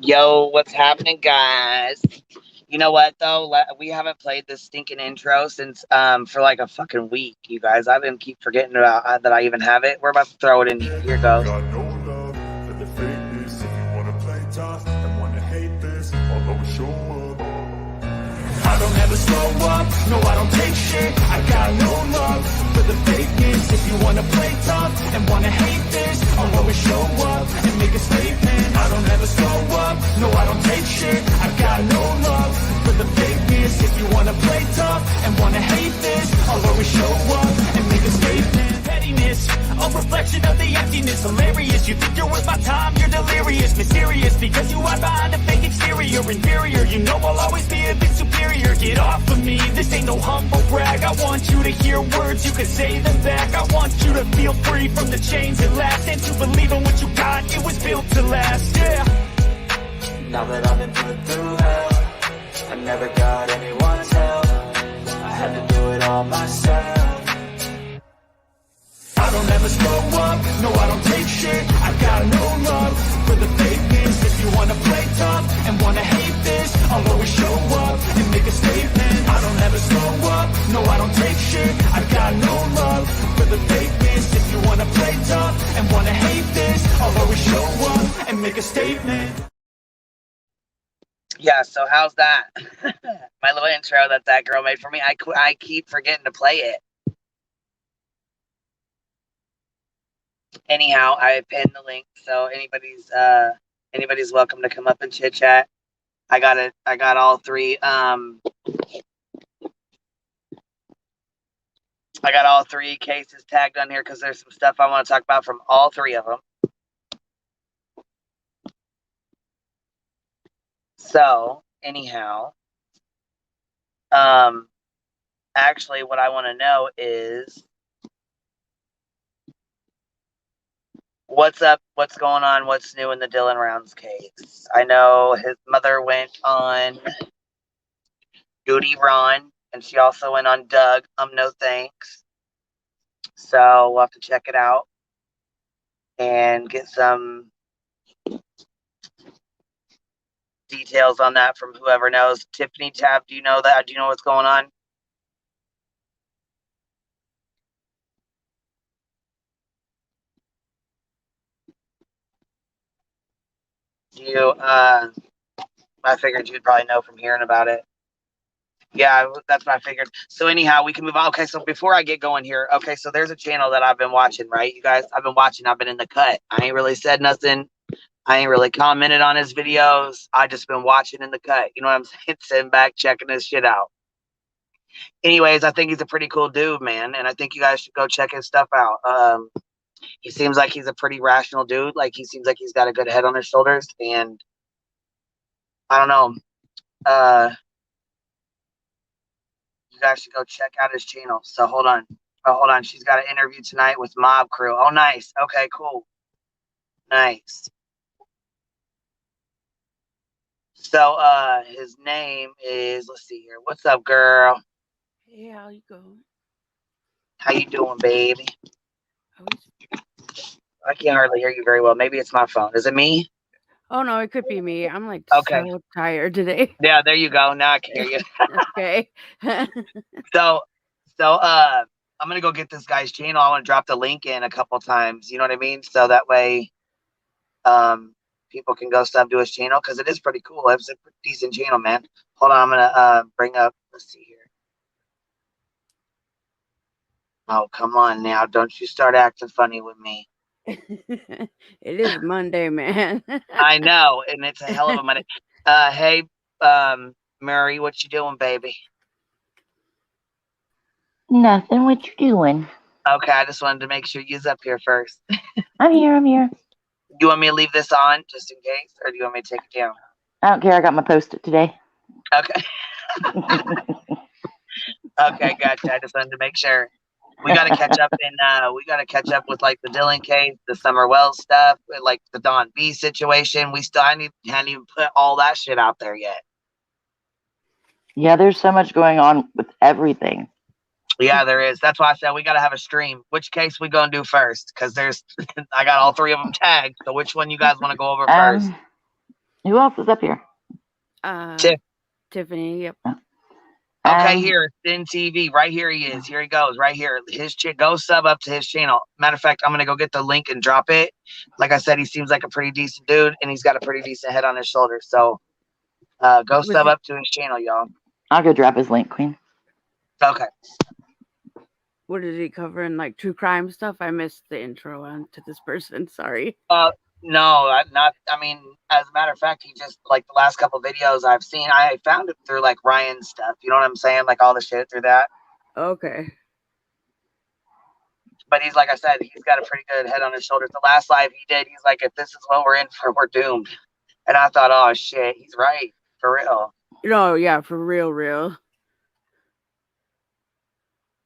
Yo, what's happening, guys? You know what though? We haven't played this stinking intro since for like a fucking week, you guys. I've been keep forgetting about that I even have it. We're about to throw it in here. Here goes. Got no love for the fakeness. If you wanna play tough and wanna hate this, I'll always show up. I don't ever slow up, no I don't take shit. I got no love for the fakeness. If you wanna play tough and wanna hate this, I'll always show up and make a statement. I don't ever slow up, no I don't take shit. I got no love for the fakeness. If you wanna play tough and wanna hate this, I'll always show up and make a statement. Pettiness, a reflection of the emptiness. Hilarious, you think you're worth my time, you're delirious. Mysterious, because you hide behind a fake exterior. Inferior, you know I'll always be a bit superior. Get off of me, this ain't no humble brag. I want you to hear words, you can say them back. I want you to feel free from the chains that last, and to believe in what you got, it was built to last, yeah. Now that I've been put through hell, I never got anyone's help. I had to do it all myself. I don't ever slow up, no I don't take shit. I got no love for the fakeness. If you wanna play tough and wanna hate this, I'll always show up and make a statement. I don't ever slow up, no I don't take shit. I got no love for the fakeness. If you wanna play tough and wanna hate this, I'll always show up and make a statement. Yeah, so how's that? My little intro that girl made for me. I keep forgetting to play it. Anyhow, I pinned the link, so anybody's welcome to come up and chit chat. I got all three cases tagged on here because there's some stuff I want to talk about from all three of them. So anyhow, actually what I want to know is what's up, what's going on, what's new in the Dylan Rounds case. I know his mother went on Duty Ron, and she also went on Doug, no thanks. So we'll have to check it out and get some details on that from whoever knows. Tiffany Tab, do you know that? Do you know what's going on? I figured you'd probably know from hearing about it. Yeah, that's what I figured. So anyhow, we can move on. Okay, so before I get going here, okay, so there's a channel that I've been watching, right? You guys, I've been watching. I've been in the cut. I ain't really said nothing. I ain't really commented on his videos. I just been watching in the cut. You know what I'm saying? Sitting back, checking his shit out. Anyways, I think he's a pretty cool dude, man, and I think you guys should go check his stuff out. He seems like he's a pretty rational dude. Like, he seems like he's got a good head on his shoulders, and I don't know. You guys should go check out his channel. So hold on. Oh, hold on. She's got an interview tonight with Mob Crew. Oh, nice. Okay, cool. Nice. So his name is, let's see here. What's up, girl? Hey, how you going? How you doing, baby? I can't hardly hear you very well. Maybe it's my phone. Is it me? Oh no, it could be me. I'm like okay. So tired today. Yeah, there you go. Now I can hear you. Okay. So I'm gonna go get this guy's channel. I want to drop the link in a couple times. You know what I mean? So that way, people can go sub to his channel because it is pretty cool. It's a decent channel, man. Hold on, I'm gonna bring up. Let's see here. Oh, come on now! Don't you start acting funny with me. It is Monday, man. I know, and it's a hell of a Monday. Hey, Murray, what you doing, baby? Nothing. What you doing? Okay, I just wanted to make sure you's up here first. I'm here. You want me to leave this on just in case, or do you want me to take it down? I don't care. I got my post-it today. Okay. Okay, gotcha. I just wanted to make sure. We got to catch up with like the Dylan case, the Summer Wells stuff, like the Don B situation. I hadn't even put all that shit out there yet. Yeah, there's so much going on with everything. Yeah, there is. That's why I said we got to have a stream. Which case we gonna do first? Because I got all three of them tagged. So which one you guys want to go over first? Who else is up here? Tiff. Tiffany. Yep. Okay, Um, here, Thin TV. Right here he is. Here he goes. Right here. Go sub up to his channel. Matter of fact, I'm gonna go get the link and drop it. Like I said, he seems like a pretty decent dude, and he's got a pretty decent head on his shoulders. So, go sub up to his channel, y'all. I'll go drop his link, Queen. Okay. What is he covering? Like true crime stuff? I missed the intro on to this person. Sorry. No, not. I mean, as a matter of fact, he just like the last couple videos I've seen. I found it through like Ryan's stuff. You know what I'm saying? Like all the shit through that. Okay. But he's like I said, he's got a pretty good head on his shoulders. The last live he did, he's like, if this is what we're in for, we're doomed. And I thought, oh shit, he's right for real. No, yeah, for real.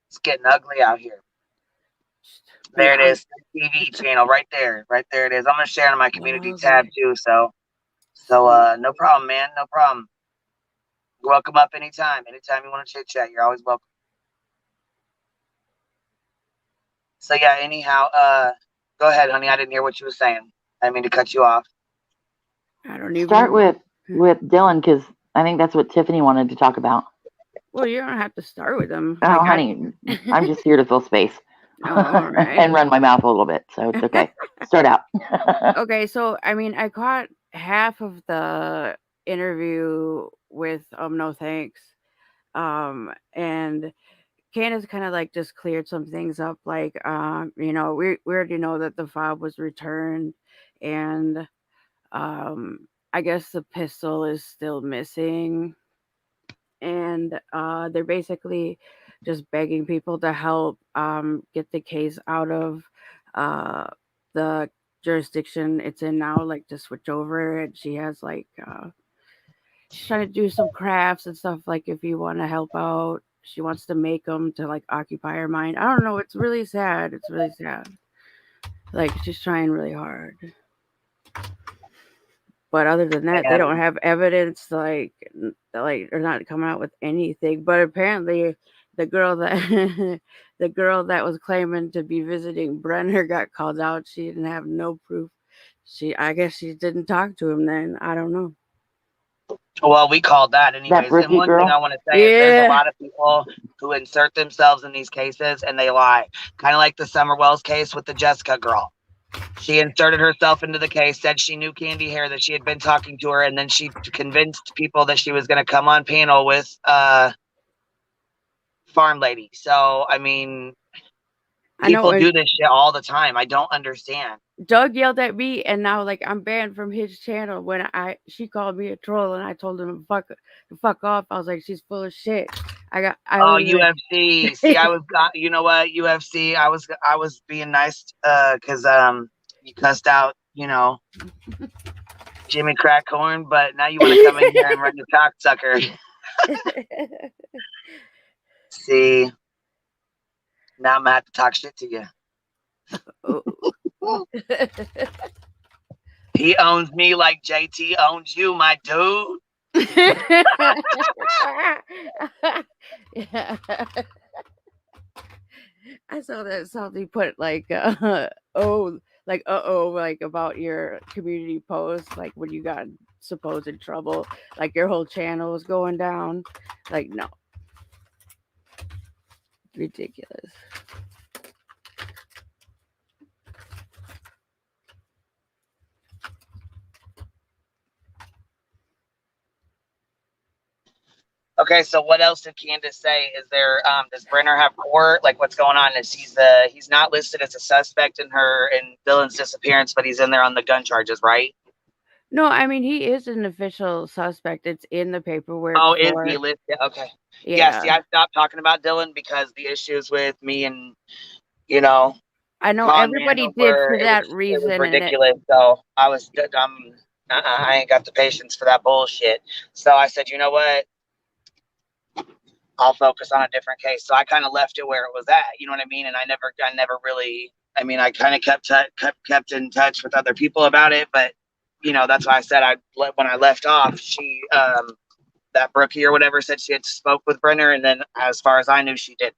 It's getting ugly out here. There it is, TV channel right there it is. I'm gonna share it on my community tab too. So no problem, man, no problem. Welcome up anytime you want to chit chat. You're always welcome. So yeah, anyhow, go ahead, honey. I didn't hear what you were saying. I didn't mean to cut you off. I don't even Start with Dylan, because I think that's what Tiffany wanted to talk about. Well, you don't have to start with them. Oh, like, honey, I'm just here to fill space. All right. And run my mouth a little bit, so it's okay. Start out. Okay, so I mean, I caught half of the interview with No Thanks, and Candace kind of like just cleared some things up, like you know, we already know that the fob was returned, and I guess the pistol is still missing, and they're basically just begging people to help get the case out of the jurisdiction it's in now, like to switch over. And she has like she's trying to do some crafts and stuff, like if you want to help out, she wants to make them to like occupy her mind. I don't know, it's really sad, like she's trying really hard. But other than that, they don't have evidence, like they're not coming out with anything. But apparently the girl that was claiming to be visiting Brenner got called out. She didn't have no proof. I guess she didn't talk to him then. I don't know. Well, we called that anyways. That and one girl? thing I want to say is there's a lot of people who insert themselves in these cases and they lie. Kind of like the Summer Wells case with the Jessica girl. She inserted herself into the case, said she knew Candy Hair, that she had been talking to her, and then she convinced people that she was going to come on panel with Farm Lady. So, I mean, people do this shit all the time. I don't understand. Doug yelled at me, and now like I'm banned from his channel when she called me a troll, and I told him to fuck off. I was like, she's full of shit. UFC. See, I was, you know what, UFC. I was being nice because you cussed out, you know, Jimmy Crackhorn, but now you want to come in here and run your cocksucker. See, now I'm gonna have to talk shit to you. He owns me like JT owns you, my dude. Yeah. I saw that somebody put like like about your community post, like when you got supposed trouble, like your whole channel was going down. Like, no, ridiculous. Okay, so what else did Candace say? Is there does Brenner have court? Like, what's going on? Is he's not listed as a suspect in Dylan's disappearance, but he's in there on the gun charges, right? No, I mean, he is an official suspect. It's in the paperwork. Oh, is he listed? Okay. Yeah. See, I stopped talking about Dylan because the issues with me and, you know, I know everybody did for that reason. It was ridiculous. So I ain't got the patience for that bullshit. So I said, you know what? I'll focus on a different case. So I kind of left it where it was at. You know what I mean? And I never really. I mean, I kind of kept in touch with other people about it, but you know, that's why I said when I left off, she that Brookie or whatever said she had spoke with Brenner, and then as far as I knew, she did.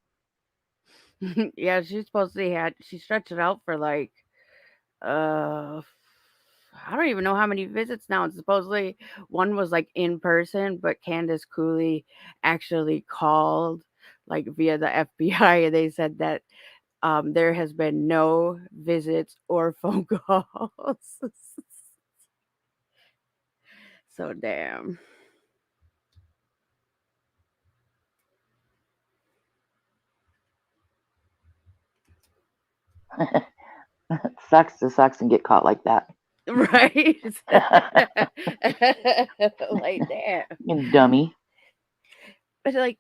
Yeah, she supposedly she stretched it out for like I I don't even know how many visits now. And supposedly one was like in person, but Candace Cooley actually called like via the FBI, and they said that there has been no visits or phone calls. So damn. Sucks and get caught like that. Right? Like damn. Dummy. But like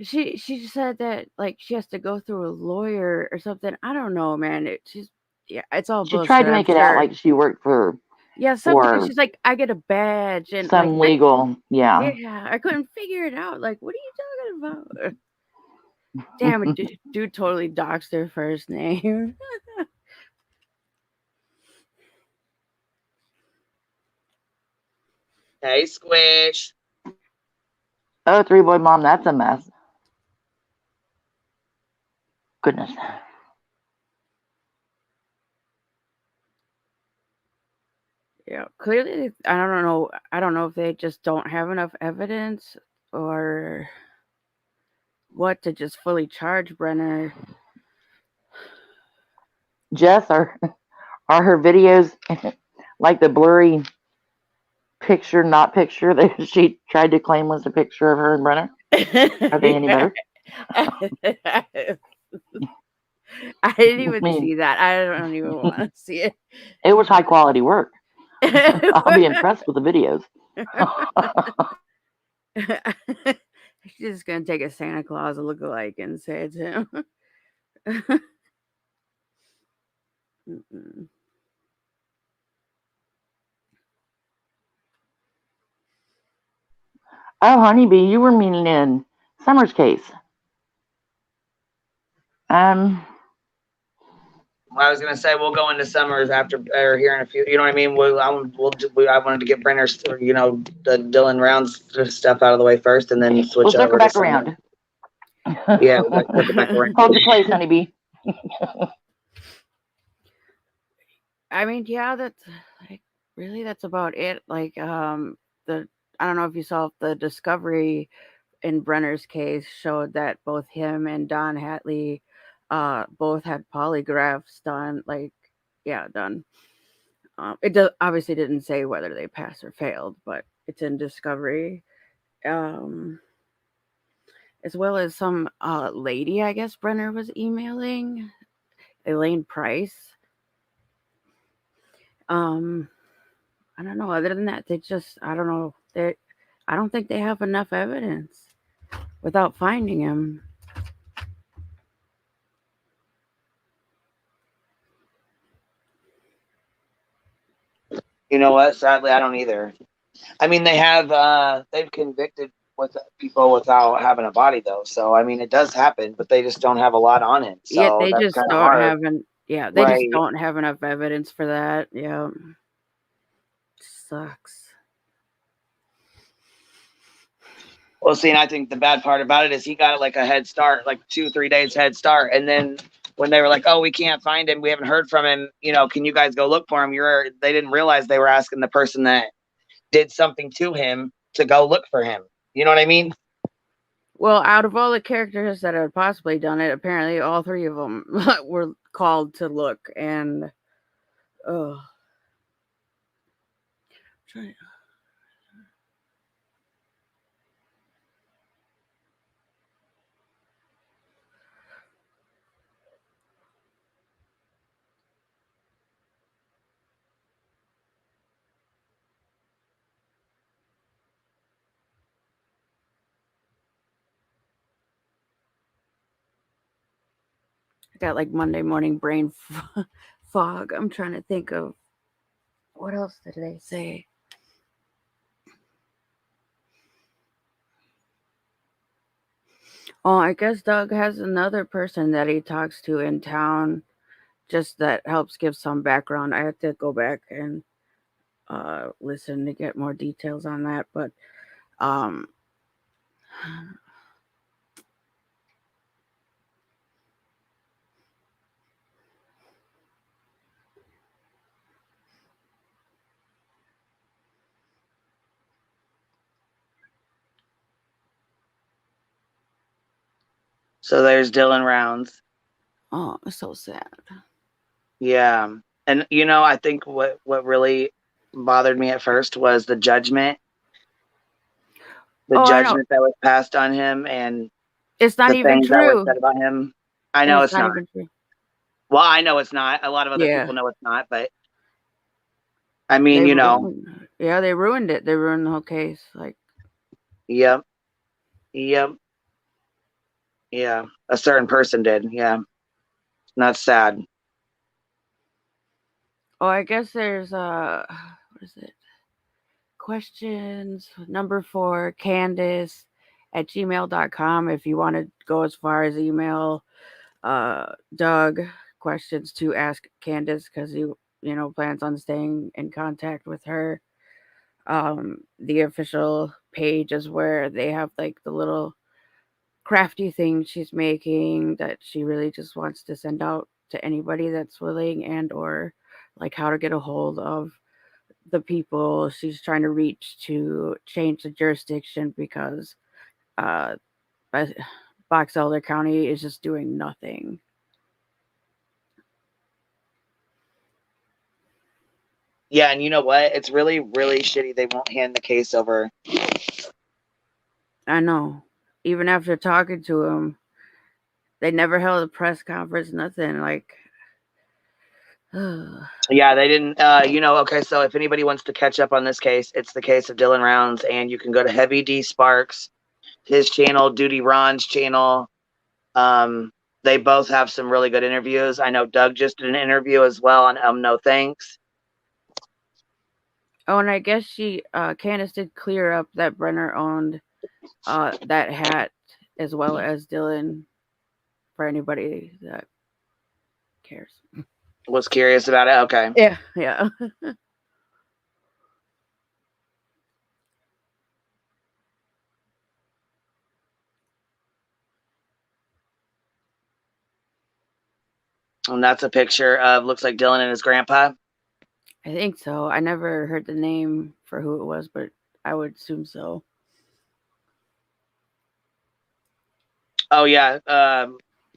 she said that like she has to go through a lawyer or something. I don't know, man. Yeah, it's all She tried bullshit, to I'm make it out sure. like she worked Yeah, something. for She's like, I get a badge, and like, some legal, yeah. yeah, I couldn't figure it out. Like, what are you talking about? Damn it, dude totally doxed her first name. Hey, Squish. Oh, 3-boy mom, that's a mess. Goodness. Yeah, clearly, I don't know. I don't know if they just don't have enough evidence or what to just fully charge Brenner. Jess, are her videos like the blurry picture, not picture that she tried to claim was a picture of her and Brenner? Are they any better? I didn't I even mean, see that. I don't even want to see it. it was high quality work. I'll be impressed with the videos. She's just gonna take a Santa Claus look-alike and say it's him. Mm-mm. Oh, honeybee, you were meaning in Summer's case. Um, I was gonna say we'll go into Summers after or here in a few. You know what I mean? I wanted to get Brenner's, the Dylan Rounds stuff out of the way first, and then switch we'll circle over to back Summer. around. Yeah, we'll circle back around. Hold your place, honeybee. I mean, yeah, that's like really that's about it. Like, the I don't know if you saw the discovery in Brenner's case showed that both him and Don Hatley, both had polygraphs done. Like, yeah, done. Obviously didn't say whether they passed or failed, but it's in discovery. Um, as well as some lady, I guess Brenner was emailing, Elaine Price. Um, I don't know. Other than that, they just I don't know. I don't think they have enough evidence without finding him. You know what? Sadly, I don't either. I mean, they've convicted with people without having a body though. So I mean, it does happen, but they just don't have a lot on it. Yet So they that's just kind of don't hard, have they just right? don't have enough evidence for that. Yeah, sucks. Well, see, and I think the bad part about it is he got like a head start, like 2-3 days head start, and then when they were like, "Oh, we can't find him. We haven't heard from him. Can you guys go look for him?" They didn't realize they were asking the person that did something to him to go look for him. You know what I mean? Well, out of all the characters that had possibly done it, apparently all three of them were called to look, and oh, I got like Monday morning brain fog. I'm trying to think of what else did they say. Oh, I guess Doug has another person that he talks to in town, just that helps give some background. I have to go back and listen to get more details on that, but um, So there's Dylan Rounds. Oh, it's so sad. Yeah. And I think what really bothered me at first was the judgment. The I know. judgment that was passed on him and It's not the even things that were true. said about him. I And know it's it's not not. even true. Well, I know it's not. A lot of other Yeah. people know it's not, but I mean, They ruined it. They ruined the whole case. Like, yep. Yep. Yeah. A certain person did. Yeah. That's sad. oh, I guess there's what is it? Questions number 4, Candace at gmail.com. If you want to go as far as email Doug questions to ask Candace, because he plans on staying in contact with her. The official page is where they have like the little crafty thing she's making that she really just wants to send out to anybody that's willing, and or like how to get a hold of the people she's trying to reach to change the jurisdiction, because uh Box Elder County is just doing nothing. Yeah, and you know what? It's really, really shitty they won't hand the case over. I know. Even after talking to him, they never held a press conference, nothing. Like, yeah, they didn't. Okay, so if anybody wants to catch up on this case, it's the case of Dylan Rounds, and you can go to Heavy D Sparks, his channel, Duty Ron's channel. They both have some really good interviews. I know Doug just did an interview as well on No Thanks. oh, and I guess Candace did clear up that Brenner owned that hat as well as Dylan, for anybody that cares. Was curious about it. Okay. Yeah. And that's a picture of, looks like Dylan and his grandpa. I think so. I never heard the name for who it was, but I would assume so. Oh yeah.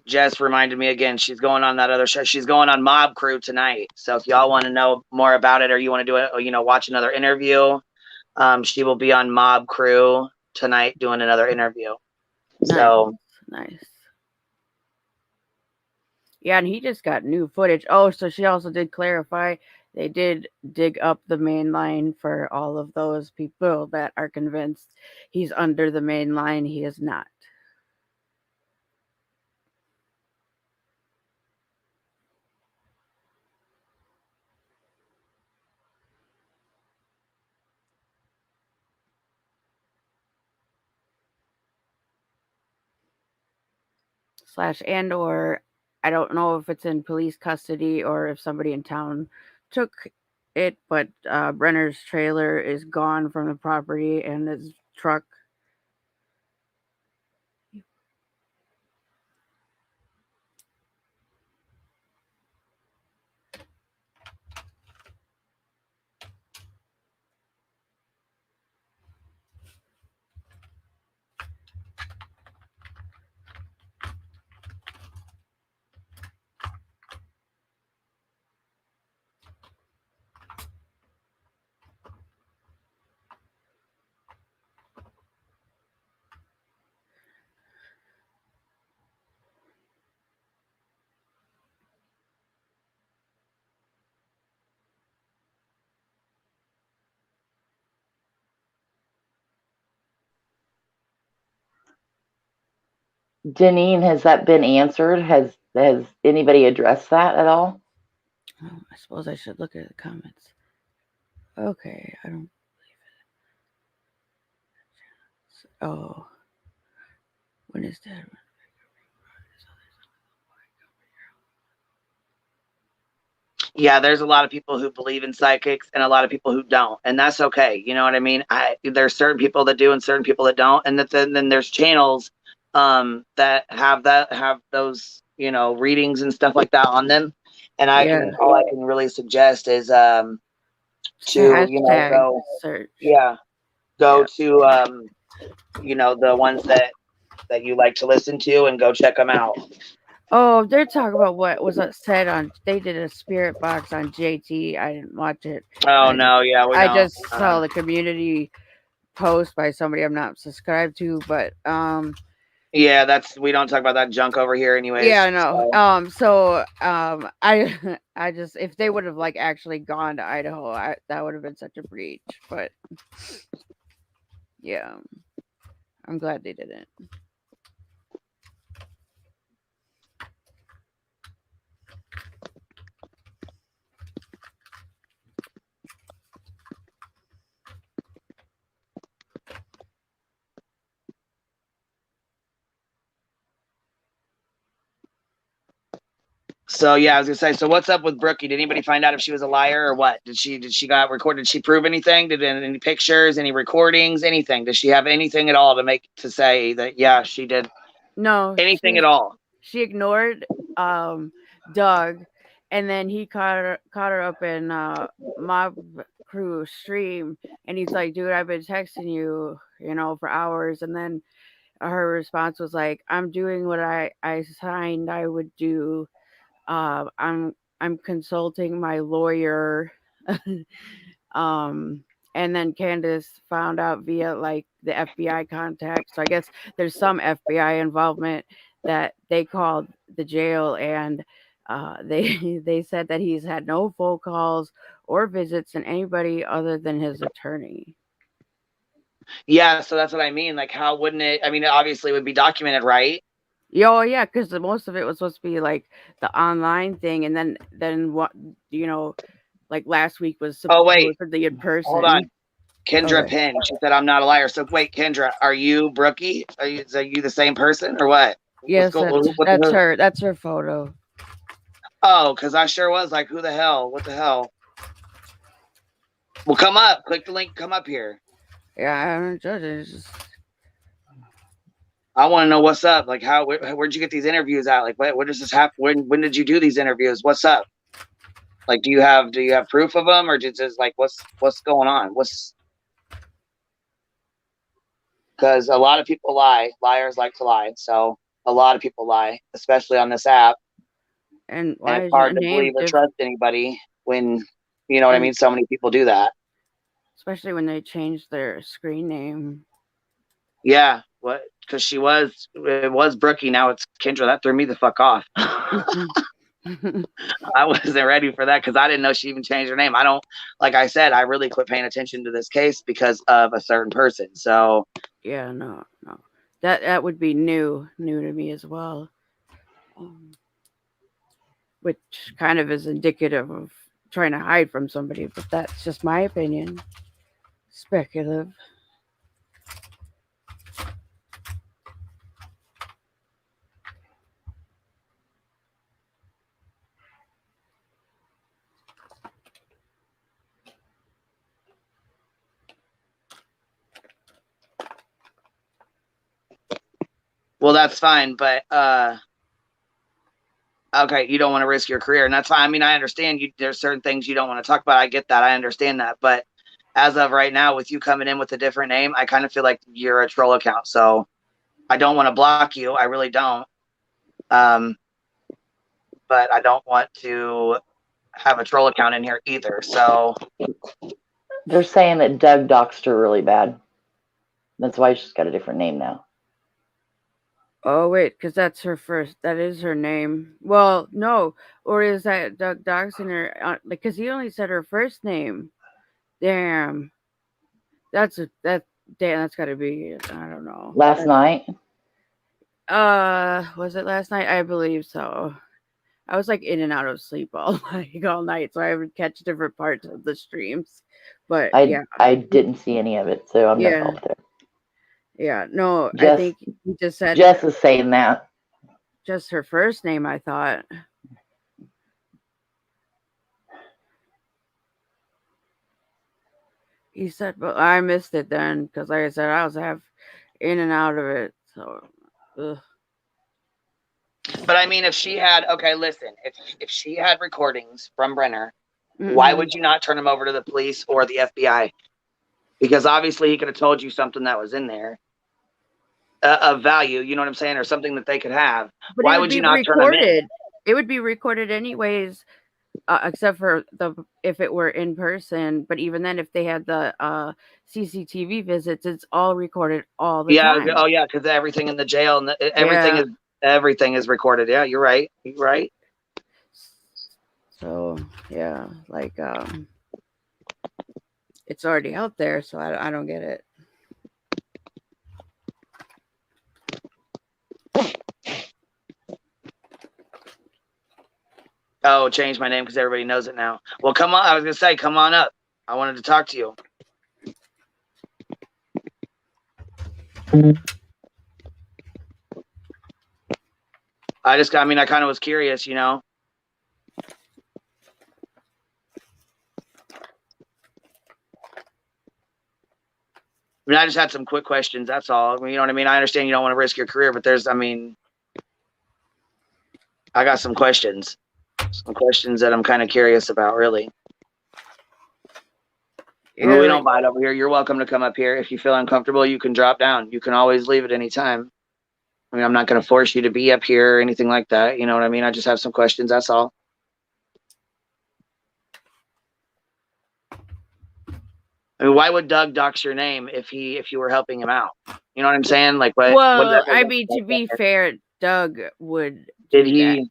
Jess reminded me again. She's going on that other show. She's going on Mob Crew tonight. So if y'all want to know more about it, or you want to do it, or, watch another interview, she will be on Mob Crew tonight doing another interview. Nice. So nice. Yeah, and he just got new footage. Oh, so she also did clarify they did dig up the main line for all of those people that are convinced he's under the main line. He is not. / and or I don't know if it's in police custody or if somebody in town took it, but Brenner's trailer is gone from the property and his truck. Janine, has that been answered? Has anybody addressed that at all? Oh, I suppose I should look at the comments. Okay, I don't believe it. Oh, when is that? yeah, there's a lot of people who believe in psychics and a lot of people who don't, and that's okay. You know what I mean? There's certain people that do and certain people that don't, and then there's channels that have those readings and stuff like that on them. And all I can really suggest is to go search. go to the ones that that you like to listen to, and go check them out. Oh, they're talking about what was said on. They did a spirit box on JT. I didn't watch it. Oh no, yeah, we I don't. just saw the community post by somebody I'm not subscribed to, but yeah, we don't talk about that junk over here, anyways. yeah, no. I I just if they would have like actually gone to Idaho, that would have been such a breach. But yeah, I'm glad they didn't. So yeah, I was gonna say. So what's up with Brookie? Did anybody find out if she was a liar or what? Did she got recorded? Did she prove anything? Did any pictures, any recordings, anything? Does she have anything at all to say that yeah she did? No, anything at all? She ignored Doug, and then he caught her up in Mob Crew stream, and he's like, "Dude, I've been texting you, for hours," and then her response was like, "I'm doing what I signed I would do. I'm consulting my lawyer." And then Candace found out via like the FBI contact. So I guess there's some FBI involvement that they called the jail, and they said that he's had no phone calls or visits from anybody other than his attorney. Yeah, so that's what I mean. Like, how wouldn't it? I mean, it obviously would be documented, right? Oh yeah, because most of it was supposed to be like the online thing, and then what like last week was supposed for the in person. Hold on, Kendra Penn. She said, "I'm not a liar." So wait, Kendra, are you Brookie? Are you the same person or what? Yes, that's her. That's her photo. Oh, because I sure was like, who the hell? What the hell? Well, come up. Click the link. Come up here. Yeah, I haven't judged it. I want to know what's up. Like, where'd you get these interviews at? Like, what does this happen? When did you do these interviews? What's up? Like, do you have proof of them, or just like what's going on? Because a lot of people lie. Liars like to lie. So a lot of people lie, especially on this app. And it's hard to believe or trust anybody when you know what I mean. So many people do that, especially when they change their screen name. Yeah, what? Because it was Brookie. Now it's Kendra. That threw me the fuck off. I wasn't ready for that because I didn't know she even changed her name. Like I said, I really quit paying attention to this case because of a certain person. So yeah, no, that would be new to me as well, which kind of is indicative of trying to hide from somebody. But that's just my opinion. Speculative. Well, that's fine, but okay, you don't want to risk your career, and that's fine. I mean, I understand there's certain things you don't want to talk about. I get that. I understand that. But as of right now, with you coming in with a different name, I kind of feel like you're a troll account. So I don't want to block you. I really don't. But I don't want to have a troll account in here either. So they're saying that Doug doxed her really bad. That's why she's got a different name now. Oh, wait, because that is her name. Well, no. Or is that Doug doxing her? Because he only said her first name. Damn. That's got to be, I don't know. Last night? Was it last night? I believe so. I was like in and out of sleep all night, so I would catch different parts of the streams. But I didn't see any of it, so I'm not off there. Yeah, no, I think he just said Jess is saying that. Just her first name, I thought. He said, but I missed it then because, like I said, I was in and out of it. So, ugh. But I mean, if she had, listen, if she had recordings from Brenner, why would you not turn them over to the police or the FBI? Because obviously he could have told you something that was in there. of value, you know what I'm saying, or something that they could have. But Why it would would be you not turn them in? recorded. It would be recorded anyways, except for if it were in person. But even then, if they had the CCTV visits, it's all recorded all the Yeah. time. Oh yeah, because everything in the jail and Yeah. everything is recorded. Yeah, you're right. You're right. So yeah, like it's already out there, so I don't get it. Oh, change my name because everybody knows it now. Well, come on. I was gonna say, come on up. I wanted to talk to you. I mean, I kind of was curious, you know. I mean, I just had some quick questions. That's all. I mean, you know what I mean? I understand you don't want to risk your career, but I mean, I got some questions. Some questions that I'm kind of curious about, really. I mean, we don't bite over here. You're welcome to come up here. If you feel uncomfortable, you can drop down. You can always leave at any time. I mean, I'm not going to force you to be up here or anything like that. You know what I mean? I just have some questions. That's all. I mean, why would Doug dox your name if you were helping him out? You know what I'm saying? Like, what? Well, I mean, to be fair, Doug would Did do he? that.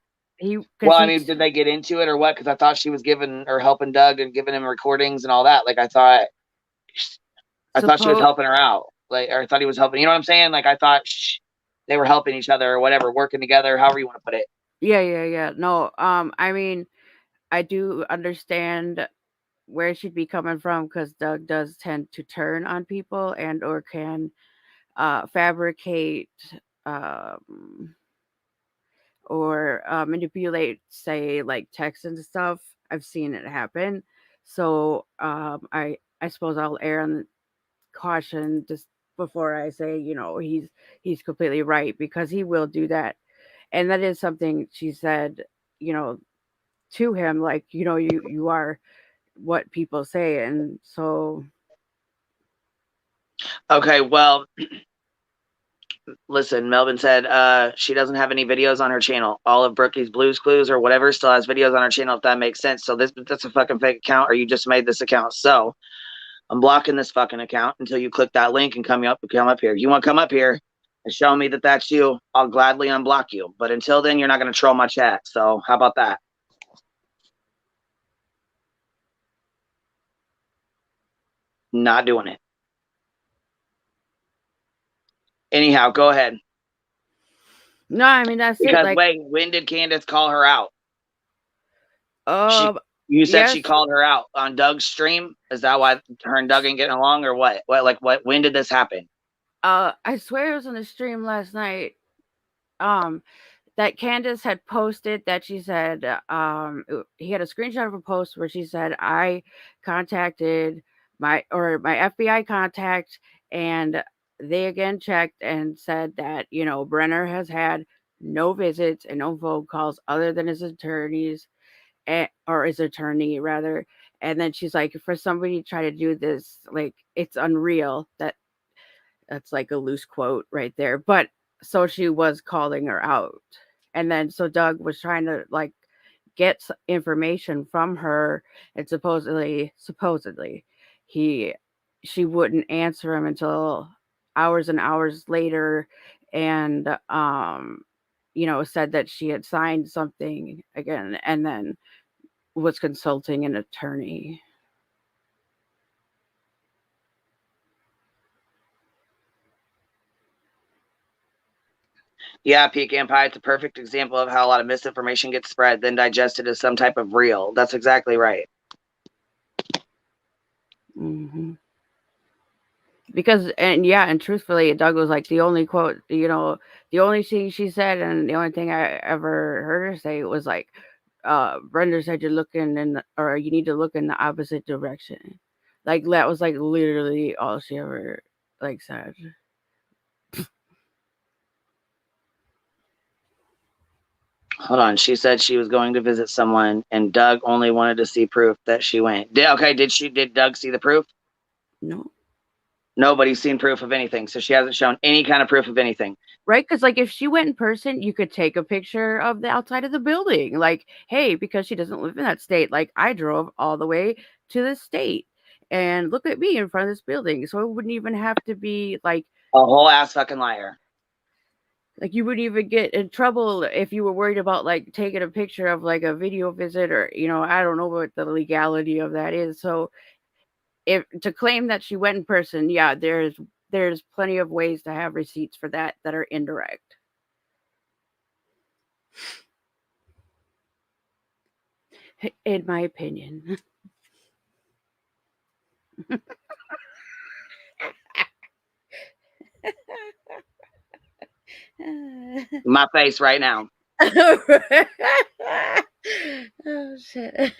Well, I mean, did they get into it or what? Because I thought she was giving or helping Doug and giving him recordings and all that. Like, I thought she was helping her out. Like, or I thought he was helping. You know what I'm saying? Like, I thought they were helping each other or whatever, working together, however you want to put it. Yeah. No, I mean, I do understand where she'd be coming from because Doug does tend to turn on people and or can fabricate or manipulate, say, like text and stuff. I've seen it happen. So I suppose I'll err on caution just before I say, he's completely right, because he will do that. And that is something she said, to him, like, you are what people say. And so Okay, well, listen, Melvin said she doesn't have any videos on her channel. All of Brookie's Blues Clues or whatever still has videos on her channel, if that makes sense. So that's a fucking fake account, or you just made this account. So I'm blocking this fucking account until you click that link and come up here. If you want to come up here and show me that that's you, I'll gladly unblock you. But until then, you're not going to troll my chat. So how about that? Not doing it. Anyhow, go ahead. no, I mean, that's Because it. Like, wait, when did Candace call her out? You said yes. she called her out on Doug's stream. Is that why her and Doug ain't getting along, or what? What? When did this happen? I swear it was on the stream last night. That Candace had posted that she said, he had a screenshot of a post where she said, I contacted my FBI contact, and they again checked and said that, Brenner has had no visits and no phone calls other than his attorneys, or his attorney rather. And then she's like, for somebody to try to do this, like, it's unreal. That's like a loose quote right there. But so she was calling her out. And then so Doug was trying to like get information from her, and supposedly she wouldn't answer him until hours and hours later, and said that she had signed something again and then was consulting an attorney. Yeah, Pecan Pie, it's a perfect example of how a lot of misinformation gets spread, then digested as some type of real. That's exactly right. Mm-hmm. Because, and truthfully, Doug was like, the only quote, the only thing she said, and the only thing I ever heard her say was like, Brenda said you're looking or you need to look in the opposite direction. Like, that was like literally all she ever like said. Hold on. She said she was going to visit someone, and Doug only wanted to see proof that she went. Did Doug see the proof? No. Nobody's seen proof of anything. So she hasn't shown any kind of proof of anything. Right? Because, like, if she went in person, you could take a picture of the outside of the building. Like, hey, because she doesn't live in that state, like, I drove all the way to this state. And look at me in front of this building. So it wouldn't even have to be like A whole ass fucking liar. Like, you wouldn't even get in trouble if you were worried about, like, taking a picture of, like, a video visit or, I don't know what the legality of that is. So if to claim that she went in person, yeah, there's plenty of ways to have receipts for that are indirect. In my opinion. My face right now. Oh shit.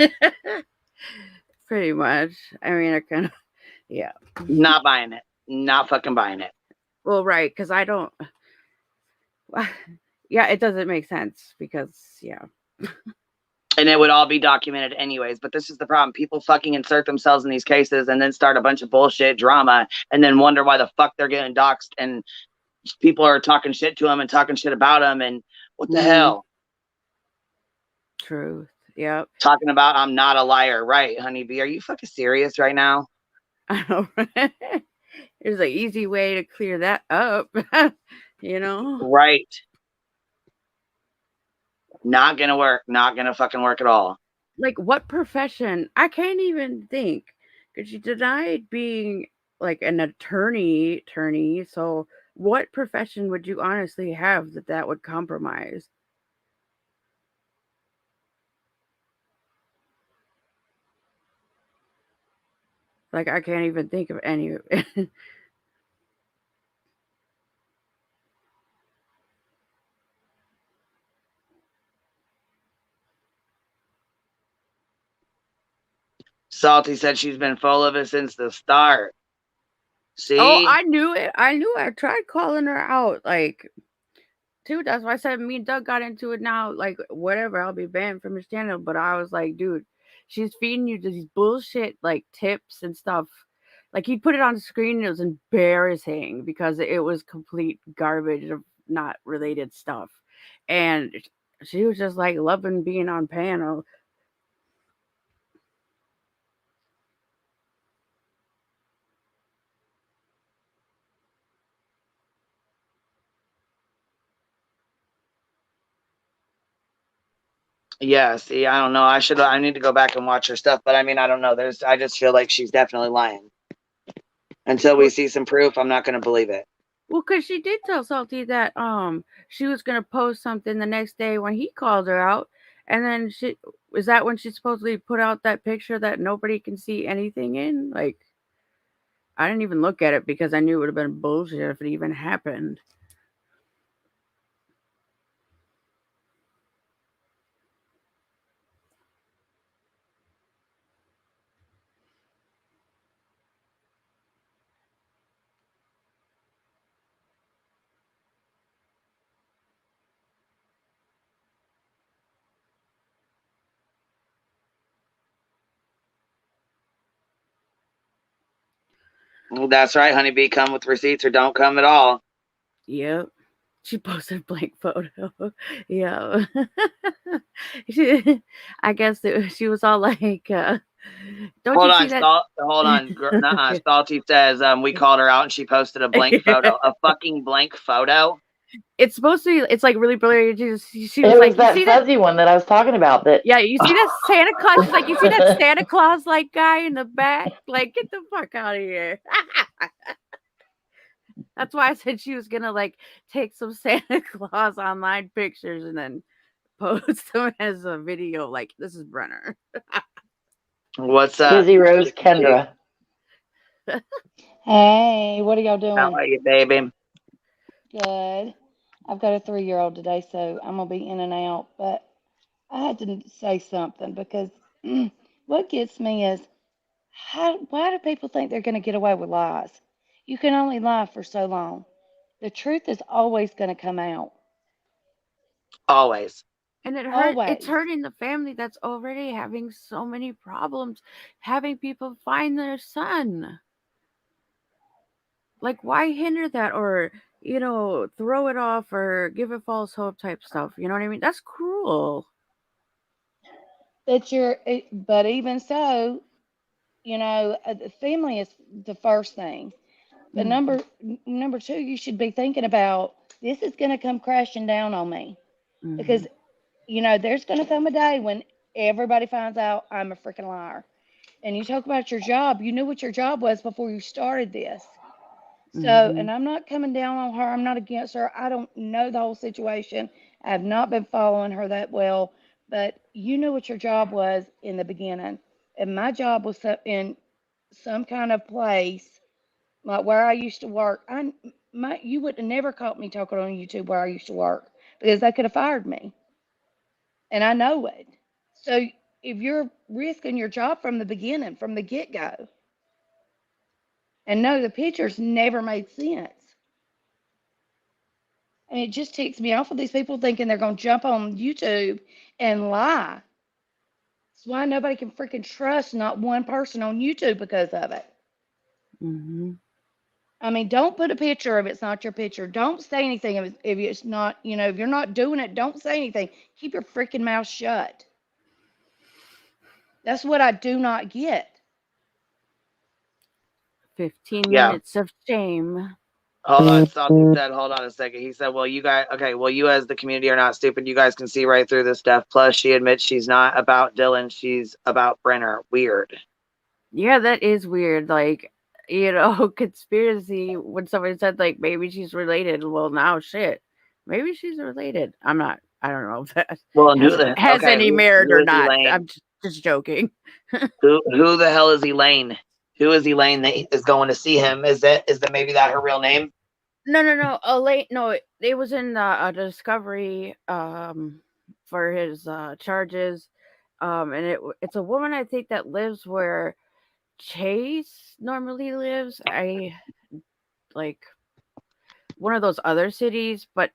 Pretty much. I mean, I kind of, yeah. Not buying it. Not fucking buying it. Well, right, because I don't. Yeah, it doesn't make sense because, yeah. And it would all be documented anyways. But this is the problem. People fucking insert themselves in these cases and then start a bunch of bullshit drama and then wonder why the fuck they're getting doxxed and people are talking shit to them and talking shit about them. And what the hell? Truth. Yep. Talking about I'm not a liar. Right, honeybee. Are you fucking serious right now? I know. There's an easy way to clear that up. Right. Not gonna work. Not gonna fucking work at all. Like, what profession? I can't even think. Because you denied being like an attorney. So what profession would you honestly have that would compromise? Like, I can't even think of any. Salty said she's been full of it since the start. See? Oh, I knew it. I tried calling her out. Like, dude, that's why I said me and Doug got into it now. Like, whatever, I'll be banned from his channel. But I was like, dude, she's feeding you these bullshit, like, tips and stuff. Like, he put it on the screen and it was embarrassing because it was complete garbage of not related stuff. And she was just, like, loving being on panel. Yeah, see, I don't know. I need to go back and watch her stuff, but I mean, I don't know. I just feel like she's definitely lying. Until we see some proof, I'm not gonna believe it. Well, because she did tell Salty that she was gonna post something the next day when he called her out, and then was that when she supposedly put out that picture that nobody can see anything in? Like, I didn't even look at it because I knew it would have been bullshit if it even happened. That's right, honeybee. Come with receipts or don't come at all. Yep. She posted a blank photo. Yeah. I guess she was all like, don't Hold you on, see that? hold on. Salty says we called her out and she posted a blank photo. A fucking blank photo? It's supposed to be, it's like really blurry. She was It like, was that fuzzy one that I was talking about. That yeah, you see that Santa Claus? She's like, you see that Santa Claus like guy in the back? Like, get the fuck out of here. That's why I said she was gonna like take some Santa Claus online pictures and then post them as a video. Like, this is Brenner. What's up? Kizzy Rose Kendra. Hey, what are y'all doing? How are you, baby? Good. I've got a 3-year-old today, so I'm gonna be in and out. But I had to say something because what gets me is why do people think they're gonna get away with lies? You can only lie for so long. The truth is always gonna come out. Always. And it's Always. hurting the family that's already having so many problems having people find their son. like, why hinder that, or throw it off or give it false hope type stuff? You know what I mean? That's cruel. But even so, the family is the first thing. But Mhm. number two, you should be thinking about this is going to come crashing down on me because Mhm. there's going to come a day when everybody finds out I'm a freaking liar. And you talk about your job, you knew what your job was before you started this. So, Mhm. and I'm not coming down on her. I'm not against her. I don't know the whole situation. I have not been following her that well, but you knew what your job was in the beginning. And my job was in some kind of place like where I used to work. You would have never caught me talking on YouTube where I used to work because they could have fired me, and I know it. So if you're risking your job from the beginning, from the get go, and no, the pictures never made sense. And it just ticks me off with these people thinking they're going to jump on YouTube and lie. That's why nobody can freaking trust not one person on YouTube because of it. Mhm. I mean, don't put a picture if it's not your picture. Don't say anything if it's not, if you're not doing it, don't say anything. Keep your freaking mouth shut. That's what I do not get. 15 Yeah. minutes of shame. Hold on. Salty said, hold on a second. He said, well, you guys, okay, well, you as the community are not stupid. You guys can see right through this stuff. Plus, she admits she's not about Dylan. She's about Brenner. Weird. Yeah, that is weird. Like, conspiracy when somebody said like maybe she's related. Well, now shit. Maybe she's related. I don't know if that Well, and has any merit who or is not. Elaine? I'm just joking. Who the hell is Elaine? Who is Elaine that is going to see him? Is that maybe that her real name? No. Late. No, it was in a discovery for his charges, and it's a woman I think that lives where Chase normally lives. I like one of those other cities, but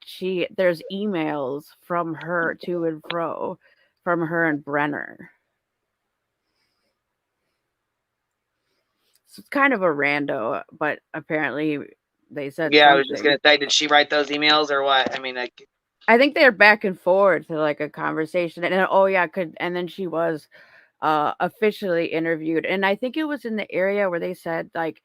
there's emails from her to and fro, from her and Brenner. So it's kind of a rando, but apparently they said Yeah, I was just something. gonna say, did she write those emails or what? I mean, I think they're back and forth to like a conversation, and then, oh yeah, and then she was officially interviewed, and I think it was in the area where they said like,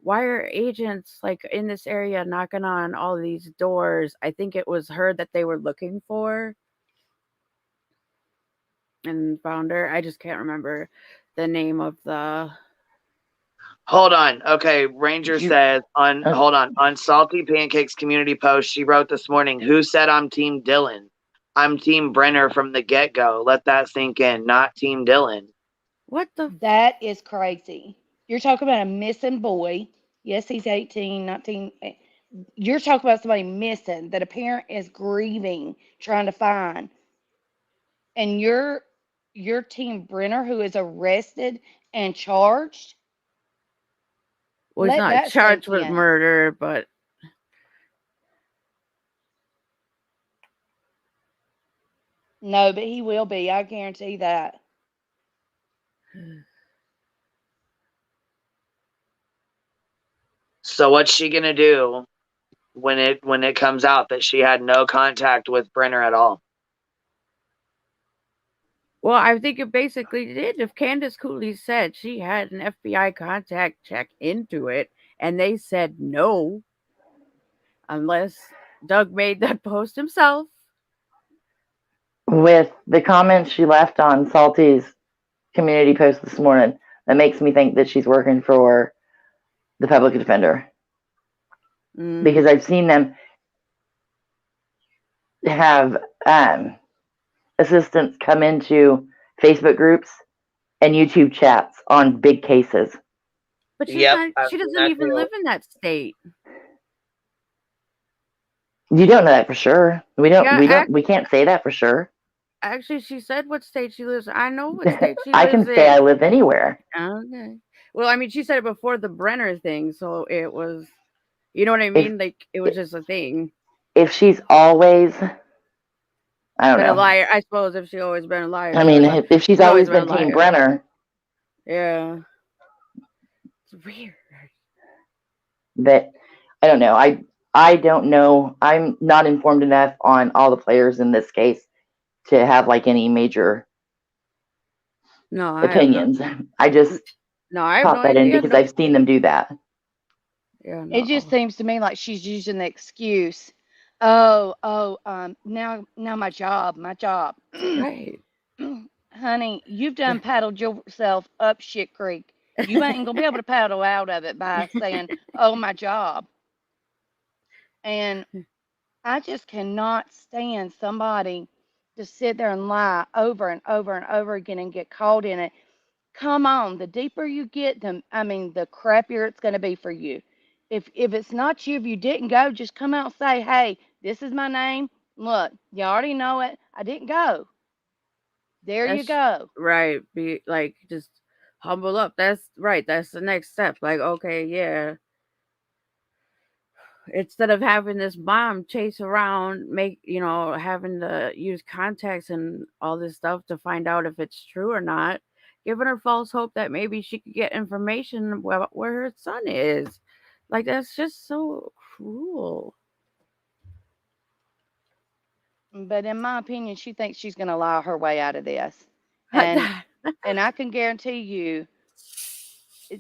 why are agents like in this area knocking on all these doors? I think it was her that they were looking for and found her. I just can't remember the name of the. hold on. Okay, Ranger You, says on Salty Pancakes community post she wrote this morning. Who said I'm Team Dylan? I'm Team Brenner from the get go. Let that sink in. Not Team Dylan. What the? That is crazy. You're talking about a missing boy. Yes, he's 18, 19. You're talking about somebody missing that a parent is grieving, trying to find. And your team Brenner, who is arrested and charged, Well, he's let not that charged sink with in. murder, but No, but he will be. I guarantee that. So what's she gonna do when it comes out that she had no contact with Brenner at all? well, I think it basically did. If Candace Cooley said she had an FBI contact check into it, and they said no, unless Doug made that post himself. with the comments she left on Salty's community post this morning, that makes me think that she's working for the public defender because I've seen them have assistants come into Facebook groups and YouTube chats on big cases. But Yep, I've she seen doesn't that even too. live in that state. You don't know that for sure. Yeah, We can't say that for sure. actually, she said what state she lives. I know what state she I lives can say I in. live anywhere. Okay. Well, I mean, she said it before the Brenner thing, so it was, you know what I If mean? Like, it was just a thing. if she's always, I don't Been a know. liar, I suppose. If she always been a liar, I mean, if she's she's always always been a been Team liar. Brenner, Yeah, it's weird. that I don't know. I don't know. I'm not informed enough on all the players in this case to have like any major No, I have no. opinions. I just No, I have no caught that in idea. because No, I've seen them do that. yeah, It just no. seems to me like she's using the excuse, now my job. Right. Honey, you've done paddled yourself up shit creek. You ain't gonna be able to paddle out of it by saying, "Oh, my job." And I just cannot stand somebody to sit there and lie over and over and over again and get caught in it. Come on, the deeper you get, the crappier it's going to be for you. If it's not you, if you didn't go, just come out and say, "Hey, this is my name. Look, you already know it. I didn't go." There you That's go. right. Be like just humble up. That's right. That's the next step. Like, okay, yeah. Instead of having this bomb chase around, having to use contacts and all this stuff to find out if it's true or not, giving her false hope that maybe she could get information where her son is. Like, that's just so cruel. But in my opinion, she thinks she's going to lie her way out of this. And and I can guarantee you,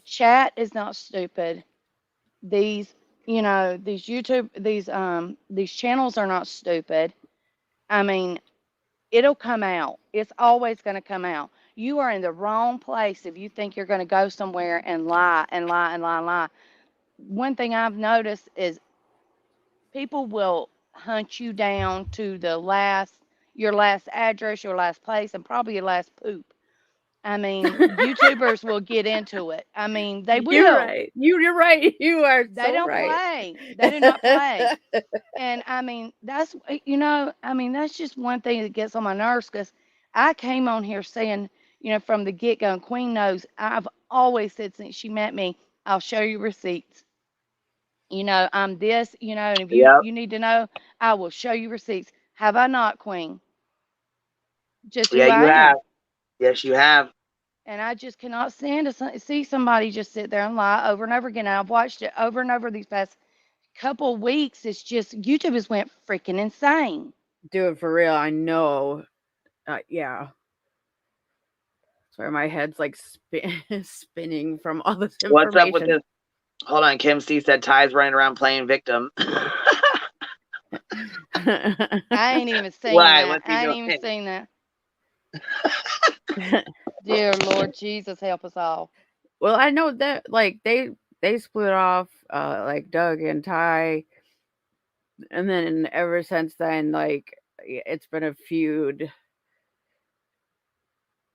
chat is not stupid. These, these these channels are not stupid. I mean, it'll come out. It's always going to come out. You are in the wrong place if you think you're going to go somewhere and lie and lie and lie and lie. One thing I've noticed is people will hunt you down to your last address, your last place, and probably your last poop. I mean, YouTubers will get into it. I mean, they You're will. right. You're right. You are They so don't right. play. They do not play. And I mean, that's just one thing that gets on my nerves because I came on here saying, from the get go, and Queen knows I've always said since she met me, I'll show you receipts. I'm this, and if you Yep. you need to know, I will show you receipts. Have I not, Queen? Just Yeah, who you I have. am. Yes, you have. And I just cannot stand to see somebody just sit there and lie over and over again. And I've watched it over and over these past couple weeks. It's just YouTube has went freaking insane. Do it for real. I know. Yeah. Sorry, my head's like spinning from all this What's up with information. this? Hold on. Kim C said Ty's running around playing victim. I ain't even seen Why? that. What's he I ain't doing? even seen that. Dear Lord Jesus, help us all. Well, I know that like they split off, like Doug and Ty, and then ever since then, like it's been a feud,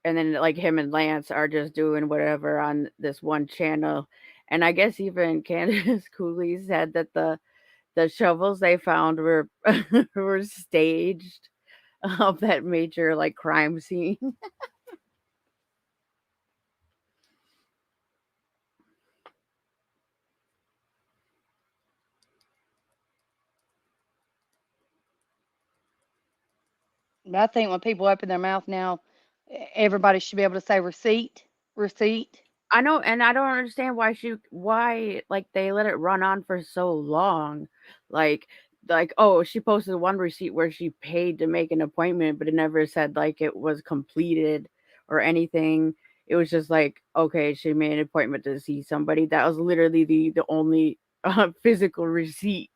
and then like him and Lance are just doing whatever on this one channel, and I guess even Candace Cooley said that the shovels they found were were staged of that major like crime scene. But I think when people open their mouth now, everybody should be able to say receipt, receipt. I know, and I don't understand why like they let it run on for so long. Like oh, she posted one receipt where she paid to make an appointment, but it never said like it was completed or anything. It was just like, okay, she made an appointment to see somebody. That was literally the only physical receipt.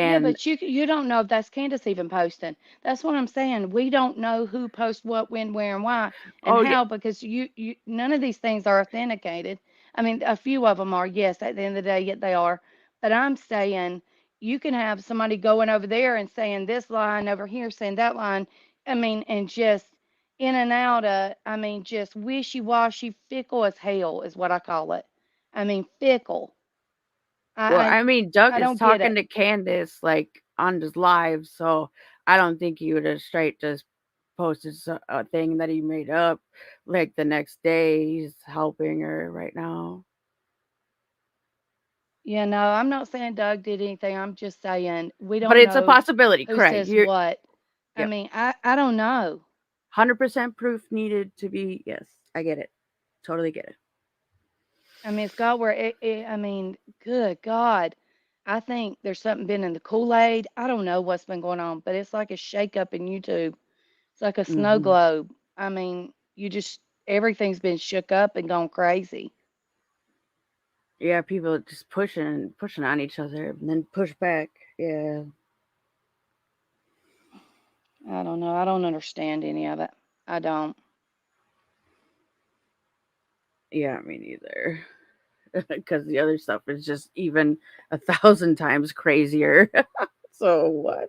Yeah, And but you don't know if that's Candace even posting. That's what I'm saying. We don't know who posts what, when, where, and why, and oh yeah, how because you none of these things are authenticated. I mean, a few of them are, yes, at the end of the day, yet they are. But I'm saying you can have somebody going over there and saying this line over here, saying that line. I mean, and just in and out of. I mean, just wishy-washy, fickle as hell is what I call it. I mean, fickle. well, I I mean, Doug I is don't get talking it. to Candace like on his live, so I don't think he would have straight just posted a thing that he made up like the next day. He's helping her right now. Yeah, no, I'm not saying Doug did anything. I'm just saying we But don't it's a know possibility, who correct? says You're what. I yep. mean, I don't know. 100% proof needed to be yes. I get it. Totally get it. I mean, it's got where I mean, good God. I think there's something been in the Kool-Aid. I don't know what's been going on, but it's like a shakeup in YouTube. It's like a snow Mm-hmm. globe. I mean, everything's been shook up and gone crazy. Yeah, people just pushing on each other and then push back. Yeah. I don't know. I don't understand any of it. I don't. Yeah, me neither. Because the other stuff is just even 1,000 times crazier. So what?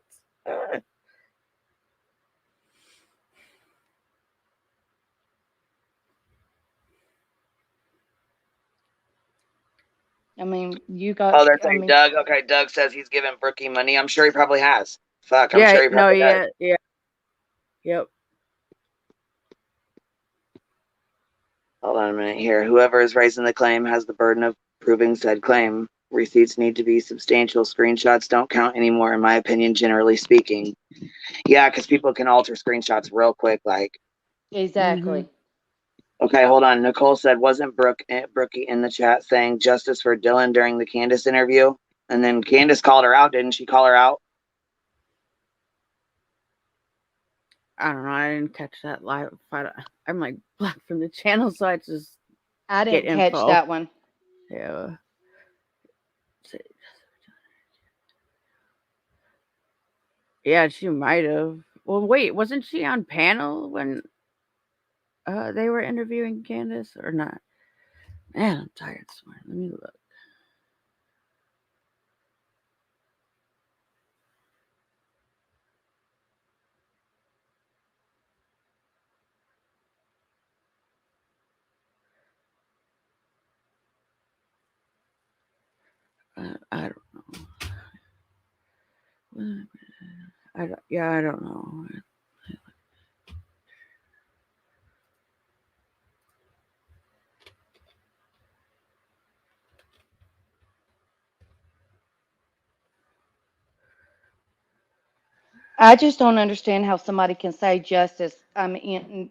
I mean, Oh, they're I saying mean, Doug. Okay, Doug says he's giving Brookie money. I'm sure he probably has. Fuck, I'm Yeah, sure he no, probably does. yeah, yep. Hold on a minute here. Whoever is raising the claim has the burden of proving said claim. Receipts need to be substantial. Screenshots don't count anymore, in my opinion, generally speaking. Yeah, because people can alter screenshots real quick. Like, Mm-hmm. exactly. okay, hold on. Nicole said, wasn't Brookie in the chat saying justice for Dylan during the Candace interview? And then Candace called her out, didn't she call her out? I don't know. I didn't catch that live. I'm like blocked from the channel, so I just I get didn't catch info. that one. Yeah. Yeah, she might have. Well, wait, wasn't she on panel when they were interviewing Candace or not? Man, I'm tired this morning. Let me look. I don't know. I don't know. I just don't understand how somebody can say justice. I mean,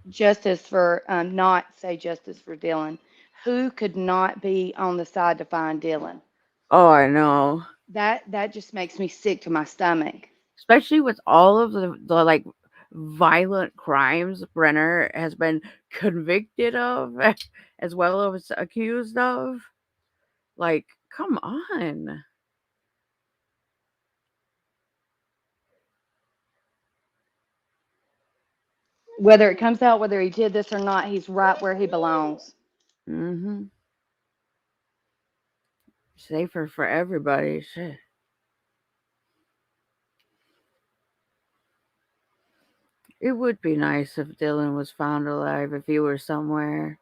justice for not say justice for Dylan. Who could not be on the side to find Dylan? Oh, I know. That just makes me sick to my stomach. Especially with all of the like violent crimes Brenner has been convicted of as well as accused of. Like, come on. Whether it comes out whether he did this or not, he's right where he belongs. Mm-hmm. Safer for everybody. Shit. It would be nice if Dylan was found alive if he were somewhere.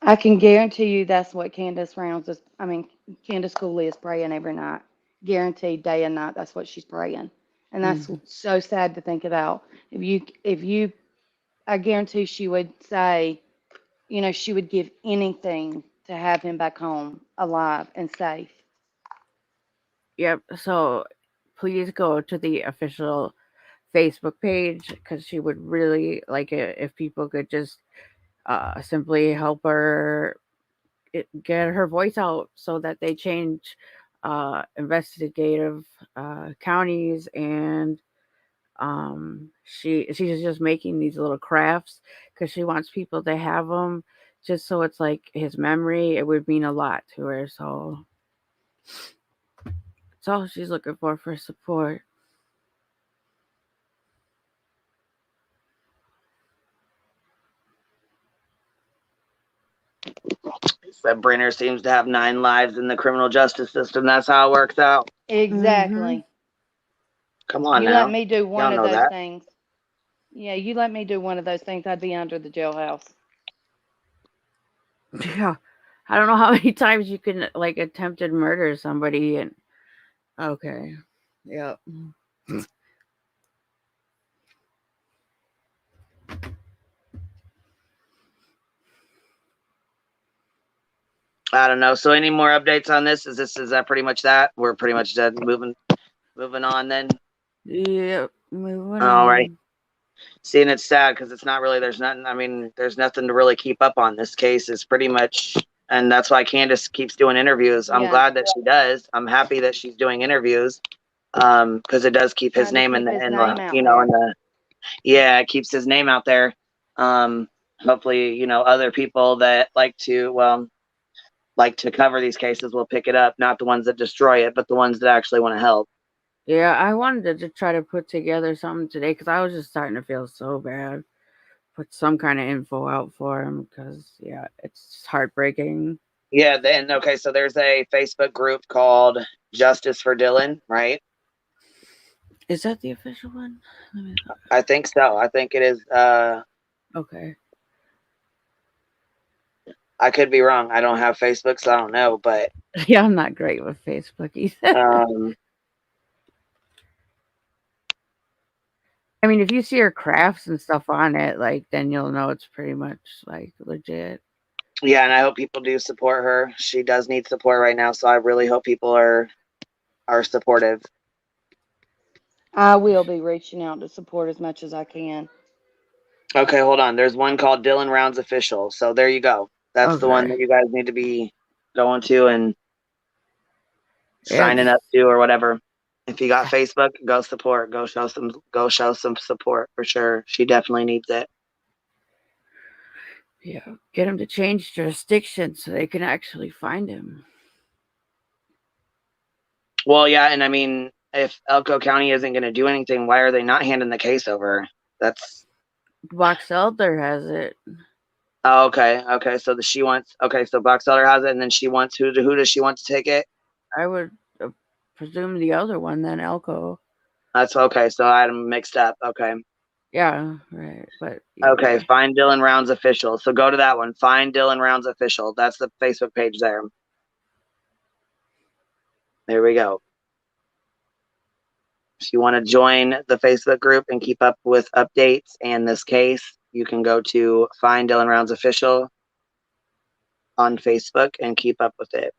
I can guarantee you that's what Candace Rounds is. I mean, Candace Cooley is praying every night. Guaranteed day and night. That's what she's praying. And that's Mm-hmm. so sad to think about. I guarantee she would say, she would give anything to have him back home alive and safe. Yep. So please go to the official Facebook page because she would really like it if people could just simply help her get her voice out so that they change investigative counties and she's just making these little crafts because she wants people to have them just so it's like his memory. It would mean a lot to her, so it's all she's looking for support. That Brenner seems to have 9 lives in the criminal justice system. That's how it works out. Mm-hmm. Exactly. Come on You let now. me do Y'all one of know those that. things. Yeah, you let me do one of those things, I'd be under the jailhouse. Yeah, I don't know how many times you can like attempted murder somebody and okay, yep. I don't know. So any more updates on this? Is that pretty much that? We're pretty much done moving on then. Yep, moving All right. on. See, and it's sad because it's not really, there's nothing, I mean, there's nothing to really keep up on. This case is pretty much, and that's why Candace keeps doing interviews. I'm Yeah. glad that she does. I'm happy that she's doing interviews because it does keep his Trying to name in keep the, his in name the, out you know, there. in the, yeah, it keeps his name out there. Hopefully, you know, other people that like to cover these cases will pick it up, not the ones that destroy it, but the ones that actually want to help. Yeah, I wanted to try to put together something today because I was just starting to feel so bad. Put some kind of info out for him because, yeah, it's just heartbreaking. Yeah, then okay, so there's a Facebook group called Justice for Dylan, right? Is that the official one? Let me look. I think so. I think it is. Okay. I could be wrong. I don't have Facebook, so I don't know. But Yeah, I'm not great with Facebook either. I mean, if you see her crafts and stuff on it, like, then you'll know it's pretty much like legit. yeah, and I hope people do support her. She does need support right now, so I really hope people are supportive. I will be reaching out to support as much as I can. Okay, hold on. There's one called Dylan Rounds Official. So there you go. That's the one Okay. that you guys need to be going to and Yeah, signing up to or whatever. If you got Facebook, go support. Go show some support for sure. She definitely needs it. yeah. Get him to change jurisdiction so they can actually find him. Well, yeah, and I mean, if Elko County isn't going to do anything, why are they not handing the case over? That's Box Elder has it. oh, okay. Okay, so she wants. Okay, so Box Elder has it, and then she wants who does she want to take it? I would presume the other one, then Elko. That's okay. So I'm mixed up. Okay. Yeah, right. But Okay, yeah. Find Dylan Rounds Official. So go to that one. Find Dylan Rounds Official. That's the Facebook page there. There we go. If you want to join the Facebook group and keep up with updates and this case, you can go to Find Dylan Rounds Official on Facebook and keep up with it.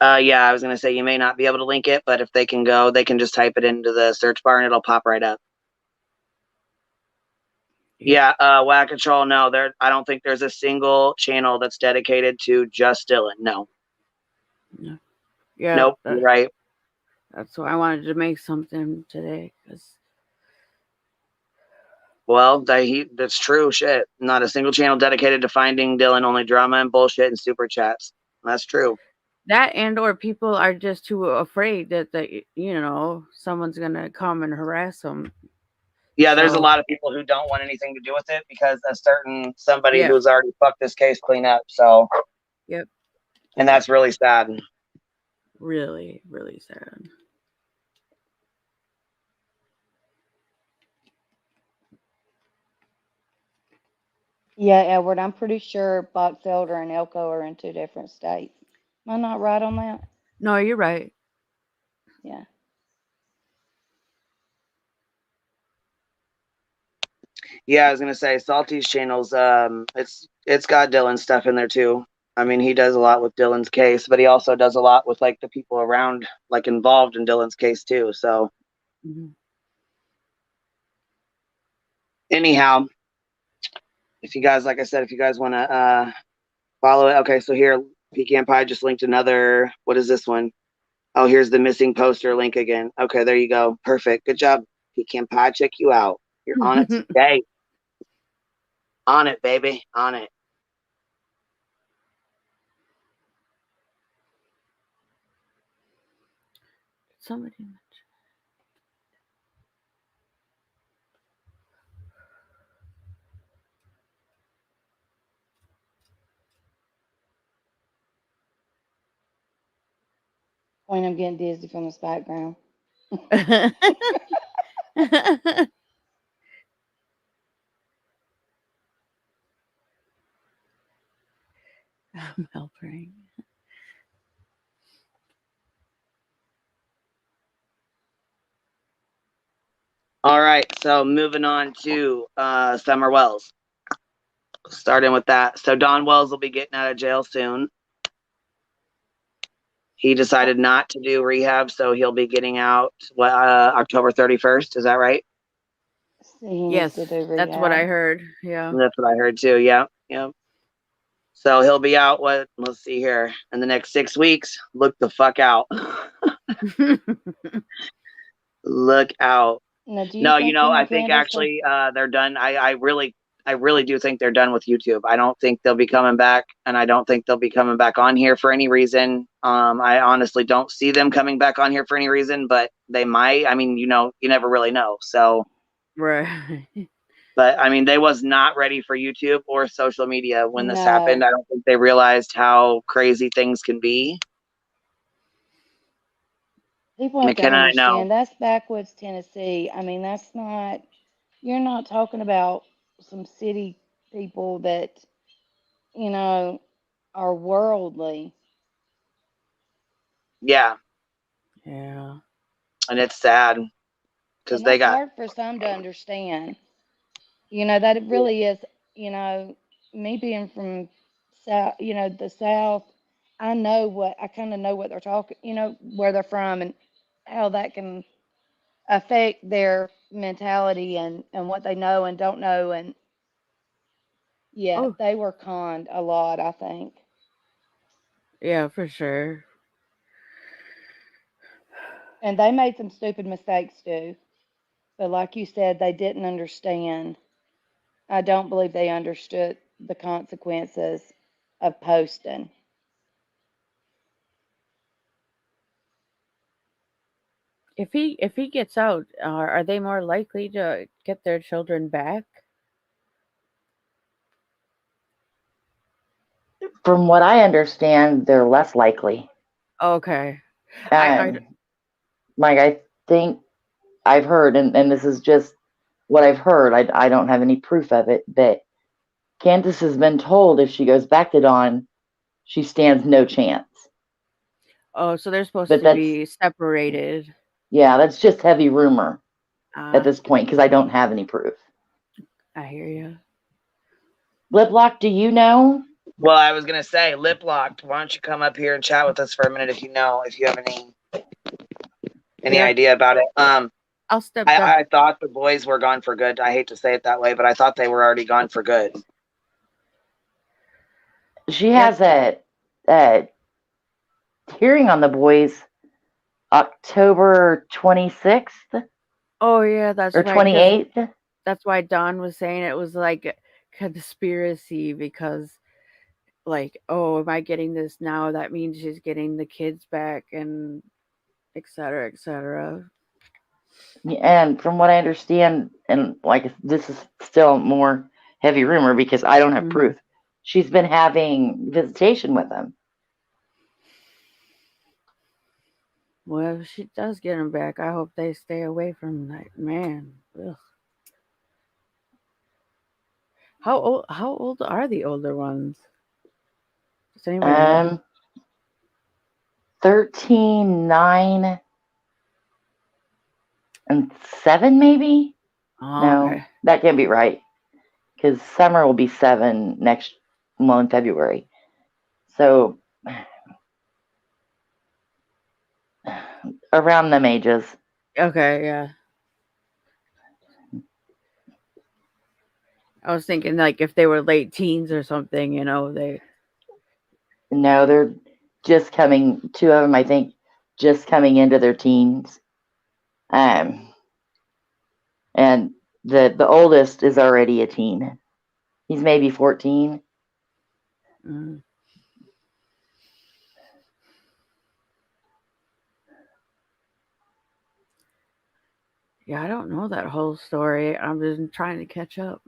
Yeah, I was going to say you may not be able to link it, but if they can go, they can just type it into the search bar and it'll pop right up. Yeah, Whack Control, no, I don't think there's a single channel that's dedicated to just Dylan. No. No. Yeah. Nope, you're right. That's why I wanted to make something today. Well, that's true. Shit. Not a single channel dedicated to finding Dylan, only drama and bullshit and super chats. That's true. That and or people are just too afraid that someone's gonna come and harass them. Yeah, there's a So, lot of people who don't want anything to do with it because somebody yeah. who's already fucked this case clean up. So, Yep. and that's really sad. Really, really sad. Yeah, Edward, I'm pretty sure Box Elder and Elko are in 2 different states. Am I not right on that? No, you're right. Yeah. Yeah, I was gonna say Salty's channels. It's got Dylan's stuff in there too. I mean, he does a lot with Dylan's case, but he also does a lot with like the people around, like involved in Dylan's case too. So, anyhow, if you guys, like I said, if you guys want to follow it, okay. So here, Pecan Pie just linked another. What is this one? Oh, here's the missing poster link again. Okay, there you go. Perfect. Good job, Pecan Pie. Check you out. You're on it today. On it, baby. On it. Somebody mentioned. Point, I'm getting dizzy from this background. I'm helping. All right, so moving on to Summer Wells. Starting with that. So Don Wells will be getting out of jail soon. He decided not to do rehab, so he'll be getting out October 31st. Is that right? See, he Yes, needs to do that's what I rehab. heard. Yeah. That's what I heard too. Yeah. Yeah. So he'll be out. Let's see here. In the next 6 weeks. Look the fuck out. Look out. Now, do you No, think him I and think Candace are? actually they're done. I really do think they're done with YouTube. I don't think they'll be coming back, and I don't think they'll be coming back on here for any reason. I honestly don't see them coming back on here for any reason, but they might. I mean, you never really know. So, Right. but I mean, they was not ready for YouTube or social media when this happened. No. I don't think they realized how crazy things can be. People have to McKenna, I know. understand that's backwoods Tennessee. I mean, that's not, you're not talking about some city people that, you know, are worldly. Yeah, Yeah. and it's sad because And they that's got. hard for some to understand. You know, that it really is, you know, me being from South, you know, the South, I kind of know what they're talking, you know, where they're from and how that can affect their mentality and what they know and don't know. And yeah, Oh, they were conned a lot, I think. yeah, for sure. And they made some stupid mistakes too. But like you said, they didn't understand. I don't believe they understood the consequences of posting. If he gets out, are they more likely to get their children back? From what I understand, they're less likely. Okay. I Um, like I think I've heard, and this is just what I've heard. I don't have any proof of it, that Candace has been told if she goes back to Dawn, she stands no chance. Oh, so they're supposed But to be separated. that's just heavy rumor at Ah, this point because I don't have any proof. I hear you. Liplock, do you know? Well, I was gonna say, lip locked. Why don't you come up here and chat with us for a minute if you have any Yeah, idea about it? I'll step down. I thought the boys were gone for good. I hate to say it that way, but I thought they were already gone for good. She Yeah. has a hearing on the boys October 26th Oh yeah, that's or right. Because 28th. that's why Don was saying it was like a conspiracy because, like, oh, am I getting this now? That means she's getting the kids back and et cetera, et cetera. And from what I understand, and like this is still more heavy rumor because I don't have Mhm. proof, she's been having visitation with them. Well, if she does get him back, I hope they stay away from that man. Ugh. How old are the older ones? Does anybody know? 13, 9, and 7, maybe? Oh, No, okay. that can't be right because Summer will be 7 next month, February. So around them ages. Okay, yeah. I was thinking like if they were late teens or something, they. No, they're just coming, 2 of them, I think, just coming into their teens. Um, and the oldest is already a teen. He's maybe 14. Mm. Yeah, I don't know that whole story. I'm just trying to catch up.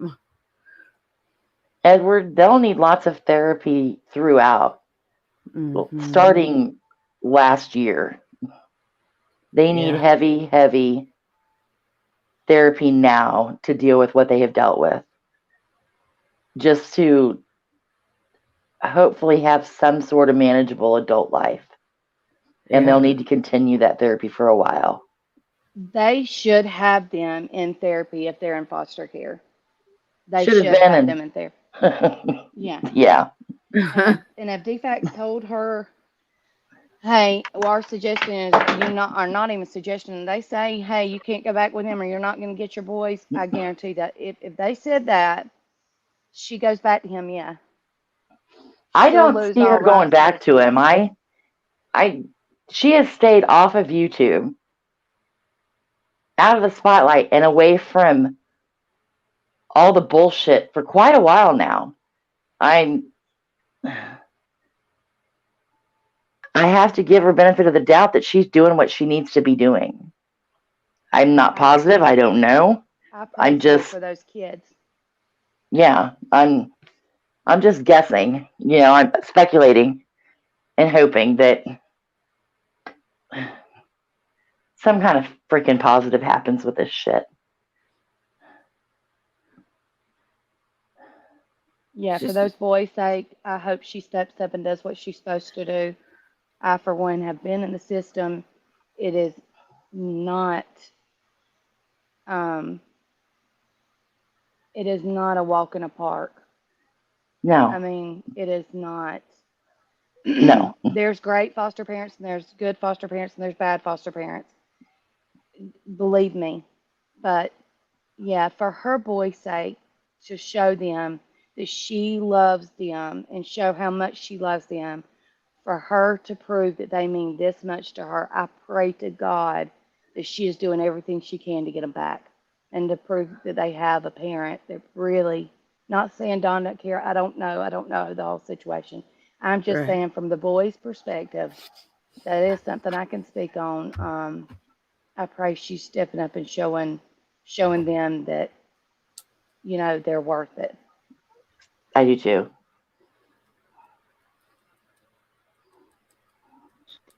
Edward, they'll need lots of therapy throughout. Hmm. Starting last year, they need Yeah. heavy, heavy therapy now to deal with what they have dealt with. Just to hopefully have some sort of manageable adult life. And they'll Yeah. need to continue that therapy for a while. They should have them in therapy if they're in foster care. They Should have should have them been in therapy. in. Yeah. Yeah. And if DFACS told her Hey, well, our suggestion is you not are not even suggestion. They say, hey, you can't go back with him or you're not going to get your boys. I guarantee that if they said that, she goes back to him, yeah. I She'll don't lose see her all going rights to back this to kid. him. She has stayed off of YouTube, out of the spotlight, and away from all the bullshit for quite a while now. I have to give her benefit of the doubt that she's doing what she needs to be doing. I'm not positive. I don't know. I pray I'm for it just, for those kids. yeah, I'm just guessing. I'm speculating and hoping that some kind of freaking positive happens with this shit. Yeah, for Just those boys' sake, I hope she steps up and does what she's supposed to do. I, for one, have been in the system. It is not, um, it is not a walk in a park. I No, mean, it is not. no. There's great foster parents and there's good foster parents and there's bad foster parents. Believe me. But yeah, for her boys' sake, to show them that she loves them and show how much she loves them, for her to prove that they mean this much to her, I pray to God that she is doing everything she can to get them back and to prove that they have a parent that really, not saying Don don't care. I don't know the whole situation. I'm just right. saying from the boys' perspective, that is something I can speak on. I pray she's stepping up and showing them that, they're worth it. I do too.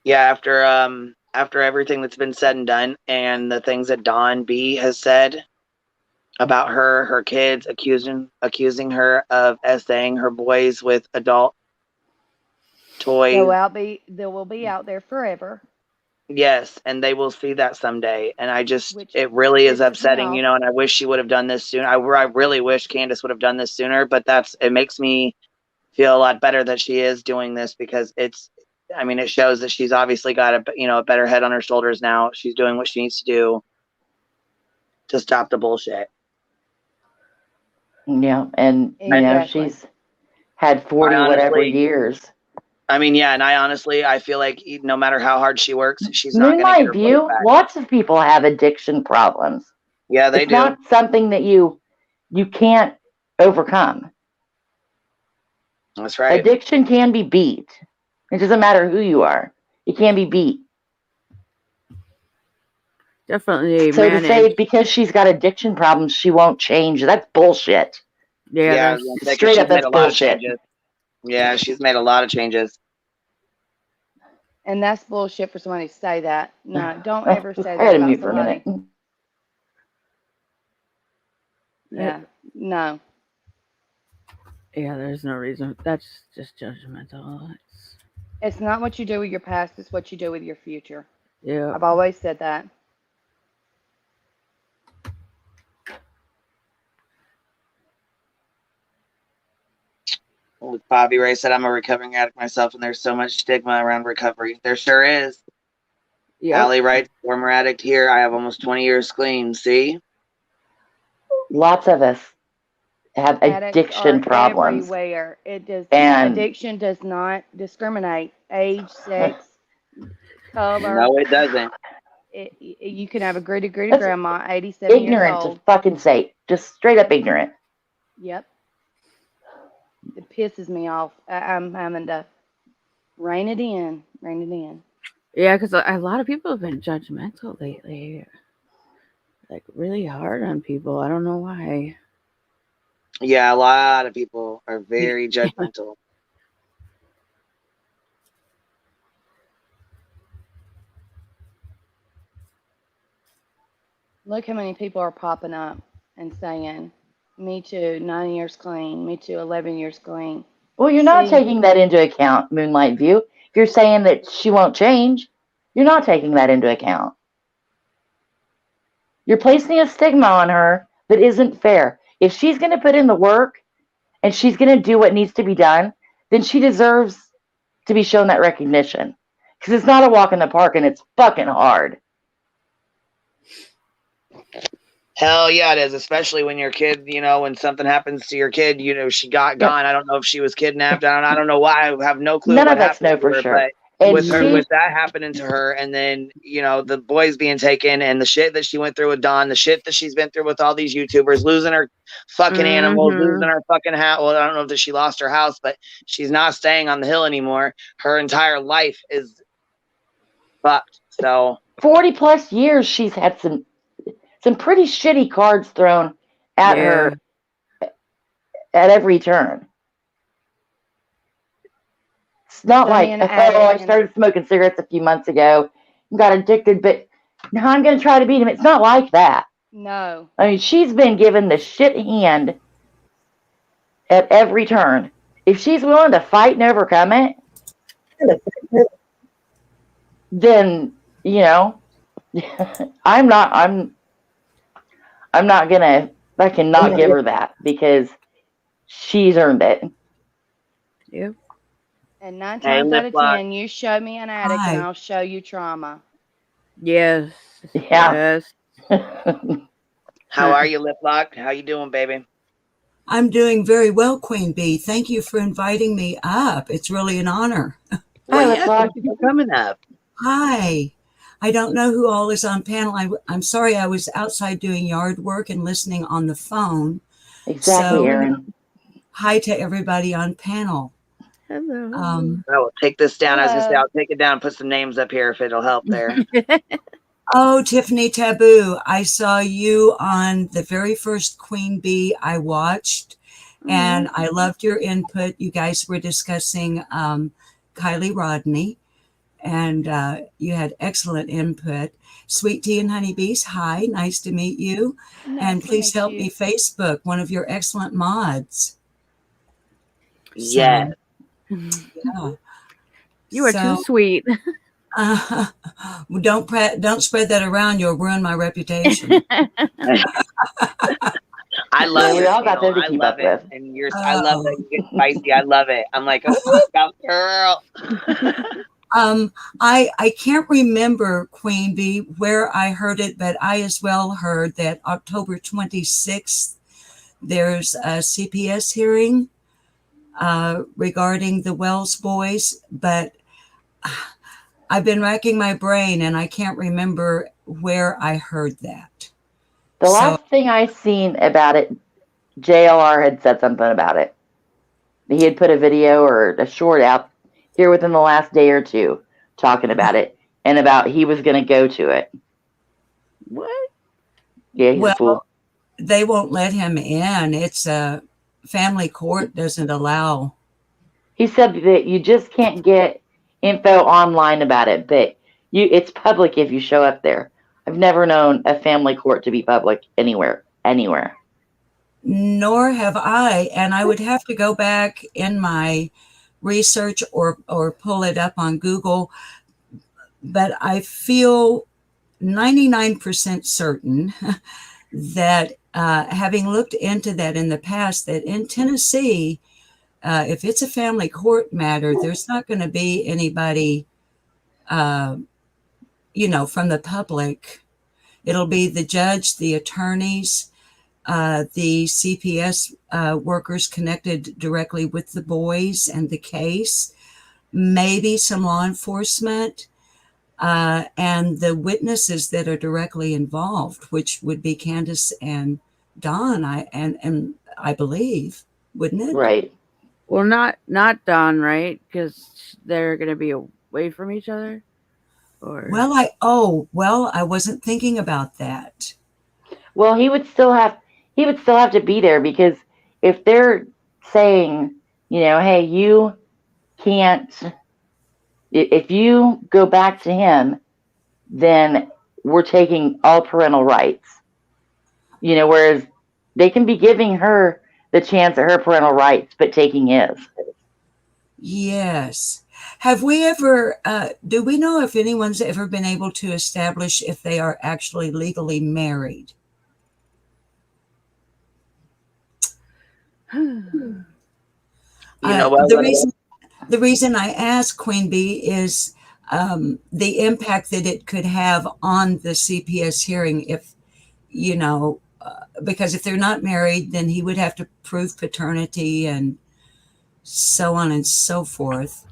Yeah, after everything that's been said and done, and the things that Dawn B has said about her kids, accusing her of essaying her boys with adult toys. They will be out there forever, Yes, and they will see that someday. And which it really is pisses me upsetting, off. and I wish she would have done this sooner. I really wish Candace would have done this sooner, but it makes me feel a lot better that she is doing this, because it shows that she's obviously got a better head on her shoulders now. She's doing what she needs to do to stop the bullshit. Yeah, and Exactly. she's had 40 whatever years. Yeah, and I feel like no matter how hard she works, she's not going to get Moonlight her voice View, back. lots of people have addiction problems. Yeah, they It's do. not something that you can't overcome. That's right. Addiction can be beat. It doesn't matter who you are. It can be beat. Definitely So to say managed. because she's got addiction problems, she won't change, that's bullshit. Yeah, Yeah, I that's was gonna say, 'cause Straight she's up, that's made a lot of bullshit. changes. Yeah, she's made a lot of changes. And that's bullshit for somebody to say that. No, don't ever say I that gotta about mute for a minute. somebody. Yeah, no. yeah. There's no reason. That's just judgmental. It's not what you do with your past, it's what you do with your future. Yeah. I've always said that. Well, Bobby Ray said, I'm a recovering addict myself, and there's so much stigma around recovery. There sure is. Yep. Allie writes, former addict here. I have almost 20 years clean. See? Lots of us have Addicts addiction are problems. everywhere. And Addiction does not discriminate. Age, sex, color. No, it doesn't. You can have a gritty that's grandma, 87 years ignorant to old. fucking say. Just straight up ignorant. Yep. It pisses me off. I'm having to rein it in. Rein it in. Yeah, because a lot of people have been judgmental lately. Like really hard on people. I don't know why. Yeah, a lot of people are very judgmental. Look how many people are popping up and saying, me too, 9 years clean. Me too, 11 years clean. Well, you're not See, taking that into account, Moonlight View. If you're saying that she won't change, you're not taking that into account. You're placing a stigma on her that isn't fair. If she's going to put in the work and she's going to do what needs to be done, then she deserves to be shown that recognition. because it's not a walk in the park, and it's fucking hard. Hell yeah, it is. Especially when your kid, when something happens to your kid, she got gone. I don't know if she was kidnapped. I don't know why. I have no clue. None what of us happened know to for her, sure. But And with that happening to her, and then the boys being taken, and the shit that she went through with Dawn, the shit that she's been through with all these YouTubers, losing her fucking animals, losing her fucking house. Well, I don't know if she lost her house, but she's not staying on the hill anymore. Her entire life is fucked. So 40 plus years, she's had some pretty shitty cards thrown at her at every turn. It's not like, I started smoking cigarettes a few months ago, got addicted, but now I'm going to try to beat him. It's not like that. No. I mean, she's been given the shit hand at every turn. If she's willing to fight and overcome it, then, I'm not gonna, I cannot give her that, because she's earned it. Yep. And 9 times out of 10, you show me an addict and I'll show you trauma. Yes. Yeah. Yes. how are you, Liplock? How you doing, baby? I'm doing very well, Queen Bee. Thank you for inviting me up. It's really an honor. Well, yeah, thank you for coming up. Hi. I don't know who all is on panel. I'm sorry, I was outside doing yard work and listening on the phone. Exactly, Erin. Hi to everybody on panel. Hello. I will take this down. I was gonna say, I'll take it down and put some names up here if it'll help there. Oh, Tiffany Taboo, I saw you on the very first Queen Bee I watched, and I loved your input. You guys were discussing Kylie Rodney, and you had excellent input. Sweet Tea and Honeybees, hi, nice to meet you. And please help me Facebook, one of your excellent mods. Yes. Yeah. You are too sweet. Don't spread that around. You'll ruin my reputation. I love we your all got channel. them to keep up with. And yours. I love that you get spicy. I love it. I'm like, oh, girl. I can't remember, Queen Bee, where I heard it, but I as well heard that October 26th, there's a CPS hearing regarding the Wells boys, but I've been racking my brain and I can't remember where I heard that. The last thing I seen about it, JLR had said something about it. He had put a video or a short out here within the last day or two talking about it, and about he was going to go to it. What? Yeah, he's a fool. They won't let him in. It's a family court doesn't allow. He said that you just can't get info online about it, but it's public if you show up there. I've never known a family court to be public anywhere. Nor have I, and I would have to go back in my research or pull it up on Google, but I feel 99% certain that having looked into that in the past, that in Tennessee, if it's a family court matter, there's not going to be anybody, from the public. It'll be the judge, the attorneys, the CPS workers connected directly with the boys and the case, maybe some law enforcement, and the witnesses that are directly involved, which would be Candace and Dawn, I believe, wouldn't it? Right. Well, not Dawn, right? Because they're going to be away from each other. Or I wasn't thinking about that. Well, he would still have to be there, because if they're saying, hey, you can't, if you go back to him, then we're taking all parental rights. Whereas they can be giving her the chance at her parental rights, but taking his. Yes. Have we ever, do we know if anyone's ever been able to establish if they are actually legally married? You know what? The reason I ask, Queen Bee, is the impact that it could have on the CPS hearing if, because if they're not married, then he would have to prove paternity and so on and so forth.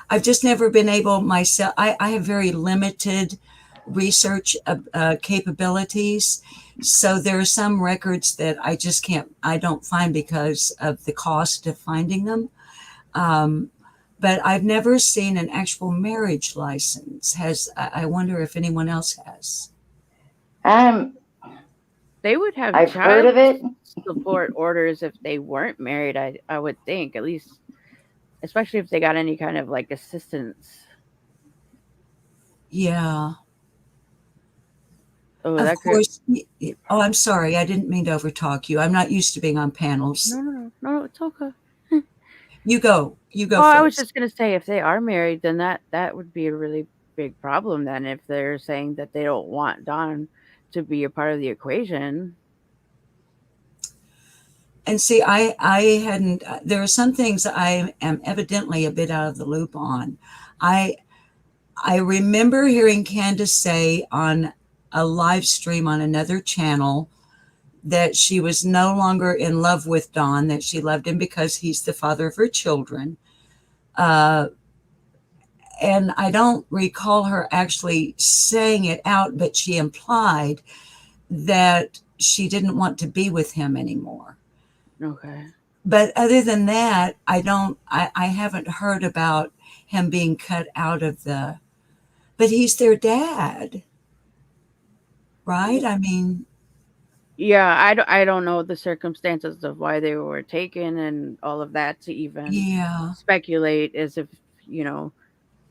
I've just never been able myself. I have very limited research capabilities. So there are some records that I don't find because of the cost of finding them. But I've never seen an actual marriage license. I wonder if anyone else has. They would have I've heard of it. support orders if they weren't married. I would think, at least, especially if they got any kind of like assistance. Yeah. Oh, Of that could. course. Oh, I'm sorry. I didn't mean to overtalk you. I'm not used to being on panels. No, it's okay. You go. You go Oh, first. I was just gonna say, if they are married, then that would be a really big problem. Then, if they're saying that they don't want Don to be a part of the equation. And see, I hadn't. There are some things I am evidently a bit out of the loop on. I remember hearing Candace say on a live stream on another channel that she was no longer in love with Don, that she loved him because he's the father of her children. And I don't recall her actually saying it out, but she implied that she didn't want to be with him anymore. Okay. But other than that, I haven't heard about him being cut out of but he's their dad, right? I mean, Yeah, I don't know the circumstances of why they were taken and all of that to even yeah, speculate as if, you know,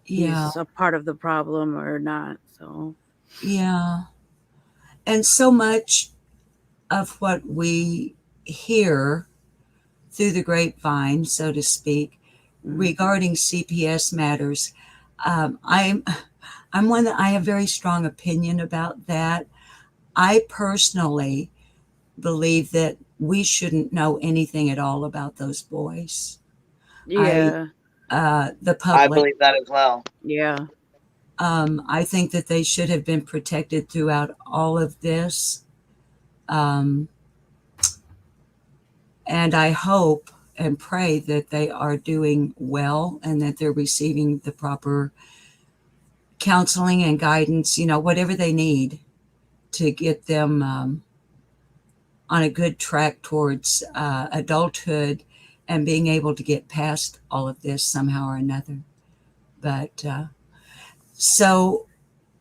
yeah, he's a part of the problem or not. So, yeah. And so much of what we hear through the grapevine, so to speak, regarding CPS matters, I'm one that I have very strong opinion about that. I personally believe that we shouldn't know anything at all about those boys. yeah. The public. I believe that as well. Yeah. I think that they should have been protected throughout all of this. And I hope and pray that they are doing well and that they're receiving the proper counseling and guidance, whatever they need to get them on a good track towards adulthood and being able to get past all of this somehow or another. But so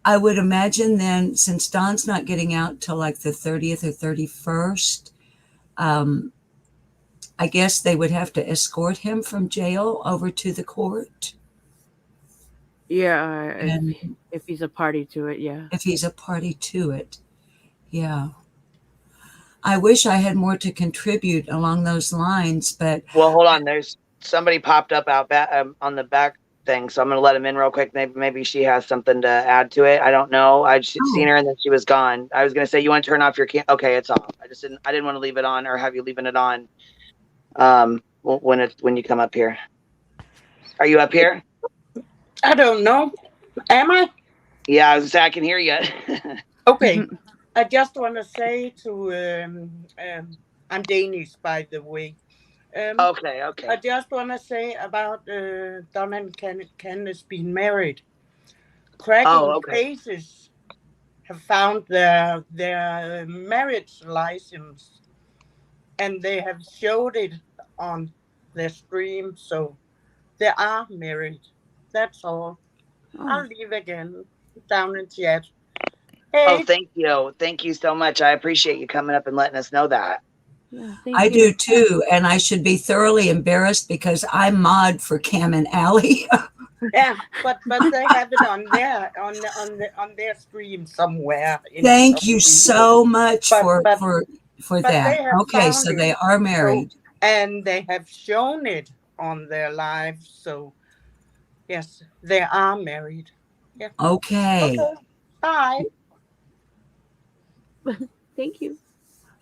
I would imagine then, since Don's not getting out till like the 30th or 31st, I guess they would have to escort him from jail over to the court. Yeah. And If he's a party to it, yeah. if he's a party to it, yeah. I wish I had more to contribute along those lines, but Well, hold on. There's somebody popped up out on the back thing, so I'm gonna let him in real quick. Maybe she has something to add to it. I don't know. I'd seen her and then she was gone. I was gonna say, you want to turn off your okay, it's off. I didn't want to leave it on or have you leaving it on. When you come up here. Are you up here? I don't know. Am I? Yeah, I was gonna say I can hear you. Okay. I just want to say I'm Danish, by the way. Okay. I just want to say about Don and Candace being married. Cracking Cases have found their marriage license, and they have showed it on their stream, so they are married. That's all. I'll leave again down in chat. Hey. Oh, thank you. Thank you so much. I appreciate you coming up and letting us know that. Yeah, I do too, and I should be thoroughly embarrassed because I mod for Cam and Allie. Yeah, but they have it on their stream somewhere. Thank you so much for that. Okay, so they are married. And they have shown it on their live, so yes, they are married. Yeah. Okay. Bye. Thank you.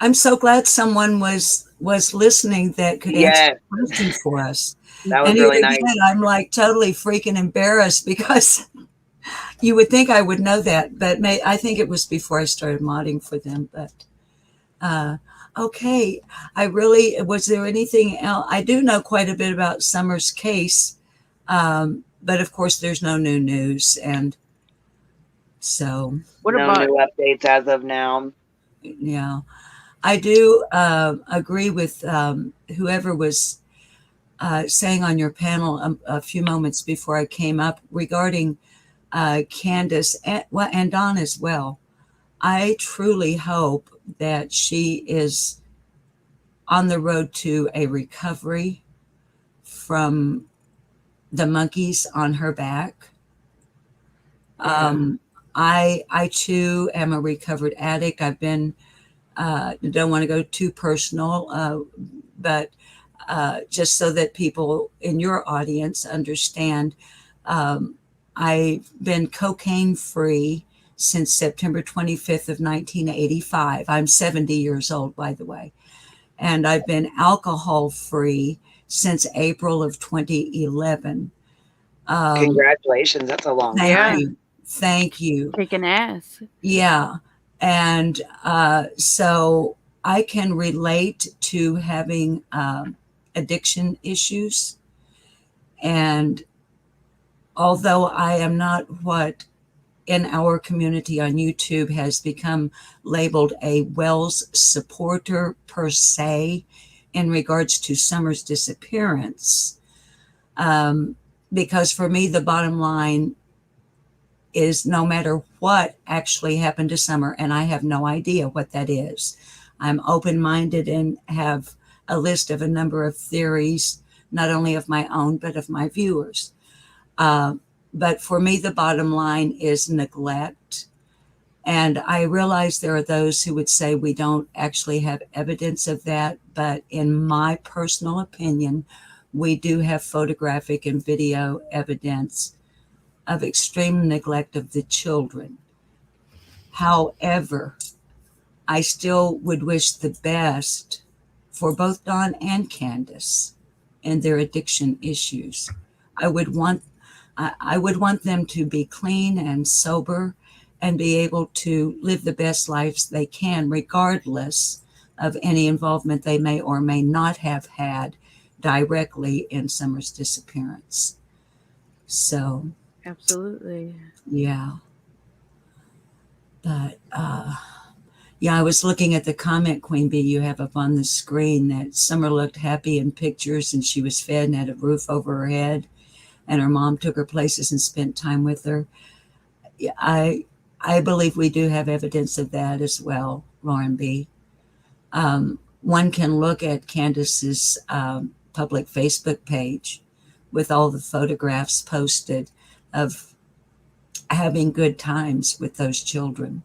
I'm so glad someone was listening that could answer questions for us. That was really nice. I'm like totally freaking embarrassed because You would think I would know that, but I think it was before I started modding for them. But okay, was there anything else? I do know quite a bit about Summer's case, but of course there's no new news. And so. What no about new updates as of now. Yeah, I do agree with whoever was saying on your panel a few moments before I came up regarding Candace and Dawn as well. I truly hope that she is on the road to a recovery from the monkeys on her back. I too am a recovered addict. I've been don't want to go too personal, but just so that people in your audience understand, I've been cocaine free since September 25th of 1985. I'm 70 years old, by the way. And I've been alcohol free since April of 2011. Congratulations. That's a long time. Thank you. kicking ass? Yeah. And so I can relate to having addiction issues. And although I am not what in our community on YouTube has become labeled a Wells supporter per se in regards to Summer's disappearance, because for me, the bottom line is no matter what actually happened to Summer, and I have no idea what that is. I'm open-minded and have a list of a number of theories, not only of my own, but of my viewers. But for me, the bottom line is neglect. And I realize there are those who would say we don't actually have evidence of that. But in my personal opinion, we do have photographic and video evidence of extreme neglect of the children. However, I still would wish the best for both Dawn and Candace and their addiction issues. I would want them to be clean and sober and be able to live the best lives they can, regardless of any involvement they may or may not have had directly in Summer's disappearance. So, Absolutely. yeah. But, yeah, I was looking at the comment, Queen Bee, you have up on the screen that Summer looked happy in pictures and she was fed and had a roof over her head and her mom took her places and spent time with her. Yeah, I believe we do have evidence of that as well, Lauren B. One can look at Candace's public Facebook page with all the photographs posted of having good times with those children.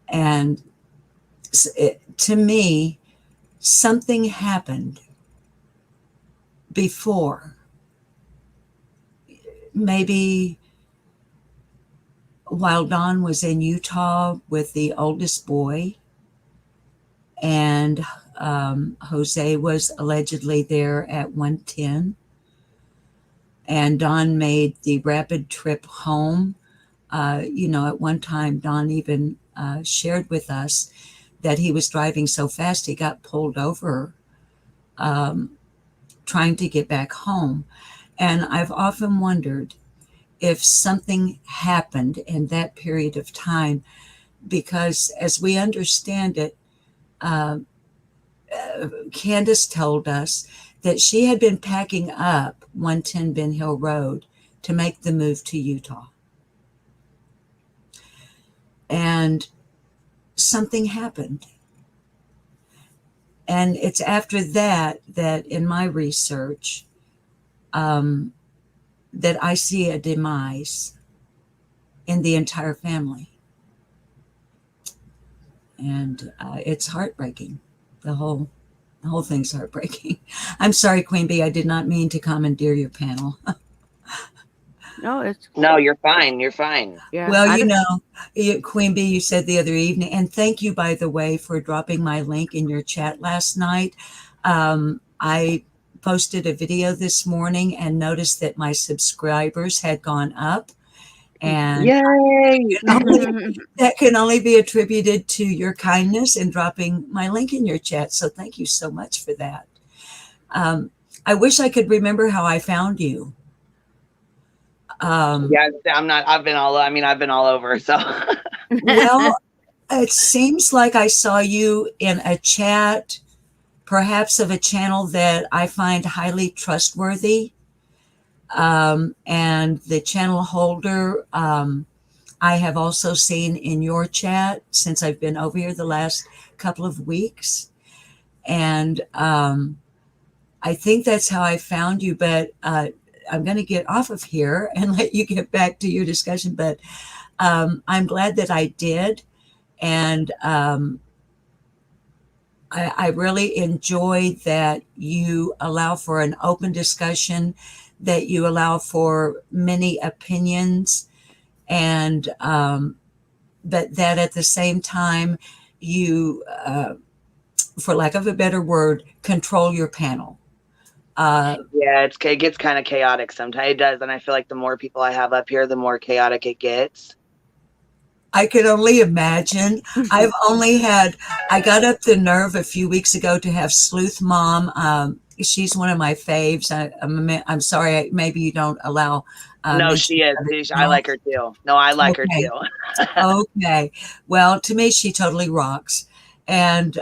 And to me, something happened before. Maybe while Dawn was in Utah with the oldest boy, and Jose was allegedly there at 110, and Dawn made the rapid trip home. At one time, Dawn even shared with us that he was driving so fast he got pulled over trying to get back home. And I've often wondered if something happened in that period of time, because as we understand it, Candace told us that she had been packing up 110 Ben Hill Road to make the move to Utah. And something happened. And it's after that in my research, that I see a demise in the entire family. And it's heartbreaking. The whole thing's heartbreaking. I'm sorry, Queen Bee, I did not mean to commandeer your panel. No, you're fine. You're fine. Yeah. Well, Queen Bee, you said the other evening, and thank you, by the way, for dropping my link in your chat last night. I posted a video this morning and noticed that my subscribers had gone up. And Yay! that can only be attributed to your kindness and dropping my link in your chat. So thank you so much for that. I wish I could remember how I found you. Yeah, I'm not. I've been all over. So, well, it seems like I saw you in a chat, perhaps of a channel that I find highly trustworthy. And the channel holder, I have also seen in your chat since I've been over here the last couple of weeks. And I think that's how I found you, but I'm going to get off of here and let you get back to your discussion. But I'm glad that I did. And I really enjoy that you allow for an open discussion, that you allow for many opinions, and but that at the same time you, for lack of a better word, control your panel. Yeah, it gets kind of chaotic sometimes. It does, and I feel like the more people I have up here, the more chaotic it gets. I can only imagine. I got up the nerve a few weeks ago to have Sleuth Mom. She's one of my faves. I'm sorry, maybe you don't allow. No, she is. I like her too. No, I like her too. Okay. Well, to me, she totally rocks. And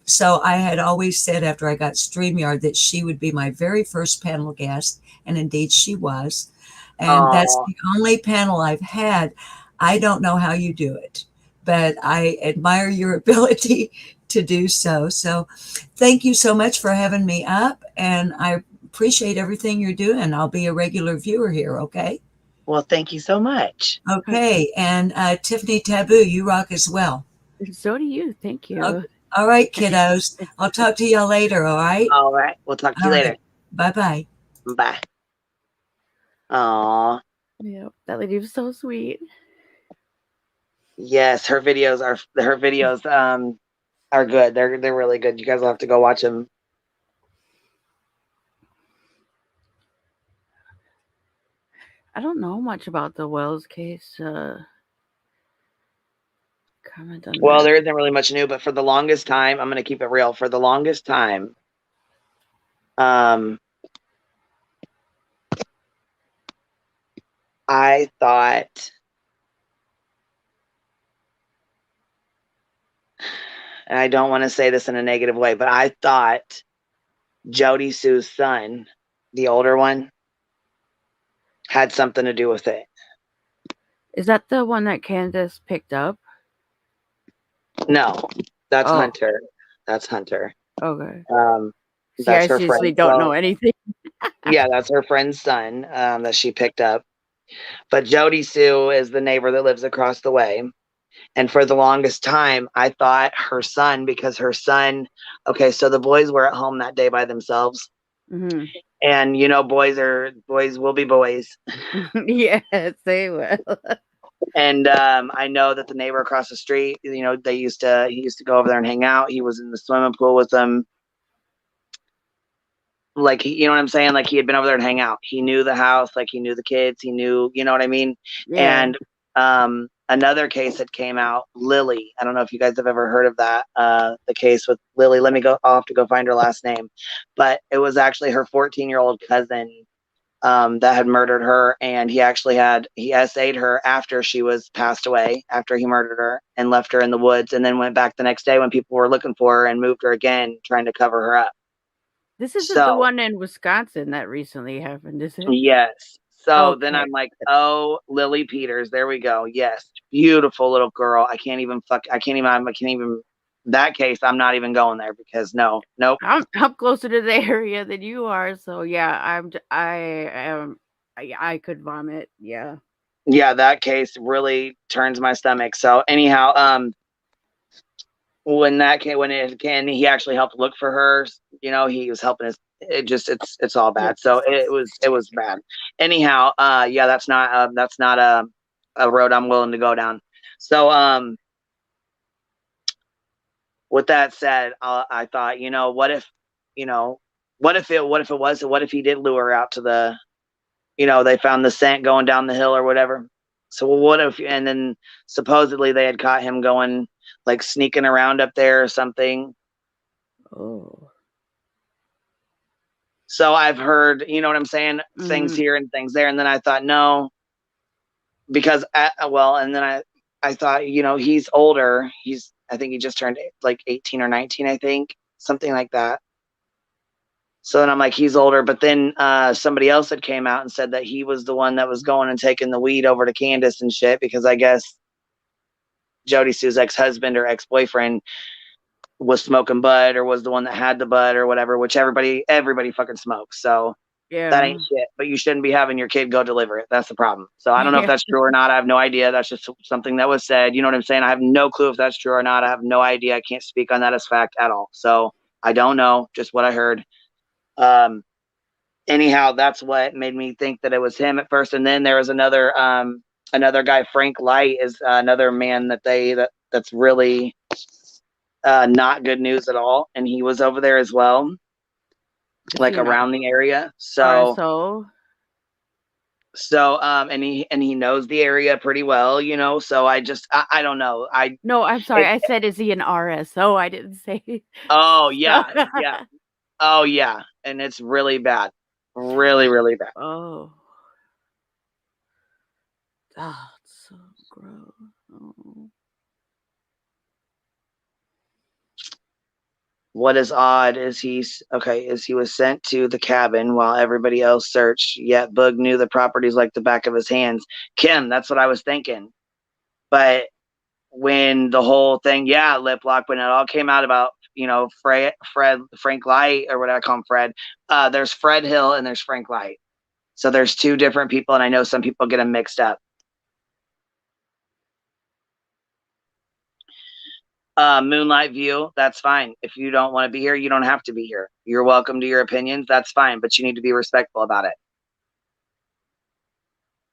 so I had always said after I got StreamYard that she would be my very first panel guest. And indeed she was. And that's the only panel I've had. I don't know how you do it, but I admire your ability to do so. So thank you so much for having me up. And I appreciate everything you're doing. I'll be a regular viewer here. Okay. Well, thank you so much. Okay. And Tiffany Taboo, you rock as well. So do you. Thank you. Okay. All right, kiddos. I'll talk to y'all later. All right. All right. We'll talk to you later. Bye-bye. Bye. Aw. Yeah, that lady was so sweet. Yes, her videos are good. They're really good. You guys will have to go watch them. I don't know much about the Wells case. Comment on Well, that. there isn't really much new, but for the longest time, I'm going to keep it real. For the longest time, I thought, and I don't want to say this in a negative way, but I thought Jody Sue's son, the older one, had something to do with it. Is that the one that Candace picked up? No, that's Hunter. That's Hunter. Okay. See, I seriously don't know anything. Yeah, that's her friend's son that she picked up. But Jody Sue is the neighbor that lives across the way. And for the longest time, I thought her son, because her son, okay, so the boys were at home that day by themselves. Mm-hmm. And, you know, boys will be boys. Yes, they will. And I know that the neighbor across the street, you know, he used to go over there and hang out. He was in the swimming pool with them. Like, you know what I'm saying? Like, he had been over there and hang out. He knew the house, like he knew the kids, he knew, you know what I mean? Yeah. And another case that came out, Lily. I don't know if you guys have ever heard of that, the case with Lily. I'll have to go find her last name. But it was actually her 14-year-old cousin that had murdered her, and he essayed her after she was passed away, after he murdered her and left her in the woods, and then went back the next day when people were looking for her and moved her again, trying to cover her up. This isn't the one in Wisconsin that recently happened, is it? Yes. So then I'm like, oh, Lily Peters, there we go. Yes, beautiful little girl. I can't even. That case, I'm not even going there because nope. I'm closer to the area than you are, so yeah, I could vomit. Yeah. Yeah, that case really turns my stomach. So anyhow, when he actually helped look for her. You know, he was helping us. It's all bad. Yes. So it was bad. Anyhow, yeah, that's not a road I'm willing to go down. So with that said, I thought, you know, what if he did lure her out to the, you know, they found the scent going down the hill or whatever. So what if, and then supposedly they had caught him going, like sneaking around up there or something. Oh. So I've heard, you know what I'm saying? Things here and things there. And then I thought, no, because, and then I thought, you know, he's older. I think he just turned like 18 or 19, I think, something like that. So then I'm like, he's older. But then somebody else had came out and said that he was the one that was going and taking the weed over to Candace and shit, because I guess Jody Sue's ex-husband or ex-boyfriend was smoking bud, or was the one that had the bud or whatever, which everybody fucking smokes. So that ain't shit. But you shouldn't be having your kid go deliver it. That's the problem. So I don't know if that's true or not. I have no idea. That's just something that was said. You know what I'm saying? I have no clue if that's true or not. I have no idea. I can't speak on that as fact at all. So I don't know. Just what I heard. Anyhow, that's what made me think that it was him at first. And then there was another guy, Frank Light, is another man that's really not good news at all. And he was over there as well, like around the area. So and he knows the area pretty well, you know. So I don't know. No, I'm sorry. I said, is he an RSO? I didn't say. Oh yeah, yeah. Oh yeah, and it's really bad, really, really bad. Oh, it's so gross. Oh. What is odd is he was sent to the cabin while everybody else searched, yet Boog knew the properties like the back of his hands. Kim, that's what I was thinking. But when the whole thing, lip lock, when it all came out about, you know, Frank Light, or what I call him, Fred, there's Fred Hill and there's Frank Light. So there's two different people, and I know some people get them mixed up. Moonlight View, that's fine. If you don't want to be here, you don't have to be here. You're welcome to your opinions. That's fine, but you need to be respectful about it.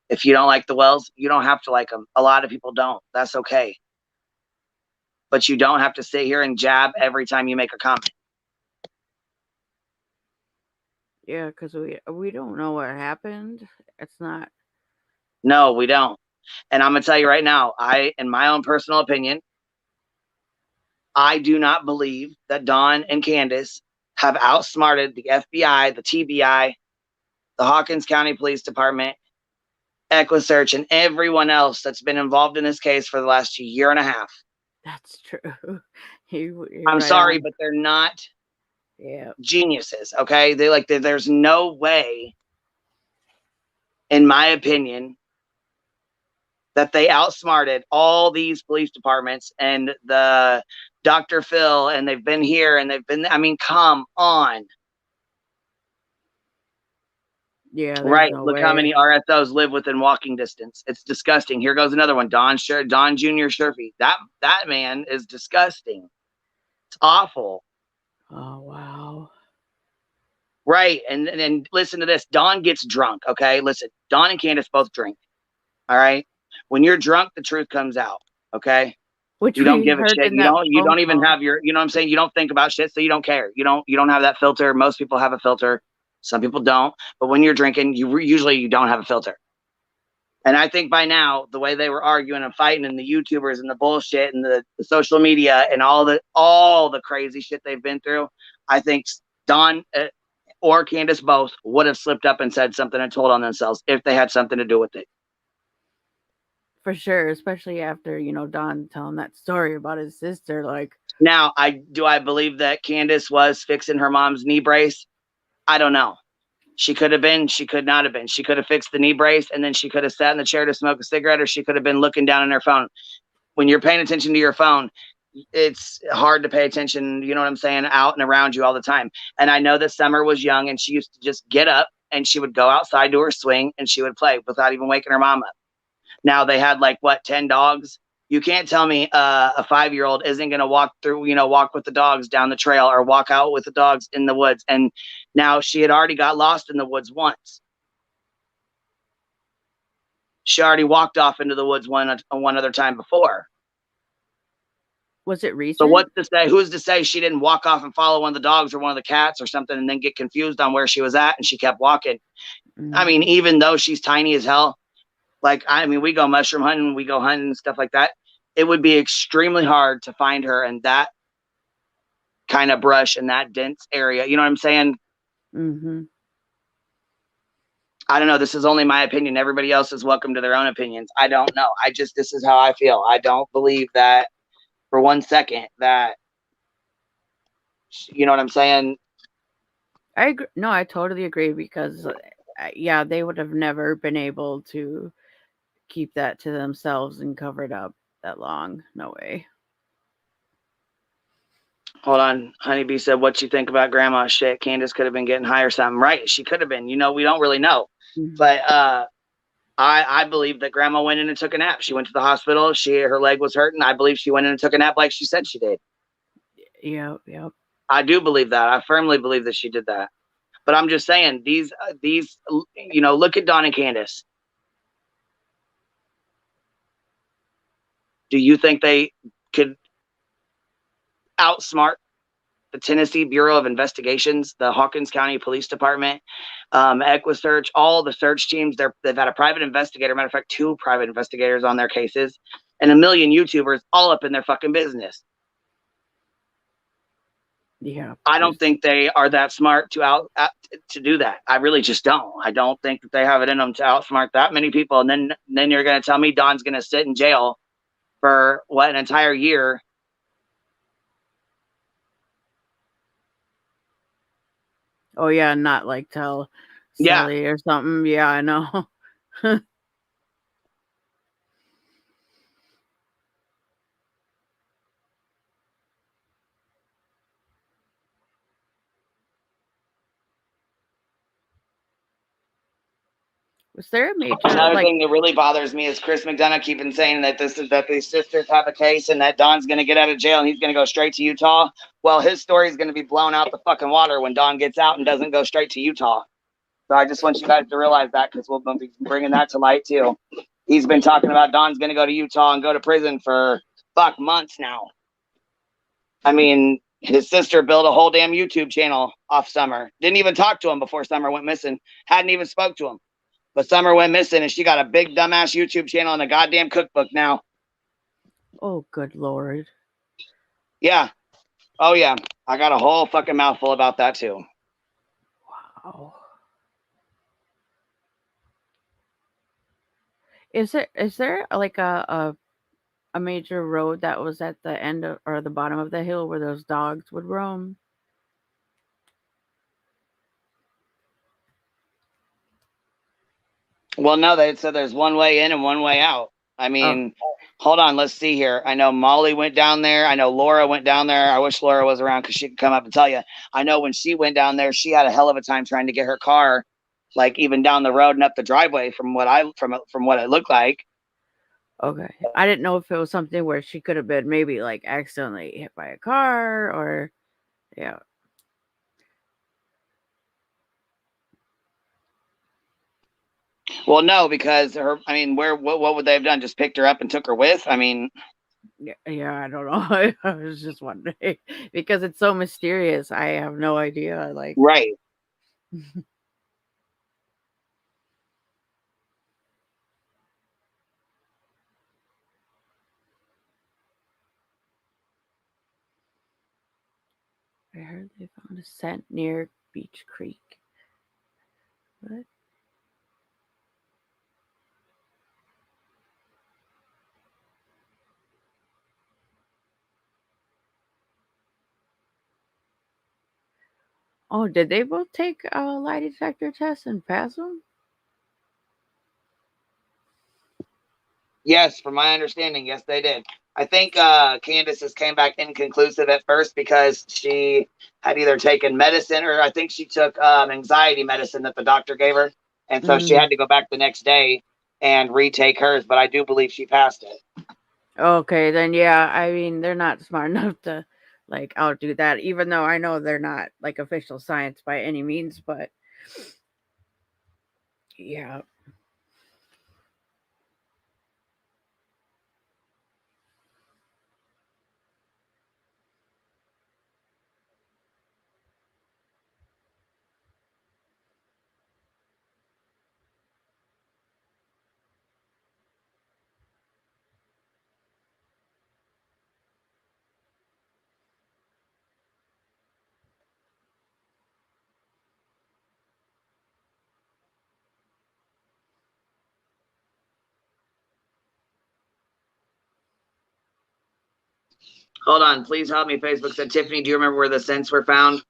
If you don't like the Wells, you don't have to like them. A lot of people don't. That's okay. But you don't have to sit here and jab every time you make a comment. Yeah, because we don't know what happened. It's not. No, we don't. And I'm going to tell you right now, in my own personal opinion, I do not believe that Dawn and Candace have outsmarted the FBI, the TBI, the Hawkins County Police Department, EquiSearch, and everyone else that's been involved in this case for the last year and a half. That's true. I'm sorry, but they're not geniuses, okay? There's no way, in my opinion, that they outsmarted all these police departments and the Dr. Phil, and they've been here and they've been, I mean, come on. Yeah, right. Look how many RSOs live within walking distance. It's disgusting. Here goes another one. Don Jr. Sherfy. That man is disgusting. It's awful. Oh, wow. Right. And listen to this. Don gets drunk. Okay. Listen, Don and Candace both drink. All right. When you're drunk, the truth comes out. Okay. Which you don't give a shit. You don't even have your, you know what I'm saying? You don't think about shit, so you don't care. You don't have that filter. Most people have a filter. Some people don't. But when you're drinking, you don't have a filter. And I think by now, the way they were arguing and fighting, and the YouTubers and the bullshit and the social media and all the crazy shit they've been through, I think Don or Candace both would have slipped up and said something and told on themselves if they had something to do with it. For sure, especially after, Don telling that story about his sister. Now, I believe that Candace was fixing her mom's knee brace? I don't know. She could have been, she could not have been. She could have fixed the knee brace, and then she could have sat in the chair to smoke a cigarette, or she could have been looking down on her phone. When you're paying attention to your phone, it's hard to pay attention, you know what I'm saying, out and around you all the time. And I know that Summer was young, and she used to just get up and she would go outside to her swing and she would play without even waking her mom up. Now they had 10 dogs. You can't tell me a 5-year-old isn't going to walk with the dogs down the trail or walk out with the dogs in the woods. And now she had already got lost in the woods once. She already walked off into the woods one other time before. Was it recent? So what's to say? Who's to say she didn't walk off and follow one of the dogs or one of the cats or something, and then get confused on where she was at, and she kept walking? Mm-hmm. I mean, even though she's tiny as hell, Like, I mean, we go mushroom hunting, we go hunting and stuff like that. It would be extremely hard to find her in that kind of brush in that dense area. You know what I'm saying? Mm-hmm. I don't know. This is only my opinion. Everybody else is welcome to their own opinions. I don't know. This is how I feel. I don't believe that for 1 second that, you know what I'm saying? I agree. No, I totally agree because, yeah, they would have never been able to keep that to themselves and cover it up that long. No way. Hold on. Honeybee said, what you think about grandma? Shit, Candace could have been getting high or something. Right. She could have been. You know, we don't really know. Mm-hmm. But I believe that grandma went in and took a nap. She went to the hospital. Her leg was hurting. I believe she went in and took a nap like she said she did. Yep. I do believe that. I firmly believe that she did that. But I'm just saying, these, you know, look at Dawn and Candace. Do you think they could outsmart the Tennessee Bureau of Investigations, the Hawkins County Police Department, EquiSearch, all the search teams? They've had a private investigator, matter of fact, 2 private investigators on their cases, and a million YouTubers all up in their fucking business. Yeah. I don't think they are that smart to do that. I really just don't. I don't think that they have it in them to outsmart that many people. And then you're going to tell me Don's going to sit in jail for what, an entire year? Oh yeah, not like tell Sully or something. Yeah, I know. Was there a major Another thing that really bothers me is Chris McDonough keeping saying that these sisters have a case and that Don's going to get out of jail and he's going to go straight to Utah. Well, his story is going to be blown out the fucking water when Don gets out and doesn't go straight to Utah. So I just want you guys to realize that, because we'll be bringing that to light too. He's been talking about Don's going to go to Utah and go to prison for months now. I mean, his sister built a whole damn YouTube channel off Summer. Didn't even talk to him before Summer went missing. Hadn't even spoke to him. But Summer went missing and she got a big dumbass YouTube channel and a goddamn cookbook now. Oh, good Lord. Yeah. Oh, yeah. I got a whole fucking mouthful about that too. Wow. Is there like a major road that was at the end of, or the bottom of the hill where those dogs would roam? Well, no, they said there's one way in and one way out. I mean, hold on, let's see here. I know Molly went down there. I know Laura went down there. I wish Laura was around because she could come up and tell you. I know when she went down there, she had a hell of a time trying to get her car, like even down the road and up the driveway from what it looked like. Okay. I didn't know if it was something where she could have been maybe like accidentally hit by a car or, yeah. Well, no, because what would they have done? Just picked her up and took her with? I mean, yeah, I don't know. I was just wondering because it's so mysterious. I have no idea. Like, right. I heard they found a scent near Beach Creek. What? Oh, did they both take a lie detector test and pass them? Yes, from my understanding, yes, they did. I think Candace's came back inconclusive at first because she had either taken medicine or I think she took anxiety medicine that the doctor gave her. And so she had to go back the next day and retake hers. But I do believe she passed it. Okay, then yeah. I mean, they're not smart enough to like outdo that, even though I know they're not like official science by any means, but yeah. Hold on, please help me. Facebook said, Tiffany, do you remember where the scents were found?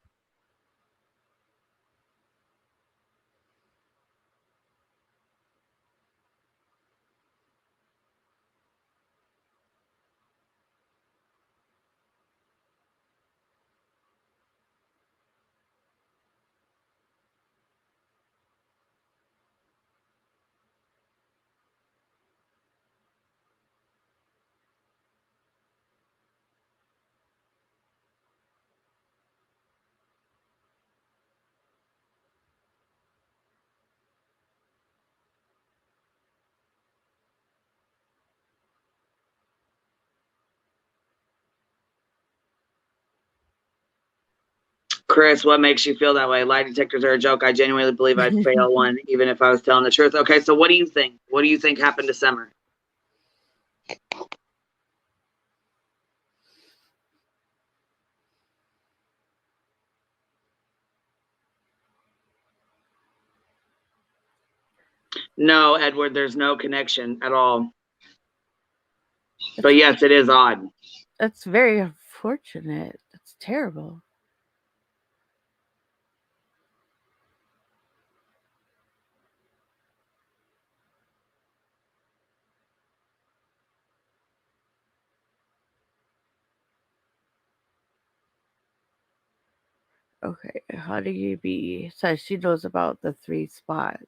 Chris, what makes you feel that way? Lie detectors are a joke. I genuinely believe I'd fail one, even if I was telling the truth. Okay, so what do you think? What do you think happened to Summer? No, Edward, there's no connection at all. But yes, it is odd. That's very unfortunate. That's terrible. Okay, how do you be? So she knows about the 3 spots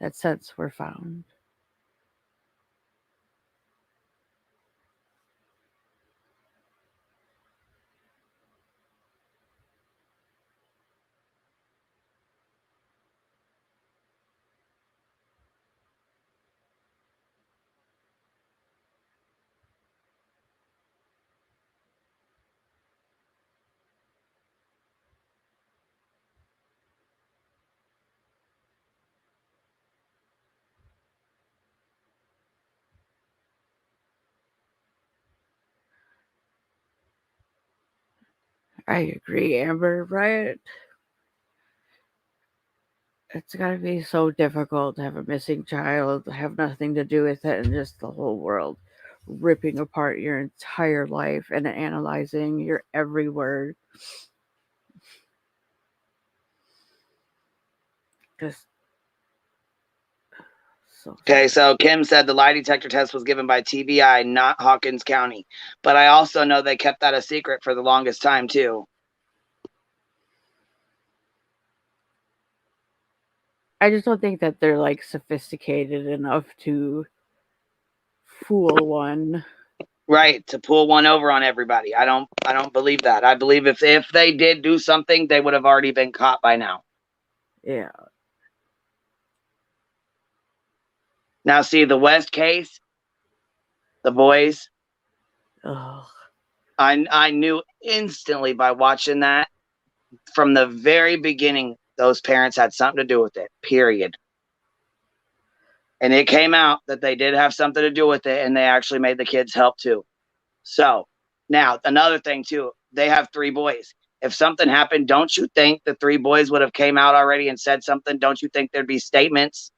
that scents were found. I agree, Amber, right? It's gotta be so difficult to have a missing child, have nothing to do with it, and just the whole world ripping apart your entire life and analyzing your every word. Just so Okay, so Kim said the lie detector test was given by TBI, not Hawkins County. But I also know they kept that a secret for the longest time, too. I just don't think that they're like sophisticated enough to fool one. Right, to pull one over on everybody. I don't believe that. I believe if they did do something, they would have already been caught by now. Yeah. Now, see, the West case, the boys, Ugh. I knew instantly by watching that from the very beginning, those parents had something to do with it, period. And it came out that they did have something to do with it, and they actually made the kids help too. So now another thing too, they have 3 boys. If something happened, don't you think the 3 boys would have came out already and said something? Don't you think there'd be statements?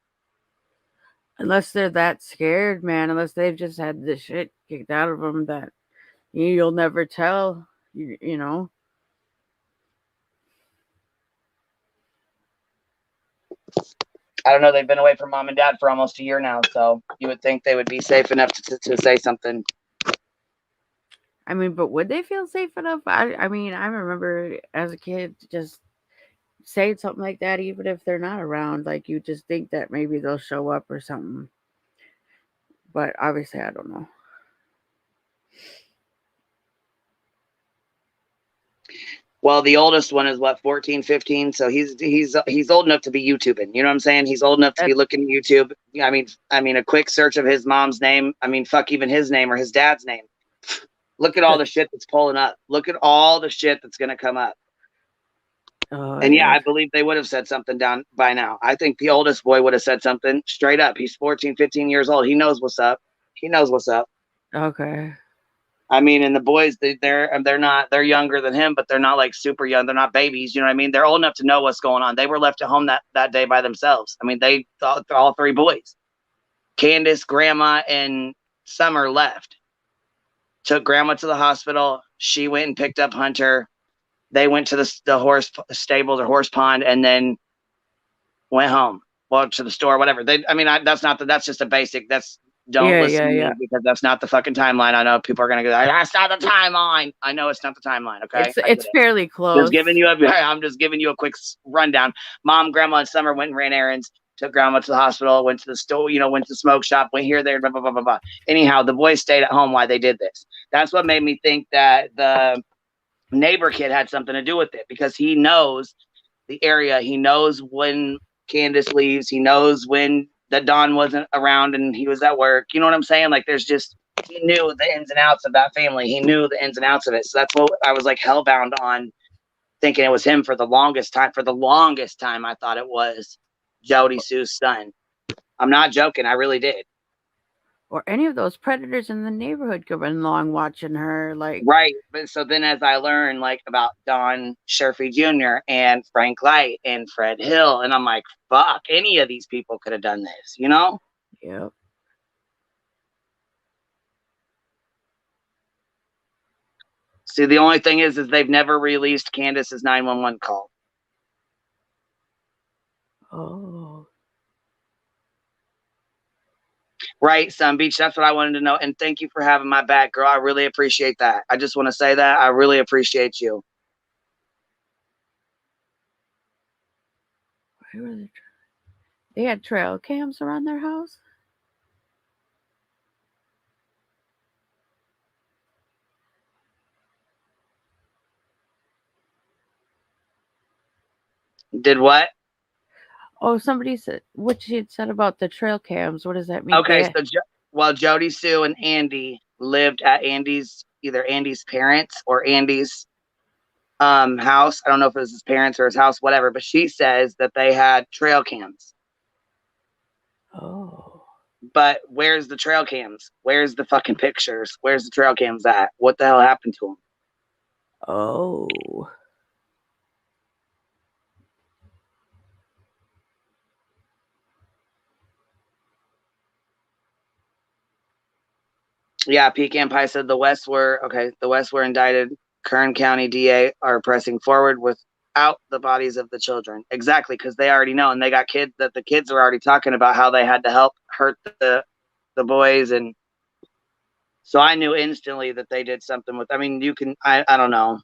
Unless they're that scared, man. Unless they've just had the shit kicked out of them that you'll never tell. You know. I don't know. They've been away from mom and dad for almost a year now, so you would think they would be safe enough to say something. I mean, but would they feel safe enough? I mean, I remember as a kid just saying something like that, even if they're not around. Like you just think that maybe they'll show up or something. But obviously, I don't know. Well, the oldest one is what, 14, 15. So he's old enough to be YouTubing. You know what I'm saying? He's old enough to be looking at YouTube. I mean, a quick search of his mom's name. I mean, fuck, even his name or his dad's name. Look at all the shit that's pulling up. Look at all the shit that's going to come up. And yeah, I believe they would have said something down by now. I think the oldest boy would have said something straight up. He's 14, 15 years old. He knows what's up. He knows what's up. Okay. I mean, and the boys, they're younger than him, but they're not like super young. They're not babies. You know what I mean? They're old enough to know what's going on. They were left at home that day by themselves. I mean, they all 3 boys, Candace, Grandma, and Summer left. took grandma to the hospital. She went and picked up Hunter. They went to the horse stables or horse pond, and then went home. Well, to the store, whatever. That's just a basic. Don't listen to me because that's not the fucking timeline. I know people are gonna go, that's not the timeline. I know it's not the timeline. Okay, it's fairly close. I'm just giving you a quick rundown. Mom, grandma, and Summer went and ran errands. Took grandma to the hospital. Went to the store. Went to the smoke shop. Went here, there, blah blah blah blah blah. Anyhow, the boys stayed at home while they did this. That's what made me think that the neighbor kid had something to do with it, because he knows the area. He knows when Candace leaves. He knows when that Don wasn't around and he was at work. You know what I'm saying? Like, he knew the ins and outs of that family. He knew the ins and outs of it. So that's what I was like hellbound on, thinking it was him for the longest time. For the longest time, I thought it was Jody Sue's son. I'm not joking. I really did. Or any of those predators in the neighborhood could have been long watching her. Like, right. But so then as I learned like about Don Sherfy Jr. and Frank Light and Fred Hill, and I'm like, fuck, any of these people could have done this, Yep. See, the only thing is they've never released Candace's 911 call. Oh. Right, Sun Beach. That's what I wanted to know. And thank you for having my back, girl. I really appreciate that. I just want to say that. I really appreciate you. Where were they had trail cams around their house? Did what? Oh, somebody said what she had said about the trail cams. What does that mean? Okay, so Jody Sue and Andy lived at either Andy's parents or Andy's house. I don't know if it was his parents or his house, whatever, but she says that they had trail cams. Oh. But where's the trail cams? Where's the fucking pictures? Where's the trail cams at? What the hell happened to them? Oh. Yeah, Pecan Pie said the West were indicted. Kern County DA are pressing forward without the bodies of the children. Exactly, because they already know, and they got kids that the kids were already talking about how they had to help hurt the boys, and so I knew instantly that they did something with. I mean, I don't know.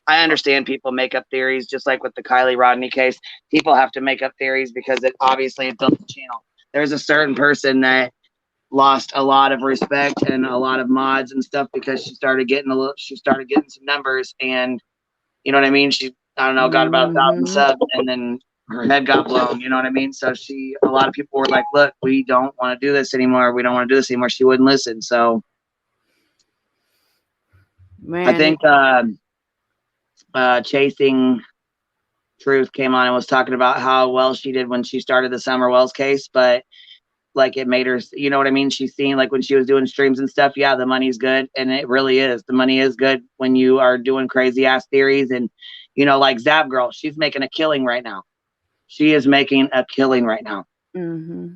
I understand people make up theories, just like with the Kylie Rodney case. People have to make up theories because it built the channel. There's a certain person that lost a lot of respect and a lot of mods and stuff because she started getting some numbers, and you know what I mean? I don't know, got about 1,000 subs, and then her head got blown, you know what I mean? So a lot of people were like, look, we don't want to do this anymore. We don't want to do this anymore. She wouldn't listen. So man, I think Chasing Truth came on and was talking about how well she did when she started the Summer Wells case, but like it made her, you know what I mean? She's seen like when she was doing streams and stuff. Yeah, the money's good. And it really is. The money is good when you are doing crazy ass theories. And, like Zap Girl, she's making a killing right now. She is making a killing right now. Mm-hmm.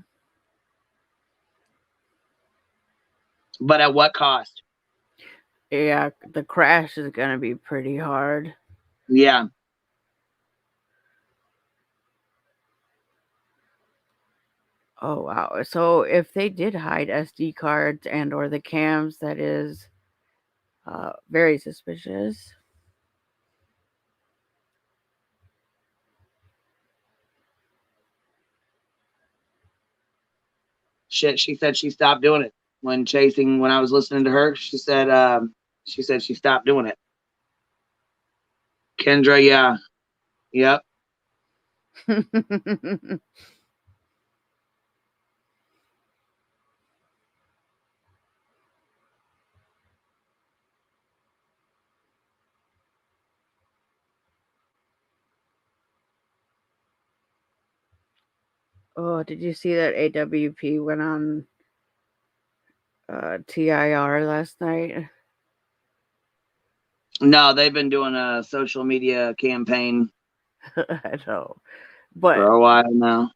But at what cost? Yeah, the crash is going to be pretty hard. Yeah. Oh, wow. So if they did hide SD cards and or the cams, that is very suspicious. Shit, she said she stopped doing it. When I was listening to her, she said she stopped doing it. Kendra, yeah. Yep. Oh, did you see that AWP went on TIR last night? No, they've been doing a social media campaign. I know, but for a while now.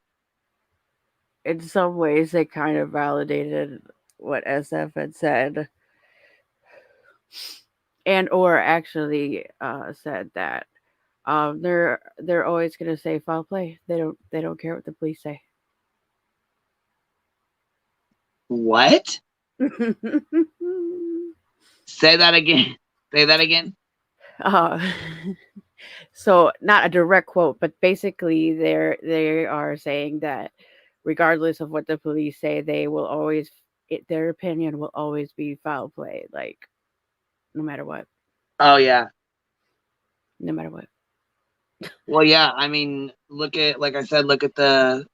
In some ways, they kind of validated what SF had said. and or actually said that they're always going to say foul play. They don't care what the police say. What? Say that again. Say that again. uh, so not a direct quote, but basically they are saying that regardless of what the police say, they will always their opinion will always be foul play, like no matter what. Oh yeah. No matter what. Well, yeah. I mean, look at, like I said, look at the.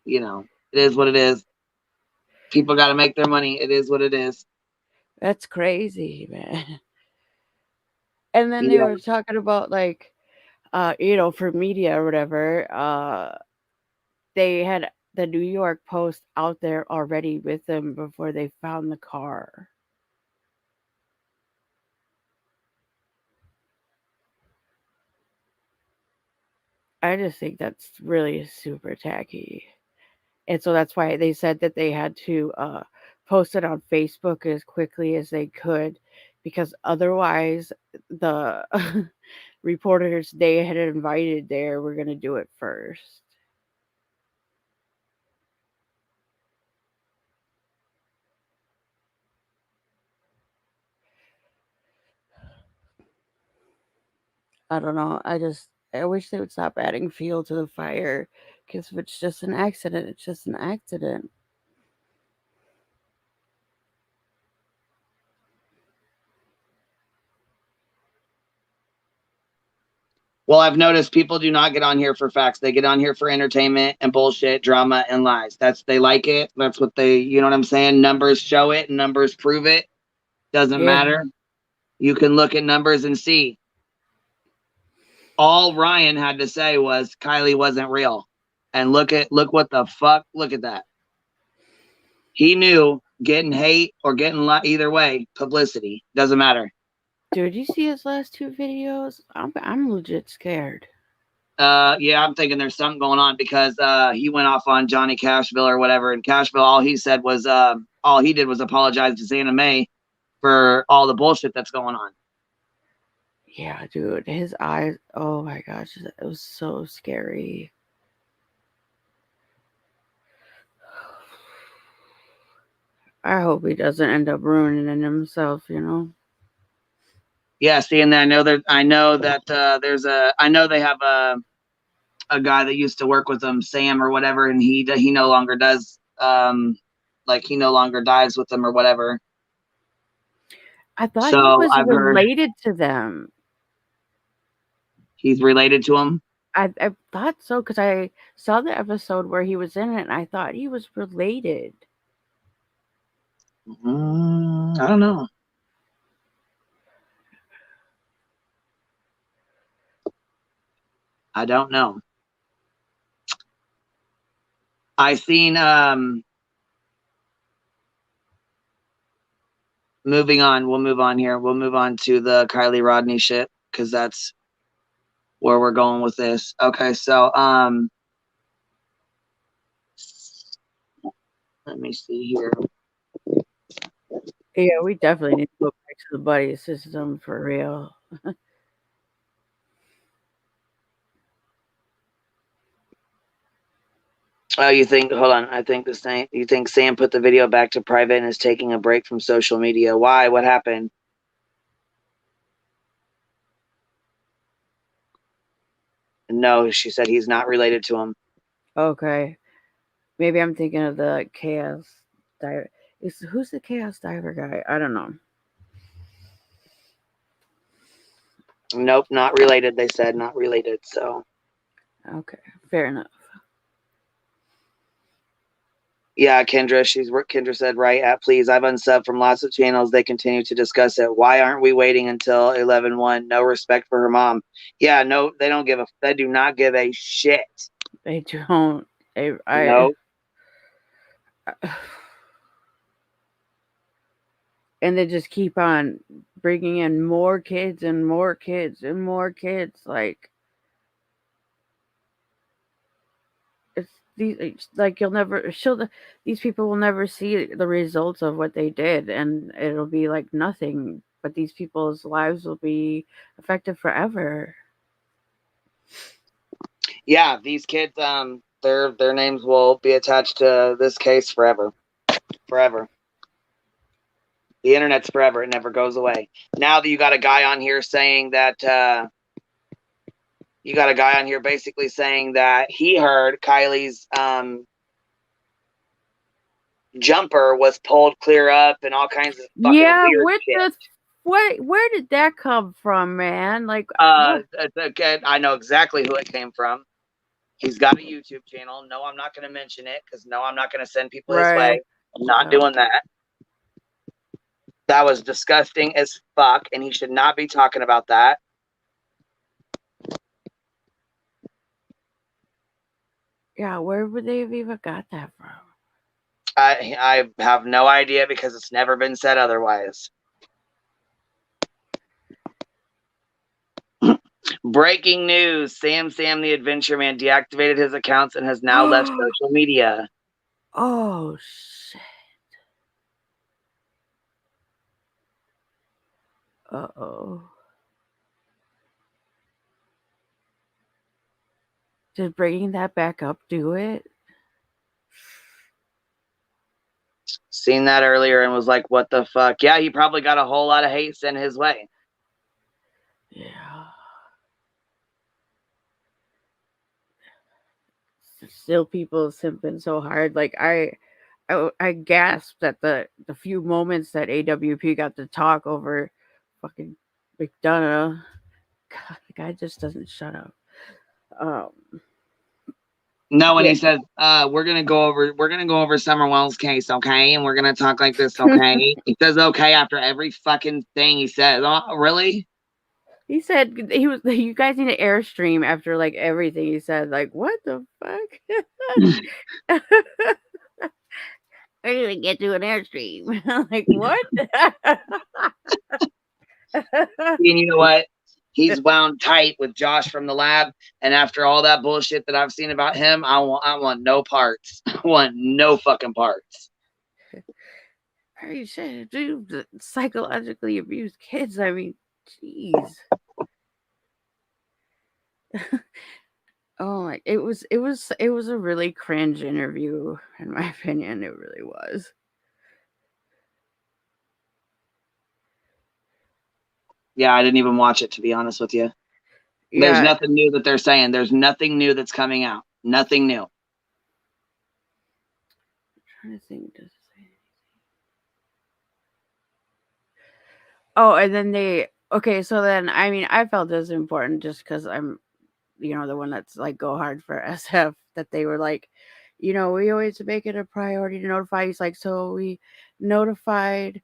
It is what it is. People got to make their money. It is what it is. That's crazy, man. And then they Yeah. were talking about like for media or whatever, they had the New York Post out there already with them before they found the car. I just think that's really super tacky. And so that's why they said that they had to post it on Facebook as quickly as they could, because otherwise the reporters they had invited there were going to do it first. I don't know. I wish they would stop adding fuel to the fire, because if it's just an accident, it's just an accident. Well, I've noticed people do not get on here for facts. They get on here for entertainment and bullshit, drama and lies. They like it. That's what you know what I'm saying? Numbers show it, numbers prove it. Doesn't Yeah. matter. You can look at numbers and see. All Ryan had to say was Kylie wasn't real. And look what the fuck, look at that. He knew getting hate or getting either way, publicity, doesn't matter. Dude, you see his last two videos? I'm legit scared. Yeah, I'm thinking there's something going on, because he went off on Johnny Cashville or whatever, and Cashville, all he said was all he did was apologize to Xana May for all the bullshit that's going on. Yeah, dude, his eyes, oh my gosh, it was so scary. I hope he doesn't end up ruining himself, Yeah, see, and I know that I know they have a guy that used to work with them, Sam or whatever, and he no longer does like he no longer dives with them or whatever. I thought So he was I've heard related to them. he's related to them. I thought so, because I saw the episode where he was in it, and I thought he was related. I don't know. I don't know. I seen moving on. We'll move on here. We'll move on to the Kylie Rodney shit, because that's where we're going with this. Okay, so let me see here. Yeah, we definitely need to go back to the buddy system for real. Oh, you think? Hold on. I think you think Sam put the video back to private and is taking a break from social media. Why? What happened? No, she said he's not related to him. Okay. Maybe I'm thinking of the Chaos Diver. Who's the Chaos Diver guy? I don't know. Nope, not related. They said not related. So. Okay, fair enough. Yeah, Kendra said, right at please. I've unsubbed from lots of channels. They continue to discuss it. Why aren't we waiting until 11/1? No respect for her mom. Yeah, no, they do not give a shit. They don't. No. And they just keep on bringing in more kids and more kids and more kids. Like, these like these people will never see the results of what they did, and it'll be like nothing. But these people's lives will be affected forever. Yeah, these kids, their names will be attached to this case forever. Forever. The internet's forever. It never goes away. Now that you got a guy on here saying that, you got a guy on here basically saying that he heard Kylie's jumper was pulled clear up and all kinds of fucking weird shit. Where did that come from, man? Like, okay, I know exactly who it came from. He's got a YouTube channel. No, I'm not going to mention it because no, I'm not going to send people his way. I'm not doing that. That was disgusting as fuck, and he should not be talking about that. Yeah, where would they have even got that from? I have no idea because it's never been said otherwise. Breaking news. Sam the Adventure Man deactivated his accounts and has now left social media. Oh, shit. Uh-oh. Did bringing that back up do it? Seen that earlier and was like, what the fuck? Yeah, he probably got a whole lot of hate sent his way. Yeah. Still people simping so hard. Like I gasped at the few moments that AWP got to talk over fucking McDonough. God, the guy just doesn't shut up. No, when he says, we're gonna go over Summer Wells' case, okay? And we're gonna talk like this, okay? He says okay after every fucking thing he says. Oh, really? He said you guys need an Airstream after like everything he said. Like, what the fuck? I didn't even get to an Airstream. Like, what? And you know what? He's wound tight with Josh from the lab, and after all that bullshit that I've seen about him, I want no parts. I want no fucking parts. Are you saying dude psychologically abused kids? I mean, jeez. Oh my! It was a really cringe interview, in my opinion. It really was. Yeah, I didn't even watch it, to be honest with you. Yeah. There's nothing new that they're saying. There's nothing new that's coming out. Nothing new. I'm trying to think. Does it say anything? Oh, and then so then, I mean, I felt it was important just because I'm, the one that's like go hard for SF, that they were like, we always make it a priority to notify. He's like, so we notified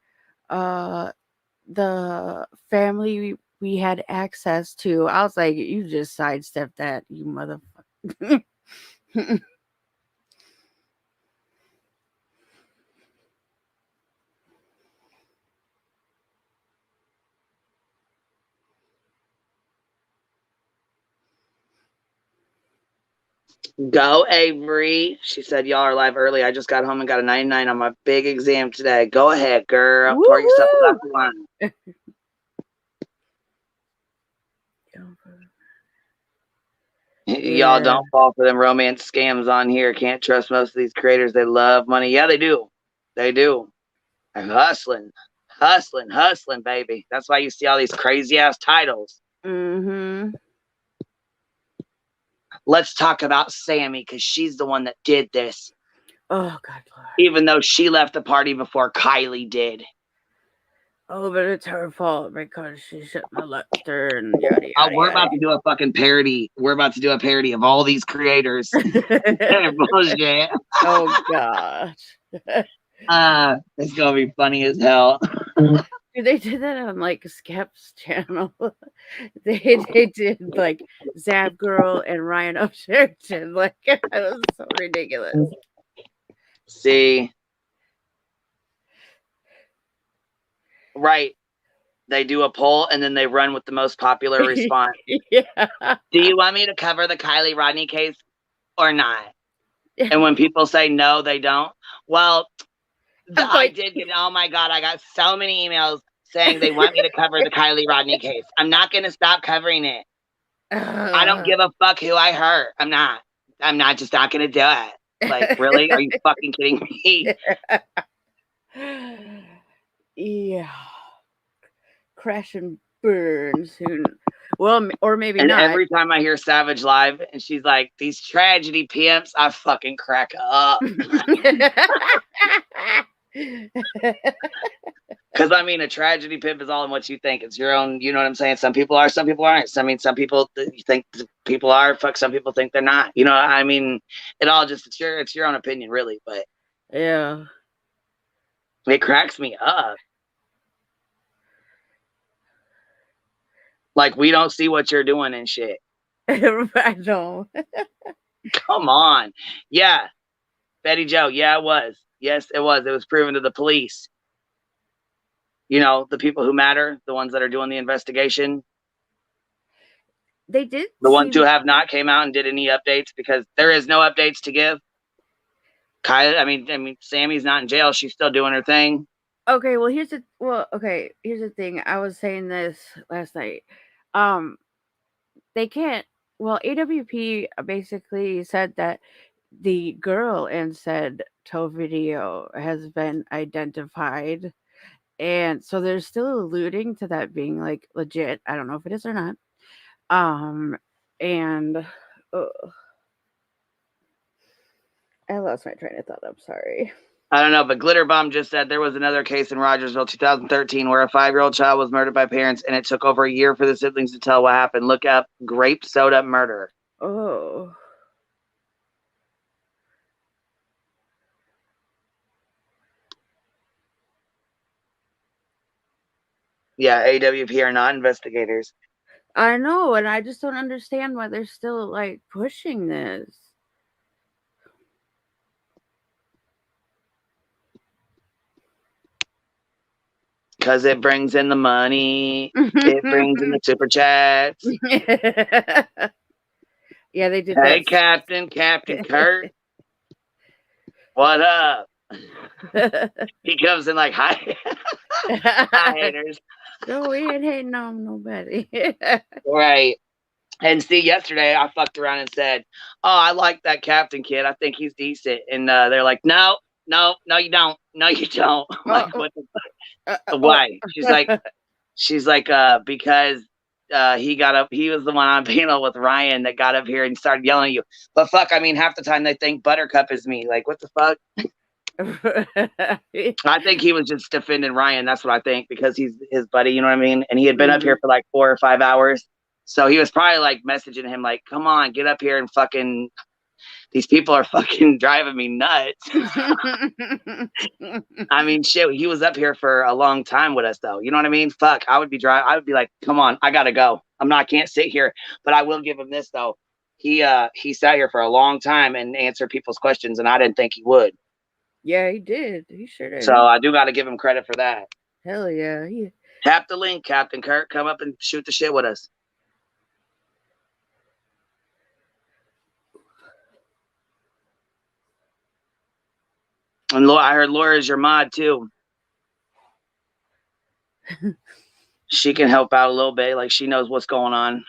the family we had access to. I was like, you just sidestepped that, you motherfucker. Go, Avery. She said, y'all are live early. I just got home and got a 99 on my big exam today. Go ahead, girl. Woo-hoo! Pour yourself a glass of wine. Y'all don't fall for them romance scams on here. Can't trust most of these creators. They love money. Yeah, they do. They do. They're hustling, baby. That's why you see all these crazy ass titles. Mm-hmm. Let's talk about Sammy because she's the one that did this. Oh, God. Lord. Even though she left the party before Kylie did. Oh, but it's her fault because she shouldn't have left her and yada yada. We're about to do a fucking parody. We're about to do a parody of all these creators. Bullshit. Oh, gosh. It's gonna be funny as hell. They did that on like Skep's channel. they did like Zap Girl and Ryan Upsherton. Like, it was so ridiculous. See, right? They do a poll and then they run with the most popular response. Yeah. Do you want me to cover the Kylie Rodney case or not? And when people say no, they don't. Well, I going- did get, oh my God, I got so many emails saying they want me to cover the Kylie Rodney case. I'm not going to stop covering it. I don't give a fuck who I hurt. I'm not just not going to do it. Like, really? Are you fucking kidding me? Yeah. Crash and burn soon. Well, or maybe And not. every time I hear Savage live and she's like, these tragedy pimps, I fucking crack up. Because I mean, a tragedy pimp is all in what you think. It's your own, you know what I'm saying? Some people are, some people aren't. I mean, some people you think people are, fuck, some people think they're not. You know, I mean, it all just, it's your own opinion, really. But yeah. it cracks me up. Like, we don't see what you're doing and shit. I know. Come on. Yeah. Betty Joe. Yeah, it was. Yes, it was. It was proven to the police. You know, the people who matter, the ones that are doing the investigation. They did. The ones who have not came out and did any updates, because there is no updates to give. Kylie, I mean, Sammy's not in jail. She's still doing her thing. Okay, well, here's the thing. I was saying this last night. They can't. Well, AWP basically said that the girl in said tow video has been identified, and so they're still alluding to that being like legit. I don't know if it is or not. And I lost my train of thought. I'm sorry. I don't know, but Glitter Bomb just said there was another case in Rogersville, 2013, where a 5-year-old child was murdered by parents, and it took over a year for the siblings to tell what happened. Look up grape soda murder. Oh. Yeah, AWP are not investigators. I know, and I just don't understand why they're still like pushing this. Because it brings in the money. It brings in the super chats. Yeah, they did Hey, that. Captain Kurt. What up? He comes in like, hi. Hi, haters. No, we ain't hating on nobody. Right. And see, yesterday I fucked around and said, oh, I like that Captain kid. I think he's decent. And they're like, no, you don't. No, you don't. I'm like, what the fuck? Why? She's like, because he was the one on panel with Ryan that got up here and started yelling at you. But fuck, I mean, half the time they think Buttercup is me. Like, what the fuck? I think he was just defending Ryan. That's what I think, because he's his buddy, you know what I mean? And he had been up here for like 4 or 5 hours. So he was probably like messaging him like, come on, get up here and fucking, these people are fucking driving me nuts. I mean, shit, he was up here for a long time with us though. You know what I mean? Fuck, I would be like, come on, I gotta go. Can't sit here. But I will give him this though. He sat here for a long time and answered people's questions, and I didn't think he would. Yeah, he did. He sure did. So I do got to give him credit for that. Hell yeah. Tap the link, Captain Kurt. Come up and shoot the shit with us. And I heard Laura's your mod too. She can help out a little bit. Like, she knows what's going on.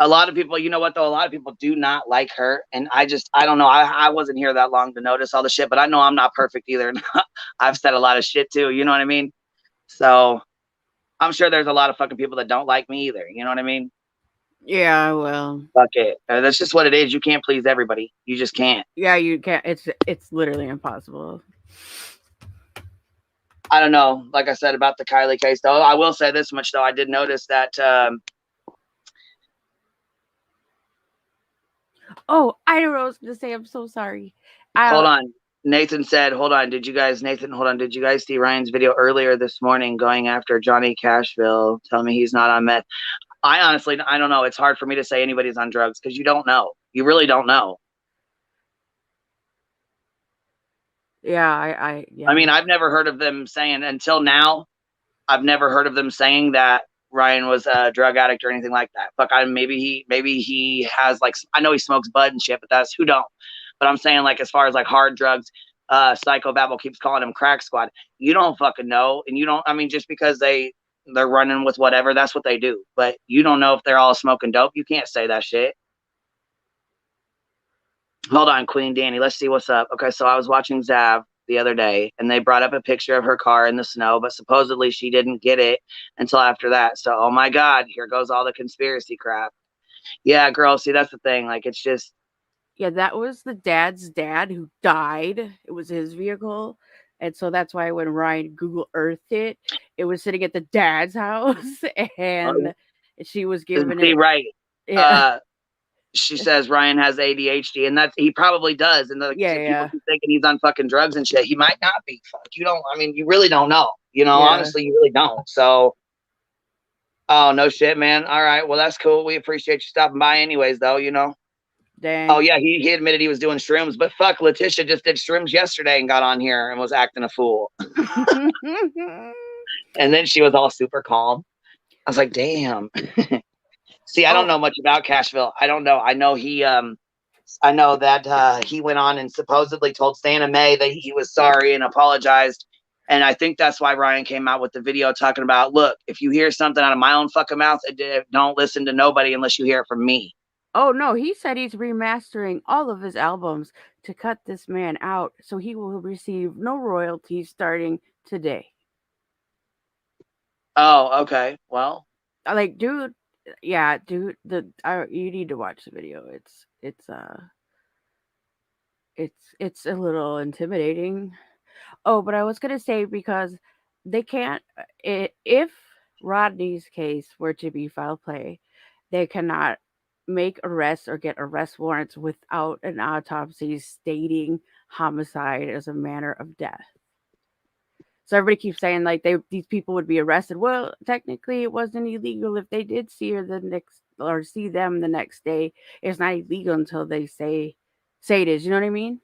A lot of people, you know what though? A lot of people do not like her. And I don't know. I wasn't here that long to notice all the shit, but I know I'm not perfect either. I've said a lot of shit too. You know what I mean? So I'm sure there's a lot of fucking people that don't like me either. You know what I mean? Yeah, well. Fuck it. That's just what it is. You can't please everybody. You just can't. Yeah, you can't. It's literally impossible. I don't know. Like I said about the Kylie case, though, I will say this much, though. I did notice that. Oh, I know what I was going to say. I'm so sorry. Hold on. Nathan said, hold on. Did you guys see Ryan's video earlier this morning going after Johnny Cashville? Tell me he's not on meth. I honestly, I don't know. It's hard for me to say anybody's on drugs because you don't know. You really don't know. Yeah, I mean, I've never heard of them saying until now. I've never heard of them saying that Ryan was a drug addict or anything like that. Fuck, maybe he has like, I know he smokes bud and shit, but that's who don't. But I'm saying like as far as like hard drugs, Psycho Babble keeps calling him crack squad. You don't fucking know, and you don't. I mean, just because they're running with whatever, that's what they do. But you don't know if they're all smoking dope. You can't say that shit. Hold on, Queen Danny. Let's see what's up. Okay, so I was watching Zav the other day, and they brought up a picture of her car in the snow, but supposedly she didn't get it until after that. So, oh my God, here goes all the conspiracy crap. Yeah, girl, see, that's the thing. Like, it's just... Yeah, that was the dad's dad who died. It was his vehicle. And so that's why when Ryan Google Earthed it, it was sitting at the dad's house, and she was giving it... Right. Yeah. She says Ryan has ADHD, and that's, he probably does. And people keep thinking he's on fucking drugs and shit. He might not be. Fuck, you don't. I mean, you really don't know. You know, honestly, you really don't. So, oh no shit, man. All right, well that's cool. We appreciate you stopping by, anyways. Though, you know. Dang. Oh yeah, he admitted he was doing shrooms, but fuck, Letitia just did shrooms yesterday and got on here and was acting a fool. And then she was all super calm. I was like, damn. See, I don't know much about Cashville. I don't know. I know he I know that he went on and supposedly told Santa May that he was sorry and apologized. And I think that's why Ryan came out with the video talking about, look, if you hear something out of my own fucking mouth, don't listen to nobody unless you hear it from me. Oh no, he said he's remastering all of his albums to cut this man out, so he will receive no royalties starting today. Oh, okay. Well, like, dude, yeah, dude, you need to watch the video. It's a little intimidating. Oh, but I was gonna say, because they can't, if Rodney's case were to be foul play, they cannot make arrests or get arrest warrants without an autopsy stating homicide as a manner of death. So everybody keeps saying like these people would be arrested. Well, technically it wasn't illegal if they did see her see them the next day. It's not illegal until they say it is. You know what I mean?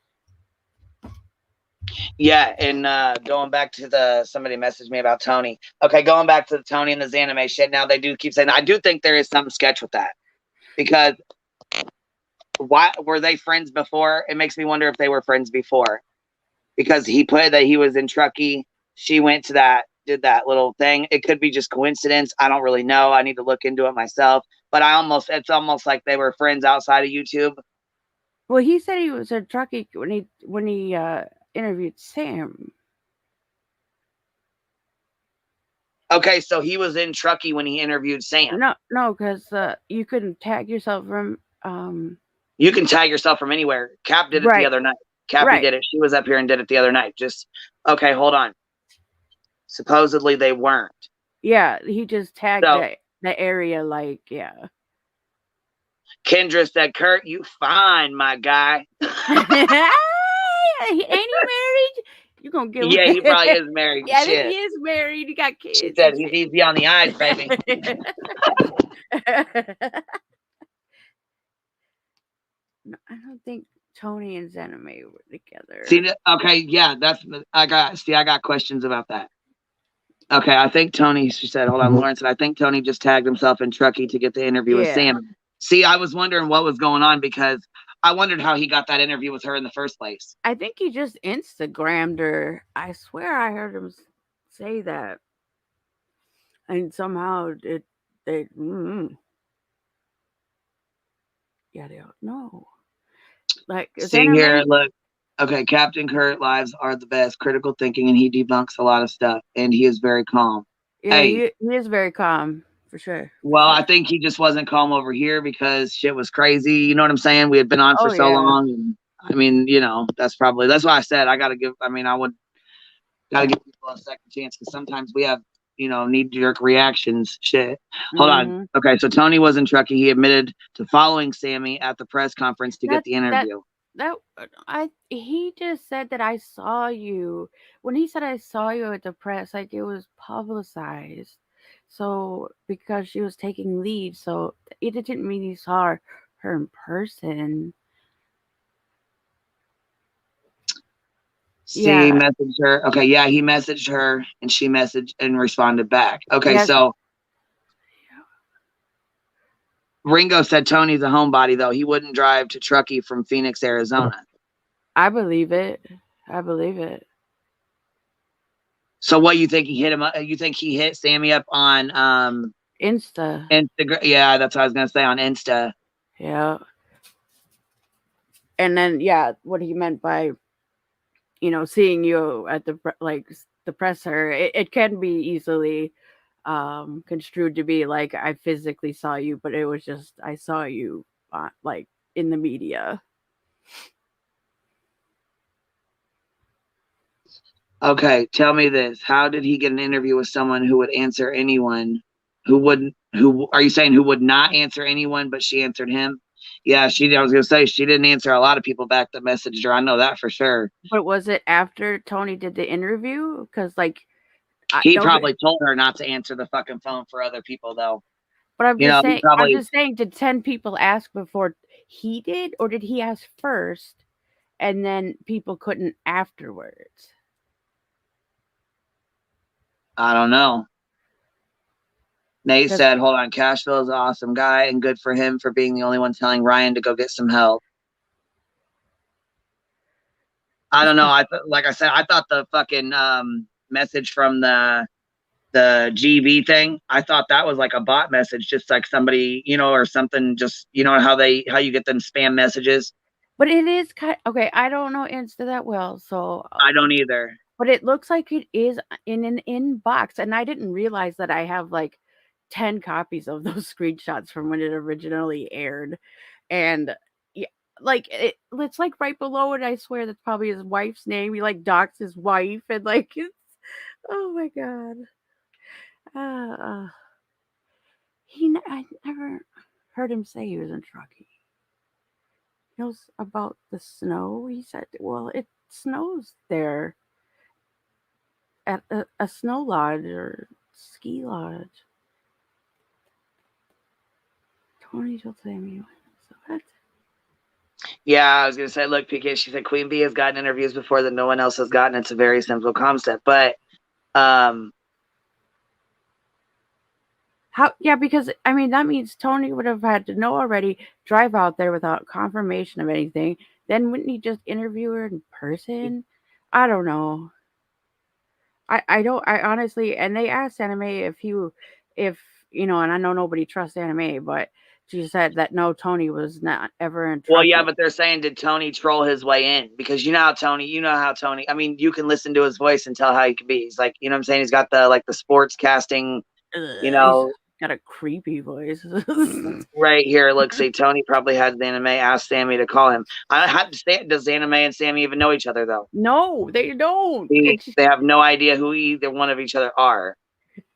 Yeah, and going back to somebody messaged me about Tony. Okay, going back to the Tony and the Zanime shit. Now they do keep saying, I do think there is some sketch with that, because why were they friends before? It makes me wonder if they were friends before, because he put that he was in Truckee. She went to did that little thing. It could be just coincidence. I don't really know. I need to look into it myself. But it's almost like they were friends outside of YouTube. Well, he said he was in Truckee when he interviewed Sam. Okay, so he was in Truckee when he interviewed Sam. No, because you couldn't tag yourself from. You can tag yourself from anywhere. Cap did it the other night. Cappy did it. She was up here and did it the other night. Okay, hold on. Supposedly they weren't. Yeah, he just tagged the area, like, yeah. Kendra said, Kurt, you fine, my guy. Ain't he married? You gonna get Yeah, he probably is married. Yeah, he is married. He got kids. She said he's easy on the eyes, baby. No, I don't think Tony and Zanime were together. See, okay, yeah, I got questions about that. Okay, I think Tony, she said, hold on, Lauren said, I think Tony just tagged himself in Truckee to get the interview with Sam. See, I was wondering what was going on, because I wondered how he got that interview with her in the first place. I think he just Instagrammed her. I swear I heard him say that. And somehow they yeah, they don't know. Like, see here, look. Okay, Captain Kurt lives are the best. Critical thinking, and he debunks a lot of stuff, and he is very calm. Yeah, he is very calm, for sure. Well, I think he just wasn't calm over here because shit was crazy. You know what I'm saying? We had been on for so long, and I mean, you know, that's why I said I gotta give people a second chance, because sometimes we have, you know, knee-jerk reactions. Shit. Hold on. Okay, so Tony was in Truckee. He admitted to following Sammy at the press conference to get the interview. He just said that I saw you. When he said I saw you at the press, like, it was publicized. So, because she was taking lead, so it didn't mean he saw her in person. He messaged her. Okay, yeah, he messaged her, and she messaged and responded back. Okay, so Ringo said Tony's a homebody, though. He wouldn't drive to Truckee from Phoenix, Arizona. I believe it. I believe it. So what, you think he hit him up? You think he hit Sammy up on Insta. Instagram? Yeah, that's what I was gonna say, on Insta. Yeah. And then what he meant by seeing you at the the presser, it can be easily construed to be like I physically saw you, but it was just I saw you like in the media. Okay, tell me this. How did he get an interview with someone who would answer anyone who wouldn't, who are you saying who would not answer anyone, but she answered him? Yeah, I was gonna say she didn't answer a lot of people back that messaged her. I know that for sure. But was it after Tony did the interview? Because he probably told her not to answer the fucking phone for other people, though. But I'm just saying, I'm just saying, did 10 people ask before he did, or did he ask first and then people couldn't afterwards? I don't know. Nate said, hold on, Cashville is an awesome guy and good for him for being the only one telling Ryan to go get some help. I don't know. Like I said, I thought the fucking message from the GB thing, I thought that was like a bot message, just like somebody, or something, just, how you get them spam messages. But it is okay. I don't know Insta that well, so I don't either. But it looks like it is in an inbox, and I didn't realize that I have like 10 copies of those screenshots from when it originally aired, and yeah, like it's like right below it. I swear that's probably his wife's name. He like doxed his wife, and like it's oh my god. I never heard him say he was in Truckee. He knows about the snow. He said, well, it snows there at a snow lodge or ski lodge. Tony told Sammy. So what? Yeah, I was gonna say, look, PK, she said Queen Bee has gotten interviews before that no one else has gotten. It's a very simple concept, but how? Yeah, because I mean that means Tony would have had to know already, drive out there without confirmation of anything. Then wouldn't he just interview her in person? I don't know. I don't. I honestly, and they asked Anime if and I know nobody trusts Anime, but she said that no, Tony was not ever in Truckee. Well, yeah, but they're saying, did Tony troll his way in? Because you know how Tony, I mean, you can listen to his voice and tell how he can be. He's like, you know what I'm saying? He's got the sports casting, He's got a creepy voice. Right here, look, see, Tony probably had Anime ask Sammy to call him. I have to say, does Anime and Sammy even know each other, though? No, they don't. They have no idea who either one of each other are.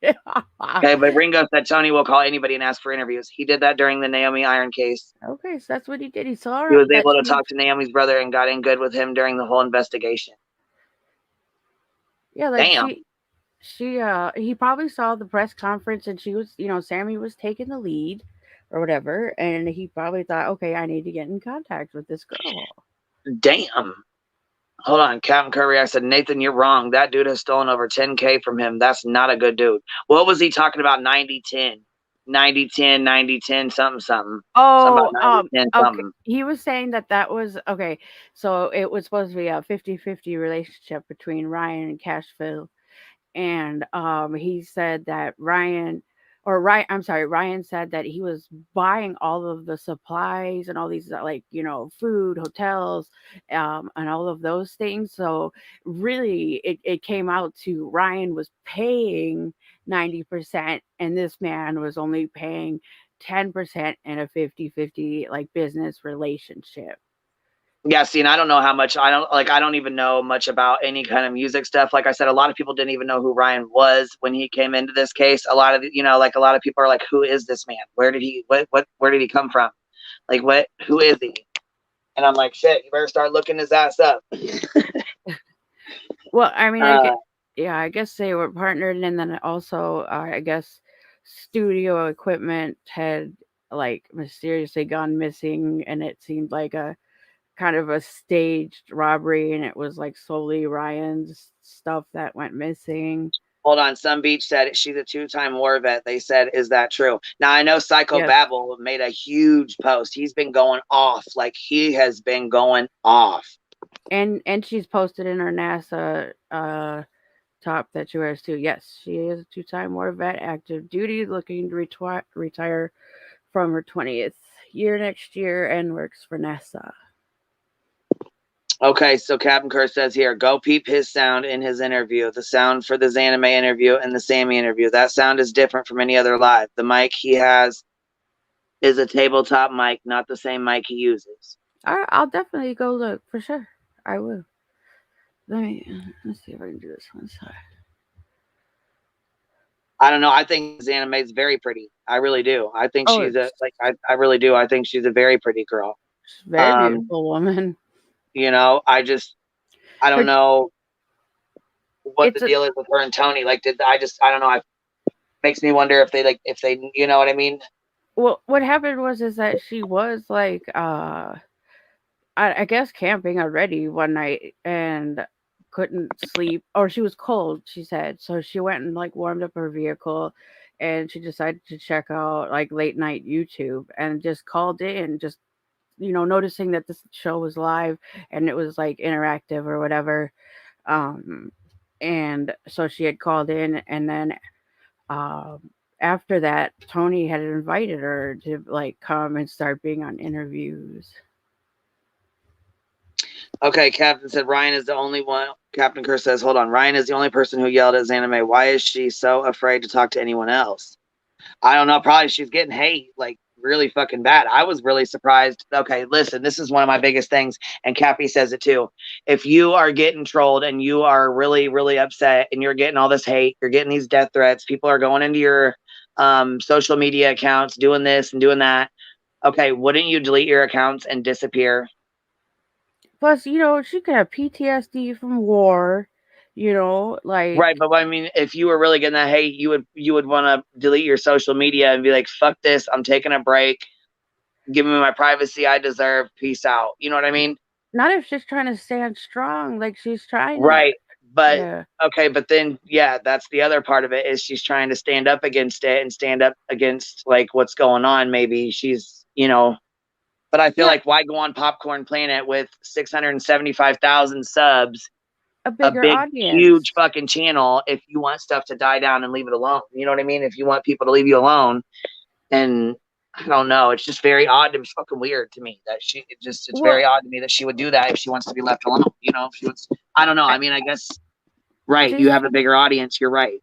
Okay, but Ringo said Tony will call anybody and ask for interviews. He did that during the Naomi Iron case. Okay, so that's what he did. He saw her. He was able to talk to Naomi's brother and got in good with him during the whole investigation. Yeah, like damn. He probably saw the press conference and she was, Sammy was taking the lead or whatever, and he probably thought, okay, I need to get in contact with this girl. Damn. Hold on, Captain Curry. I said, Nathan, you're wrong. That dude has stolen over 10K from him. That's not a good dude. What was he talking about? 90-10. 90-10, 90-10, something. Oh, 90-10, okay. He was saying that was, okay, so it was supposed to be a 50-50 relationship between Ryan and Cashville. And he said that Ryan said that he was buying all of the supplies and all these food, hotels, and all of those things. So really it came out to Ryan was paying 90% and this man was only paying 10% in a 50-50 business relationship. Yeah, see, and I don't know how much I don't even know much about any kind of music stuff. Like I said, a lot of people didn't even know who Ryan was when he came into this case. A lot of a lot of people are like, who is this man? Where did he come from? Who is he? And I'm like, shit, you better start looking his ass up. Well, I mean, I guess they were partnered, and then also I guess studio equipment had mysteriously gone missing, and it seemed like a kind of a staged robbery, and it was solely Ryan's stuff that went missing. Hold on. Some Beach said she's a 2-time war vet. They said, is that true? Now, I know Psycho Babble made a huge post. He's been going off. Like, he has been going off. And she's posted in her NASA top that she wears too. Yes, she is a 2-time war vet, active duty, looking to retire from her 20th year next year, and works for NASA. Okay, so Captain Kerr says here, go peep his sound in his interview. The sound for the Zanime interview and the Sammy interview. That sound is different from any other live. The mic he has is a tabletop mic, not the same mic he uses. I'll definitely go look for sure. I will. Let's see if I can do this one side. I don't know. I think Zanime is very pretty. I really do. I think she's I really do. I think she's a very pretty girl. She's a very beautiful woman. You know, I don't know what the deal is with her and Tony. Like, I don't know. It makes me wonder if they, you know what I mean? Well, what happened is that she was like, I guess camping already one night and couldn't sleep, or she was cold, she said. So she went and like warmed up her vehicle, and she decided to check out like late night YouTube, and just called in, just, you know, noticing that this show was live and it was like interactive or whatever. And so she had called in, and then after that, Tony had invited her to like come and start being on interviews. Okay, Captain said Ryan is the only one. Captain Kerr says, hold on. Ryan is the only person who yelled at Zanime. Why is she so afraid to talk to anyone else? I don't know. Probably she's getting hate like really fucking bad. I was really surprised. Okay, listen, this is one of my biggest things, and Cappy says it too. If you are getting trolled and you are really, really upset and you're getting all this hate, you're getting these death threats, people are going into your social media accounts, doing this and doing that. Okay, wouldn't you delete your accounts and disappear? Plus, you know, she could have PTSD from war, you know, like. Right, but I mean, if you were really getting that hate, you would want to delete your social media and be like, fuck this, I'm taking a break. Give me my privacy I deserve. Peace out. You know what I mean? Not if she's trying to stand strong, like she's trying right. But yeah. Okay, but then that's the other part of it, is she's trying to stand up against it and stand up against like what's going on. Maybe she's, you know, but I feel like, why go on Popcorn Planet with 675,000 subs, a big audience, huge fucking channel, if you want stuff to die down and leave it alone? You know what I mean? If you want people to leave you alone. And I don't know, it's just very odd. It was fucking weird to me that it's very odd to me that she would do that if she wants to be left alone. You know, if she wants, I don't know. I mean, I guess, right. You have a bigger audience. You're right.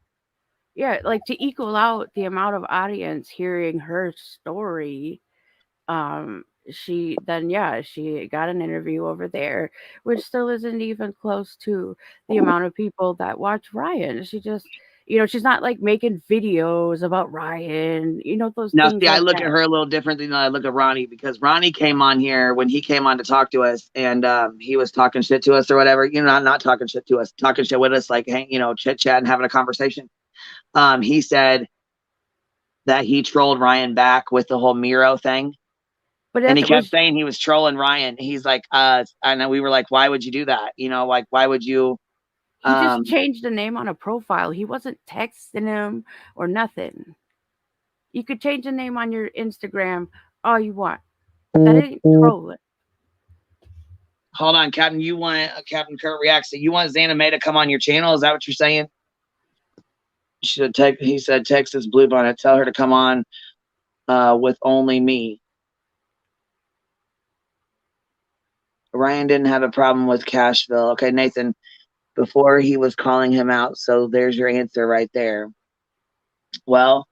Yeah. Like, to equal out the amount of audience hearing her story, she got an interview over there, which still isn't even close to the amount of people that watch Ryan. She just, you know, she's not like making videos about Ryan, you know, those things. See, I look at her a little differently than I look at Ronnie, because Ronnie came on here when he came on to talk to us, and he was talking shit to us or whatever, you know, not talking shit to us, talking shit with us, like, hey, you know, chit chat and having a conversation. He said that he trolled Ryan back with the whole Miro thing. And he kept saying he was trolling Ryan. He's like, and then we were like, why would you do that? You know, like, why would you? He just changed the name on a profile. He wasn't texting him or nothing. You could change the name on your Instagram all you want. That ain't trolling. Hold on, Captain. You want Captain Kurt reacts. So you want Zanime to come on your channel? Is that what you're saying? He said, Texas Bluebonnet, tell her to come on with only me. Ryan didn't have a problem with Cashville. Okay, Nathan, before he was calling him out. So there's your answer right there. Well,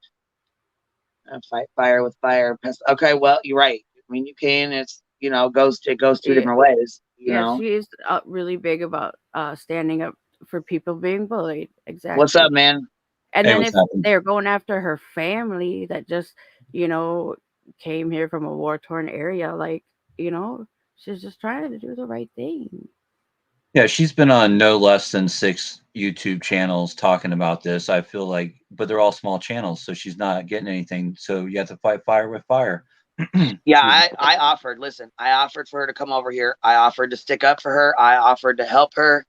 fight fire with fire. Okay, well, you're right. I mean, you can. It's, you know, it goes two different ways. You know? She is really big about standing up for people being bullied. Exactly. What's up, man? And then if they're going after her family that just, you know, came here from a war-torn area, like, you know, she's just trying to do the right thing. Yeah, she's been on no less than 6 YouTube channels talking about this. I feel like, but they're all small channels, so she's not getting anything. So you have to fight fire with fire. Yeah, I offered. Listen, I offered for her to come over here. I offered to stick up for her. I offered to help her.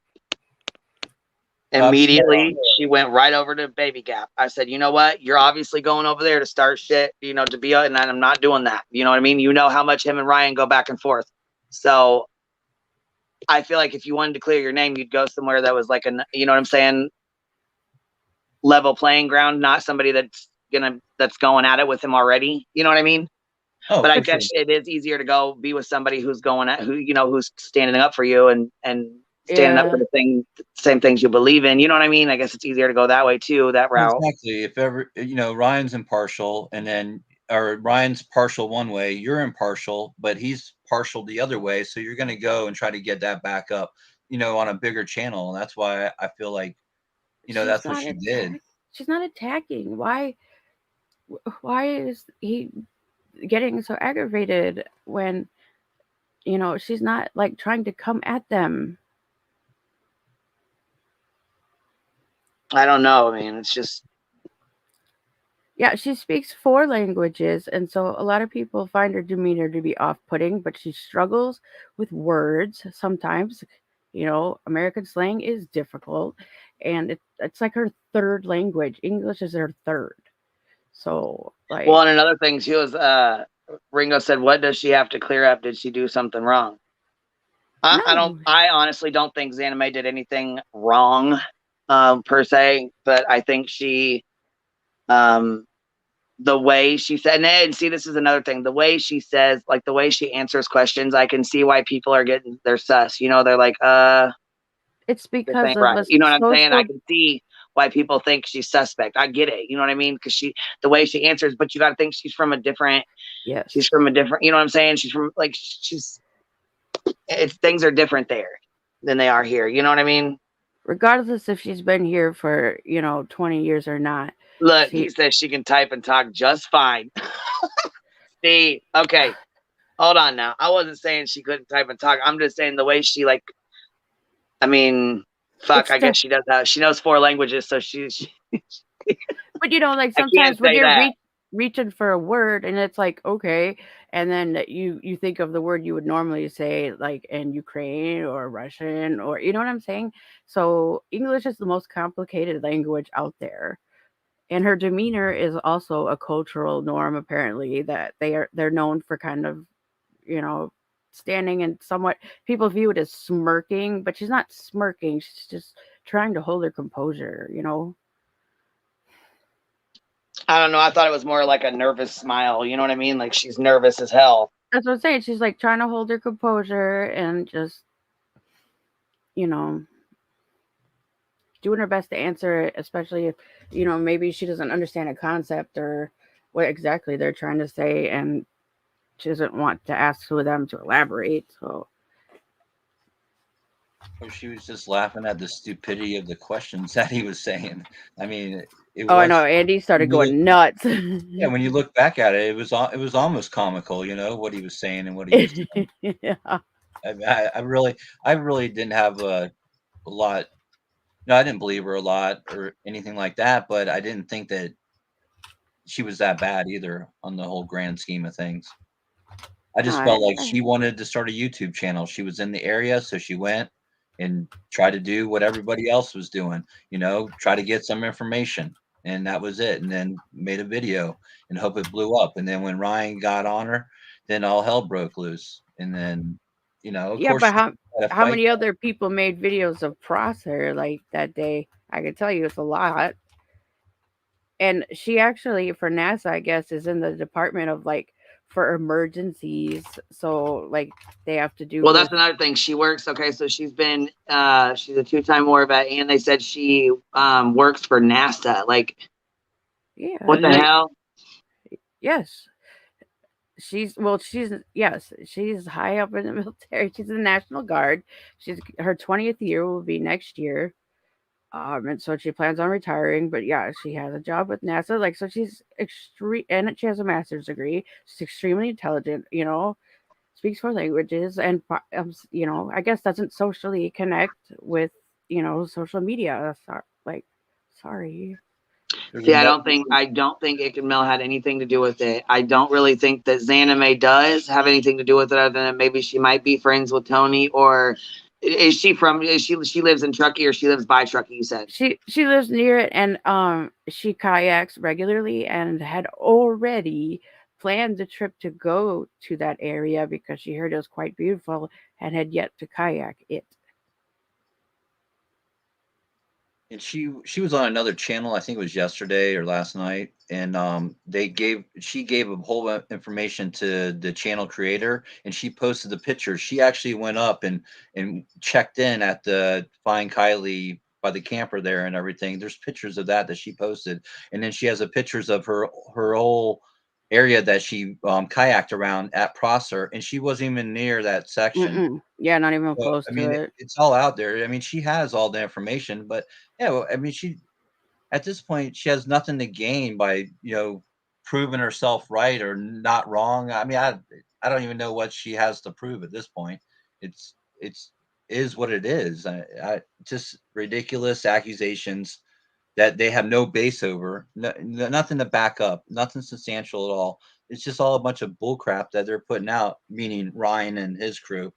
Immediately, she went right over to Baby Gap. I said, you know what? You're obviously going over there to start shit, you know, to be, and I'm not doing that. You know what I mean? You know how much him and Ryan go back and forth. So I feel like if you wanted to clear your name, you'd go somewhere that was like you know what I'm saying? Level playing ground, not somebody that's going at it with him already. You know what I mean? Oh, but I for guess sure. it is easier to go be with somebody who's who's standing up for you and standing up for the same things you believe in. You know what I mean? I guess it's easier to go that way too, that route. Exactly. If ever, Ryan's impartial, and then, or Ryan's partial one way, you're impartial, but he's partial the other way. So you're going to go and try to get that back up, on a bigger channel. And that's why I feel like, that's what she did. She's not attacking. Why is he getting so aggravated when, she's not like trying to come at them? I don't know. I mean, it's just. Yeah, she speaks 4 languages, and so a lot of people find her demeanor to be off-putting, but she struggles with words sometimes. American slang is difficult, and it's like her 3rd language. English is her 3rd. So, like. Well, and another thing, she was, Ringo said, what does she have to clear up? Did she do something wrong? I honestly don't think Xaname did anything wrong, per se, but I think she, the way she said, and see, this is another thing, the way she says, like the way she answers questions, I can see why people are they're sus, they're like, it's because of right. You know what I'm saying? I can see why people think she's suspect. I get it. You know what I mean? Because the way she answers, but you got to think she's from a different, you know what I'm saying? She's from things are different there than they are here. You know what I mean? Regardless if she's been here for, 20 years or not. Look, he says she can type and talk just fine. See, okay. Hold on now. I wasn't saying she couldn't type and talk. I'm just saying the way she I guess she does that. She knows 4 languages, so she's. But sometimes when you're reaching for a word and it's like, okay, and then you think of the word you would normally say, like in Ukraine or Russian, or you know what I'm saying? So English is the most complicated language out there. And her demeanor is also a cultural norm, apparently, that they're known for kind of, standing and somewhat, people view it as smirking, but she's not smirking. She's just trying to hold her composure, I don't know. I thought it was more like a nervous smile. You know what I mean? Like she's nervous as hell. That's what I'm saying. She's like trying to hold her composure and just, doing her best to answer it, especially if, maybe she doesn't understand a concept or what exactly they're trying to say, and she doesn't want to ask them to elaborate. So. Or she was just laughing at the stupidity of the questions that he was saying. I mean, I know. Andy started going nuts. Yeah, when you look back at it, it was almost comical, what he was saying and what he was saying. Yeah. I really didn't have a lot. No, I didn't believe her a lot or anything like that, but I didn't think that she was that bad either on the whole grand scheme of things. I just felt like she wanted to start a YouTube channel. She was in the area, so she went and tried to do what everybody else was doing, try to get some information. And that was it. And then made a video and hope it blew up. And then when Ryan got on her, then all hell broke loose. And then, of course. But how many other people made videos of Prosser like that day? I can tell you it's a lot. And she actually, for NASA, I guess, is in the department of for emergencies. So they have to do. Well, that's another thing. She works. Okay, so she's been she's a 2-time war vet, and they said she works for NASA. What the hell? Yes. She's high up in the military. She's in the National Guard. Her 20th year will be next year. And so she plans on retiring, but yeah, she has a job with NASA. So she's extreme, and she has a master's degree. She's extremely intelligent, speaks 4 languages, and, I guess doesn't socially connect with, social media. Sorry. See, I don't think Iken Mill had anything to do with it. I don't really think that Xaname does have anything to do with it, other than maybe she might be friends with Tony, or Is she from? She lives in Truckee, or she lives by Truckee? You said. She lives near it, and she kayaks regularly and had already planned the trip to go to that area because she heard it was quite beautiful and had yet to kayak it. And she was on another channel, I think it was yesterday or last night, and she gave a whole information to the channel creator, and she posted the pictures. She actually went up and checked in at the Find Kylie by the camper there and everything. There's pictures of that she posted, and then she has a pictures of her whole area that she kayaked around at Prosser, and she wasn't even near that section. Mm-mm. Yeah, not even So, close I to mean, it. it's all out there. I mean, she has all the information, but yeah, well, I mean, she at this point she has nothing to gain by proving herself right or not wrong. I mean, I don't even know what she has to prove at this point. It's is what it is. I just ridiculous accusations that they have no base over, nothing to back up, nothing substantial at all. It's just all a bunch of bull crap that they're putting out, meaning Ryan and his crew.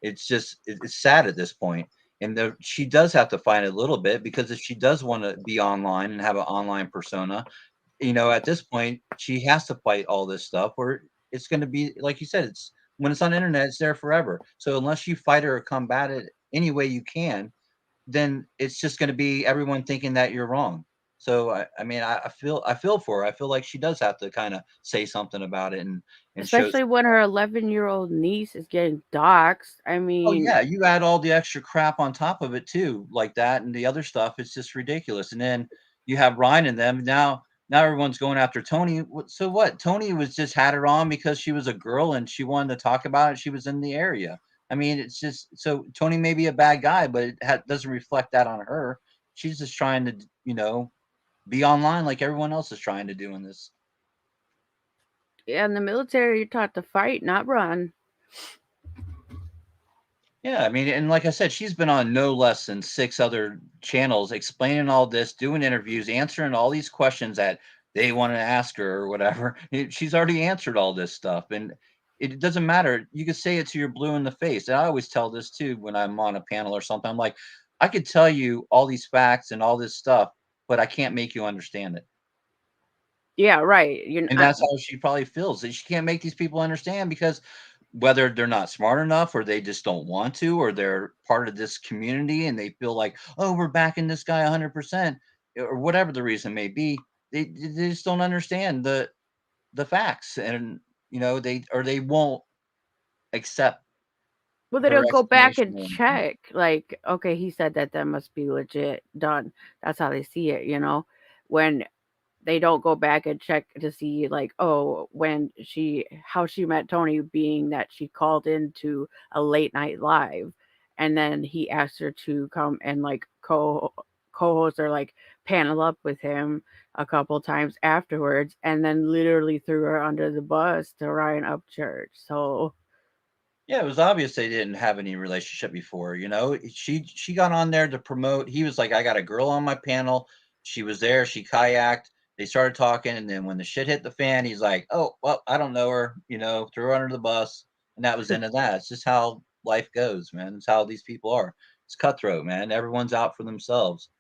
It's just it's sad at this point. And she does have to find a little bit, because if she does want to be online and have an online persona, at this point she has to fight all this stuff, or it's going to be like you said, it's when it's on the internet, it's there forever. So unless you fight or combat it any way you can, then it's just going to be everyone thinking that you're wrong. So I mean, I feel for her. I feel like she does have to kind of say something about it and show. Especially when her 11-year-old niece is getting doxxed. I Oh, mean, yeah, you add all the extra crap on top of it too, like that and the other stuff, it's just ridiculous, and then you have Ryan and them, now everyone's going after Tony. So what? Tony was just had her on because she was a girl and she wanted to talk about it, she was in the area. I mean, it's just so Tony may be a bad guy, but it doesn't reflect that on her. She's just trying to, be online like everyone else is trying to do in this. yeah, in the military, you're taught to fight, not run. Yeah, I mean, and like I said, she's been on no less than 6 other channels explaining all this, doing interviews, answering all these questions that they wanted to ask her or whatever. She's already answered all this stuff, and it doesn't matter. You can say it to your blue in the face. And I always tell this too when I'm on a panel or something. I'm like, I could tell you all these facts and all this stuff, but I can't make you understand it. Yeah, right. You're And not, that's how she probably feels, that she can't make these people understand, because whether they're not smart enough or they just don't want to, or they're part of this community and they feel like, oh, we're backing this guy 100%, or whatever the reason may be, they just don't understand the facts, and they won't accept well, they her don't go back explanation and or anything. check. Like, okay, he said that must be legit done. That's how they see it. When they don't go back and check to see, like, oh, how she met Tony, being that she called into a late night live, and then he asked her to come and like co-host or like panel up with him a couple times afterwards, and then literally threw her under the bus to Ryan Upchurch. So Yeah, it was obvious they didn't have any relationship before, She got on there to promote. He was like, I got a girl on my panel. She was there, she kayaked. They started talking, and then when the shit hit the fan, he's like, oh, well, I don't know her, threw her under the bus, and that was the end of that. It's just how life goes, man. It's how these people are. It's cutthroat, man. Everyone's out for themselves.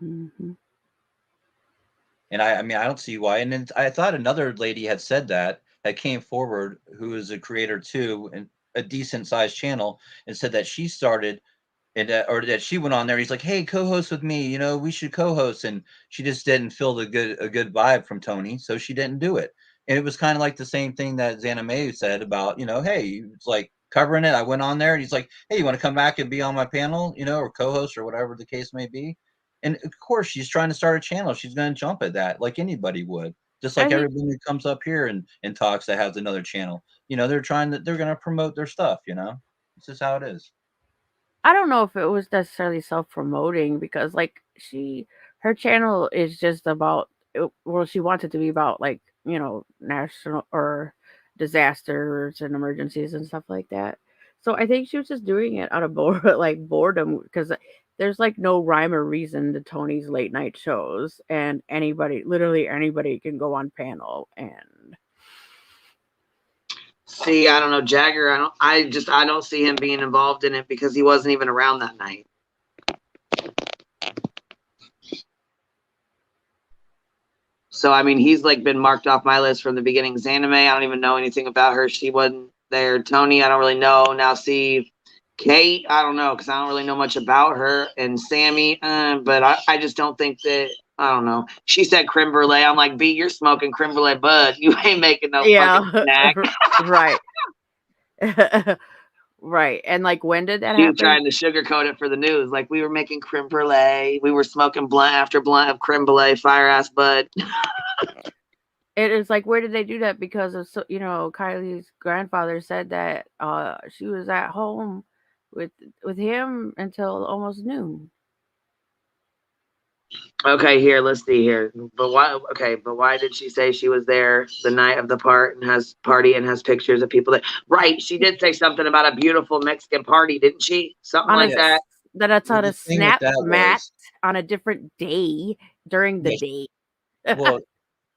mhm. And I mean, I don't see why. And then I thought another lady had said that came forward, who is a creator too, and a decent sized channel, and said that she started and or that she went on there. He's like, "Hey, co-host with me. We should co-host." And she just didn't feel a good vibe from Tony, so she didn't do it. And it was kind of like the same thing that Xana May said about, hey, it's like covering it. I went on there, and he's like, "Hey, you want to come back and be on my panel, or co-host or whatever the case may be?" And of course, she's trying to start a channel. She's going to jump at that like anybody would. Just I like mean, everybody who comes up here and talks that has another channel. They're going to promote their stuff. It's just how it is. I don't know if it was necessarily self-promoting, because like her channel is just about, well, she wanted to be about, like, national or disasters and emergencies and stuff like that. So I think she was just doing it out of like boredom, because there's like no rhyme or reason to Tony's late night shows, and literally anybody can go on panel. And See, I don't know, Jagger. I don't see him being involved in it because he wasn't even around that night. So I mean, he's like been marked off my list from the beginning. Zanime, I don't even know anything about her. She wasn't there. Tony, I don't really know. Now see, Kate, I don't know because I don't really know much about her. And Sammy, but I just don't think that. I don't know. She said creme brulee. I'm like, B, you're smoking creme brulee, bud. You ain't making no fucking snack. Right. Right. And like, when did that She was happen? trying to sugarcoat it for the news. Like, we were making creme brulee. We were smoking blunt after blunt of creme brulee, fire ass bud. It is like, where did they do that? Because of, Kylie's grandfather said that she was at home with him until almost noon. Okay, here, let's see here. But why? Okay, but why did she say she was there the night of the party and has pictures of people that? Right, she did say something about a beautiful Mexican party, didn't she? Something like that. That's on the a thing with snap that mat was, on a different day during the yeah, day. well,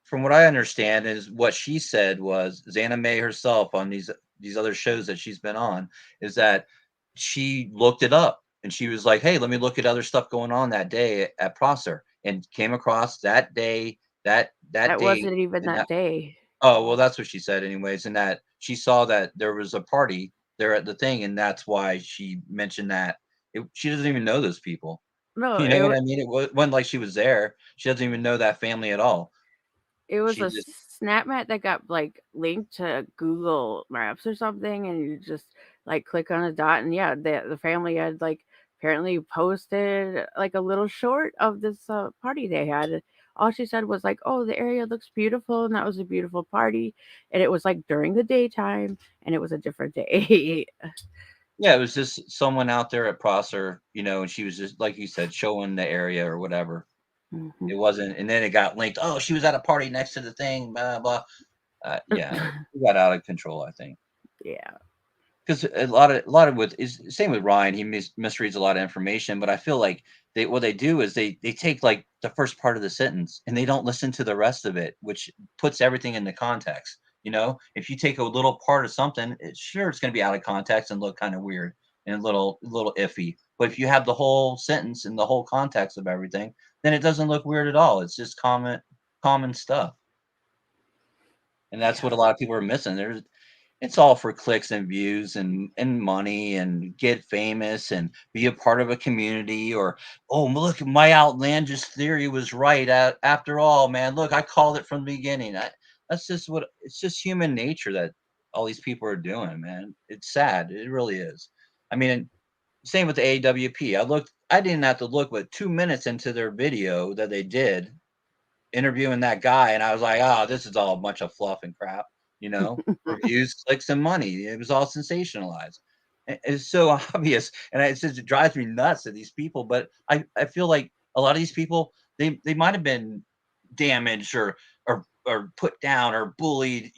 from what I understand, is what she said was Xana May herself on these other shows that she's been on, is that she looked it up and she was like, "Hey, let me look at other stuff going on that day at Prosser," and came across that day, that That date, wasn't even and that that. day. Oh, well, that's what she said, anyways, and that she saw that there was a party there at the thing, and that's why she mentioned that. She doesn't even know those people. No, You know what I mean? Wasn't like she was there. She doesn't even know that family at all. it was She a just snap mat that got like linked to Google Maps or something, and you just like click on a dot, and yeah, the family had like apparently posted like a little short of this party they had. All she said was like, "Oh, the area looks beautiful, and that was a beautiful party," and it was like during the daytime, and it was a different day. Yeah, it was just someone out there at Prosser, and she was just like you said, showing the area or whatever. Mhm. It wasn't, and then it got linked. Oh, she was at a party next to the thing, blah blah. Yeah, it got out of control, I think. Yeah. Because a lot of with is same with Ryan. He misreads a lot of information, but I feel like what they do is they take like the first part of the sentence and they don't listen to the rest of it, which puts everything into context. If you take a little part of something, it's going to be out of context and look kind of weird and a little iffy. But if you have the whole sentence and the whole context of everything, then it doesn't look weird at all. It's just common stuff, and that's what Yeah. a lot of people are missing. It's all for clicks and views and money and get famous and be a part of a community, or, oh, look, my outlandish theory was right after all, man. Look, I called it from the beginning. That's just it's just human nature that all these people are doing, man. It's sad. It really is. I mean, same with the AWP. I didn't have to look but 2 minutes into their video that they did interviewing that guy, and I was like, "Oh, this is all a bunch of fluff and crap," for views, clicks, and money. It was all sensationalized. It's so obvious, and it drives me nuts to these people. But I feel like a lot of these people, they might have been damaged or put down or bullied,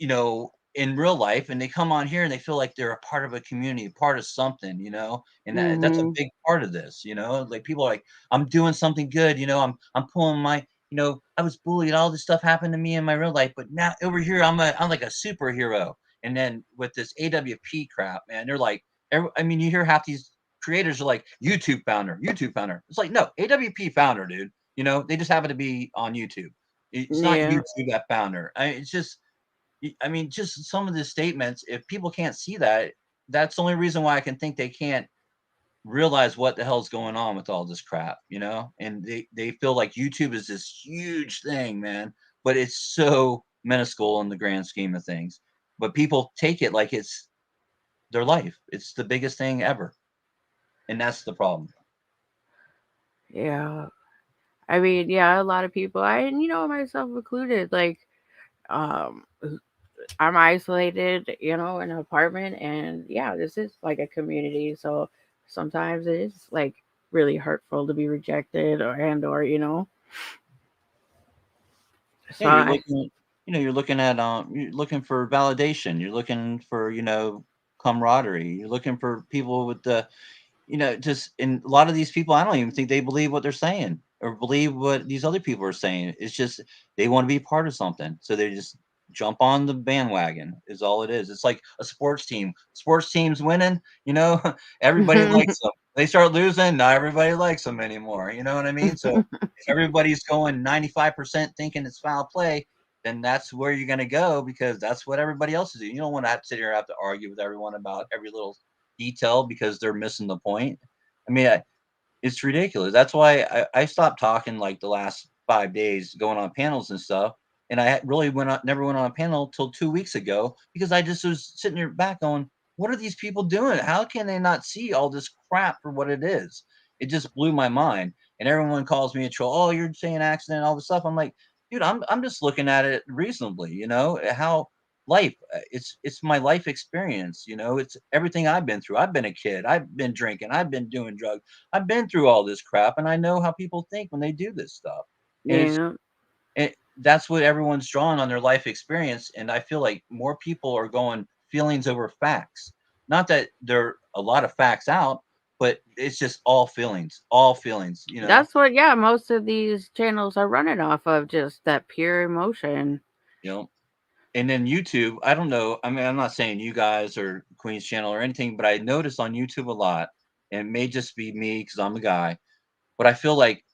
in real life, and they come on here and they feel like they're a part of a community, part of something, and that's a Mhm. big part of this, like people are like, I'm doing something good, I'm pulling my, I was bullied. All this stuff happened to me in my real life, but now over here, I'm like a superhero. And then with this AWP crap, man, they're like, I mean, you hear half these creators are like YouTube founder, YouTube founder. It's like, no, AWP founder, dude. They just happen to be on YouTube. It's not Yeah. YouTube that founder. It's just, I mean, just some of the statements. If people can't see that, that's the only reason why I can think they can't realize what the hell's going on with all this crap, and they feel like YouTube is this huge thing, man, but it's so minuscule in the grand scheme of things. But people take it like it's their life. It's the biggest thing ever, and that's the problem. Yeah. I mean, yeah, a lot of people, and myself included, like, um, I'm isolated, in an apartment, and yeah, this is like a community. So sometimes it is like really hurtful to be rejected or. Yeah, So I, you're looking for validation. You're looking for, camaraderie. You're looking for people with the, just and a lot of these people, I don't even think they believe what they're saying or believe what these other people are saying. It's just they want to be part of something. So jump on the bandwagon is all it is. It's like a sports team. Sports teams winning, everybody likes them. They start losing, not everybody likes them anymore. You know what I mean? So if everybody's going 95% thinking it's foul play, then that's where you're going to go because that's what everybody else is doing. You don't want to have to sit here and have to argue with everyone about every little detail because they're missing the point. I mean, it's ridiculous. That's why I stopped talking like the last 5 days going on panels and stuff. And I really never went on a panel till 2 weeks ago because I just was sitting there back going, what are these people doing? How can they not see all this crap for what it is? It just blew my mind. And everyone calls me a troll. Oh, you're saying accident, all this stuff. I'm like, dude, I'm just looking at it reasonably, how life it's my life experience, it's everything I've been through. I've been a kid, I've been drinking, I've been doing drugs, I've been through all this crap, and I know how people think when they do this stuff. And Yeah. that's what everyone's drawing on their life experience. And I feel like more people are going feelings over facts. Not that there are a lot of facts out, but it's just all feelings, That's what, yeah, most of these channels are running off of, just that pure emotion. And then YouTube, I don't know. I mean, I'm not saying you guys or Queen's channel or anything, but I noticed on YouTube a lot, and it may just be me because I'm a guy, but I feel like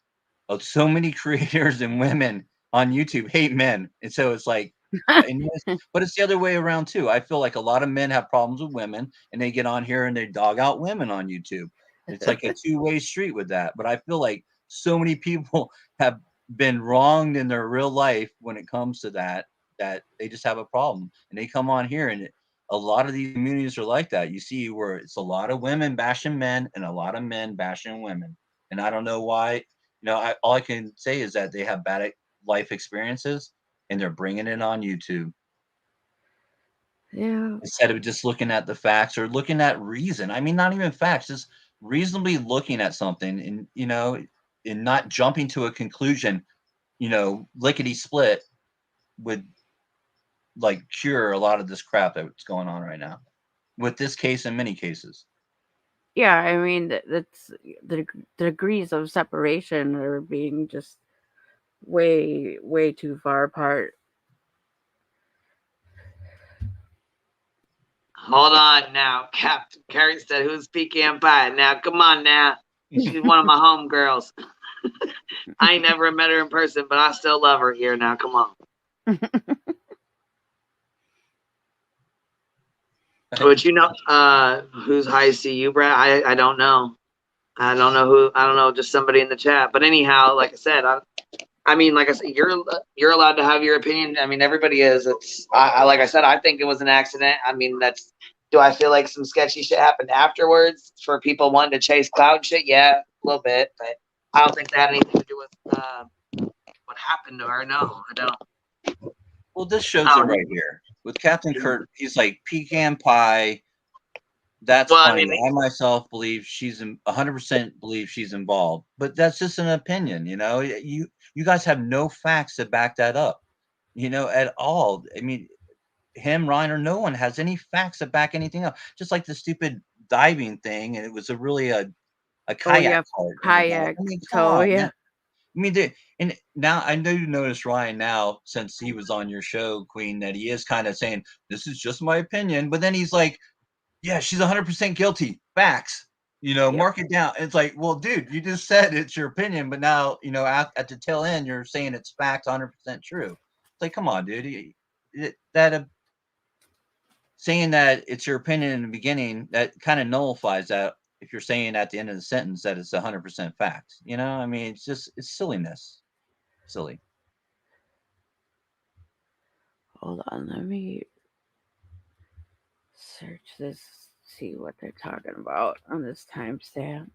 so many creators and women on YouTube hate men. And so it's like, but it's the other way around too. I feel like a lot of men have problems with women and they get on here and they dog out women on YouTube. It's like a two-way street with that. But I feel like so many people have been wronged in their real life when it comes to that they just have a problem. And they come on here and a lot of these communities are like that. You see where it's a lot of women bashing men and a lot of men bashing women. And I don't know why. All I can say is that they have bad life experiences and they're bringing it on YouTube. Yeah. Instead of just looking at the facts or looking at reason. I mean, not even facts, just reasonably looking at something and not jumping to a conclusion, lickety split would like cure a lot of this crap that's going on right now with this case and many cases. Yeah, I mean, that's the degrees of separation are being just way, way too far apart. Hold on now. Captain Carrie said, who's pecan pie? Now, come on now. She's one of my homegirls. I ain't never met her in person, but I still love her here now. Come on. But who's high CU, Brad? I don't know. I don't know who. I don't know. Just somebody in the chat. But anyhow, like I said, I mean, like I said, you're allowed to have your opinion. I mean, everybody is. Like I said, I think it was an accident. I mean, do I feel like some sketchy shit happened afterwards for people wanting to chase cloud shit? Yeah, a little bit, but I don't think that had anything to do with what happened to her. No, I don't. Well, this shows it right here with Captain Kurt. He's like pecan pie. That's funny. I myself believe she's 100% believe she's involved, but that's just an opinion. You guys have no facts to back that up, at all. I mean, Ryan, no one has any facts to back anything up. Just like the stupid diving thing, and it was a kayak cart. Kayak. I mean, yeah. I mean, and now I know you noticed Ryan now since he was on your show, Queen, that he is kind of saying this is just my opinion, but then he's like, yeah, she's 100% guilty. Facts. Mark it down. It's like, well, dude, you just said it's your opinion, but now, at the tail end, you're saying it's facts, 100% true. It's like, come on, dude. Saying that it's your opinion in the beginning, that kind of nullifies that if you're saying at the end of the sentence that it's 100% fact. I mean, it's silliness. Silly. Hold on, let me search this, see what they're talking about on this timestamp.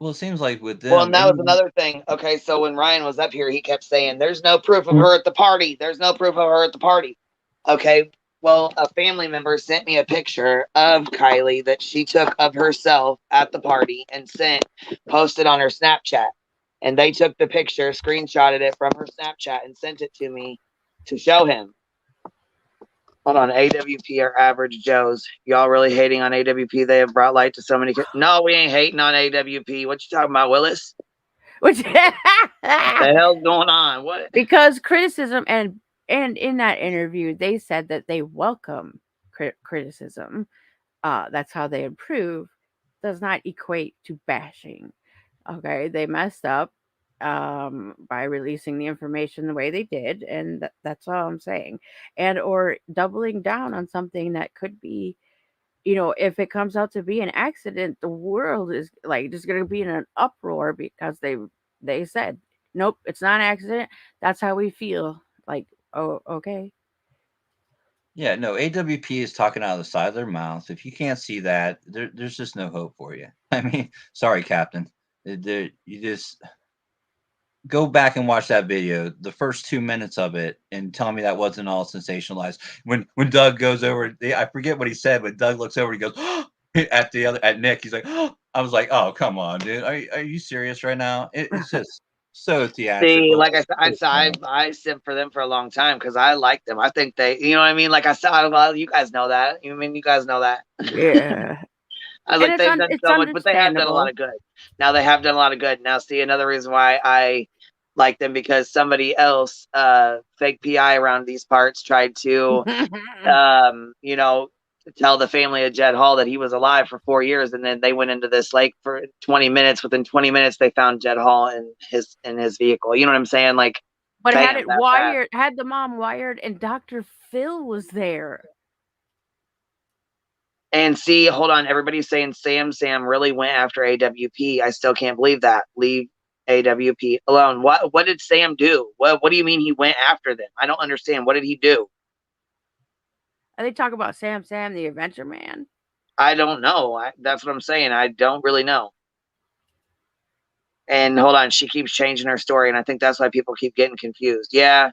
Well, it seems like with them. Well, and that was another thing. Okay, so when Ryan was up here, he kept saying, there's no proof of her at the party. There's no proof of her at the party. Okay, well, a family member sent me a picture of Kylie that she took of herself at the party and posted on her Snapchat. And they took the picture, screenshotted it from her Snapchat and sent it to me to show him. Hold on, AWP are average Joes. Y'all really hating on AWP? They have brought light to so many kids. No, we ain't hating on AWP. What you talking about, Willis? What the hell's going on? What? Because criticism and And in that interview, they said that they welcome criticism. That's how they improve. Does not equate to bashing. Okay, they messed up by releasing the information the way they did, and that's all I'm saying. And or doubling down on something that could be, if it comes out to be an accident, the world is like just going to be in an uproar because they said, nope, it's not an accident. That's how we feel. Like, oh, okay. Yeah, no, AWP is talking out of the side of their mouth. If you can't see that, there's just no hope for you. I mean, sorry, Captain. You just go back and watch that video, the first 2 minutes of it, and tell me that wasn't all sensationalized. When Doug goes over, I forget what he said, but Doug looks over, he goes at Nick. He's like, oh. I was like, oh, come on, dude, are you serious right now? It's just so See, theatrical. like I said, I simp for them for a long time because I like them. I think they, you know what I mean? Like I said, well, you guys know that. You mean you guys know that? Yeah. I was like, they've done It's so much, but they have done a lot understandable. of good. Now they have done a lot of good. Now, see, another reason why I like them because somebody else, fake PI around these parts, tried to, tell the family of Jed Hall that he was alive for 4 years, and then they went into this lake for 20 minutes. Within 20 minutes, they found Jed Hall in his vehicle. You know what I'm saying? Like, But had bam, it that fast. wired, had the mom wired, and Dr. Phil was there. And see, hold on, everybody's saying Sam really went after AWP. I still can't believe that. Leave AWP alone. What did Sam do? What do you mean he went after them? I don't understand. What did he do? And they talk about Sam the Adventure Man. I don't know. That's what I'm saying. I don't really know. And hold on, she keeps changing her story, and I think that's why people keep getting confused. Yeah,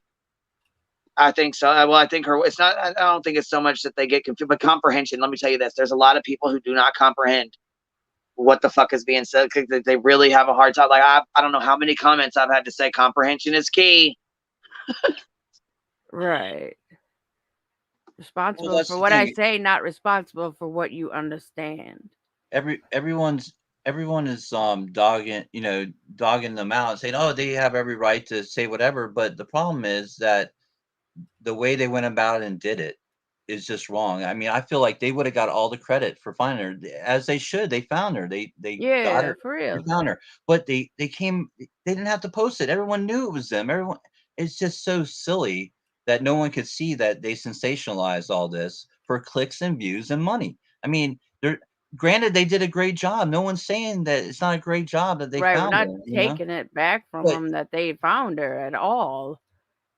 I think so. Well, I think it's not. I don't think it's so much that they get confused, but comprehension. Let me tell you this: there's a lot of people who do not comprehend what the fuck is being said because they really have a hard time. Like I don't know how many comments I've had to say comprehension is key. Right. Responsible Well, that's for the what I thing. say, not responsible for what you understand. Everyone is dogging them out, saying, oh, they have every right to say whatever. But the problem is that the way they went about it and did it is just wrong. I mean, I feel like they would have got all the credit for finding her, as they should. They found her. They got Yeah, her. for They real. found her. But they came. They didn't have to post it. Everyone knew it was them. Everyone. It's just so silly that no one could see that they sensationalized all this for clicks and views and money. I mean, they're granted they did a great job. No one's saying that it's not a great job that they Right, we're found not her. taking it back from But them that they found her at all.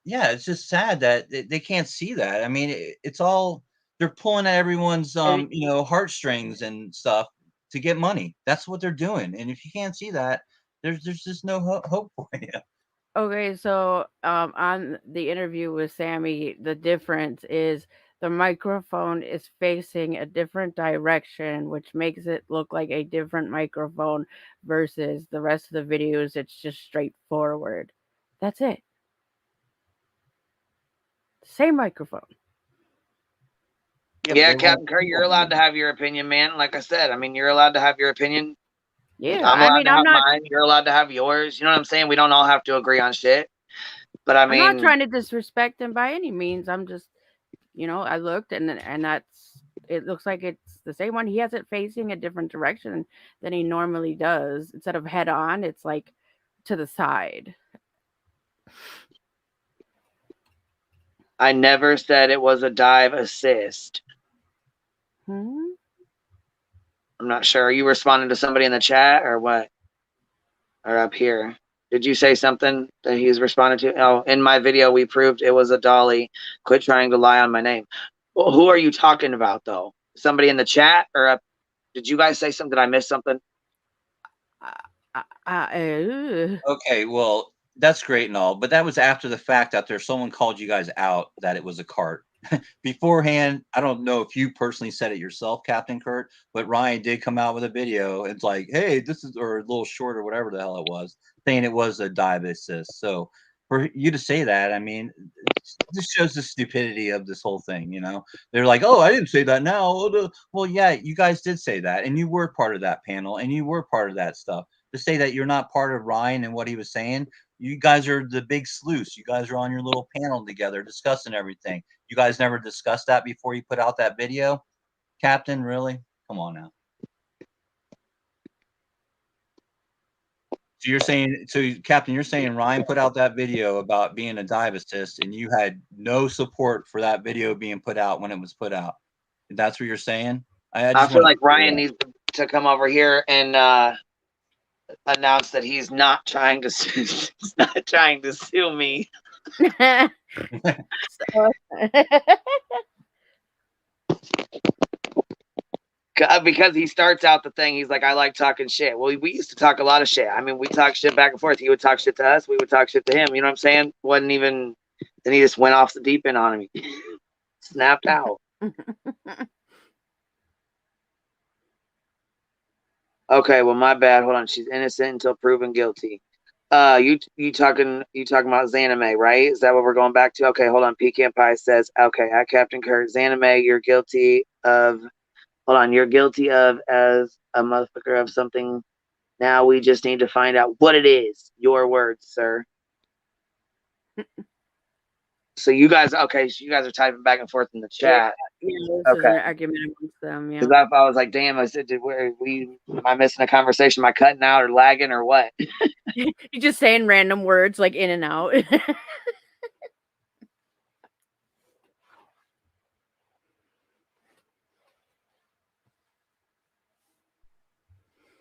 yeah, it's just sad that they can't see that. I mean, it's all they're pulling at everyone's And heartstrings and stuff to get money. That's what they're doing. And if you can't see that, there's just no hope for you. okay, so on the interview with Sammy, the difference is the microphone is facing a different direction, which makes it look like a different microphone versus the rest of the videos. It's just straightforward. That's it. Same microphone. Yeah, Captain Kurt, you're allowed to have your opinion, man. Like I said, I mean, you're allowed to have your opinion. Yeah, I'm I allowed mean, to have mine. You're allowed to have yours. You know what I'm saying? We don't all have to agree on shit. But I I'm not mean, trying to disrespect him by any means. I'm just, I looked and it looks like it's the same one. He has it facing a different direction than he normally does. Instead of head on, it's like to the side. I never said it was a dive assist. Hmm? I'm not sure. Are you responding to somebody in the chat or what? Or up here? Did you say something that he's responding to? Oh, in my video, we proved it was a dolly. Quit trying to lie on my name. Well, who are you talking about, though? Somebody in the chat or up? Did you guys say something? Did I miss something? Okay, well, that's great and all, but that was after the fact that someone called you guys out that it was a cart. Beforehand, I don't know if you personally said it yourself, Captain Kurt, but Ryan did come out with a video. It's like, hey, this is, or a little short or whatever the hell it was, saying it was a dive assist. So for you to say that, I mean, this shows the stupidity of this whole thing. They're like, oh, I didn't say that now. Well, yeah, you guys did say that, and you were part of that panel, and you were part of that stuff. To say that you're not part of Ryan and what he was saying, You guys are the big sleuths. You guys are on your little panel together discussing everything. You guys never discussed that before you put out that video, Captain? Really? Come on now. So you're saying, Captain, you're saying Ryan put out that video about being a divestist, and you had no support for that video being put out when it was put out. That's what you're saying? I feel like Ryan needs to come over here and announce that he's not trying to he's not trying to sue me. Because he starts out the thing, he's like, I like talking shit. Well, we used to talk a lot of shit. I mean, we talk shit back and forth. He would talk shit to us. We would talk shit to him. You know what I'm saying? Wasn't even, then he just went off the deep end on me. Snapped out. Okay, well, my bad. Hold on. She's innocent until proven guilty. You talking about Zanime, right? Is that what we're going back to? Okay, hold on. Pecan Pie says, okay, at Captain Kurt, Zanime, you're guilty of, hold on, you're guilty of as a motherfucker of something. Now we just need to find out what it is. Your words, sir. So you guys, okay, so you guys are typing back and forth in the chat. Yeah, this is an argument amongst them, yeah. Because I was like, damn, I said, am I missing a conversation? Am I cutting out or lagging or what? You're just saying random words like in and out.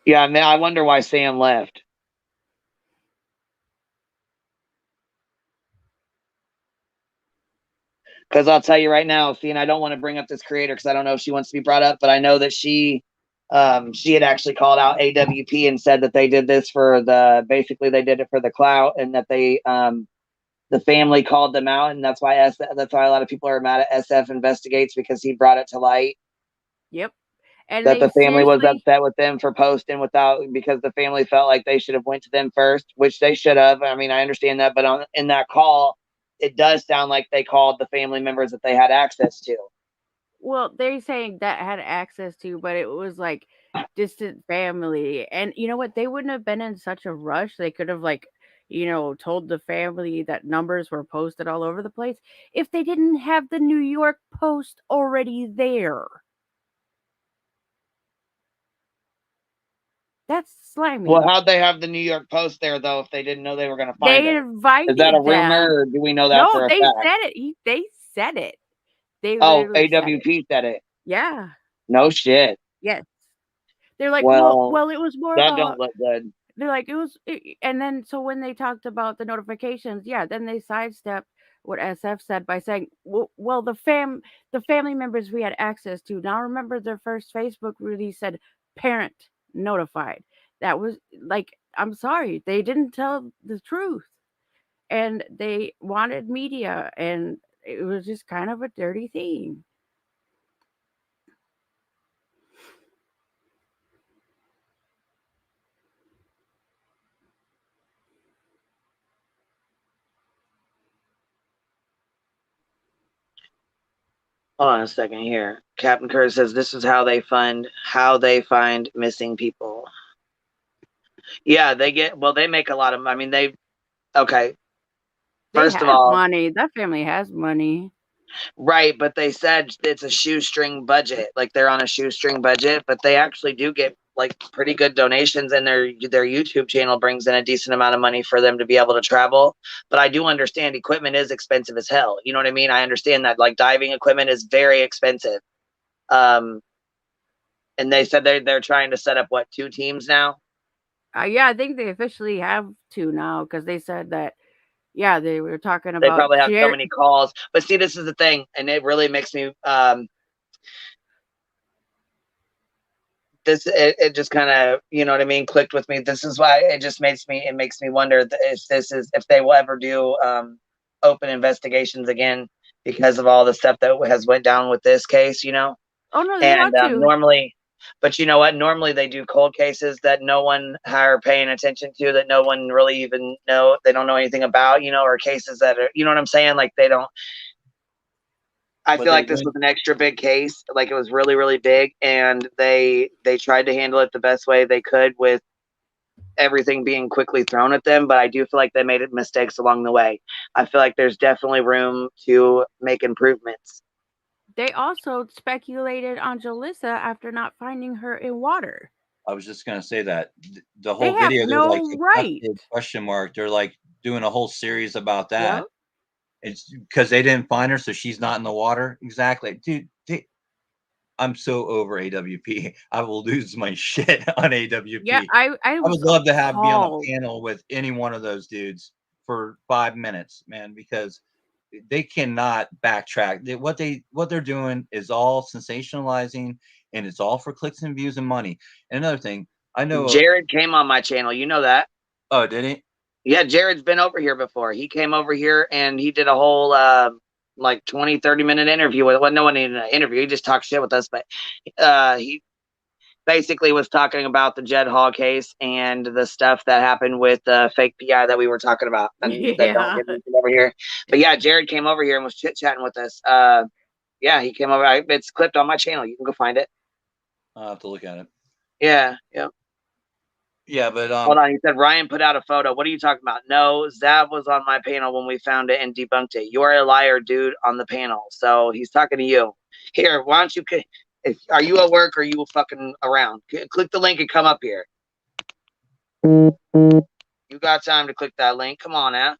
Yeah, man, I wonder why Sam left. Because I'll tell you right now, see, and I don't want to bring up this creator because I don't know if she wants to be brought up, but I know that she had actually called out AWP and said that they did this for basically they did it for the clout, and that they the family called them out, and that's why a lot of people are mad at SF Investigates, because he brought it to light. Yep. And that the family was upset with them for posting because the family felt like they should have went to them first, which they should have. I mean, I understand that, but in that call, it does sound like they called the family members that they had access to. Well, they're saying that had access to, but it was like distant family. And you know what? They wouldn't have been in such a rush. They could have told the family that numbers were posted all over the place if they didn't have the New York Post already there. That's slimy. Well, how'd they have the New York Post there, though, if they didn't know they were going to find it? They invited them. Is that a rumor, them. or do we know that for a fact? No, they said it. They said it. They AWP said it. Yeah. No shit. Yes. They're like, well, it was more that about, don't look good. They're like, and then so when they talked about the notifications, yeah, then they sidestepped what SF said by saying, well, the family members we had access to. Now remember, their first Facebook release said parent notified. That was like, I'm sorry, they didn't tell the truth, and they wanted media, and it was just kind of a dirty thing. Hold on a second here. Captain Kurt says this is how they find missing people. Yeah, they make a lot of, I mean, first of all, money. That family has money. Right, but they said it's a shoestring budget. Like, they're on a shoestring budget, but they actually do get like pretty good donations, and their YouTube channel brings in a decent amount of money for them to be able to travel. But I do understand equipment is expensive as hell. You know what I mean? I understand that, like, diving equipment is very expensive. And they said they're trying to set up 2 teams now. Yeah, I think they officially have 2 now, because they said that. Yeah, they were talking about. They probably have so many calls, but see, this is the thing, and it really makes me it just kind of, you know what I mean, clicked with me. This is why it makes me wonder if they will ever do open investigations again, because of all the stuff that has went down with this case, you know. Oh no, they want to. Normally. But you know what? Normally they do cold cases that no one are paying attention to, that no one really even they don't know anything about, you know, or cases that are, you know what I'm saying? Like, they don't. I feel like this was an extra big case. Like, it was really, really big, and they tried to handle it the best way they could with everything being quickly thrown at them, but I do feel like they made mistakes along the way. I feel like there's definitely room to make improvements. They also speculated on Jalissa after not finding her in water. I was just gonna say that the They whole have video, they're like no right. question mark. They're like doing a whole series about Yep. that. It's because they didn't find her, so she's not in the water. Exactly, dude. I'm so over AWP. I will lose my shit on AWP. Yeah, I I would was love to be on a appalled. panel with any one of those dudes for 5 minutes, man, because they cannot backtrack. What they're doing is all sensationalizing, and it's all for clicks and views and money. And another thing, I know. Jared came on my channel. You know that? Oh, did he? Yeah, Jared's been over here before. He came over here and he did a whole like 20, 30-minute interview with, well, no one in an interview. He just talked shit with us, but he basically was talking about the Jed Hall case and the stuff that happened with the fake PI that we were talking about and that don't Yeah. get mentioned over here. But yeah, Jared came over here and was chit-chatting with us. Yeah, he came over. It's clipped on my channel. You can go find it. I'll have to look at it. Yeah, yeah. Yeah, but Hold on. He said Ryan put out a photo. What are you talking about? No, Zav was on my panel when we found it and debunked it. You're a liar, dude, on the panel. So he's talking to you. Here, why don't you? Are you at work or are you fucking around? Click the link and come up here. You got time to click that link? Come on, now.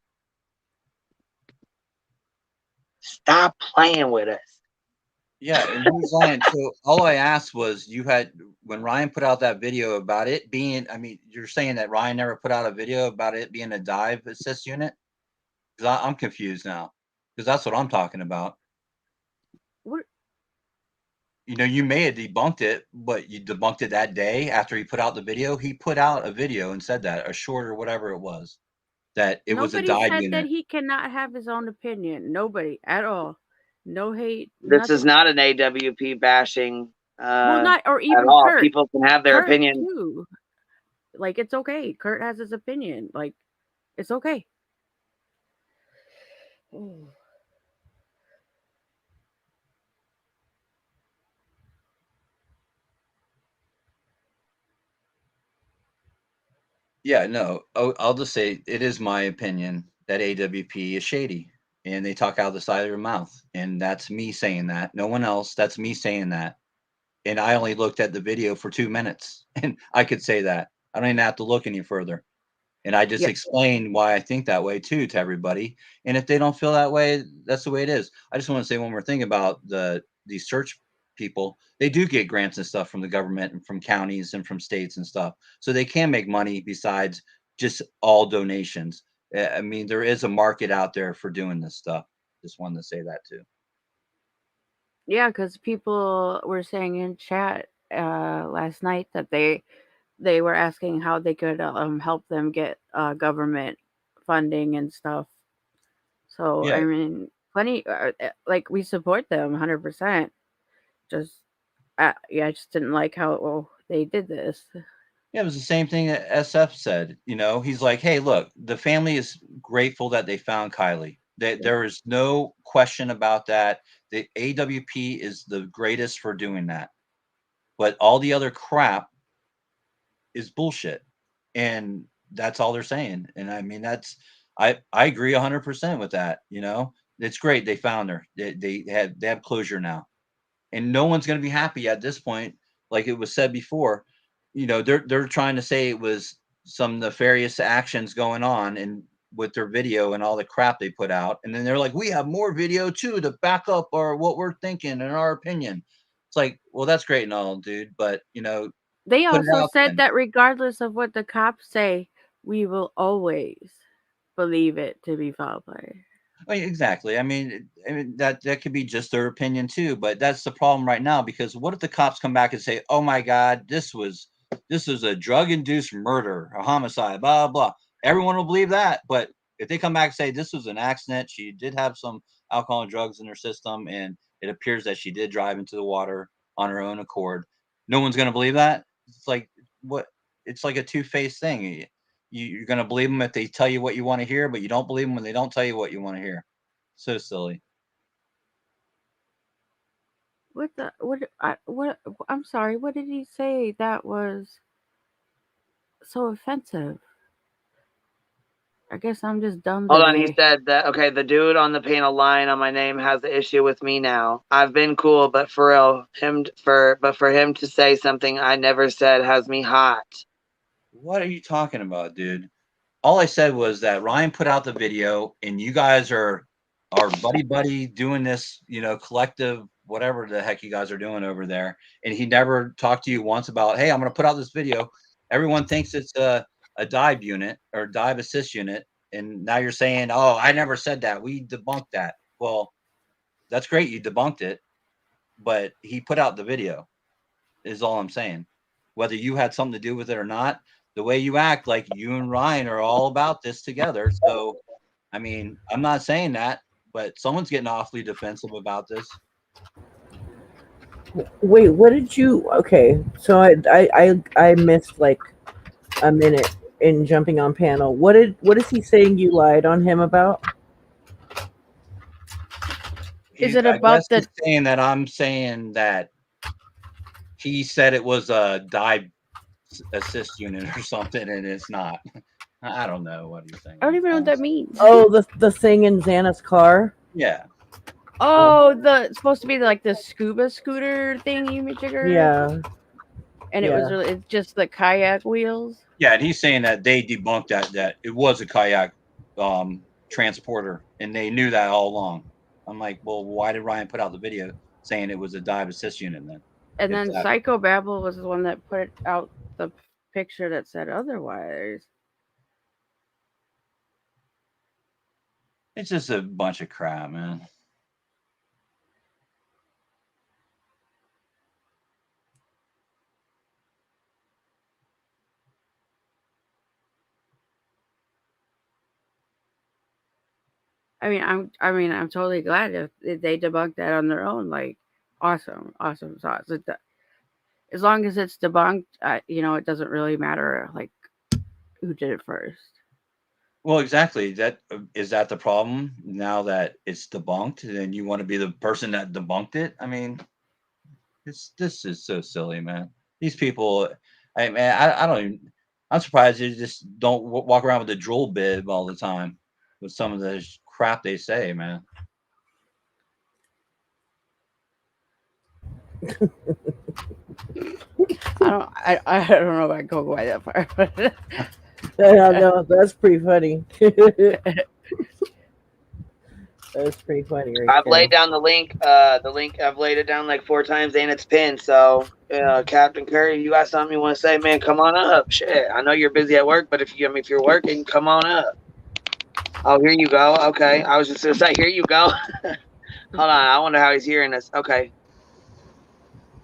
Stop playing with us. Yeah, and he's lying. So all I asked was when Ryan put out that video about it being, I mean, you're saying that Ryan never put out a video about it being a dive assist unit? Because I'm confused now. Because that's what I'm talking about. What? You know, you may have debunked it, but you debunked it that day after he put out the video. He put out a video and said that, a short or whatever it was, that it was a Nobody dive said that unit. he cannot have his own opinion. Nobody at all. No hate. This is Nothing. not an AWP bashing Well, not or at even all. Kurt. People can have their Kurt opinion. too. Like it's okay. Kurt has his opinion. Like it's okay. Yeah, no, I'll just say it is my opinion that AWP is shady and they talk out of the side of their mouth. And that's me saying that. No one else. That's me saying that. And I only looked at the video for 2 minutes and I could say that. I don't even have to look any further. And I just Yep. explained why I think that way too to everybody. And if they don't feel that way, that's the way it is. I just want to say one more thing about these search people. They do get grants and stuff from the government and from counties and from states and stuff. So they can make money besides just all donations. I mean, there is a market out there for doing this stuff. Just wanted to say that too. Yeah, because people were saying in chat last night that they were asking how they could help them get government funding and stuff. So Yeah. I mean, plenty. Like we support them 100%. Just yeah, I just didn't like how they did this. Yeah, it was the same thing that SF said. You know, he's like, hey, look, the family is grateful that they found Kylie. There is no question about that. The AWP is the greatest for doing that. But all the other crap is bullshit. And that's all they're saying. And I mean, I agree 100% with that. You know, it's great. They found her. They have closure now. And no one's going to be happy at this point. Like it was said before, you know, they're trying to say it was some nefarious actions going on and with their video and all the crap they put out. And then they're like, we have more video too to back up what we're thinking and our opinion. It's like, well, that's great and all, dude, but you know, They put it also out said then. that regardless of what the cops say, we will always believe it to be foul play. Well, exactly. I mean, that could be just their opinion too, but that's the problem right now because what if the cops come back and say, "Oh my God, this was a drug-induced murder, a homicide, blah blah." Everyone will believe that, but if they come back and say this was an accident, she did have some alcohol and drugs in her system, and it appears that she did drive into the water on her own accord, no one's going to believe that. It's like what? It's like a two-faced thing. You're going to believe them if they tell you what you want to hear, but you don't believe them when they don't tell you what you want to hear. So silly. What the what? I'm sorry. What did he say? That was so offensive? I guess I'm just dumb Hold on, he today. said that, okay, the dude on the panel lying on my name has the issue with me now. I've been cool, but for real, for him to say something I never said has me hot. What are you talking about, dude? All I said was that Ryan put out the video and you guys are buddy doing this, collective, whatever the heck you guys are doing over there. And he never talked to you once about, hey, I'm going to put out this video. Everyone thinks it's a dive unit or dive assist unit. And now you're saying, oh, I never said that. We debunked that. Well, that's great. You debunked it, but he put out the video is all I'm saying. Whether you had something to do with it or not, the way you act like you and Ryan are all about this together. So, I mean, I'm not saying that, but someone's getting awfully defensive about this. Wait, what did you? Okay, so I missed like a minute in jumping on panel. What is he saying you lied on him about? Is it I about guess he's saying that I'm saying that he said it was a dive assist unit or something, and it's not. I don't know what he's saying. I don't even know what that means. Oh, the thing in Xana's car? Yeah. Oh, it's supposed to be like the scuba scooter thingy majigger. Yeah. And it was it's just the kayak wheels. Yeah, and he's saying that they debunked that it was a kayak transporter, and they knew that all along. I'm like, well, why did Ryan put out the video saying it was a dive assist unit then? And then Psychobabble was the one that put out the picture that said otherwise. It's just a bunch of crap, man. I mean, I'm totally glad if they debunked that on their own. Like, awesome sauce. As long as it's debunked, it doesn't really matter like who did it first. Well, exactly. Is that the problem now that it's debunked, and you want to be the person that debunked it? I mean, this is so silly, man. These people, I don't even. I'm surprised they just don't walk around with a drool bib all the time with some of the crap they say, man. I don't know if I can go quite that far. But no, that's pretty funny. That's pretty funny. I've laid down the link. I've laid it down like 4 times and it's pinned. So, Captain Curry, you got something you want to say, man? Come on up. Shit, I know you're busy at work, but if you're working, come on up. Oh, here you go. Okay, I was just gonna say, here you go. Hold on, I wonder how he's hearing this. Okay.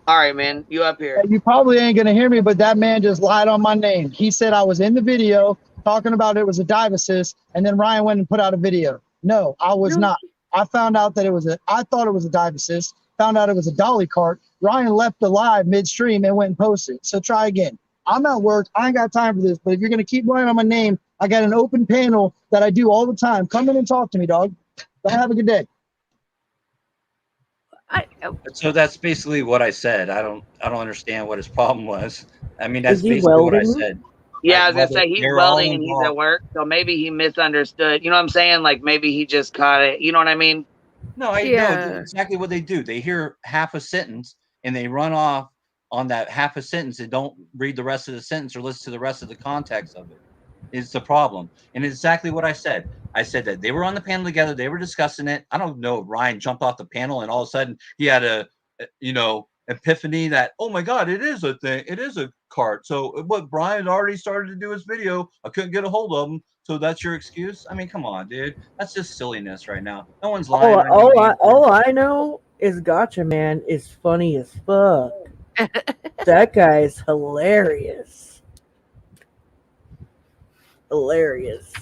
All right, man, you up here. You probably ain't gonna hear me, but that man just lied on my name. He said I was in the video talking about it was a dive assist, and then Ryan went and put out a video. No, I was not. I found out that I thought it was a dive assist, found out it was a dolly cart. Ryan left the live midstream and went and posted. So try again. I'm at work. I ain't got time for this, but if you're gonna keep lying on my name, I got an open panel that I do all the time. Come in and talk to me, dog. Have a good day. So that's basically what I said. I don't understand what his problem was. I mean, that's basically what I said. Yeah, I was gonna say he's welding and he's at work, so maybe he misunderstood. You know what I'm saying? Like maybe he just caught it. You know what I mean? No, I know exactly what they do. They hear half a sentence and they run off on that half a sentence and don't read the rest of the sentence or listen to the rest of the context of it. Is the problem. And it's exactly what I said. I said that they were on the panel together. They were discussing it. I don't know if Ryan jumped off the panel and all of a sudden he had a epiphany that, oh my God, it is a thing. It is a cart. So what, Brian already started to do his video. I couldn't get a hold of him. So that's your excuse? I mean, come on, dude. That's just silliness right now. No one's lying. All I know is Gotcha Man is funny as fuck. That guy is hilarious. Hilarious.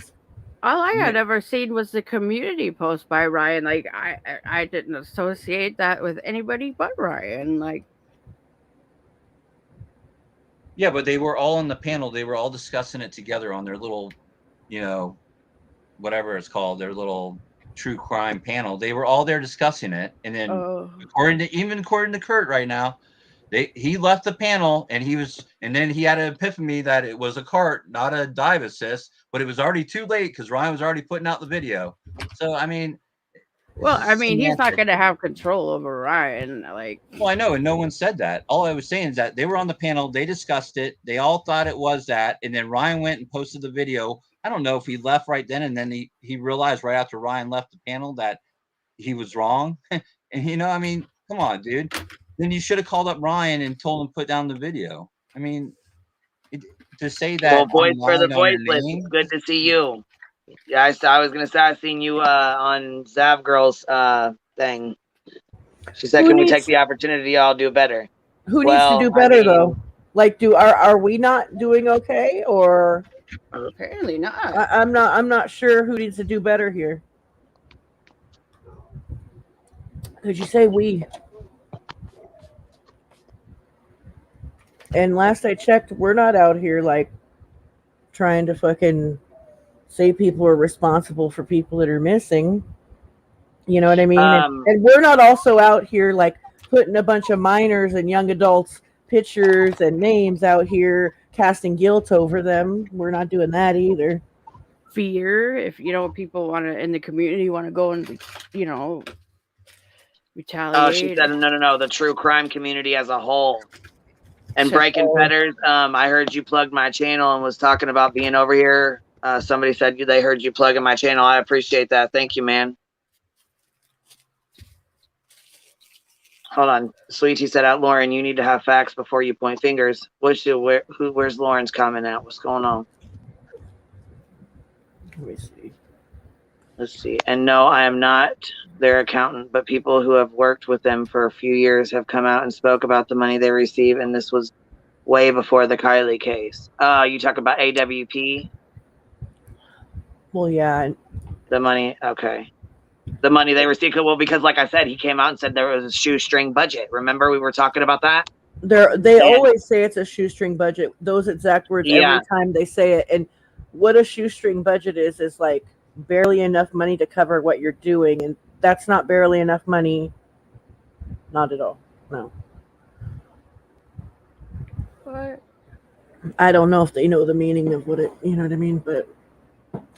All I had ever seen was the community post by Ryan. Like I didn't associate that with anybody but Ryan. Like, yeah, but they were all on the panel. They were all discussing it together on their little, whatever it's called, their little true crime panel. They were all there discussing it, and then according to Kurt right now, He left the panel, and then he had an epiphany that it was a cart, not a dive assist. But it was already too late because Ryan was already putting out the video. So I mean, Well, I mean, he's not semantics. going to have control over Ryan. Like, Well, I know, and no one said that. All I was saying is that they were on the panel, they discussed it, they all thought it was that, and then Ryan went and posted the video. I don't know if he left right then, and then he realized right after Ryan left the panel that he was wrong. And I mean, come on, dude. Then you should have called up Ryan and told him to put down the video. I mean, to say that Well, I'm voice for the lying on your voiceless. name. It's good to see you. Yeah, I was gonna say I seen you on Zav Girl's thing. She said, "Can we take the opportunity? I'll do better." Who needs to do better though? Like, are we not doing okay, or apparently not? I'm not sure who needs to do better here. Could you say we? And last I checked, we're not out here like trying to fucking say people are responsible for people that are missing. You know what I mean? And we're not also out here like putting a bunch of minors and young adults pictures and names out here casting guilt over them. We're not doing that either. Fear, if people want to in the community want to go and retaliate. Oh, she said no, the true crime community as a whole. And Breaking Fetters, I heard you plugged my channel and was talking about being over here. Somebody said they heard you plugging my channel. I appreciate that. Thank you, man. Hold on. Sweetie said out, Lauren, you need to have facts before you point fingers. Where's Lauren's comment at? What's going on? Let me see. Let's see. And no, I am not their accountant, but people who have worked with them for a few years have come out and spoke about the money they receive, and this was way before the Kylie case. You talk about AWP? Well, yeah. The money, okay. The money they received, well, because like I said, he came out and said there was a shoestring budget. Remember we were talking about that? They always say it's a shoestring budget. Those exact words every time they say it. And what a shoestring budget is like barely enough money to cover what you're doing, and that's not barely enough money. Not at all. No. What? I don't know if they know the meaning of what it, you know what I mean, but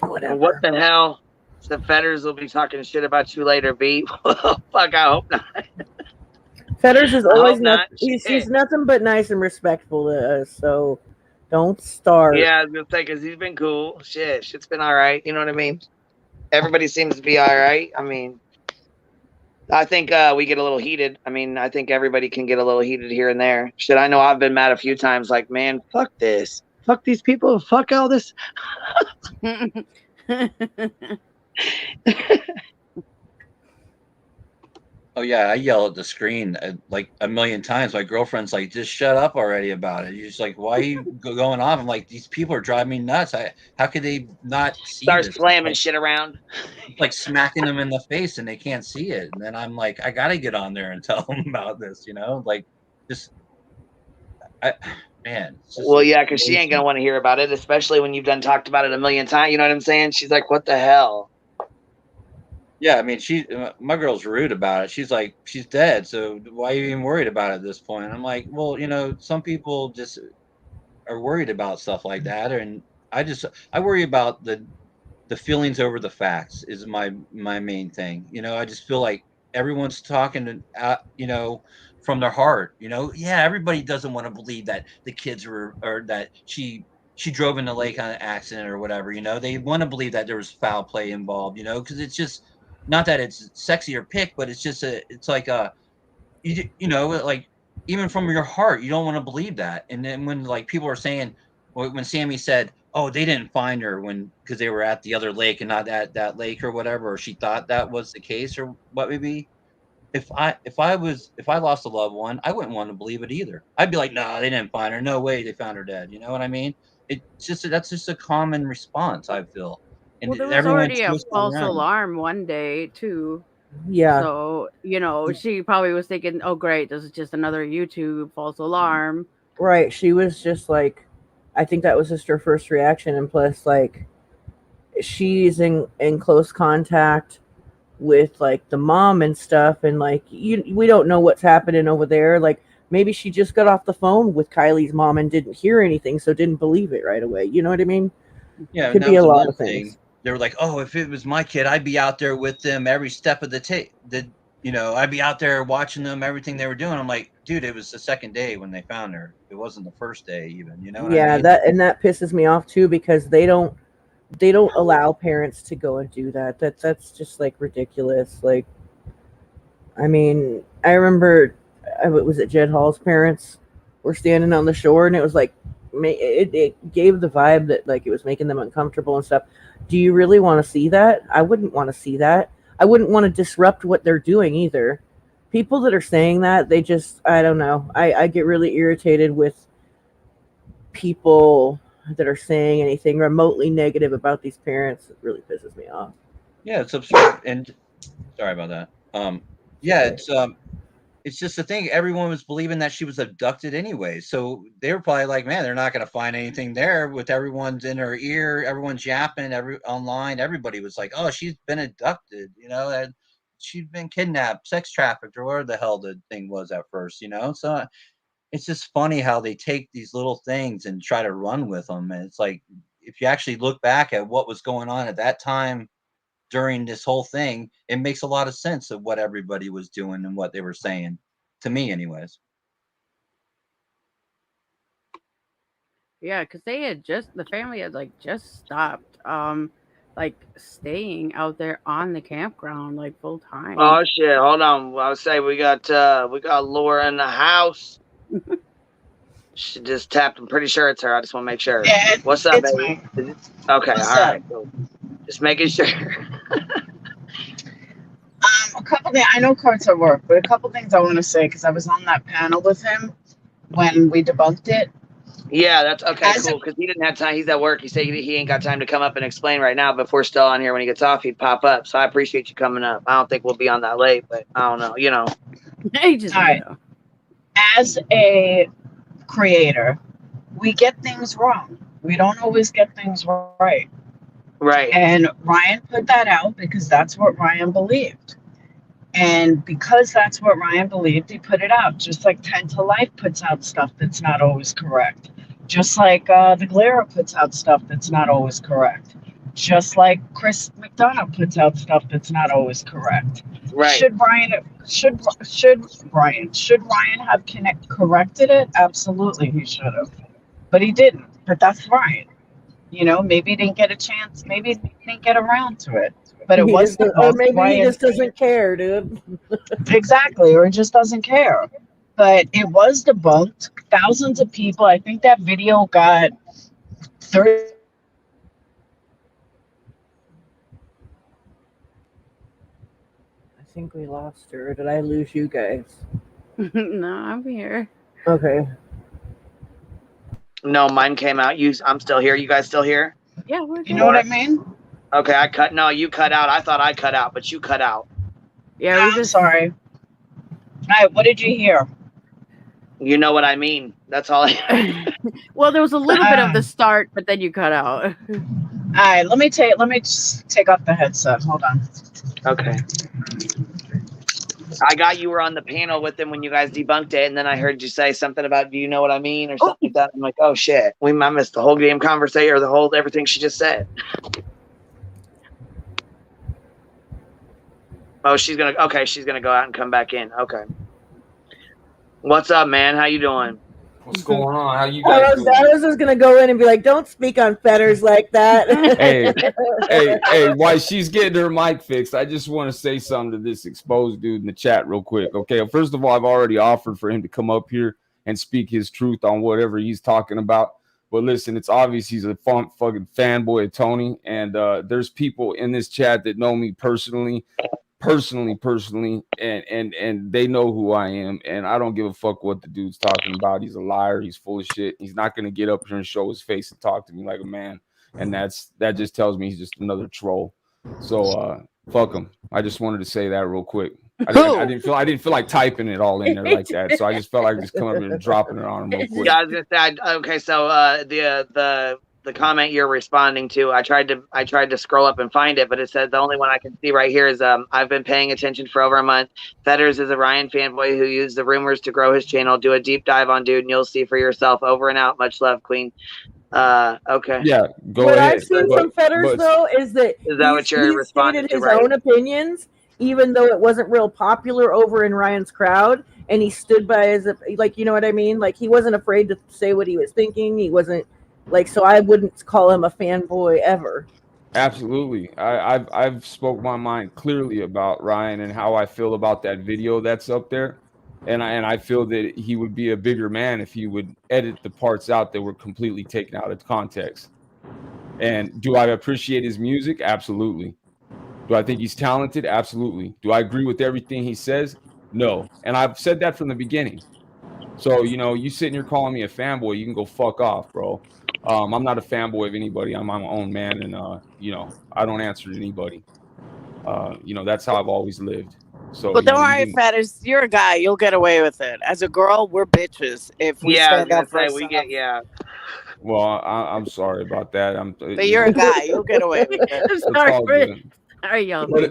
whatever. What the hell? The Fetters will be talking shit about you later, B. Fuck, I hope not. Fetters is always not. He's nothing but nice and respectful to us, so don't start. Yeah, I was gonna say, because he's been cool. Shit's been all right. You know what I mean? Everybody seems to be all right. I mean, I think we get a little heated. I mean, I think everybody can get a little heated here and there. Shit, I know I've been mad a few times. Like, man, fuck this. Fuck these people. Fuck all this. Oh yeah, I yell at the screen like a million times. My girlfriend's like, "Just shut up already about it." You're just like, "Why are you going off?" I'm like, "These people are driving me nuts. How could they not see?" Start slamming shit around, like smacking them in the face, and they can't see it. And then I'm like, I gotta get on there and tell them about this. Like, just, man. Well, yeah, because she ain't gonna want to hear about it, especially when you've done talked about it a million times. You know what I'm saying? She's like, "What the hell?" Yeah, I mean, my girl's rude about it. She's like, she's dead, so why are you even worried about it at this point? I'm like, well, some people just are worried about stuff like that, and I worry about the feelings over the facts is my main thing. I just feel like everyone's talking, from their heart. Yeah, everybody doesn't want to believe that the kids or that she drove in the lake on an accident or whatever. They want to believe that there was foul play involved. Because it's just. Not that it's sexy or pick, but it's just it's like like even from your heart, you don't want to believe that. And then when like people are saying, when Sammy said, "Oh, they didn't find her because they were at the other lake and not at that lake or whatever," or she thought that was the case or what maybe. If I lost a loved one, I wouldn't want to believe it either. I'd be like, "No, they didn't find her. No way, they found her dead." You know what I mean? That's just a common response, I feel. And well, there was already a false alarm one day too. Yeah. So, she probably was thinking, "Oh, great, this is just another YouTube false alarm." Right. She was just like, I think that was just her first reaction. And plus, like, she's in close contact with like the mom and stuff. And like, we don't know what's happening over there. Like, maybe she just got off the phone with Kylie's mom and didn't hear anything, so didn't believe it right away. You know what I mean? Yeah, Could and that be a was lot another of things. thing. They were like, "Oh, if it was my kid, I'd be out there with them every step of the I'd be out there watching them, everything they were doing." I'm like, dude, it was the second day when they found her. It wasn't the first day, even. You know what I mean? That pisses me off too, because they don't allow parents to go and do that. That's just like ridiculous. Like, I mean, I remember, was it Jed Hall's parents were standing on the shore, and it was like, it gave the vibe that like it was making them uncomfortable and stuff. Do you really want to see that? I wouldn't want to see that. I wouldn't want to disrupt what they're doing either. People that are saying that, they just, I don't know. I get really irritated with people that are saying anything remotely negative about these parents. It really pisses me off. Yeah, it's absurd. And sorry about that. Yeah, it's just the thing. Everyone was believing that she was abducted anyway, so they were probably like, "Man, they're not going to find anything there." With everyone's in her ear, everyone's yapping, online. Everybody was like, "Oh, she's been abducted," and she's been kidnapped, sex trafficked, or whatever the hell the thing was at first, So it's just funny how they take these little things and try to run with them. And it's like, if you actually look back at what was going on at that time during this whole thing, it makes a lot of sense of what everybody was doing and what they were saying, to me anyways. Yeah, because the family had like just stopped like staying out there on the campground like full time. Oh shit, hold on. I would say we got Laura in the house. She just tapped. I'm pretty sure it's her. I just want to make sure. Yeah, what's up, it's baby? me. Okay, What's all right. up? Cool. Just making sure. A couple things. I know Kurt's at work, but a couple things I want to say, because I was on that panel with him when we debunked it. Yeah, that's okay. Cool. Because he didn't have time. He's at work. He said he ain't got time to come up and explain right now. But if we're still on here when he gets off, he'd pop up. So I appreciate you coming up. I don't think we'll be on that late, but I don't know. All right. As a creator, we get things wrong. We don't always get things right. Right. And Ryan put that out because that's what Ryan believed. And because that's what Ryan believed, he put it out. Just like 10 to Life puts out stuff that's not always correct. Just like the Glera puts out stuff that's not always correct. Just like Chris McDonough puts out stuff that's not always correct. Right. Should Ryan have corrected it? Absolutely, he should have. But he didn't. But that's Ryan. Maybe he didn't get a chance. Maybe he didn't get around to it. But it was or maybe he just doesn't care, dude. Exactly, or just doesn't care. But it was debunked. Thousands of people. I think that video got 30. I think we lost her. Or did I lose you guys? No, I'm here. Okay. No, mine came out. I'm still here. You guys still here? Yeah, we're good. You know what I mean? Okay, No, you cut out. I thought I cut out, but you cut out. Yeah, I'm sorry. All right, what did you hear? You know what I mean. That's all. Well, there was a little bit of the start, but then you cut out. All right, let me just take off the headset. Hold on. Okay. I got you were on the panel with them when you guys debunked it, and then I heard you say something about, do you know what I mean, or something like that. I'm like, oh shit, I missed the whole game conversation, or everything she just said. Oh, she's gonna go out and come back in. Okay. What's up, man? How you doing? What's going on? How you guys doing? I was just gonna go in and be like, "Don't speak on fetters like that." hey! While she's getting her mic fixed, I just want to say something to this exposed dude in the chat real quick. Okay, first of all, I've already offered for him to come up here and speak his truth on whatever he's talking about. But listen, it's obvious he's a fucking fanboy of Tony, and there's people in this chat that know me personally, and they know who I am, and I don't give a fuck what the dude's talking about. He's a liar. He's full of shit. He's not gonna get up here and show his face and talk to me like a man, and that just tells me he's just another troll. So fuck him. I just wanted to say that real quick. I didn't feel like typing it all in there like that, so I just felt like just coming up here and dropping it on him real quick. Yeah, I was gonna say. Okay, so the comment you're responding to. I tried to scroll up and find it, but it said the only one I can see right here is I've been paying attention for over a month. Fetters is a Ryan fanboy who used the rumors to grow his channel. Do a deep dive on dude and you'll see for yourself. Over and out. Much love, Queen. Okay. Yeah, go what ahead. I've seen from Fetters though is that he's stated his own opinions, even though it wasn't real popular over in Ryan's crowd, and he stood by his, like, you know what I mean? Like, he wasn't afraid to say what he was thinking. He wasn't like, so I wouldn't call him a fanboy ever. Absolutely. I've spoke my mind clearly about Ryan and how I feel about that video that's up there. And I feel that he would be a bigger man if he would edit the parts out that were completely taken out of context. And do I appreciate his music? Absolutely. Do I think he's talented? Absolutely. Do I agree with everything he says? No. And I've said that from the beginning. So, you know, you sitting here calling me a fanboy, you can go fuck off, bro. I'm not a fanboy of anybody. I'm my own man, and you know, I don't answer to anybody. You know, that's how I've always lived. So, but don't worry, Fetters, you're a guy. You'll get away with it. As a girl, we're bitches. If we stand up for ourselves. Well, I'm sorry about that. But you're a guy. You'll get away with it.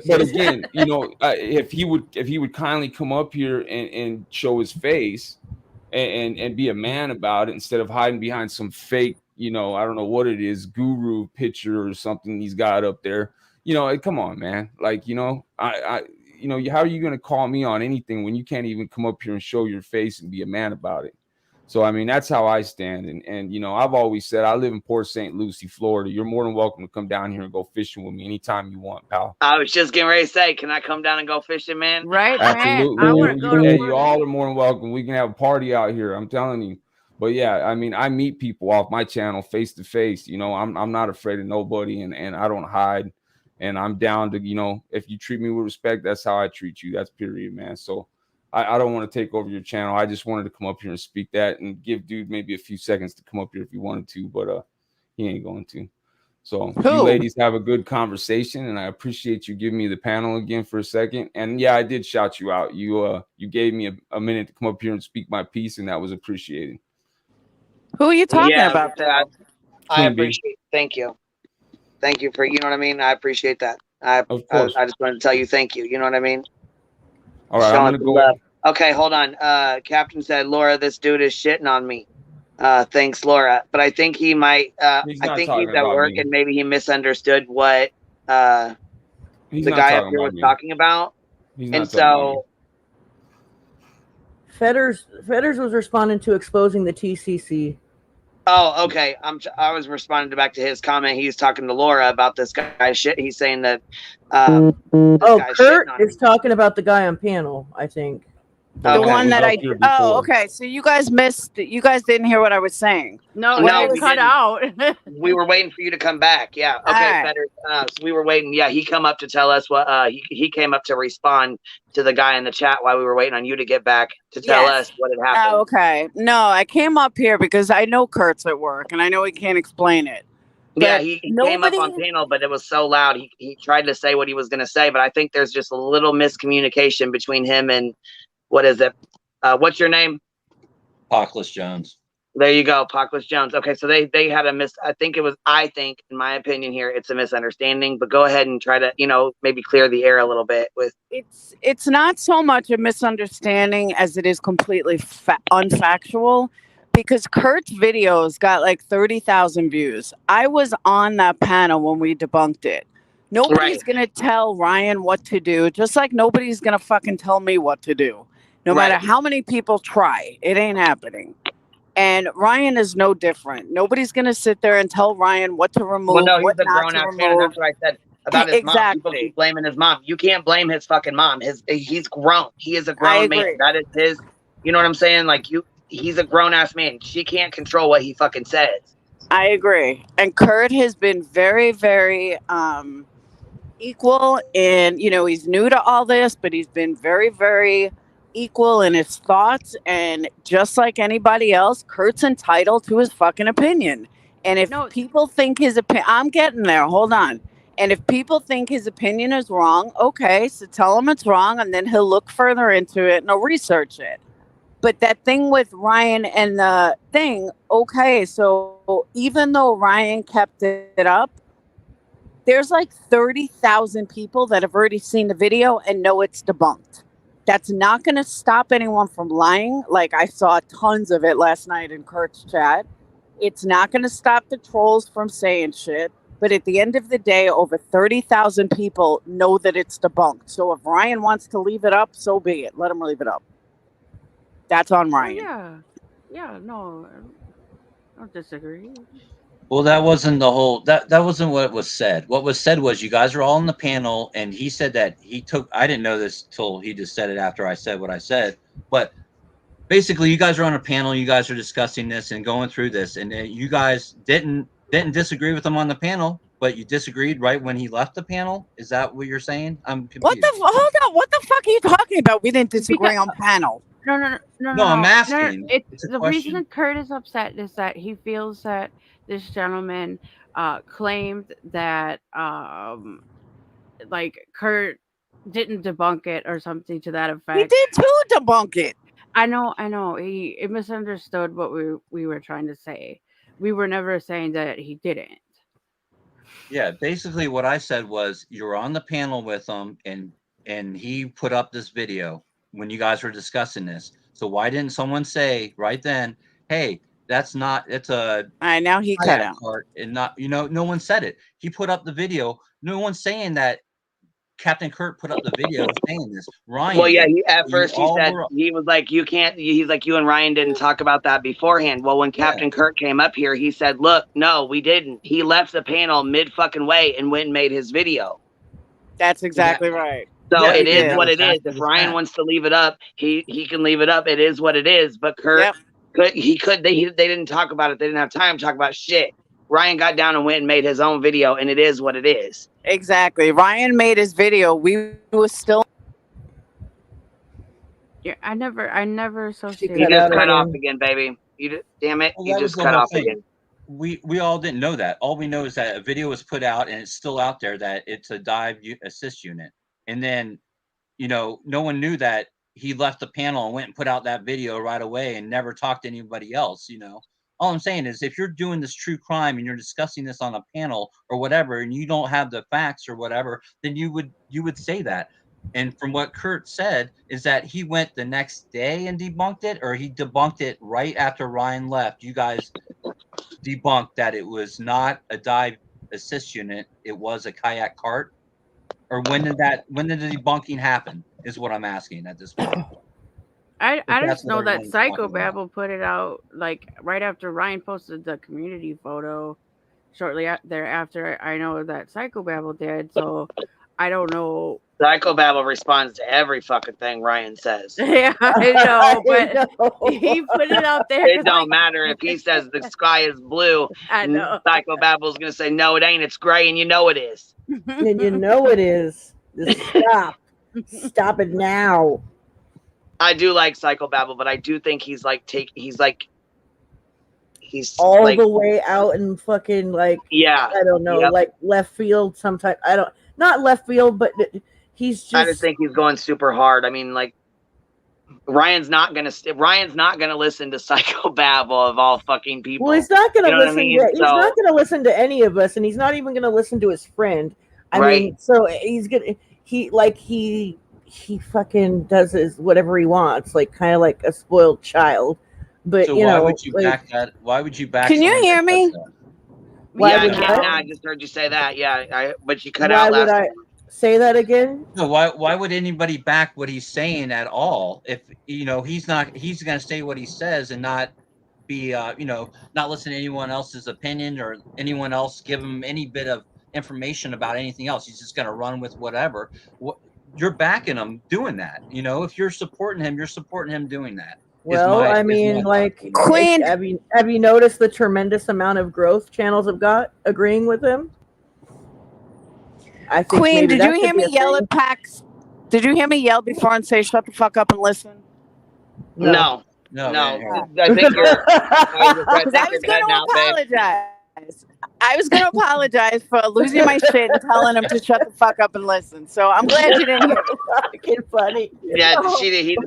But again, you know, if he would kindly come up here and show his face and be a man about it instead of hiding behind some fake, you know, I don't know what it is, guru picture or something he's got up there. You know, come on, man. Like, you know, you know, how are you going to call me on anything when you can't even come up here and show your face and be a man about it? So, I mean, that's how I stand. And you know, I've always said I live in Port St. Lucie, Florida. You're more than welcome to come down here and go fishing with me anytime you want, pal. I was just getting ready to say, can I come down and go fishing, man? Right, absolutely. You all are more than welcome. We can have a party out here. I'm telling you. But yeah, I mean, I meet people off my channel face to face. You know, I'm not afraid of nobody, and I don't hide. And I'm down to, you know, if you treat me with respect, that's how I treat you. That's period, man. So I don't want to take over your channel. I just wanted to come up here and speak that and give dude maybe a few seconds to come up here if he wanted to, but he ain't going to. So you ladies have a good conversation, and I appreciate you giving me the panel again for a second. And yeah, I did shout you out. You gave me a minute to come up here and speak my piece, and that was appreciated. Who are you talking about? That I appreciate. Thank you. Thank you for, you know what I mean? I appreciate that. I just wanted to tell you thank you. You know what I mean? All right, I'm gonna go. Love. Okay, hold on. Captain said, Laura, this dude is shitting on me. Thanks, Laura. But I think he might. I think he's at work and maybe he misunderstood what the guy up here was talking about. And so Fetters was responding to exposing the TCC. Oh, okay. I was responding back to his comment. He's talking to Laura about this guy's shit. He's saying that. Kurt is talking about the guy on panel, I think. The one that I. Oh, okay. So you guys missed. You guys didn't hear what I was saying. No, we cut out. We were waiting for you to come back. Yeah. Okay. Better. So we were waiting. Yeah. He come up to tell us what. He came up to respond to the guy in the chat while we were waiting on you to get back to tell us what had happened. Oh, okay. No, I came up here because I know Kurt's at work and I know he can't explain it. Yeah, he came up on panel, but it was so loud. He tried to say what he was going to say, but I think there's just a little miscommunication between him and. What is it? What's your name? Pockless Jones. There you go, Pockless Jones. Okay, so they had I think in my opinion here, it's a misunderstanding. But go ahead and try to, you know, maybe clear the air a little bit with. It's not so much a misunderstanding as it is completely unfactual, because Kurt's videos got like 30,000 views. I was on that panel when we debunked it. Nobody's going to tell Ryan what to do, just like nobody's going to fucking tell me what to do. No matter how many people try, it ain't happening. And Ryan is no different. Nobody's going to sit there and tell Ryan what to remove, well, no, he's what a not to grown-ass remove. man. That's what I said about his mom. People keep blaming his mom. You can't blame his fucking mom. He's grown. He is a grown man. That is his, you know what I'm saying? Like, he's a grown-ass man. She can't control what he fucking says. I agree. And Kurt has been very, very equal in, you know, he's new to all this, but he's been very, very equal in his thoughts. And just like anybody else, Kurt's entitled to his fucking opinion. And if people think his opinion, I'm getting there, hold on. And if people think his opinion is wrong, okay, so tell him it's wrong, and then he'll look further into it and he'll research it. But that thing with Ryan and the thing, okay, so even though Ryan kept it up, there's like 30,000 people that have already seen the video and know it's debunked. That's not going to stop anyone from lying. Like I saw tons of it last night in Kurt's chat. It's not going to stop the trolls from saying shit. But at the end of the day, over 30,000 people know that it's debunked. So if Ryan wants to leave it up, so be it. Let him leave it up. That's on Ryan. Yeah, no, I don't disagree. Well, that wasn't the whole that wasn't what was said. What was said was you guys were all on the panel, and he said that he took. I didn't know this till he just said it after I said what I said. But basically, you guys are on a panel. You guys are discussing this and going through this, and you guys didn't disagree with him on the panel, but you disagreed right when he left the panel. Is that what you're saying? I'm confused. Hold on. What the fuck are you talking about? We didn't disagree on panel. No. I'm asking. It's the reason Kurt is upset is that he feels that this gentleman claimed that like Kurt didn't debunk it or something to that effect. He did too debunk it. I know. He misunderstood what we were trying to say. We were never saying that he didn't. Yeah, basically what I said was you were on the panel with him, and he put up this video when you guys were discussing this. So why didn't someone say right then, hey, it's a now he cut out and not, no one said it. He put up the video. No one's saying that Captain Kurt put up the video saying this. Ryan. Well, yeah, at first he said he was like, you can't. He's like, you and Ryan didn't talk about that beforehand. Well, when Captain Kurt came up here, he said, look, no, we didn't. He left the panel mid fucking way and went and made his video. That's exactly right. So it is what it is. If Ryan wants to leave it up, he can leave it up. It is what it is. But Kurt, they didn't talk about it. They didn't have time to talk about shit. Ryan got down and went and made his own video, and it is what it is. Exactly. Ryan made his video. We was still. Yeah, I never associated. You just cut off again, baby. Damn it! Well, you just cut off again. We all didn't know that. All we know is that a video was put out, and it's still out there that it's a dive assist unit. And then, no one knew that he left the panel and went and put out that video right away and never talked to anybody else. All I'm saying is if you're doing this true crime and you're discussing this on a panel or whatever, and you don't have the facts or whatever, then you would say that. And from what Kurt said is that he went the next day and debunked it, or he debunked it right after Ryan left. You guys debunked that it was not a dive assist unit. It was a kayak cart. Or when did the debunking happen is what I'm asking at this point. I just know that Psychobabble put it out like right after Ryan posted the community photo. Shortly thereafter, I know that Psychobabble did. So I don't know. Psychobabble responds to every fucking thing Ryan says. Yeah, I know, but he put it out there. It don't matter if he says the sky is blue. I know. Psychobabble's gonna say no, it ain't. It's gray, and you know it is. And you know it is. Just stop it now. I do like Psychobabble, but I do think he's all the way out and fucking I don't know, like left field sometimes. Not left field, but he's just. I just think he's going super hard. I mean, like Ryan's not gonna listen to Psychobabble of all fucking people. Well, he's not gonna listen. He's not gonna listen to any of us, and he's not even gonna listen to his friend. I mean, so he's gonna he fucking does whatever he wants, like kind of like a spoiled child. But so why would you back that? Why would you back? Can you hear me? I just heard you say that. Yeah, but you cut out last time. Say that again. No, why would anybody back what he's saying at all? If he's going to say what he says and not be not listen to anyone else's opinion or anyone else give him any bit of information about anything else. He's just going to run with whatever. You're backing him doing that. If you're supporting him, doing that. Well, Queen, have you noticed the tremendous amount of growth channels have got agreeing with him? I think Queen, did you hear me yell at PAX? Did you hear me yell before and say shut the fuck up and listen? No. I think you're. I was going to apologize. I was gonna apologize for losing my shit and telling him to shut the fuck up and listen. So I'm glad you didn't hear it. Fucking funny. Yeah,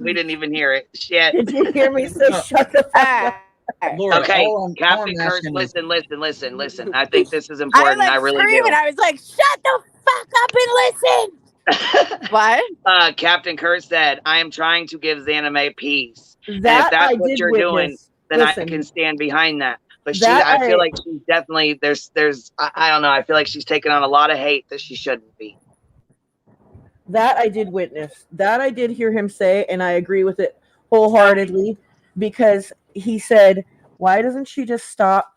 we didn't even hear it. Shit. Did you hear me say shut the fuck up? Laura, Okay, all I'm Captain Kurtz, asking is, listen. I think this is I important. was I like really screaming. do. I was like, shut the fuck up and listen. What? Captain Kurtz said, I am trying to give Xaname peace. And if That that's I what did you're doing, witness. then I Listen, can stand behind that. But that I feel I like she's definitely, I don't know. I feel like she's taking on a lot of hate that she shouldn't be. that I did witness. That I did hear him say, and I agree with it wholeheartedly, because he said, why doesn't she just stop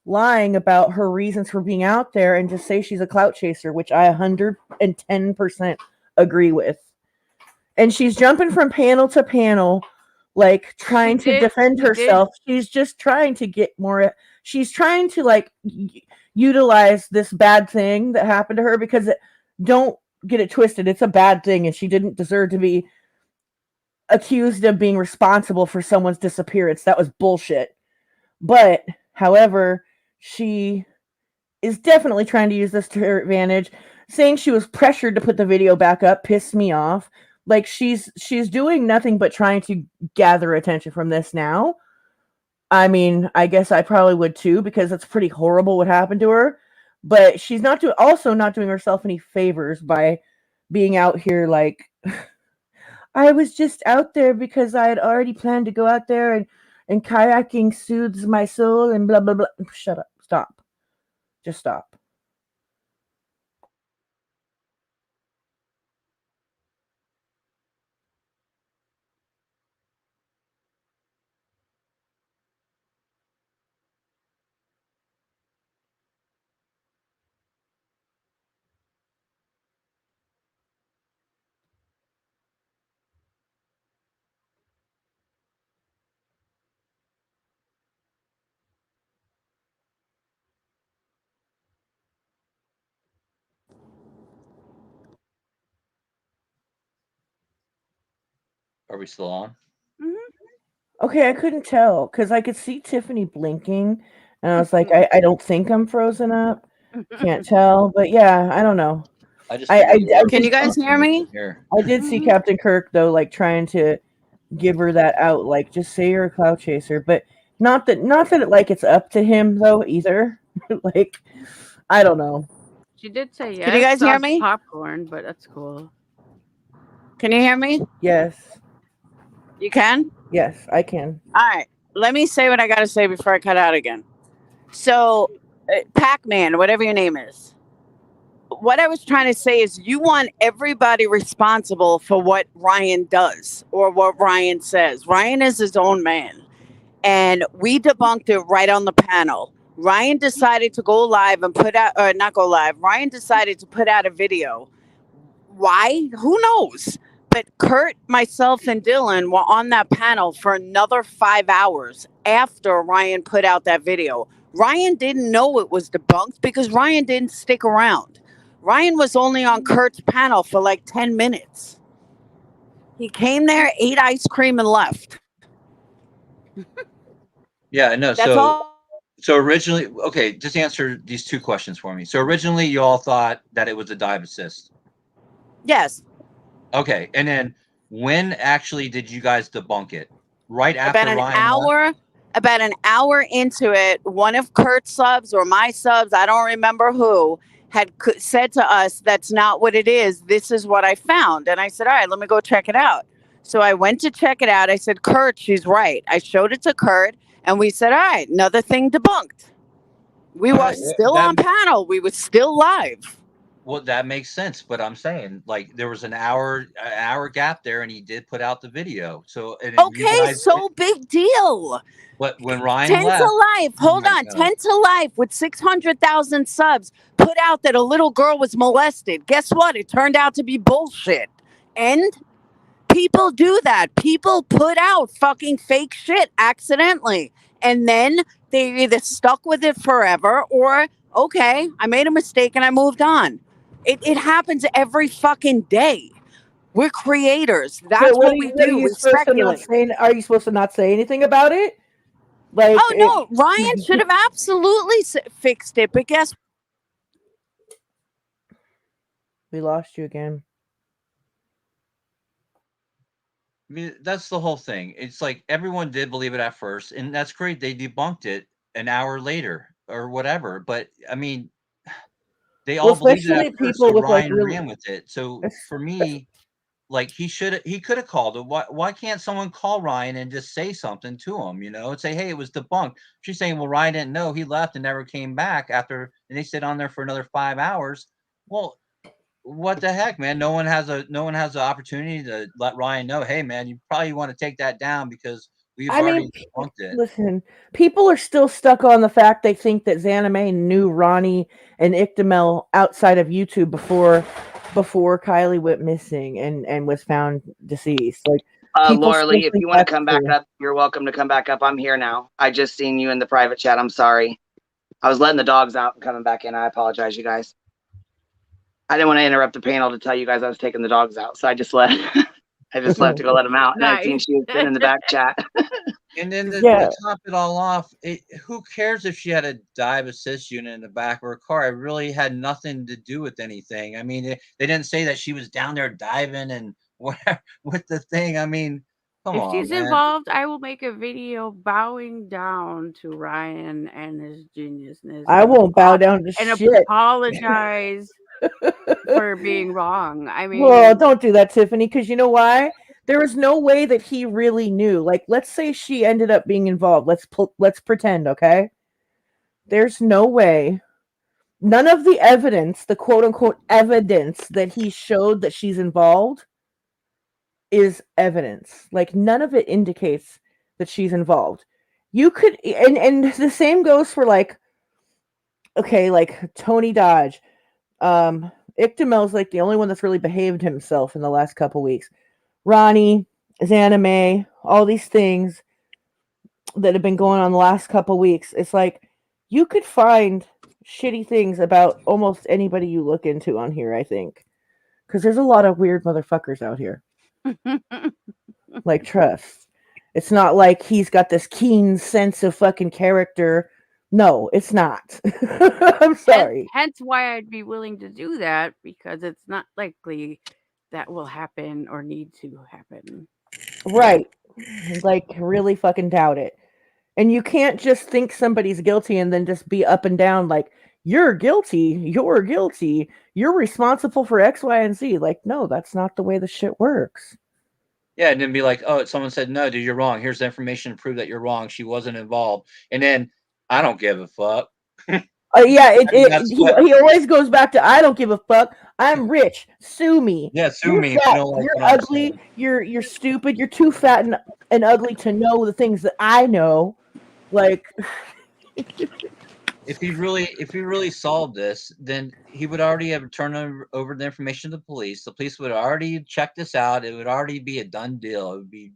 lying about her reasons for being out there and just say she's a clout chaser, which I 110% agree with. And she's jumping from panel to panel, like trying to defend herself. She's just trying to get more. She's trying to like utilize this bad thing that happened to her, because don't get it twisted. It's a bad thing, and she didn't deserve to be accused of being responsible for someone's disappearance. That was bullshit. But, however, she is definitely trying to use this to her advantage. Saying she was pressured to put the video back up pissed me off. Like, she's doing nothing but trying to gather attention from this now. I mean, I guess I probably would too, because it's pretty horrible what happened to her. But she's not doing herself any favors by being out here like, I was just out there because I had already planned to go out there, and kayaking soothes my soul and blah, blah, blah. Shut up. Stop. Just stop. are we still on? Okay, I couldn't tell because I could see Tiffany blinking, and I was like, I don't think I'm frozen up. Can't tell, but yeah, I don't know. Can you guys hear me? I did see Captain Kirk though, like trying to give her that out, like just say you're a cloud chaser, but not that it like it's up to him though either. Like, I don't know. She did say yes. Can you guys hear soft me? Popcorn, but that's cool. Can you hear me? Yes. You can? Yes, I can. All right. Let me say what I got to say before I cut out again. So, Pac-Man, whatever your name is, what I was trying to say is you want everybody responsible for what Ryan does or what Ryan says. Ryan is his own man. And we debunked it right on the panel. Ryan decided to go live and put out, or not go live. Ryan decided to put out a video. Why? Who knows? But Kurt, myself, and Dylan were on that panel for another 5 hours after Ryan put out that video. Ryan didn't know it was debunked because Ryan didn't stick around. Ryan was only on Kurt's panel for like 10 minutes. He came there, ate ice cream, and left. Yeah, no. That's all. So originally, okay, just answer these two questions for me. So originally, you all thought that it was a dive assist. Yes. Okay, and then when actually did you guys debunk it? Right after about an Ryan hour. Left? About an hour into it, one of Kurt's subs or my subs, I don't remember who, had said to us, "That's not what it is. This is what I found." And I said, "All right, let me go check it out." So I went to check it out. I said, "Kurt, she's right." I showed it to Kurt, and we said, "All right, another thing debunked." We were still on panel. We were still live. Well, that makes sense, but I'm saying like there was an hour gap there, and he did put out the video. So okay, so big deal. But when Ryan 10 left, to Life, hold on, 10 to Life with 600,000 subs put out that a little girl was molested. Guess what? It turned out to be bullshit. And people do that. People put out fucking fake shit accidentally. And then they either stuck with it forever or, okay, I made a mistake and I moved on. It happens every fucking day. We're creators. That's what we do. We speculate. Are you supposed to not say anything about it? Like, oh no, Ryan should have absolutely fixed it. But guess we lost you again. I mean, that's the whole thing. It's like everyone did believe it at first, and that's great. They debunked it an hour later or whatever. But I mean, they all believed it at especially first, people so with like Ryan really. ran with it. So for me, like he could have called him. Why can't someone call Ryan and just say something to him, and say, hey, it was debunked. She's saying, well, Ryan didn't know, he left and never came back after, and they stayed on there for another 5 hours. Well, what the heck, man? No one has the opportunity to let Ryan know, hey man, you probably want to take that down because we've already debunked it. Listen, people are still stuck on the fact they think that Xana May knew Ronnie and Ictamel outside of YouTube before Kylie went missing and was found deceased. Like, Laura Lee, if you want to come back up, you're welcome to come back up. I'm here now. I just seen you in the private chat. I'm sorry. I was letting the dogs out and coming back in. I apologize, you guys. I didn't want to interrupt the panel to tell you guys I was taking the dogs out, so I just left to go let them out. And I seen she was sitting in the back chat. And then to top it all off, who cares if she had a dive assist unit in the back of her car? It really had nothing to do with anything. I mean, they didn't say that she was down there diving and whatever with the thing. I mean, come on, If she's man. involved, I will make a video bowing down to Ryan and his geniusness. I won't bow down to and shit. Apologize for being wrong. I mean, well, don't do that, Tiffany, because you know why? There is no way that he really knew. Like, let's say she ended up being involved. Let's pretend, okay? There's no way. None of the evidence, the quote unquote evidence that he showed that she's involved is evidence. Like, none of it indicates that she's involved. You could, and the same goes for like, okay, like Tony Dodge. Ictamel's like the only one that's really behaved himself in the last couple weeks. Ronnie, Xana May, all these things that have been going on the last couple weeks. It's like you could find shitty things about almost anybody you look into on here, I think. Because there's a lot of weird motherfuckers out here. Like, trust. It's not like he's got this keen sense of fucking character. No, it's not. I'm sorry. Hence why I'd be willing to do that, because it's not likely that will happen or need to happen. Right. Like, really fucking doubt it. And you can't just think somebody's guilty and then just be up and down like, you're guilty, you're responsible for X, Y, and Z. Like, no, that's not the way the shit works. Yeah, and then be like, oh, someone said, no, dude, you're wrong. Here's the information to prove that you're wrong. She wasn't involved. And then, I don't give a fuck. Yeah, he always goes back to, I don't give a fuck. I'm rich. Sue me. Yeah, sue you're me. Fat. You're ugly. You're stupid. You're too fat and ugly to know the things that I know. Like, if he really solved this, then he would already have turned over the information to the police. The police would already check this out. It would already be a done deal. It would be,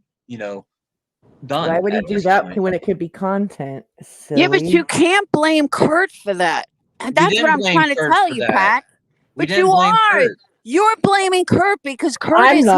done. Why would he do that when it could be content? Silly. Yeah, but you can't blame Kurt for that. And that's what I'm trying to tell you, Pat. But you are. Kurt. You're blaming Kurt because Kurt is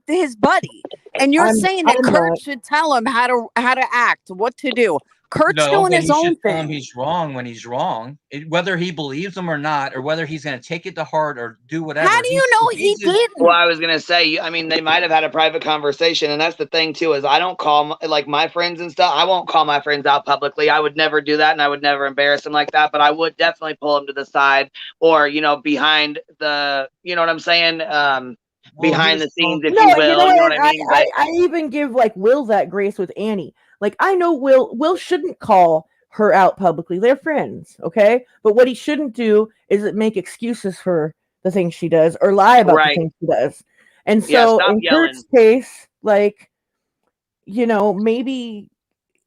his buddy. And you're saying that Kurt should tell him how to act, what to do. Kurt's doing his own thing. He's wrong when he's wrong. Whether he believes him or not, or whether he's going to take it to heart or do whatever. How do you know he didn't? Well, I was going to say, I mean, they might have had a private conversation. And that's the thing, too, is I don't call, like, my friends and stuff. I won't call my friends out publicly. I would never do that, and I would never embarrass them like that. But I would definitely pull them to the side or, behind the, you know what I'm saying? Behind the scenes, if you will. You know what I mean? I even give, like, Will that grace with Annie. Like, I know Will shouldn't call her out publicly. They're friends, okay? But what he shouldn't do is make excuses for the things she does or lie about the things she does. And so in Kurt's case, like, maybe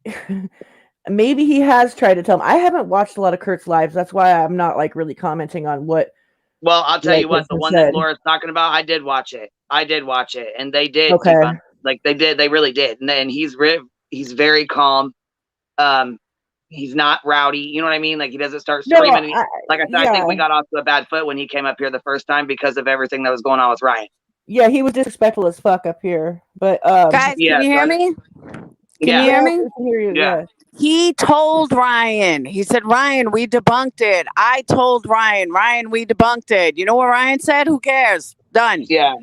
he has tried to tell him. I haven't watched a lot of Kurt's lives. That's why I'm not, like, really commenting on what. Well, I'll tell you what, the one that Laura's talking about, I did watch it. And they did. Okay. Like, they did. They really did. And then he's very calm. He's not rowdy. You know what I mean? Like, he doesn't start screaming. I think we got off to a bad foot when he came up here the first time because of everything that was going on with Ryan. Yeah, he was disrespectful as fuck up here. But guys, can you hear me? Can you hear me? I can hear you. Yeah. He told Ryan. He said, Ryan, we debunked it. I told Ryan, we debunked it. You know what Ryan said? Who cares? Done. Yeah.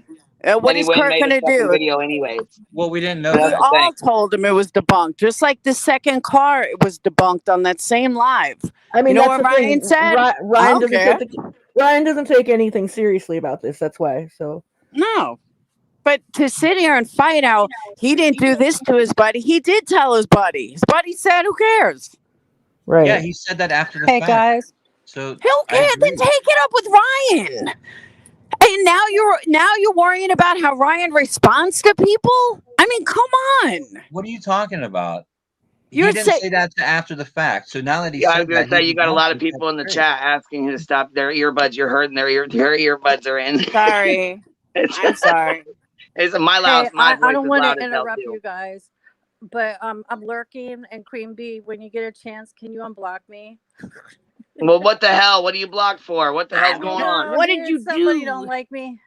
What Then he is went and Kurt made going a to second do? video anyways. Well, we didn't know We that. all told him it was debunked. Just like the second car, it was debunked on that same live. I mean, you know that's what the Ryan thing. said? I Ryan don't doesn't care. take Ryan doesn't take anything seriously about this. That's why. So No. But to sit here and fight out, he didn't do this to his buddy. He did tell his buddy. His buddy said, who cares? right. Yeah, he said that after the Hey fact. guys, So Who cares? Then take it up with Ryan. And now you're worrying about how Ryan responds to people? I mean, come on. What are you talking about? You're he didn't say that after the fact. So now that he Yeah, I said was gonna that, say he you got a lot of debunked it. people in the That's chat asking you to stop their earbuds. You're hurting their earbuds are in. Sorry. I'm sorry. It's my hey, voice I don't is want loud to as hell interrupt too. you guys, but I'm lurking, and Cream Bee, when you get a chance, can you unblock me? Well, what the hell? What are you blocked for? What the hell's going on? What did you Somebody do? don't like me.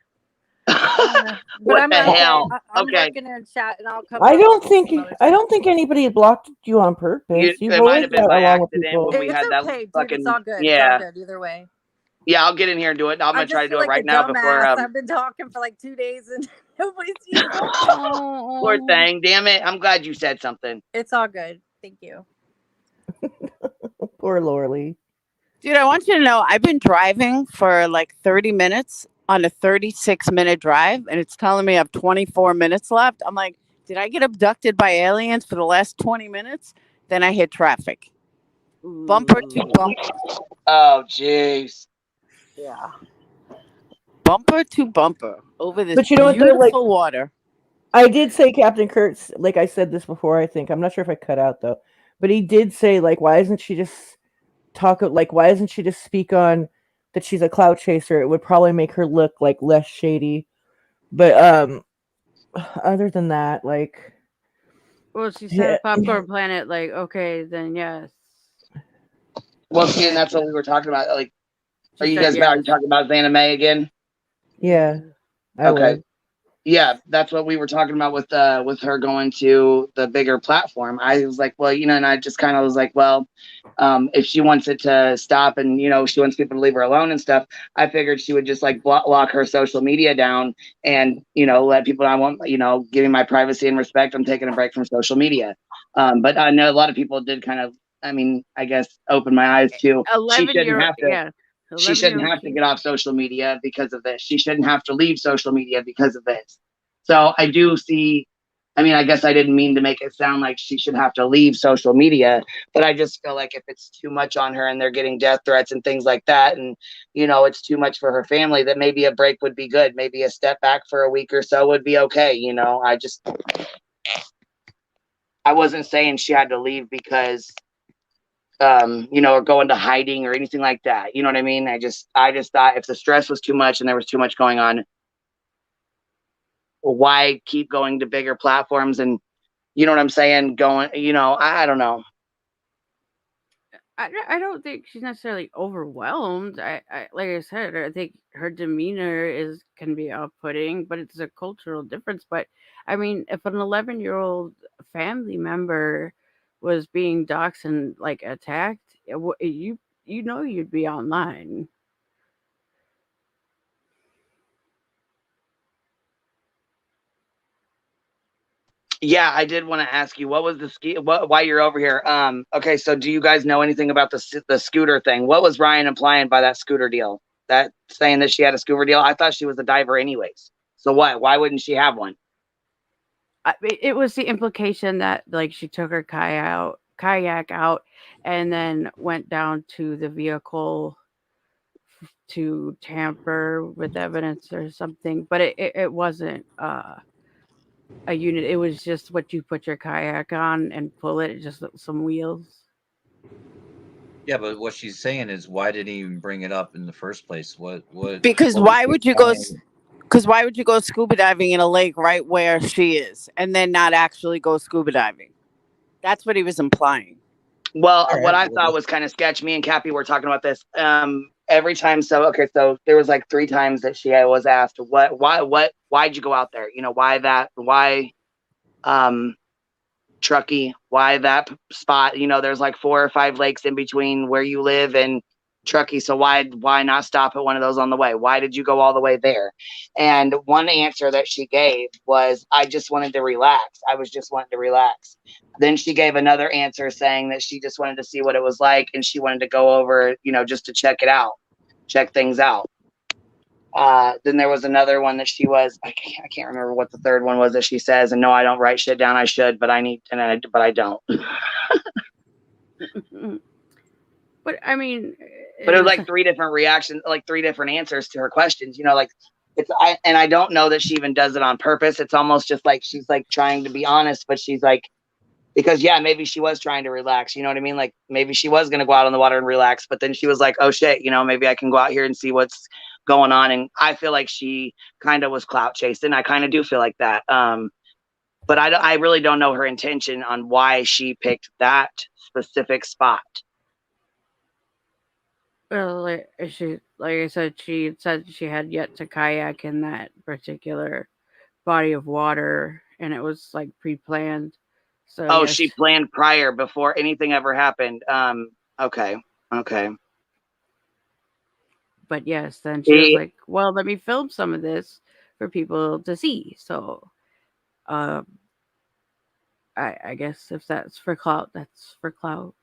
What the hell? I'm Okay. lurking in chat, and I'll come. I up don't with think some other I stuff. don't think anybody blocked you on purpose. You've It might always have been got by along with accident people. when we It's had that okay, dude. fucking It's all good. yeah. It's all good either way. Yeah, I'll get in here and do it. I'm I gonna try to just feel do it like right a now before dumbass. I've been talking for like 2 days, and nobody's even. poor thing. Damn it! I'm glad you said something. It's all good. Thank you. Poor Lorley. Dude, I want you to know I've been driving for like 30 minutes on a 36-minute drive, and it's telling me I have 24 minutes left. I'm like, did I get abducted by aliens for the last 20 minutes? Then I hit traffic. Bumper to bumper. Oh, jeez. Yeah. Bumper to bumper over this But you know what, though, beautiful like- water. I did say Captain Kurtz, like I said this before, I think. I'm not sure if I cut out though. But he did say, like, why isn't she just speak on that she's a clout chaser? It would probably make her look like less shady. But other than that, like, well, she said Popcorn Planet, like, okay, then yes. Well, see, and that's what we were talking about. Like, are you guys about talking about Vanna Mae again? Yeah. Okay. Yeah, that's what we were talking about with her going to the bigger platform. I was like, well, and I just kind of was like, well, if she wants it to stop and she wants people to leave her alone and stuff, I figured she would just like lock her social media down and let people know I want giving my privacy and respect. I'm taking a break from social media. But I know a lot of people did kind of, I guess, open my eyes to she shouldn't have to. Yeah. She shouldn't have to get off social media because of this. She shouldn't have to leave social media because of this. So I do see, I guess I didn't mean to make it sound like she should have to leave social media, but I just feel like if it's too much on her and they're getting death threats and things like that, and, it's too much for her family, that maybe a break would be good. Maybe a step back for a week or so would be okay. I wasn't saying she had to leave because or go into hiding or anything like that. You know what I mean? I just thought if the stress was too much and there was too much going on, why keep going to bigger platforms? And you know what I'm saying? I don't know. I don't think she's necessarily overwhelmed. I like I said, I think her demeanor can be off-putting, but it's a cultural difference. But I mean, if an 11-year-old family member was being doxxed and like attacked, you'd be online. Yeah, I did want to ask you, what was why you're over here? Okay, so do you guys know anything about the scooter thing? What was Ryan implying by that scooter deal? That saying that she had a scooter deal? I thought she was a diver anyways. So what? Why wouldn't she have one? It was the implication that like she took her kayak out and then went down to the vehicle to tamper with evidence or something, but it wasn't a unit. It was just what you put your kayak on and pull it, just some wheels. Yeah, but what she's saying is, why didn't he even bring it up in the first place? Because why would you go? Because why would you go scuba diving in a lake right where she is, and then not actually go scuba diving? That's what he was implying. Well, what I thought was kind of sketch. Me and Cappy were talking about this every time. So there was like 3 times that she was asked, why'd you go out there? Why that? Why? Truckee, why that spot? You know, there's like 4 or 5 lakes in between where you live and Truckee. So why not stop at one of those on the way? Why did you go all the way there? And one answer that she gave was, I just wanted to relax. I was just wanting to relax. Then she gave another answer saying that she just wanted to see what it was like and she wanted to go over, you know, just to check things out. Then there was another one that she was, I can't remember what the third one was that she says, and no, I don't write shit down. I should, but I don't. But I mean, but it was like 3 different reactions, like 3 different answers to her questions, you know, like I don't know that she even does it on purpose. It's almost just like she's like trying to be honest, but she's like, because yeah, maybe she was trying to relax, you know what I mean? Like maybe she was going to go out on the water and relax, but then she was like, oh shit, you know, maybe I can go out here and see what's going on. And I feel like she kind of was clout chasing. I kind of do feel like that. But I really don't know her intention on why she picked that specific spot. Well, like I said, she said she had yet to kayak in that particular body of water, and it was like pre-planned. So yes. She planned prior before anything ever happened. Okay. But yes, then she was like, well, let me film some of this for people to see. So I guess if that's for clout, that's for clout.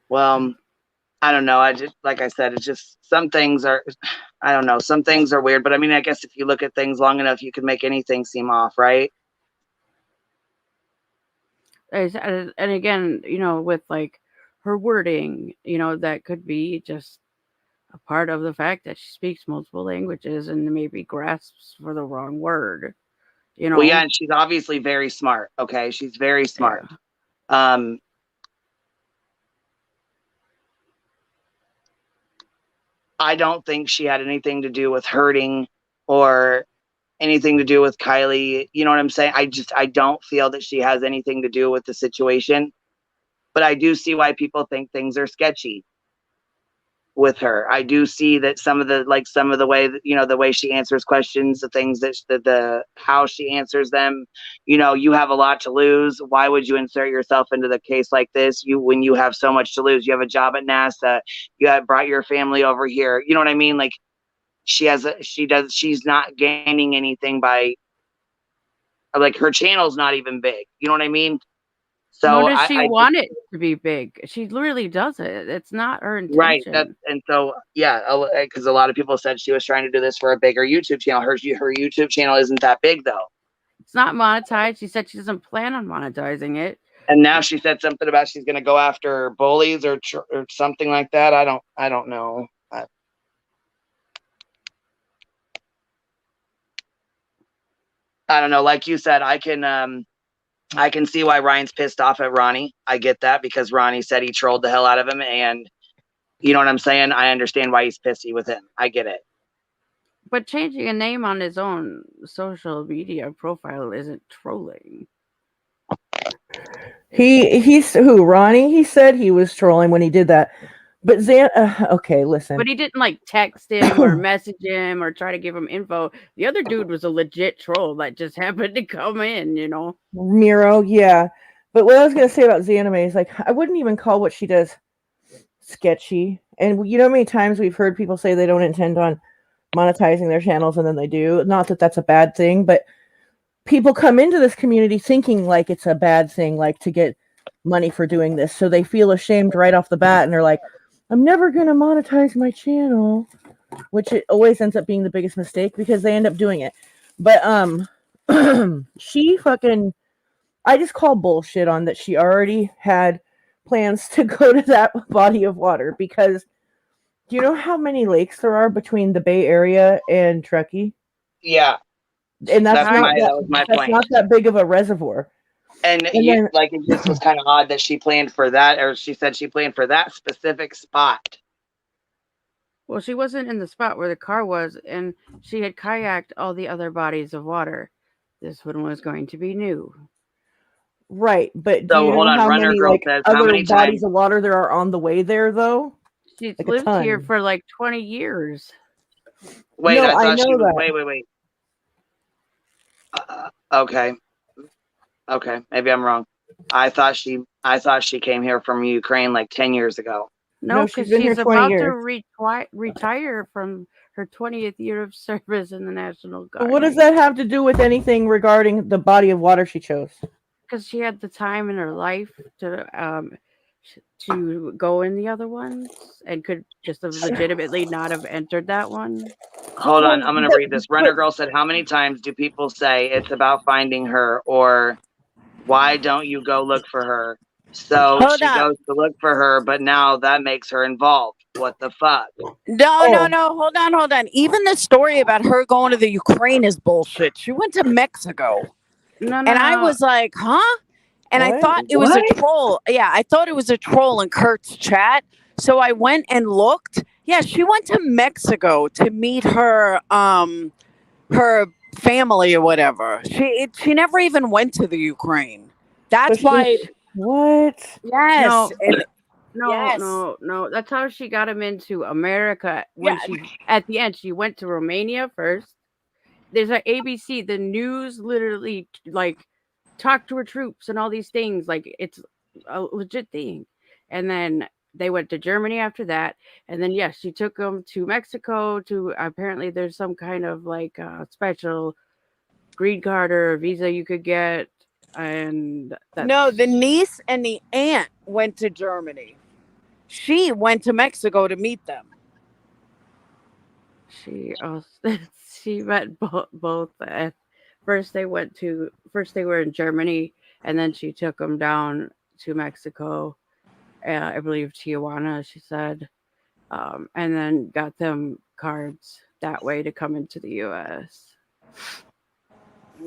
Well, I don't know. I just, like I said, it's just some things are, I don't know. Some things are weird, but I mean, I guess if you look at things long enough, you can make anything seem off, right? And again, you know, with like her wording, you know, that could be just a part of the fact that she speaks multiple languages and maybe grasps for the wrong word, you know. Well, yeah, and she's obviously very smart. Okay, she's very smart. Yeah. I don't think she had anything to do with hurting or anything to do with Kylie. You know what I'm saying? I don't feel that she has anything to do with the situation, but I do see why people think things are sketchy with her. I do see that some of the way that, you know, the way she answers questions, the things that how she answers them, you know, you have a lot to lose. Why would you insert yourself into the case like this? When you have so much to lose, you have a job at NASA, you have brought your family over here. You know what I mean? Like she's not gaining anything by, like, her channel's not even big. You know what I mean? So nor does she want it to be big. She literally does it. It's not her intention. Right. And so, yeah, because a lot of people said she was trying to do this for a bigger YouTube channel. Her YouTube channel isn't that big, though. It's not monetized. She said she doesn't plan on monetizing it. And now she said something about she's going to go after bullies or something like that. I don't know. I don't know. Like you said, I can see why Ryan's pissed off at Ronnie. I get that because Ronnie said he trolled the hell out of him, and you know what I'm saying? I understand why he's pissy with him. I get it. But changing a name on his own social media profile isn't trolling. He's who? Ronnie? He said he was trolling when he did that. But okay, listen. But he didn't like text him or message him or try to give him info. The other dude was a legit troll that just happened to come in, you know. Miro, yeah. But what I was gonna say about Zanime is, like, I wouldn't even call what she does sketchy. And you know how many times we've heard people say they don't intend on monetizing their channels and then they do. Not that that's a bad thing, but people come into this community thinking like it's a bad thing, like to get money for doing this. So they feel ashamed right off the bat and they're like, I'm never going to monetize my channel, which it always ends up being the biggest mistake because they end up doing it. But she fucking, I just call bullshit on that. She already had plans to go to that body of water because do you know how many lakes there are between the Bay Area and Truckee? Yeah. And that's not that big of a reservoir. And then, like, it just was kind of odd that she planned for that, or she said she planned for that specific spot. Well, she wasn't in the spot where the car was, and she had kayaked all the other bodies of water. This one was going to be new. Right, but do you know how many other bodies of water there are on the way there, though? She's lived here for like 20 years. Wait, no, I know that. Wait. Okay. Okay, maybe I'm wrong. I thought she came here from Ukraine like 10 years ago. No, she's because been here she's 20 about to years. retire from her 20th year of service in the National But Guard. what does that have to do with anything regarding the body of water she chose? Because she had the time in her life to go in the other ones and could just have legitimately not have entered that one. Hold on, I'm going to read this. Runner Girl said, how many times do people say it's about finding her, or why don't you go look for her? So Hold she on. goes to look for her, but now that makes her involved. What the fuck? No. Hold on. Even the story about her going to the Ukraine is bullshit. She went to Mexico. No. And I was like, huh? And I thought it was a troll. Yeah, I thought it was a troll in Kurt's chat. So I went and looked. Yeah, she went to Mexico to meet her her family or whatever. She never even went to the Ukraine. That's why. What? Yes. No. That's how she got him into America. When she at the end, she went to Romania first. There's an ABC. The news literally like talked to her troops and all these things. Like it's a legit thing. And then they went to Germany after that. And then yes, she took them to Mexico. To apparently there's some kind of like special green card or visa you could get. And no, the niece and the aunt went to Germany. She went to Mexico to meet them. She met both. First they were in Germany, and then she took them down to Mexico. I believe Tijuana, she said, and then got them cards that way to come into the U.S.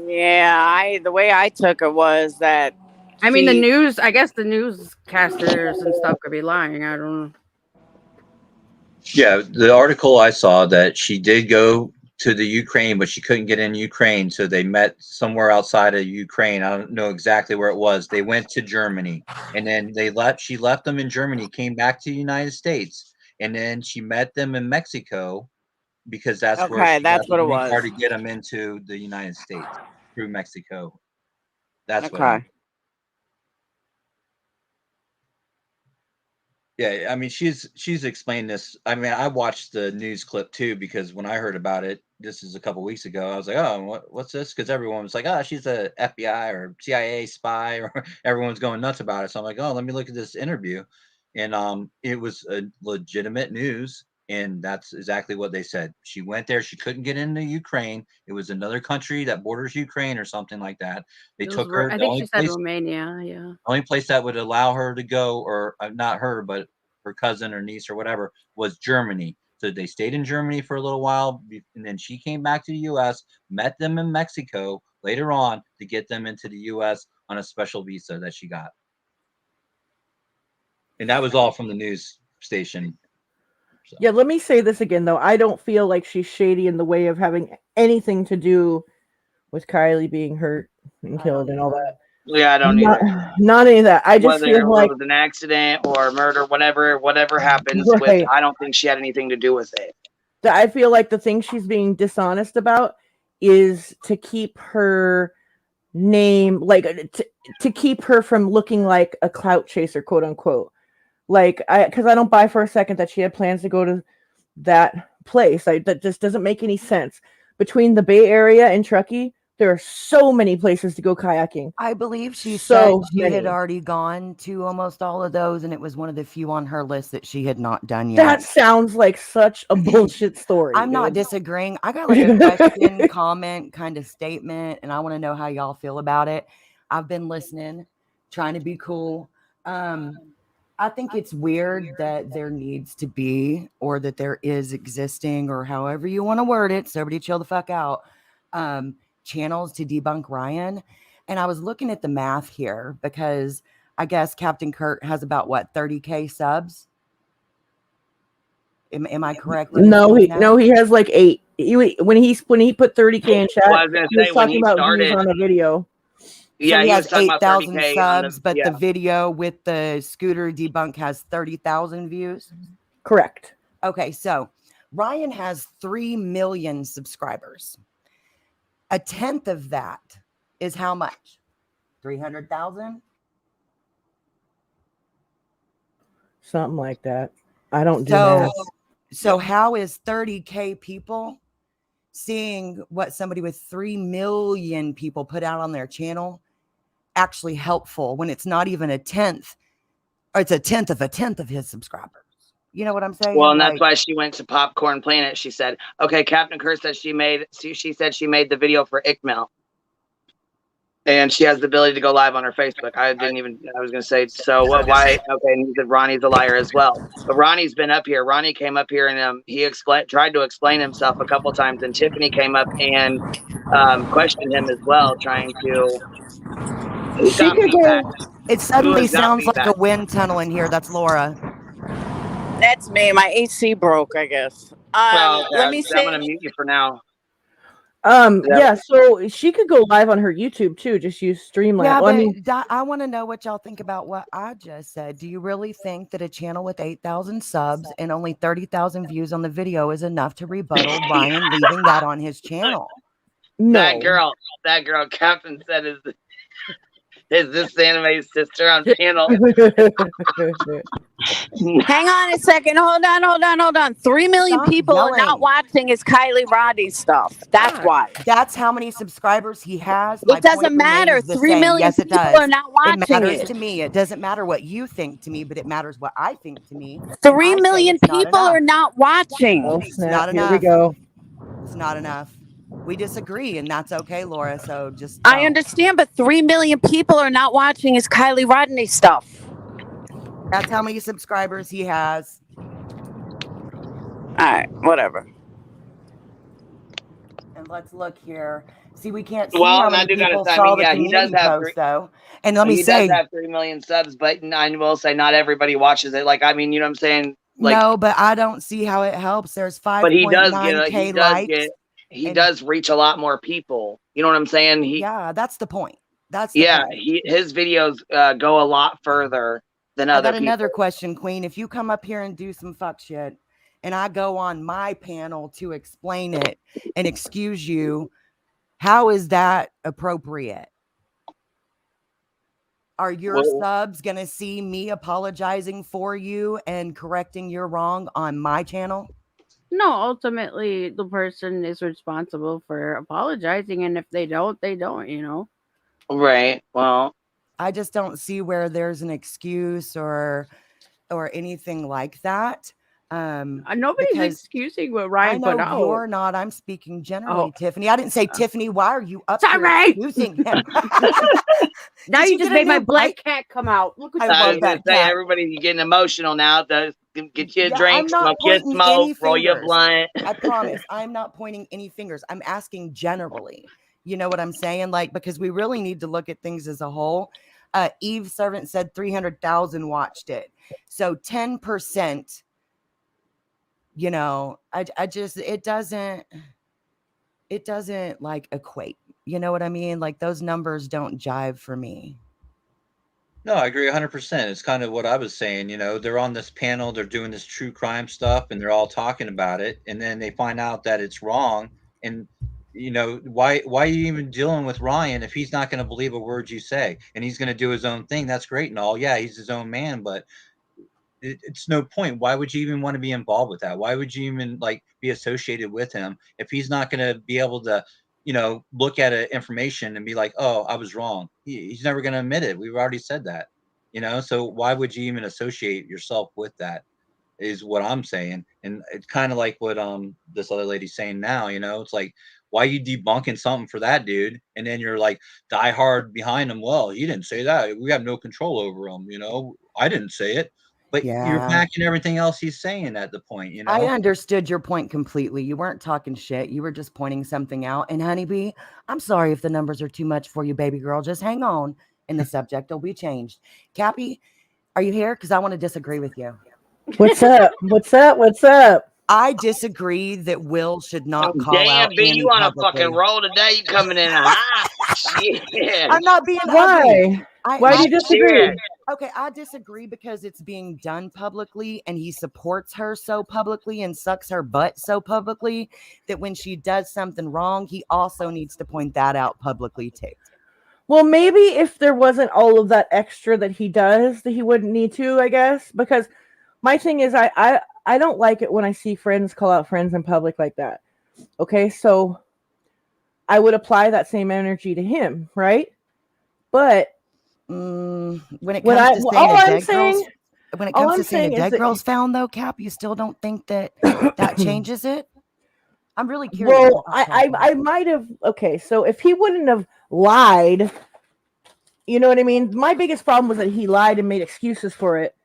Yeah, the way I took it was that. I mean, the news. I guess the newscasters and stuff could be lying. I don't know. Yeah, the article I saw that she did go to the Ukraine, but she couldn't get in Ukraine, so they met somewhere outside of Ukraine. I don't know exactly where it was. They went to Germany, and then she left them in Germany, came back to the United States, and then she met them in Mexico because that's where she got the green card to get them into the United States through Mexico. That's what happened. Yeah, I mean, she's explained this. I mean, I watched the news clip too because when I heard about it, this is a couple weeks ago. I was like, "Oh, what's this?" Because everyone was like, "Oh, she's a FBI or CIA spy," or everyone's going nuts about it. So I'm like, "Oh, let me look at this interview," and it was a legitimate news, and that's exactly what they said. She went there. She couldn't get into Ukraine. It was another country that borders Ukraine or something like that. They took her. I think she said Romania. Yeah. Only place that would allow her to go, or not her, but her cousin or niece or whatever, was Germany. So they stayed in Germany for a little while, and then she came back to the U.S., met them in Mexico later on to get them into the U.S. on a special visa that she got. And that was all from the news station. So. Yeah, let me say this again, though. I don't feel like she's shady in the way of having anything to do with Kylie being hurt and killed and all that. Yeah, I don't either. Not any of that. I just feel like it was an accident or murder, whatever happens with. I don't think she had anything to do with it. I feel like the thing she's being dishonest about is to keep her name, like to keep her from looking like a clout chaser, quote unquote. Like because I don't buy for a second that she had plans to go to that place. That just doesn't make any sense. Between the Bay Area and Truckee, there are so many places to go kayaking. I believe she said she had already gone to almost all of those, and it was one of the few on her list that she had not done yet. That sounds like such a bullshit story. I'm not disagreeing. I got like a question, comment, kind of statement, and I want to know how y'all feel about it. I've been listening, trying to be cool. I think it's weird that there needs to be, or that there is existing, or however you want to word it, so everybody chill the fuck out, channels to debunk Ryan. And I was looking at the math here because I guess Captain Kurt has about 30K subs. Am I correct? No, he has like 8. When he put 30K in chat, he was talking about views on a video. Yeah, so he has 8,000 subs, but the video with the scooter debunk has 30,000 views. Correct. Okay, so Ryan has 3 million subscribers. A tenth of that is how much? 300,000? Something like that. I don't do So, math. so how is 30K people seeing what somebody with 3 million people put out on their channel actually helpful when it's not even a tenth, or it's a tenth of his subscribers? You know what I'm saying? Well, and that's why she went to Popcorn Planet. She said, okay, Captain Kurt said she said she made the video for Ickmel. And she has the ability to go live on her Facebook. I was going to say, so what, why? Okay. And he said, Ronnie's a liar as well. But Ronnie's been up here. Ronnie came up here and he tried to explain himself a couple times. And Tiffany came up and questioned him as well, trying to. Who got feedback? It suddenly sounds like a wind tunnel in here. That's Laura. That's me. My AC broke, I guess. Well, okay, Let me I'm going to mute you for now. Yeah, so she could go live on her YouTube too. Just use Streamlabs. Yeah, Well, but I want to know what y'all think about what I just said. Do you really think that a channel with 8,000 subs and only 30,000 views on the video is enough to rebuttal Ryan leaving that on his channel? No. That girl, Captain said, is this Anime's sister on panel? Hang on a second. Hold on. 3 million people are not watching his Kylie Rodney stuff. That's why. That's how many subscribers he has. It doesn't matter. 3 million yes, it people does. are not watching it. Matters it. to me. It doesn't matter what you think to me, but it matters what I think to me. 3 million people are not watching. Oh, It's snap. not enough. Here we go. It's not enough. We disagree, and that's okay, Laura. So just I understand, but 3 million people are not watching his Kylie Rodney stuff. That's how many subscribers he has. All right, whatever. And let's look here. See, we can't see Well, how and I many do got people to saw say, the he does community have post, though. And let me he say, does have 3 million subs, but I will say not everybody watches it. Like, I mean, you know what I'm saying? Like, no, but I don't see how it helps. There's but he does 5.9K likes. He does reach a lot more people. You know what I'm saying? Yeah, that's the point. That's the point. His videos go a lot further than other people. I got another question, Queen. If you come up here and do some fuck shit, and I go on my panel to explain it and excuse you, how is that appropriate? Are your subs going to see me apologizing for you and correcting your wrong on my channel? No, ultimately the person is responsible for apologizing, and if they don't, they don't, you know. Right. Well, I just don't see where there's an excuse or anything like that. Nobody's excusing what Ryan put out. You're not. I'm speaking generally, Tiffany. I didn't say Tiffany. Why are you up here Sorry! excusing him? Now you just made my black cat come out. Look what I was gonna say, everybody's getting emotional now. Get you a drink, I'm not smoke your pointing smoke, any roll your fingers. blunt. I promise. I'm not pointing any fingers. I'm asking generally. You know what I'm saying? Like, because we really need to look at things as a whole. Eve Servant said 300,000 watched it. So 10%, you know, I just, it doesn't like equate. You know what I mean? Like those numbers don't jive for me. No, I agree 100%. It's kind of what I was saying. You know, they're on this panel, they're doing this true crime stuff, and they're all talking about it. And then they find out that it's wrong. And, you know, why are you even dealing with Ryan if he's not going to believe a word you say? And he's going to do his own thing. That's great and all. Yeah, he's his own man, but it's no point. Why would you even want to be involved with that? Why would you even like be associated with him if he's not going to be able to, you know, look at information and be like, oh, I was wrong. He's never going to admit it. We've already said that, you know, so why would you even associate yourself with that is what I'm saying. And it's kind of like what this other lady's saying now, you know, it's like, why are you debunking something for that dude? And then you're like die hard behind him. Well, he didn't say that. We have no control over him. You know, I didn't say it. But you're backing everything else he's saying at the point, you know? I understood your point completely. You weren't talking shit. You were just pointing something out. And honeybee, I'm sorry if the numbers are too much for you, baby girl. Just hang on and the subject will be changed. Cappy, are you here? Because I want to disagree with you. What's up? What's up? What's up? I disagree that Will should not call out B, you on publicly. a fucking roll today? You coming in hot? Shit. I'm not being Why? ugly. Why do you disagree? Okay, I disagree because it's being done publicly and he supports her so publicly and sucks her butt so publicly that when she does something wrong, he also needs to point that out publicly too. Well, maybe if there wasn't all of that extra that he does, that he wouldn't need to, I guess. Because my thing is, I don't like it when I see friends call out friends in public like that. Okay, so I would apply that same energy to him, right? But when it comes to saying a dead girl's, when it comes to saying a dead girl's found, though, Cap, you still don't think that that changes it? I'm really curious. Well, I might have. Okay, so if he wouldn't have lied, you know what I mean? My biggest problem was that he lied and made excuses for it.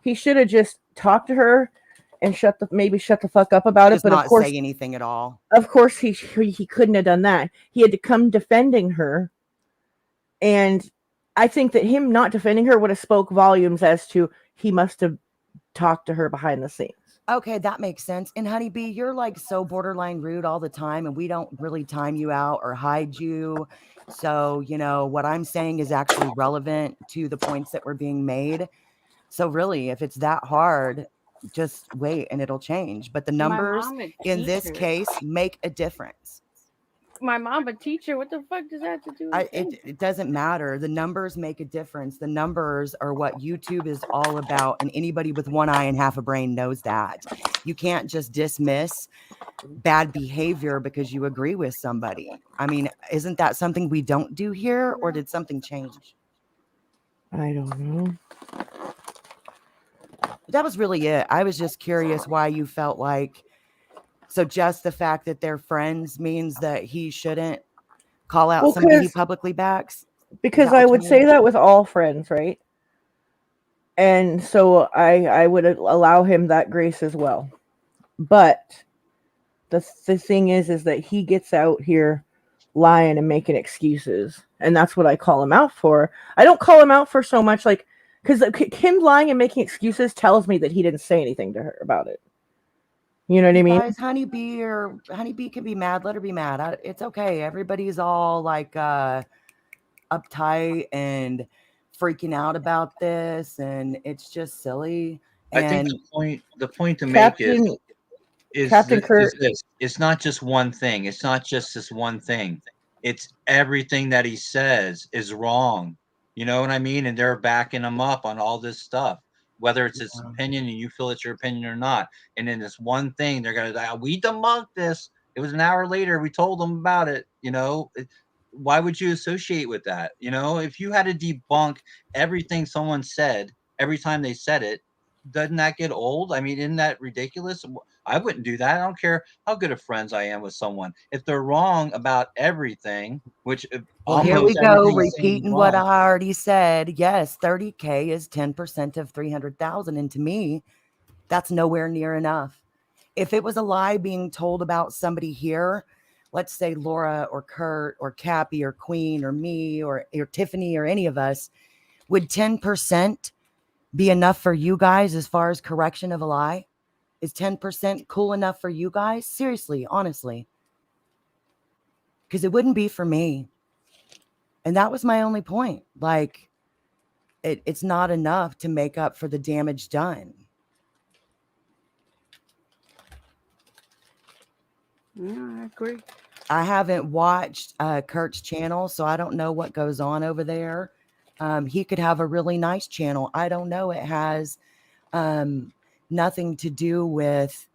He should have just talked to her and shut the fuck up about just it. But not of course, say anything at all. Of course, he couldn't have done that. He had to come defending her, and I think that him not defending her would have spoke volumes as to he must have talked to her behind the scenes. Okay, that makes sense. And Honeybee, you're like so borderline rude all the time, and we don't really time you out or hide you. So, you know, what I'm saying is actually relevant to the points that were being made. So really, if it's that hard, just wait and it'll change. But the numbers in this case make a difference. My mom a teacher. What the fuck does that have to do with it doesn't matter. The numbers make a difference. The numbers are what YouTube is all about, and anybody with one eye and half a brain knows that. You can't just dismiss bad behavior because you agree with somebody. I mean, isn't that something we don't do here, or did something change? I don't know. That was really it. I was just curious why you felt like, so just the fact that they're friends means that he shouldn't call out somebody he publicly backs? Because I would say that with all friends, right? And so I would allow him that grace as well. But the thing is that he gets out here lying and making excuses. And that's what I call him out for. I don't call him out for so much like, because him lying and making excuses tells me that he didn't say anything to her about it. You know what I mean? Guys, Honeybee can be mad. Let her be mad. It's okay. Everybody's all like uptight and freaking out about this, and it's just silly. I think the point to make is this. It's not just one thing. It's not just this one thing. It's everything that he says is wrong. You know what I mean? And they're backing him up on all this stuff, whether it's his opinion and you feel it's your opinion or not. And then this one thing, they're going to, we debunked this. It was an hour later. We told them about it. You know, why would you associate with that? You know, if you had to debunk everything someone said every time they said it, doesn't that get old? I mean, isn't that ridiculous? I wouldn't do that. I don't care how good of friends I am with someone. If they're wrong about everything, which well, here we go, repeating what I already said. Yes, 30K is 10% of 300,000. And to me, that's nowhere near enough. If it was a lie being told about somebody here, let's say Laura or Kurt or Cappy or Queen or me or Tiffany or any of us, would 10% be enough for you guys as far as correction of a lie? Is 10% cool enough for you guys? Seriously, honestly. Because it wouldn't be for me. And that was my only point. Like, it's not enough to make up for the damage done. Yeah, I agree. I haven't watched Kurt's channel, so I don't know what goes on over there. He could have a really nice channel. I don't know. It has nothing to do with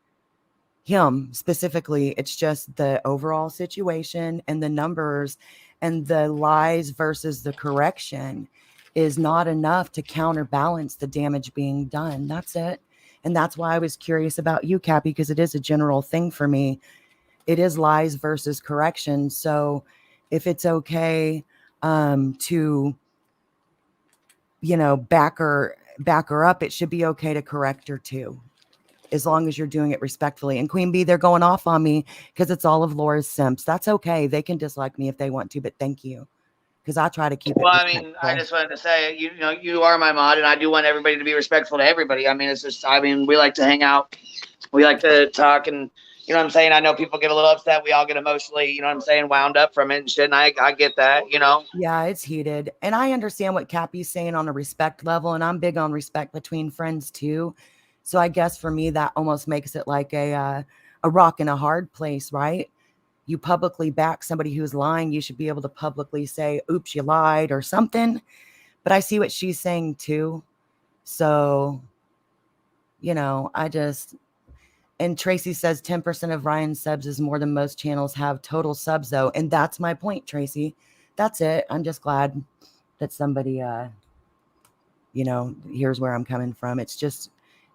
him specifically. It's just the overall situation and the numbers, and the lies versus the correction is not enough to counterbalance the damage being done. That's it. And that's why I was curious about you, Cappy, because it is a general thing for me. It is lies versus correction. So if it's okay to, you know, back her up, it should be okay to correct her too, as long as you're doing it respectfully. And Queen Bee, they're going off on me because it's all of Laura's simps. That's okay. They can dislike me if they want to, but thank you, because I try to keep it respectful. I mean, I just wanted to say, you know, you are my mod, and I do want everybody to be respectful to everybody. I mean, it's just, I mean, we like to hang out, we like to talk, and You know what I'm saying? I know people get a little upset. We all get emotionally, you know what I'm saying, wound up from it and shit. And I get that, you know? Yeah, it's heated. And I understand what Cappy's saying on a respect level. And I'm big on respect between friends too. So I guess for me, that almost makes it like a rock in a hard place, right? You publicly back somebody who's lying. You should be able to publicly say, oops, you lied or something. But I see what she's saying too. So, you know, and Tracy says 10% of Ryan's subs is more than most channels have total subs, though. And that's my point, Tracy. That's it. I'm just glad that somebody, you know, here's where I'm coming from. It's just,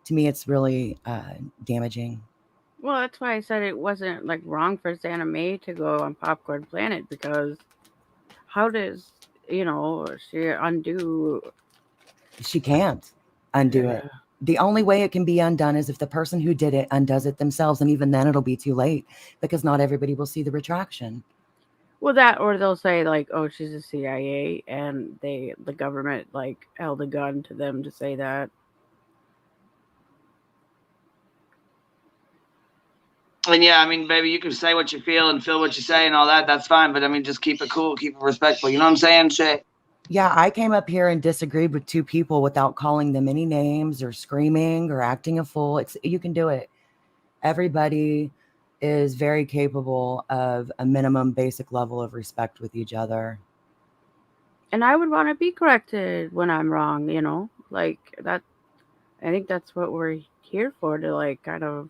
to me, it's really damaging. Well, that's why I said it wasn't like wrong for Santa May to go on Popcorn Planet, because how does, you know, she undo? She can't undo it. The only way it can be undone is if the person who did it undoes it themselves. And even then it'll be too late because not everybody will see the retraction. Well, that, or they'll say like, oh, she's a CIA, and the government like held a gun to them to say that. And yeah, I mean, baby, you can say what you feel and feel what you say and all that. That's fine. But I mean, just keep it cool, keep it respectful. You know what I'm saying? Shit. Yeah, I came up here and disagreed with two people without calling them any names or screaming or acting a fool. You can do it. Everybody is very capable of a minimum basic level of respect with each other. And I would want to be corrected when I'm wrong, you know, like that. I think that's what we're here for, to like kind of.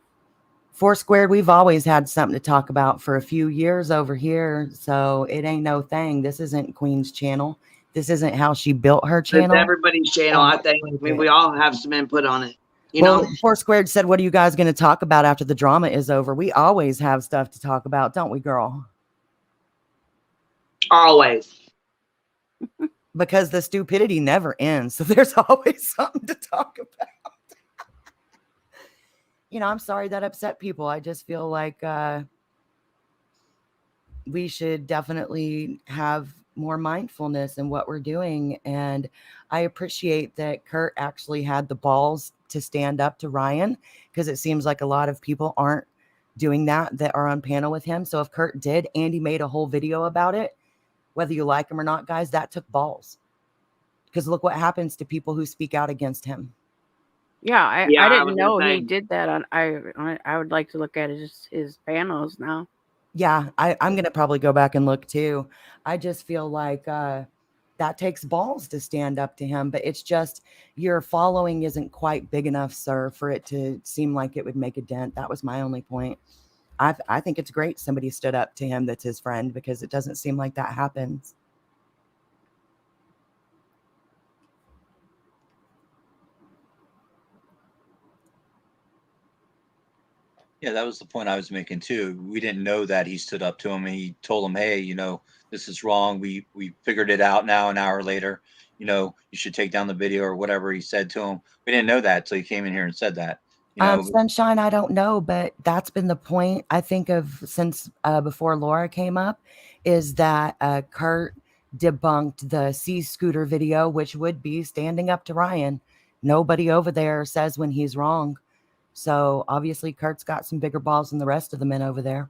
Four Squared, we've always had something to talk about for a few years over here. So it ain't no thing. This isn't Queen's channel. This isn't how she built her channel. It's everybody's channel, I think. I mean, we all have some input on it. You know, Four Squared said, what are you guys going to talk about after the drama is over? We always have stuff to talk about, don't we, girl? Always. Because the stupidity never ends. So there's always something to talk about. You know, I'm sorry that upset people. I just feel like we should definitely have more mindfulness in what we're doing. And I appreciate that Kurt actually had the balls to stand up to Ryan, because it seems like a lot of people aren't doing that are on panel with him. So if Kurt did, Andy made a whole video about it. Whether you like him or not, guys, that took balls. Because look what happens to people who speak out against him. Yeah, I didn't know he did that. I would like to look at his panels now. Yeah, I'm going to probably go back and look too. I just feel like that takes balls to stand up to him. But it's just your following isn't quite big enough, sir, for it to seem like it would make a dent. That was my only point. I think it's great somebody stood up to him that's his friend, because it doesn't seem like that happens. Yeah, that was the point I was making too. We didn't know that he stood up to him and he told him, hey, you know, this is wrong. We figured it out now an hour later. You know, you should take down the video or whatever he said to him. We didn't know that till he came in here and said that. You know, Sunshine, I don't know, but that's been the point, I think, of since before Laura came up, is that Kurt debunked the C-Scooter video, which would be standing up to Ryan. Nobody over there says when he's wrong. So obviously Kurt's got some bigger balls than the rest of the men over there.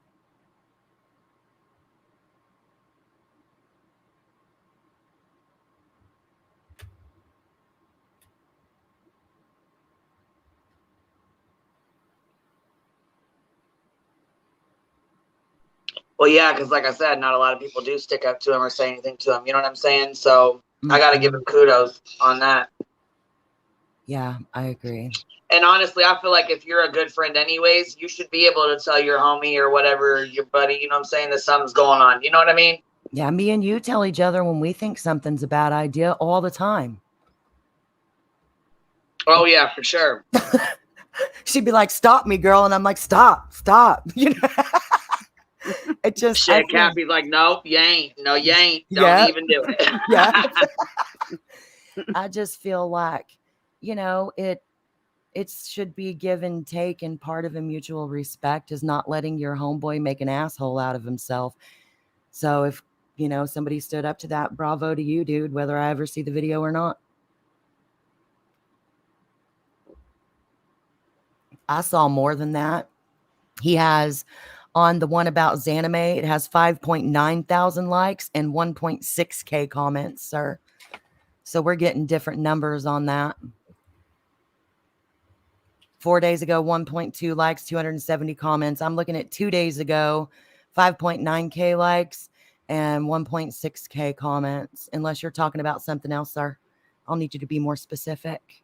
Well, yeah, because like I said, not a lot of people do stick up to him or say anything to him. You know what I'm saying? So I got to give him kudos on that. Yeah, I agree. And honestly, I feel like if you're a good friend anyways, you should be able to tell your homie or whatever, your buddy, you know what I'm saying, that something's going on. You know what I mean? Yeah, me and you tell each other when we think something's a bad idea all the time. Oh, yeah, for sure. She'd be like, stop me, girl. And I'm like, stop. You know? It just shit. Cappy's like, nope, you ain't. No, you ain't. Don't even do it. Yeah. I just feel like, you know, it should be give and take, and part of a mutual respect is not letting your homeboy make an asshole out of himself. So if, you know, somebody stood up to that, bravo to you, dude, whether I ever see the video or not. I saw more than that. He has on the one about Zanime, it has 5.9 thousand likes and 1.6K comments, sir. So we're getting different numbers on that. 4 days ago, 1.2 likes, 270 comments. I'm looking at 2 days ago, 5.9K likes and 1.6K comments. Unless you're talking about something else, sir. I'll need you to be more specific.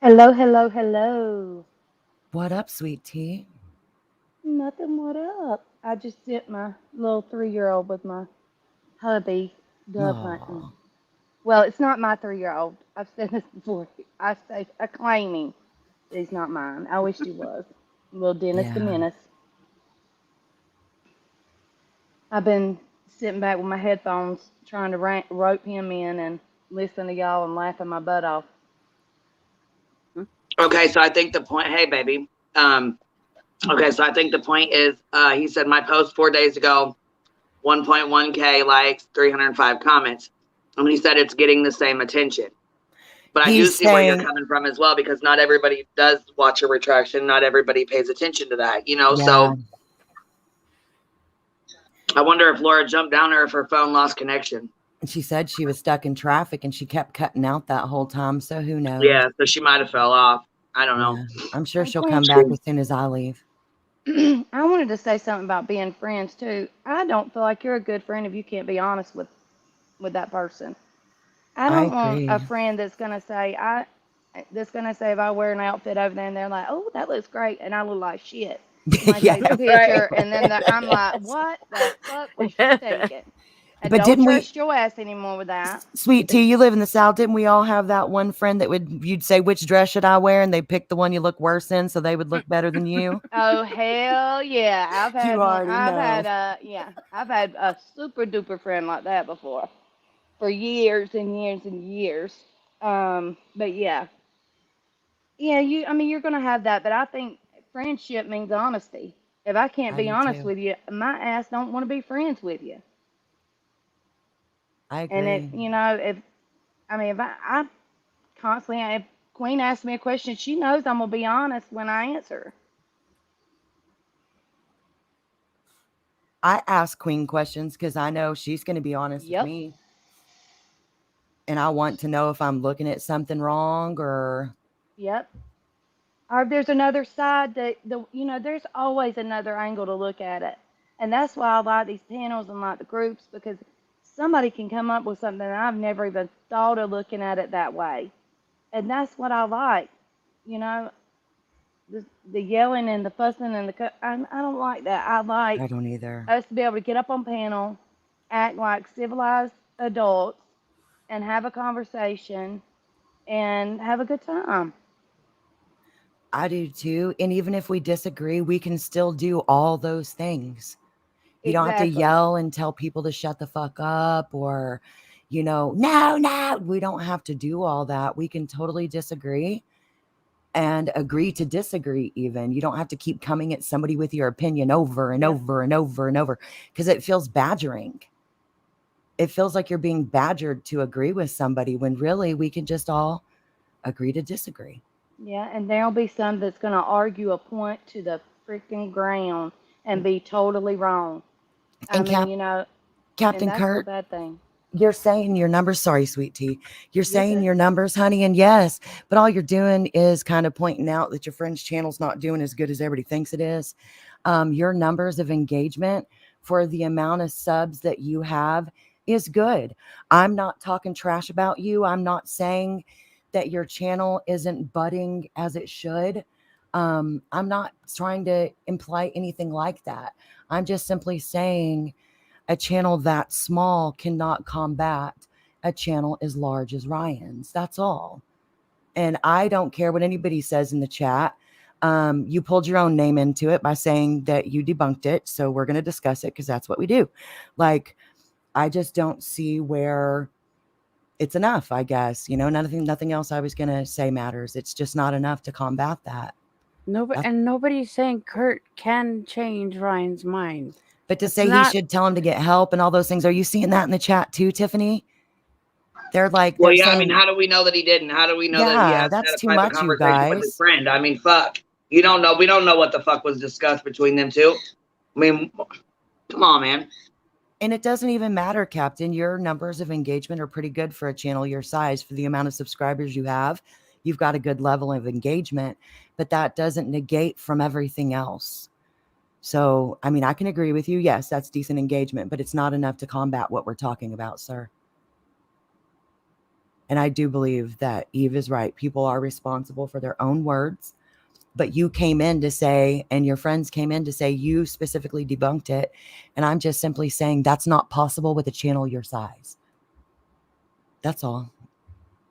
Hello, hello, hello. What up, sweet tea? Nothing, what up? I just sent my little 3-year-old with my hubby dove hunting. Aw. Well, it's not my 3-year-old. I've said this before. I'm claiming that he's not mine. I wish he was. Little Dennis the Yeah. Menace. I've been sitting back with my headphones trying to rope him in and listen to y'all and laughing my butt off. Okay, so I think the point, hey, baby. Okay, so I think the point is, he said my post 4 days ago, 1.1K likes, 305 comments. And he said it's getting the same attention. But I do see where you're coming from as well, because not everybody does watch a retraction. Not everybody pays attention to that, you know? Yeah. So I wonder if Laura jumped down or if her phone lost connection. She said she was stuck in traffic and she kept cutting out that whole time. So who knows? Yeah, so she might have fell off. I don't know. I'm sure she'll come back as soon as I leave. I wanted to say something about being friends too. I don't feel like you're a good friend if you can't be honest with that person. I don't want a friend that's gonna say if I wear an outfit over there and they're like, oh, that looks great, and I look like shit. When I take a picture and then I'm like, what the fuck was you thinking? And But don't didn't trust your ass anymore with that. Sweet tea, you live in the South. Didn't we all have that one friend that you'd say, which dress should I wear? And they pick the one you look worse in so they would look better than you? Oh, hell yeah. I've had You already know. I've had a super duper friend like that before for years and years and years. But yeah. Yeah, you're going to have that, but I think friendship means honesty. If I can't be honest with you, my ass don't want to be friends with you. I agree. And if constantly, if Queen asks me a question, she knows I'm going to be honest when I answer. I ask Queen questions because I know she's going to be honest with me. And I want to know if I'm looking at something wrong or... Yep. Or if there's another side there's always another angle to look at it. And that's why I like these panels and like the groups, because somebody can come up with something that I've never even thought of looking at it that way. And that's what I like. The yelling and the fussing and I don't like that. I don't either. Us to be able to get up on panel, act like civilized adults, and have a conversation and have a good time. I do too. And even if we disagree, we can still do all those things. You don't have to yell and tell people to shut the fuck up or, no. We don't have to do all that. We can totally disagree and agree to disagree even. You don't have to keep coming at somebody with your opinion over and over and over and over, because it feels badgering. It feels like you're being badgered to agree with somebody when really we can just all agree to disagree. Yeah, and there'll be some that's going to argue a point to the freaking ground and be totally wrong. And Captain that's Kurt, a bad thing. You're saying your numbers. Sorry, sweet tea. You're saying your numbers, honey. And yes, but all you're doing is kind of pointing out that your friend's channel's not doing as good as everybody thinks it is. Your numbers of engagement for the amount of subs that you have is good. I'm not talking trash about you. I'm not saying that your channel isn't budding as it should. I'm not trying to imply anything like that. I'm just simply saying a channel that small cannot combat a channel as large as Ryan's. That's all. And I don't care what anybody says in the chat. You pulled your own name into it by saying that you debunked it. So we're going to discuss it because that's what we do. Like, I just don't see where it's enough, I guess. Nothing else I was going to say matters. It's just not enough to combat that. Nobody's saying Kurt can change Ryan's mind. But to say he should tell him to get help and all those things, are you seeing that in the chat too, Tiffany? They're like, well, yeah. Saying, how do we know that he didn't? How do we know that he has that's had a too private much, conversation with his friend? I mean, fuck. You don't know. We don't know what the fuck was discussed between them two. I mean, come on, man. And it doesn't even matter, Captain. Your numbers of engagement are pretty good for a channel your size. For the amount of subscribers you have, you've got a good level of engagement, but that doesn't negate from everything else. So, I mean, I can agree with you. Yes, that's decent engagement, but it's not enough to combat what we're talking about, sir. And I do believe that Eve is right. People are responsible for their own words, but you came in to say, and your friends came in to say, you specifically debunked it. And I'm just simply saying that's not possible with a channel your size. That's all.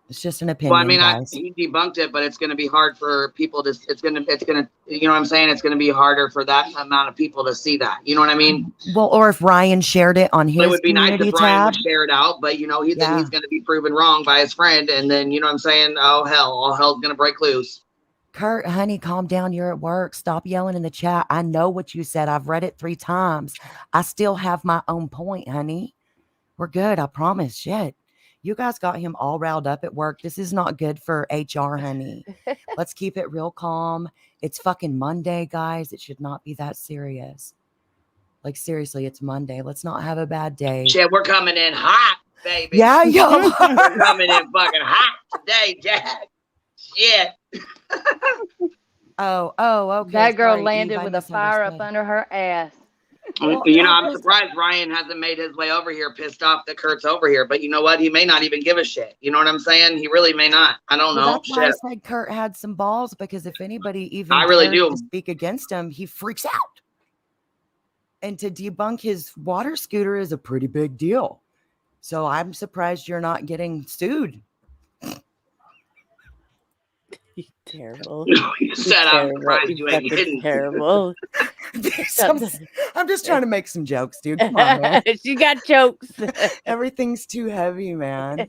It's just an opinion, well, I mean, guys. he debunked it, but it's going to be hard for people to, it's going to, you know what I'm saying? It's going to be harder for that amount of people to see that. You know what I mean? Well, or if Ryan shared it on his it would be nice if Ryan would tab. share it out, but you know, then he's going to be proven wrong by his friend. And then, you know what I'm saying? Oh, hell, all hell's going to break loose. Kurt, honey, calm down. You're at work. Stop yelling in the chat. I know what you said. I've read it 3 times. I still have my own point, honey. We're good. I promise. Shit. You guys got him all riled up at work. This is not good for HR, honey. Let's keep it real calm. It's fucking Monday, guys. It should not be that serious. Like, seriously, it's Monday. Let's not have a bad day. Shit, we're coming in hot, baby. Yeah, y'all. We're coming in fucking hot today, Jack. Shit. Oh, okay. That girl Sorry, landed Eve, with a fire up under her ass. Well, you know, I'm surprised Ryan hasn't made his way over here, pissed off that Kurt's over here. But you know what? He may not even give a shit. You know what I'm saying? He really may not. I don't know. That's why I said Kurt had some balls, because if anybody even I really do to speak against him, he freaks out. And to debunk his water scooter is a pretty big deal. So I'm surprised you're not getting sued. You're terrible. You said I'm surprised you ain't getting terrible. I'm just trying to make some jokes, dude. Come on, man. She got jokes. Everything's too heavy, man.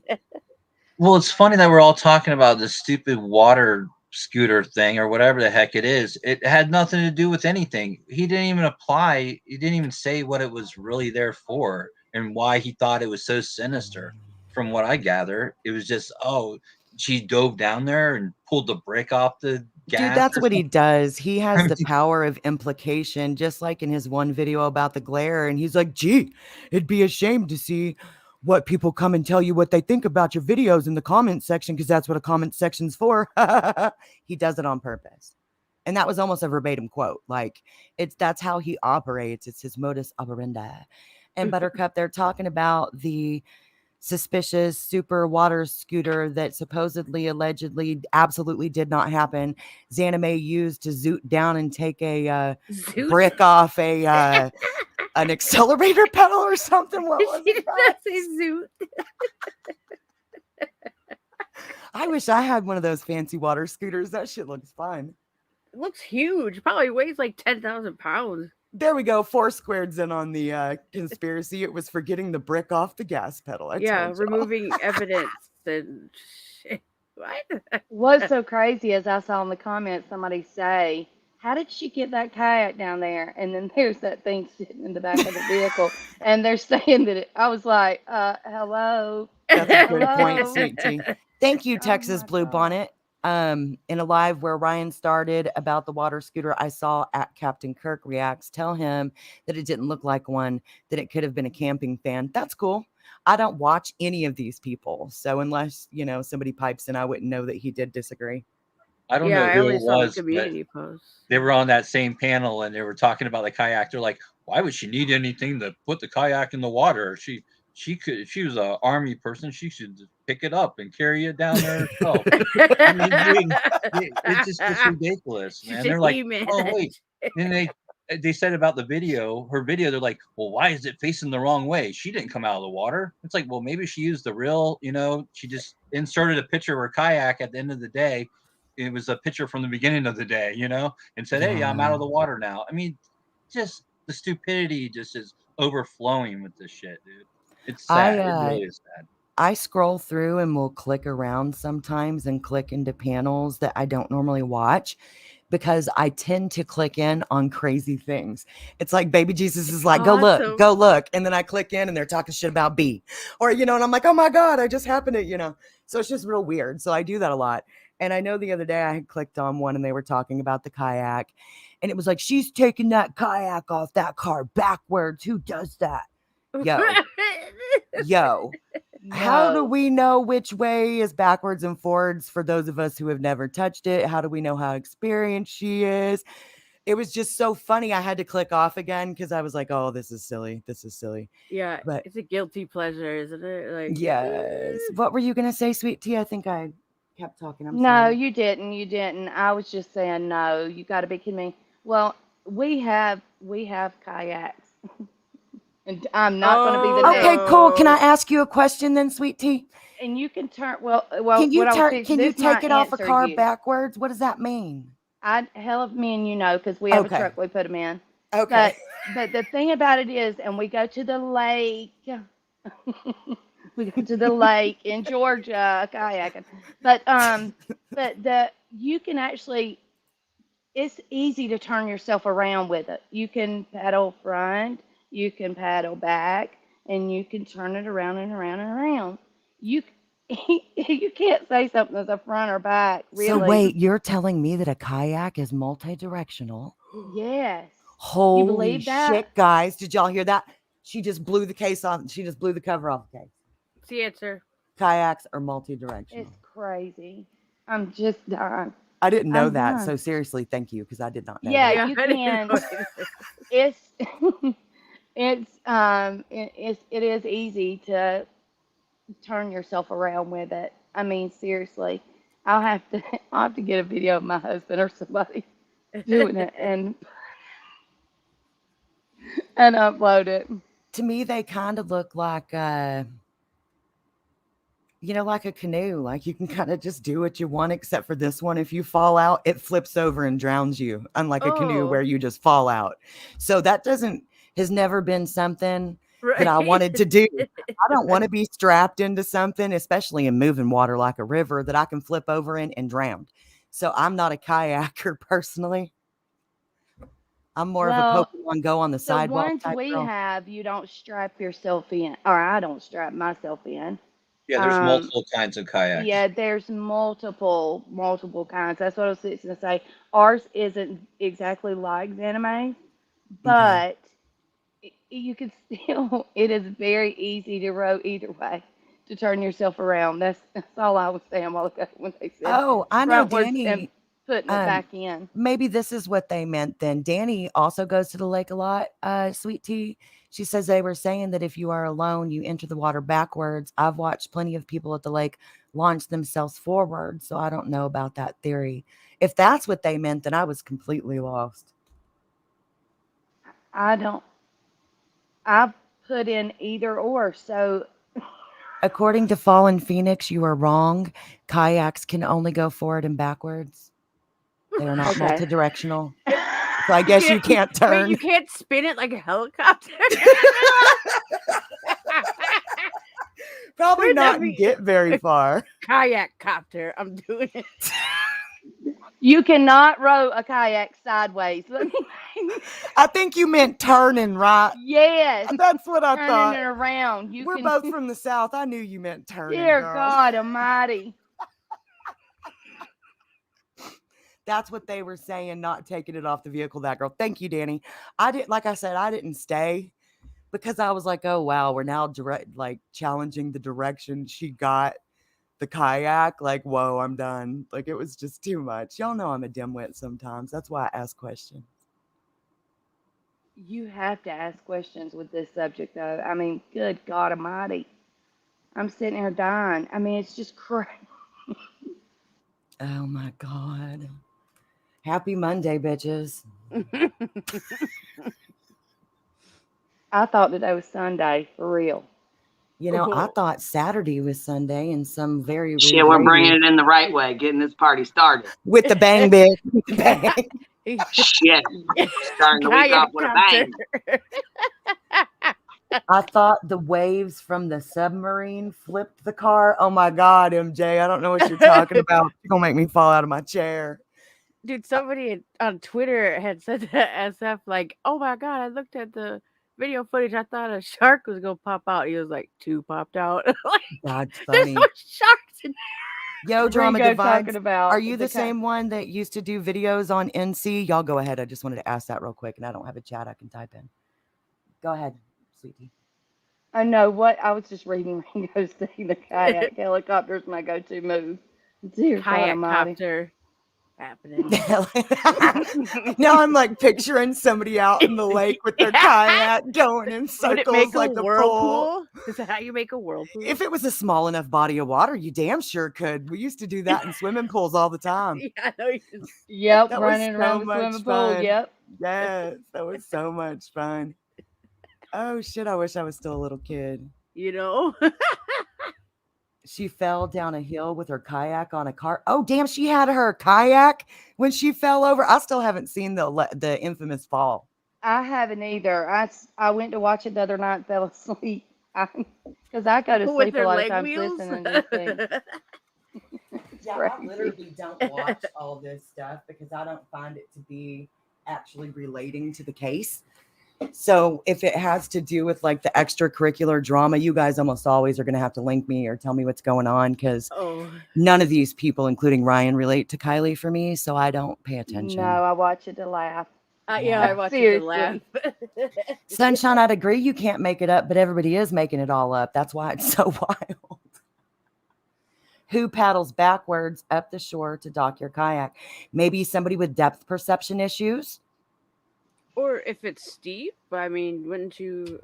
Well, it's funny that we're all talking about this stupid water scooter thing or whatever the heck it is. It had nothing to do with anything. He didn't even apply. He didn't even say what it was really there for and why he thought it was so sinister. From what I gather, it was just, oh, she dove down there and pulled the brick off the gas. Dude, that's what he does. He has the power of implication, just like in his one video about the glare. And he's like, gee, it'd be a shame to see what people come and tell you what they think about your videos in the comment section, because that's what a comment section's for. He does it on purpose. And that was almost a verbatim quote. Like, that's how he operates. It's his modus operandi. And Buttercup, they're talking about the suspicious super water scooter that supposedly, allegedly, absolutely did not happen. Zanime used to zoot down and take a brick off an accelerator pedal or something. What was it? Zoot. I wish I had one of those fancy water scooters. That shit looks fun. It looks huge. Probably weighs like 10,000 pounds. There we go. 4 squares in on the conspiracy. It was for getting the brick off the gas pedal. Removing evidence and shit. What? What's so crazy is I saw in the comments somebody say, how did she get that kayak down there? And then there's that thing sitting in the back of the vehicle. And they're saying that I was like, hello. That's a good point, Sweet Tea. Thank you, Texas Blue Bonnet. In a live where Ryan started about the water scooter, I saw at Captain Kirk Reacts tell him that it didn't look like one, that it could have been a camping fan. That's cool. I don't watch any of these people. So unless, somebody pipes in, I wouldn't know that he did disagree. I don't know who it was. Community posts. They were on that same panel and they were talking about the kayak. They're like, why would she need anything to put the kayak in the water? She could, if she was an army person, she should pick it up and carry it down there herself. I mean, it's ridiculous, man. They're like, oh wait. Then they said about her video, they're like, well, why is it facing the wrong way? She didn't come out of the water. It's like, well, maybe she used the real, she just inserted a picture of her kayak at the end of the day. It was a picture from the beginning of the day, and said, hey, I'm out of the water now. I mean, just the stupidity just is overflowing with this shit, dude. It's sad. It really is sad. I scroll through and will click around sometimes and click into panels that I don't normally watch because I tend to click in on crazy things. It's like Baby Jesus is like, go look. And then I click in and they're talking shit about B. Or, and I'm like, oh my God, I just happened to, So it's just real weird. So I do that a lot. And I know the other day I had clicked on one and they were talking about the kayak. And it was like, she's taking that kayak off that car backwards. Who does that? Yo. How do we know which way is backwards and forwards for those of us who have never touched it? How do we know how experienced she is? It was just so funny. I had to click off again because I was like, oh, this is silly. This is silly. Yeah, but it's a guilty pleasure, isn't it? Like, yes. What were you going to say, Sweet Tea? I think I kept talking. I'm No, sorry. you didn't. You didn't. I was just saying no. You got to be kidding me. Well, we have kayaks, and I'm not going to be the Okay, next. cool. Can I ask you a question then, Sweet Tea? And you can turn. Well. Can you What I was turn? fixing, Can you this might take it off a answer car you. backwards? What does that mean? Hell of me and you know, because we have a Okay. truck. We put them in. Okay. But the thing about it is, and we go to the lake. We go to the lake in Georgia kayaking. But you can actually. It's easy to turn yourself around with it. You can paddle front, you can paddle back, and you can turn it around and around and around. You you can't say something as a front or back, really. So wait, you're telling me that a kayak is multi-directional? Yes. Holy You believe that? shit, guys. Did y'all hear that? She just blew the case off. She just blew the cover off the case. it's the answer. Kayaks are multi-directional. It's crazy. I'm just done. I didn't know I'm that. done. So seriously, thank you, because I did not know Yeah, that. you I didn't can. know either. It is easy to turn yourself around with it. I mean, seriously, I'll have to get a video of my husband or somebody doing it and upload it. To me, they kind of look like like a canoe. Like you can kind of just do what you want, except for this one. If you fall out, it flips over and drowns you, unlike a canoe where you just fall out. So that has never been something that I wanted to do. I don't want to be strapped into something, especially in moving water like a river, that I can flip over in and drown. So I'm not a kayaker personally. I'm more of a Pokemon Go on the sidewalk The ones type we girl. have, you don't strap yourself in, or I don't strap myself in. Yeah, there's multiple kinds of kayaks. Yeah, there's multiple kinds. That's what I was fixing to say. Ours isn't exactly like Zanime, but you can still. It is very easy to row either way, to turn yourself around. That's all I was saying a while ago when they said. Oh, I know, frontwards Danny. and putting it back in. Maybe this is what they meant then. Danny also goes to the lake a lot, Sweet Tea. She says they were saying that if you are alone, you enter the water backwards. I've watched plenty of people at the lake launch themselves forward, so I don't know about that theory. If that's what they meant, then I was completely lost. I've put in either or, so. According to Fallen Phoenix, you are wrong. Kayaks can only go forward and backwards. They are not multi-directional. So I guess you can't turn. Wait, you can't spin it like a helicopter? Probably not get very far. Kayak copter. I'm doing it. You cannot row a kayak sideways. I think you meant turning, right? Yes. That's what I thought. Turning it around. We're both from the South. I knew you meant turning. Dear girl. God Almighty. That's what they were saying, not taking it off the vehicle, that girl. Thank you, Danny. I didn't stay because I was like, oh, wow, we're now challenging the direction she got the kayak. Like, whoa, I'm done. Like, it was just too much. Y'all know I'm a dimwit sometimes. That's why I ask questions. You have to ask questions with this subject, though. I mean, good God Almighty. I'm sitting here dying. I mean, it's just crazy. Oh, my God. Happy Monday, bitches. I thought today was Sunday, for real. You know, I thought Saturday was Sunday and some very shit, we're bringing it in the right way, getting this party started. With the bang, bitch. Bang. Shit. Starting the week off with a bang. I thought the waves from the submarine flipped the car. Oh my God, MJ, I don't know what you're talking about. You're going to make me fall out of my chair. Dude, somebody on Twitter had said that SF, like, oh my God, I looked at the video footage. I thought a shark was going to pop out. He was like, 2 popped out. Like, That's there's funny. no sharks in Yo, Drama Ringo Divides. talking about Are you the same one that used to do videos on NC? Y'all go ahead. I just wanted to ask that real quick, and I don't have a chat I can type in. Go ahead, sweetie. I know what I was just reading Ringo's thing. The kayak helicopter is my go-to move. Dear God Almighty. Kayak-copter happening. Now I'm like picturing somebody out in the lake with their kayak going in Would it make circles a like a pool. whirlpool? Is that how you make a whirlpool? If it was a small enough body of water, you damn sure could. We used to do that in swimming pools all the time. Yeah, I know you can. Yep, That running was so around the much swimming pool. fun. Yep. Yes, that was so much fun. Oh shit, I wish I was still a little kid. You know? She fell down a hill with her kayak on a cart. Oh, damn, she had her kayak when she fell over. I still haven't seen the infamous fall. I haven't either. I went to watch it the other night and fell asleep. Because I go to With sleep a their lot of leg times wheels? listening to things. Yeah, I literally don't watch all this stuff because I don't find it to be actually relating to the case. So if it has to do with like the extracurricular drama, you guys almost always are going to have to link me or tell me what's going on because none of these people, including Ryan, relate to Kylie for me. So I don't pay attention. No, I watch it to laugh. Yeah, I watch it to laugh. Sunshine, I'd agree you can't make it up, but everybody is making it all up. That's why it's so wild. Who paddles backwards up the shore to dock your kayak? Maybe somebody with depth perception issues. Or if it's steep, I mean, wouldn't you?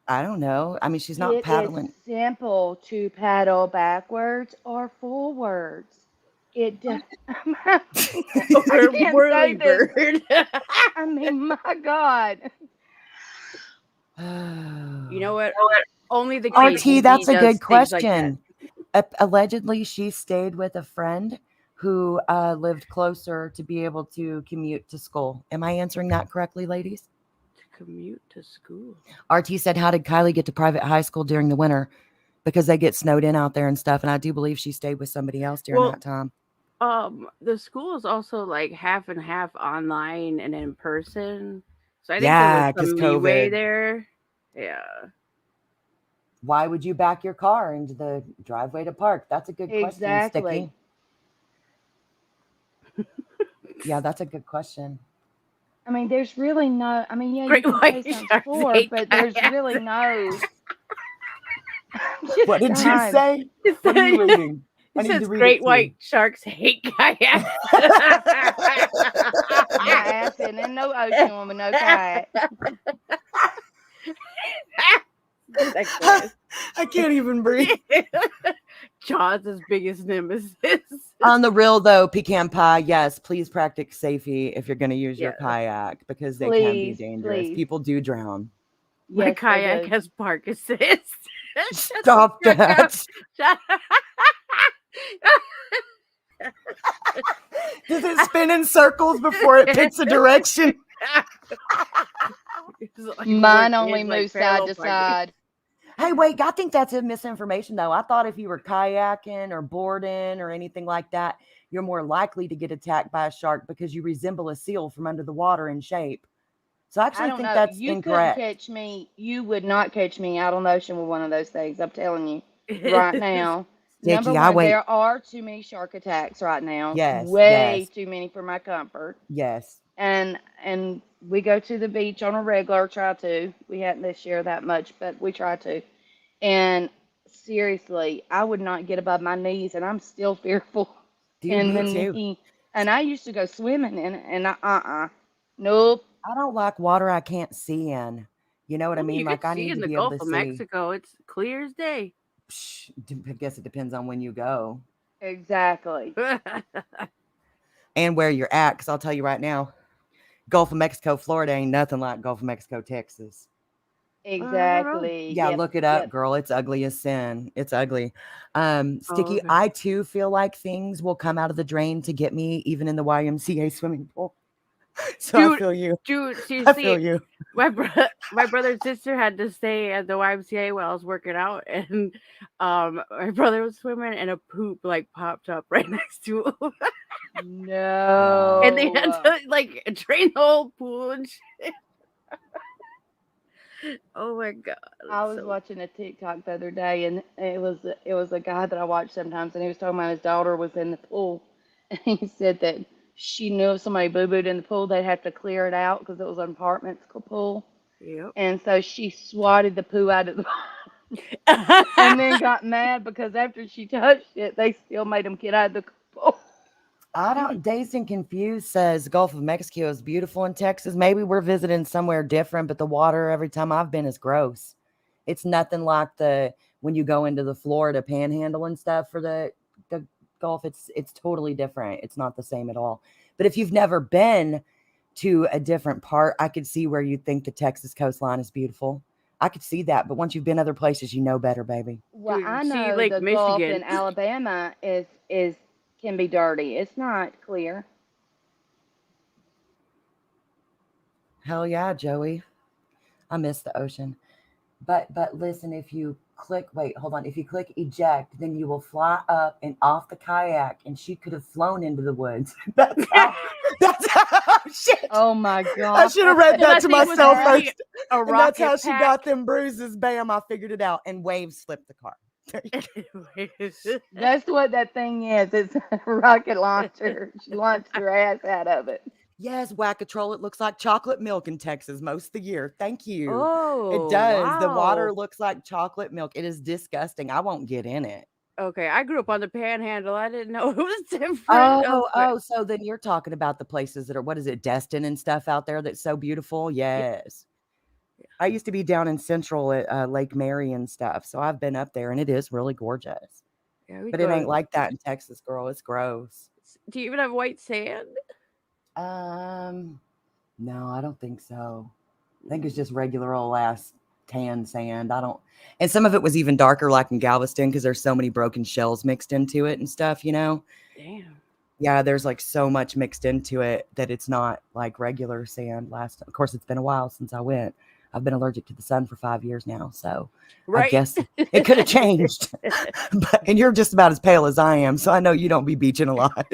I don't know. I mean, she's not paddling. It's simple to paddle backwards or forwards. It does. I can't say this. I mean, my God. You know what? Only the RT, that's a does good things question. Like Allegedly, she stayed with a friend who lived closer to be able to commute to school. Am I answering that correctly, ladies? To commute to school. RT said, how did Kylie get to private high school during the winter? Because they get snowed in out there and stuff. And I do believe she stayed with somebody else during that time. The school is also like half and half online and in person. So I think there was some leeway there. Yeah. Why would you back your car into the driveway to park? That's a good question, Sticky. Yeah, that's a good question. I mean, there's really no. I mean, yeah, Great you can white say something sharks for, hate but there's really no. What did you say? What are you reading? It says great white sharks hate kayaks. My ass in no ocean with no kayak. I can't even breathe. Jaws' biggest nemesis. On the real though, pecan pie, yes, please practice safety if you're going to use your kayak because they can be dangerous. People do drown. My kayak has park assist. Stop that. Does it spin in circles before it picks a direction? Mine only moves side to side. Hey, wait, I think that's a misinformation, though. I thought if you were kayaking or boarding or anything like that, you're more likely to get attacked by a shark because you resemble a seal from under the water in shape. So I actually think that's incorrect. You couldn't catch me. You would not catch me out on the ocean with one of those things. I'm telling you right now. Number one, there are too many shark attacks right now. Yes. Way too many for my comfort. Yes. And we go to the beach on a regular, try to. We hadn't this year that much, but we try to. And seriously, I would not get above my knees, and I'm still fearful. Dude, me too. And I used to go swimming in it, and nope. I don't like water I can't see in. You know what I mean? Like I need to be able to see. In the Gulf of Mexico, it's clear as day. I guess it depends on when you go. Exactly. And where you're at, because I'll tell you right now, Gulf of Mexico, Florida ain't nothing like Gulf of Mexico, Texas. Exactly. Yeah, look it up, girl. It's ugly as sin. It's ugly. Sticky, I too feel like things will come out of the drain to get me, even in the YMCA swimming pool. So dude, I feel you. Dude, seriously, I feel you. My brother and sister had to stay at the YMCA while I was working out, and my brother was swimming, and a poop like popped up right next to him. No. And they had to like drain the whole pool and shit. Oh my god. I was watching a TikTok the other day, and it was a guy that I watch sometimes, and he was talking about his daughter was in the pool, and he said that she knew if somebody boo booed in the pool, they'd have to clear it out because it was an apartment pool, Yep. and so she swatted the poo out of the and then got mad because after she touched it, they still made him get out of the pool. I don't. Dazed and Confused says the Gulf of Mexico is beautiful in Texas. Maybe we're visiting somewhere different, but the water every time I've been is gross. It's nothing like when you go into the Florida Panhandle and stuff for the Gulf. It's totally different. It's not the same at all. But if you've never been to a different part, I could see where you think the Texas coastline is beautiful. I could see that, but once you've been other places, you know better, baby. Well, Dude, I see know Lake the Gulf Michigan. in Alabama is can be dirty. It's not clear. Hell yeah, Joey. I miss the ocean. But listen, if you click, wait, hold on. If you click eject, then you will fly up and off the kayak, and she could have flown into the woods. That's how shit. Oh my god. I should have read that to thing was myself gonna be first. a And that's how rocket she pack. got them bruises. Bam, I figured it out. And waves slipped the car. That's what that thing is. It's a rocket launcher. She launched her ass out of it. Yes, Whack-A-Troll. It looks like chocolate milk in Texas most of the year. Thank you. Oh, It does. The water wow. looks like chocolate milk. It is disgusting. I won't get in it. Okay, I grew up on the Panhandle. I didn't know it was different. Oh, so then you're talking about the places that are, what is it, Destin and stuff out there that's so beautiful? Yes. I used to be down in Central at Lake Mary and stuff, so I've been up there, and it is really gorgeous. Yeah, we But it go ain't to- like that in Texas, girl. It's gross. Do you even have white sand? No, I don't think so. I think it's just regular old ass tan sand. And some of it was even darker, like in Galveston, because there's so many broken shells mixed into it and stuff, you know? Damn. Yeah, there's like so much mixed into it that it's not like regular sand. Of course, it's been a while since I went. I've been allergic to the sun for 5 years now, so Right. I guess it could have changed. And you're just about as pale as I am, so I know you don't be beaching a lot.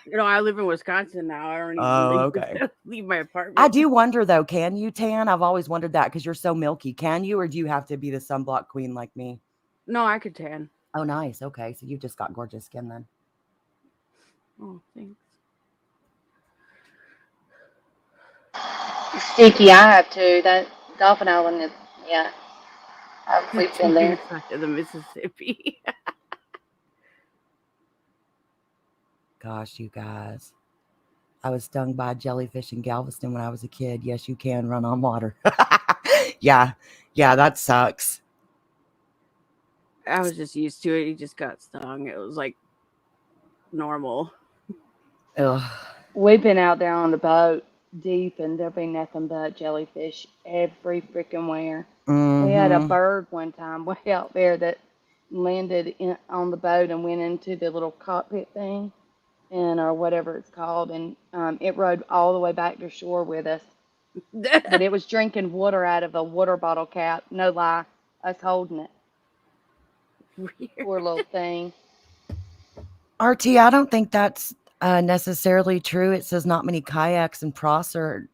You know, I live in Wisconsin now. I don't even okay. leave my apartment. I do wonder though, can you tan? I've always wondered that because you're so milky. Can you, or do you have to be the sunblock queen like me? No, I could tan. Oh, nice. Okay, so you've just got gorgeous skin then. Oh, thanks. Sticky, I have too. That Dolphin Island is, yeah. We've been there. Side of the Mississippi. Gosh, you guys. I was stung by a jellyfish in Galveston when I was a kid. Yes, you can run on water. Yeah, that sucks. I was just used to it. He just got stung. It was like normal. Ugh. We've been out there on the boat deep, and there'll be nothing but jellyfish every freaking where. Mm-hmm. We had a bird one time way out there that landed on the boat and went into the little cockpit thing, or whatever it's called, and it rode all the way back to shore with us. But it was drinking water out of a water bottle cap. No lie, us holding it. Weird. Poor little thing. RT, I don't think that's necessarily true. It says not many kayaks in Prosser.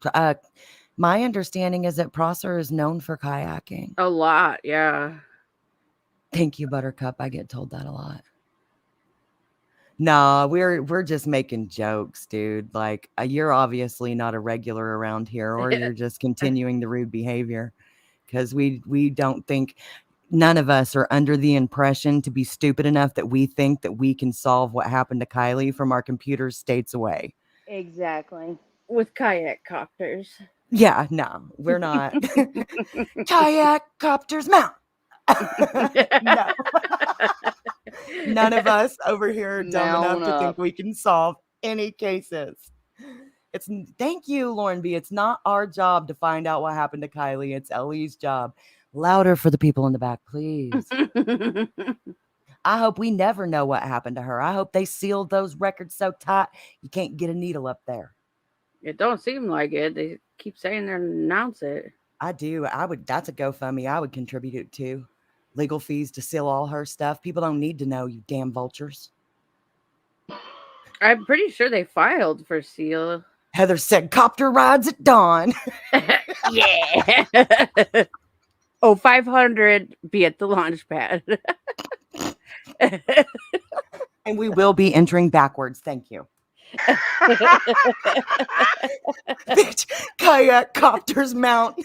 My understanding is that Prosser is known for kayaking. A lot, yeah. Thank you, Buttercup. I get told that a lot. No, we're just making jokes, dude. Like, you're obviously not a regular around here, or you're just continuing the rude behavior, because we don't think, none of us are under the impression to be stupid enough that we think that we can solve what happened to Kylie from our computers states away. Exactly. With kayak copters. Yeah, no, we're not. Kayak copters mount. No. None of us over here are dumb enough to think we can solve any cases. Thank you, Lauren B. It's not our job to find out what happened to Kylie. It's Ellie's job. Louder for the people in the back, please. I hope we never know what happened to her. I hope they sealed those records so tight you can't get a needle up there. It don't seem like it. They keep saying they're announce it. I do. That's a GoFundMe I would contribute it to. Legal fees to seal all her stuff. People don't need to know, you damn vultures. I'm pretty sure they filed for seal. Heather said copter rides at dawn. Yeah. Oh, 500 be at the launch pad. And we will be entering backwards. Thank you. Bitch, kayak copters mount.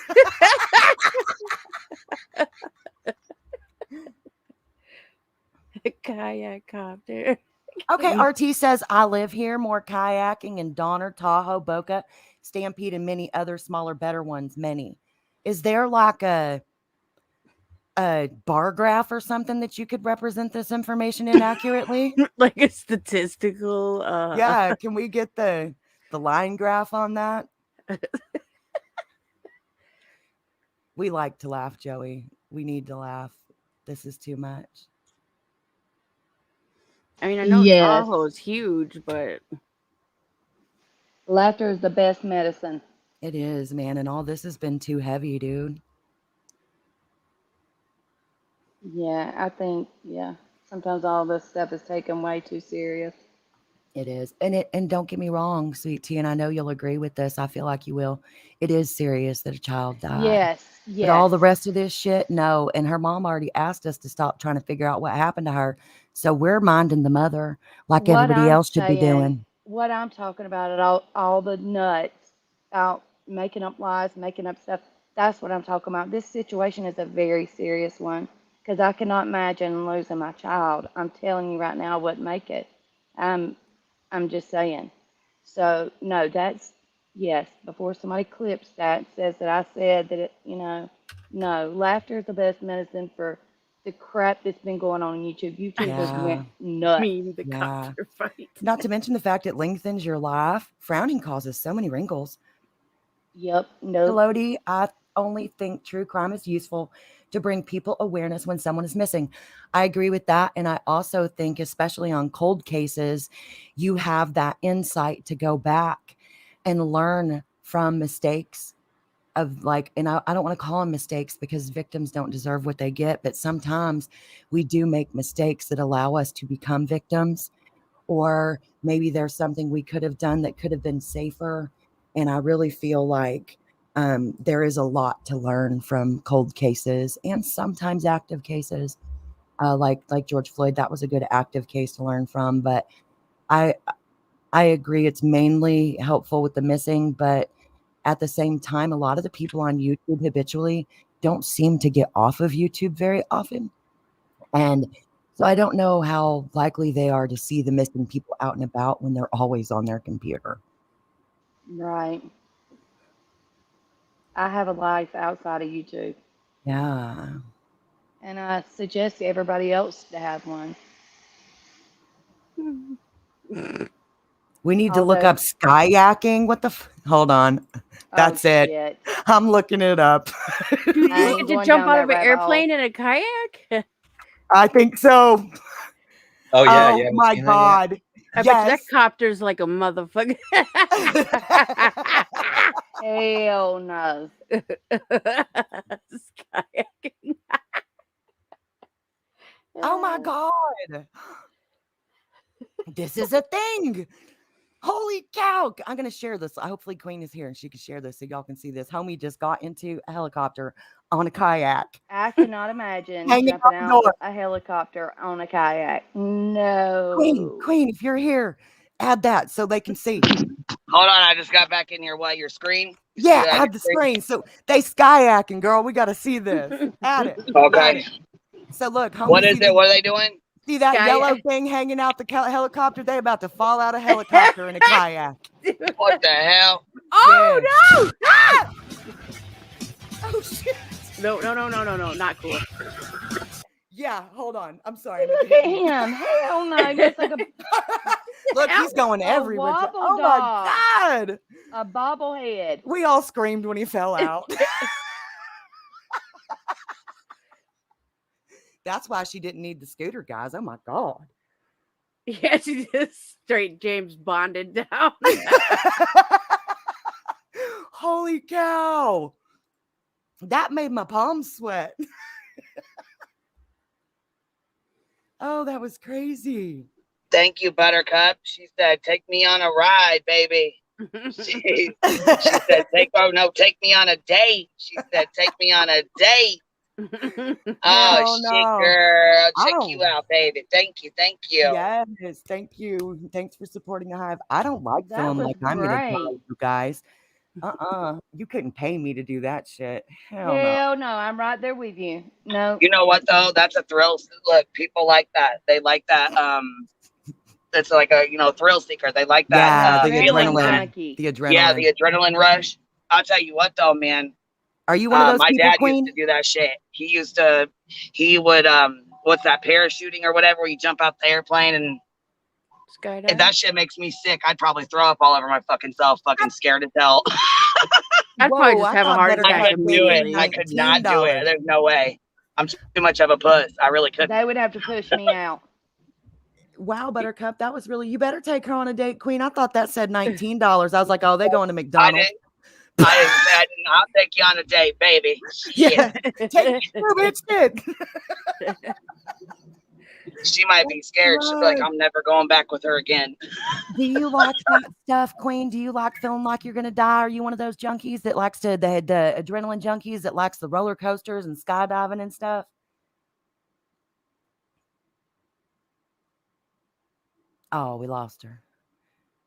Kayak copter. Okay, RT says, I live here, more kayaking in Donner, Tahoe, Boca, Stampede, and many other smaller, better ones. Many. Is there like a bar graph or something that you could represent this information inaccurately? Like a statistical Yeah, can we get the line graph on that? We like to laugh, Joey. We need to laugh. This is too much. I mean, I know Yes. Tahoe's huge, but Laughter is the best medicine. It is, man, and all this has been too heavy, dude. Yeah, I think, sometimes all this stuff is taken way too serious. It is. And don't get me wrong, sweet tea, and I know you'll agree with this. I feel like you will. It is serious that a child died. Yes, But all the yes. rest of this shit, no. And her mom already asked us to stop trying to figure out what happened to her. So we're minding the mother like What everybody I'm else should be saying, doing. what I'm talking about, all the nuts out making up lies, making up stuff. That's what I'm talking about. This situation is a very serious one because I cannot imagine losing my child. I'm telling you right now, I wouldn't make it. I'm just saying. So no, yes. Before somebody clips that and says that I said that no, laughter is the best medicine for the crap that's been going on YouTube. YouTube has went nuts. mean the Yeah. copter fight. Not to mention the fact it lengthens your life. Frowning causes so many wrinkles. Yep. Nope. Lodi, I only think true crime is useful to bring people awareness when someone is missing. I agree with that. And I also think, especially on cold cases, you have that insight to go back and learn from mistakes of and I don't want to call them mistakes because victims don't deserve what they get, but sometimes we do make mistakes that allow us to become victims, or maybe there's something we could have done that could have been safer. And I really feel like there is a lot to learn from cold cases and sometimes active cases. Like George Floyd, that was a good active case to learn from. But I agree it's mainly helpful with the missing, but at the same time, a lot of the people on YouTube habitually don't seem to get off of YouTube very often. And so I don't know how likely they are to see the missing people out and about when they're always on their computer. Right. I have a life outside of YouTube. Yeah. And I suggest everybody else to have one. We need to look up skyacking. What the hold on. That's it. Shit. I'm looking it up. Dude, you get to jump out of an airplane in a kayak? I think so. Oh yeah, oh yeah. My God. I bet you that copter's like a motherfucker. Hell no. Kayaking. Oh my God. This is a thing. Holy cow. I'm going to share this. Hopefully Queen is here and she can share this so y'all can see this. Homie just got into a helicopter on a kayak. I cannot imagine Hanging jumping out the out door. a helicopter on a kayak. No. Queen, if you're here, add that so they can see. Hold on, I just got back in your screen? Yeah, add the screen. So they skyacking, girl. We got to see this. Add it. Okay. Add it. So look, homie, what is it? What are they doing? See that yellow thing hanging out the helicopter? They about to fall out of helicopter in a kayak. What the hell? Oh, no! Ah! Oh, shit. No, not cool. Yeah, hold on. I'm sorry. Look at him. Hell no. He looks like a Look, he's going everywhere. wobble Oh my God. A bobblehead. We all screamed when he fell out. That's why she didn't need the scooter, guys. Oh my God. Yeah, she just straight James Bonded down. Holy cow. That made my palms sweat. Oh, that was crazy. Thank you, Buttercup. She said, take me on a ride, baby. She said, take me on a date. She said, take me on a date. Oh, shit, no. girl. Check Oh. you out, baby. Thank you. Thank you. Yes, thank you. Thanks for supporting the hive. I don't like That feeling was like I'm gonna die, great. you guys. You couldn't pay me to do that shit. Hell no. Hell no, I'm right there with you. No. You know what though? That's a thrill. Look, people like that. They like that. It's like a thrill seeker. They like that Yeah, the feeling. adrenaline. junkie. The Yeah, adrenaline. the adrenaline rush. I'll tell you what though, man. Are you one of those My people, dad used Queen? to do that shit. He would what's that, parachuting or whatever, where you jump out the airplane and if that shit makes me sick, I'd probably throw up all over my fucking self, fucking scared as hell. I'd probably Whoa, just I have a thought heart Better I attack Cup couldn't paid do it. you immediately. I could not do it. $19. There's no way. I'm too much of a puss. I really couldn't. They would have to push me out. Wow, Buttercup, that was really. You better take her on a date, Queen. I thought that said $19. I was like, oh, they going to I McDonald's. didn't say I'll take you on a date, baby. Yeah, take me through, bitch. Dick. She might be scared. She'll be like, I'm never going back with her again. Do you like that stuff, Queen? Do you like feeling like you're gonna die? Are you one of those junkies that likes the adrenaline junkies that likes the roller coasters and skydiving and stuff? Oh, we lost her.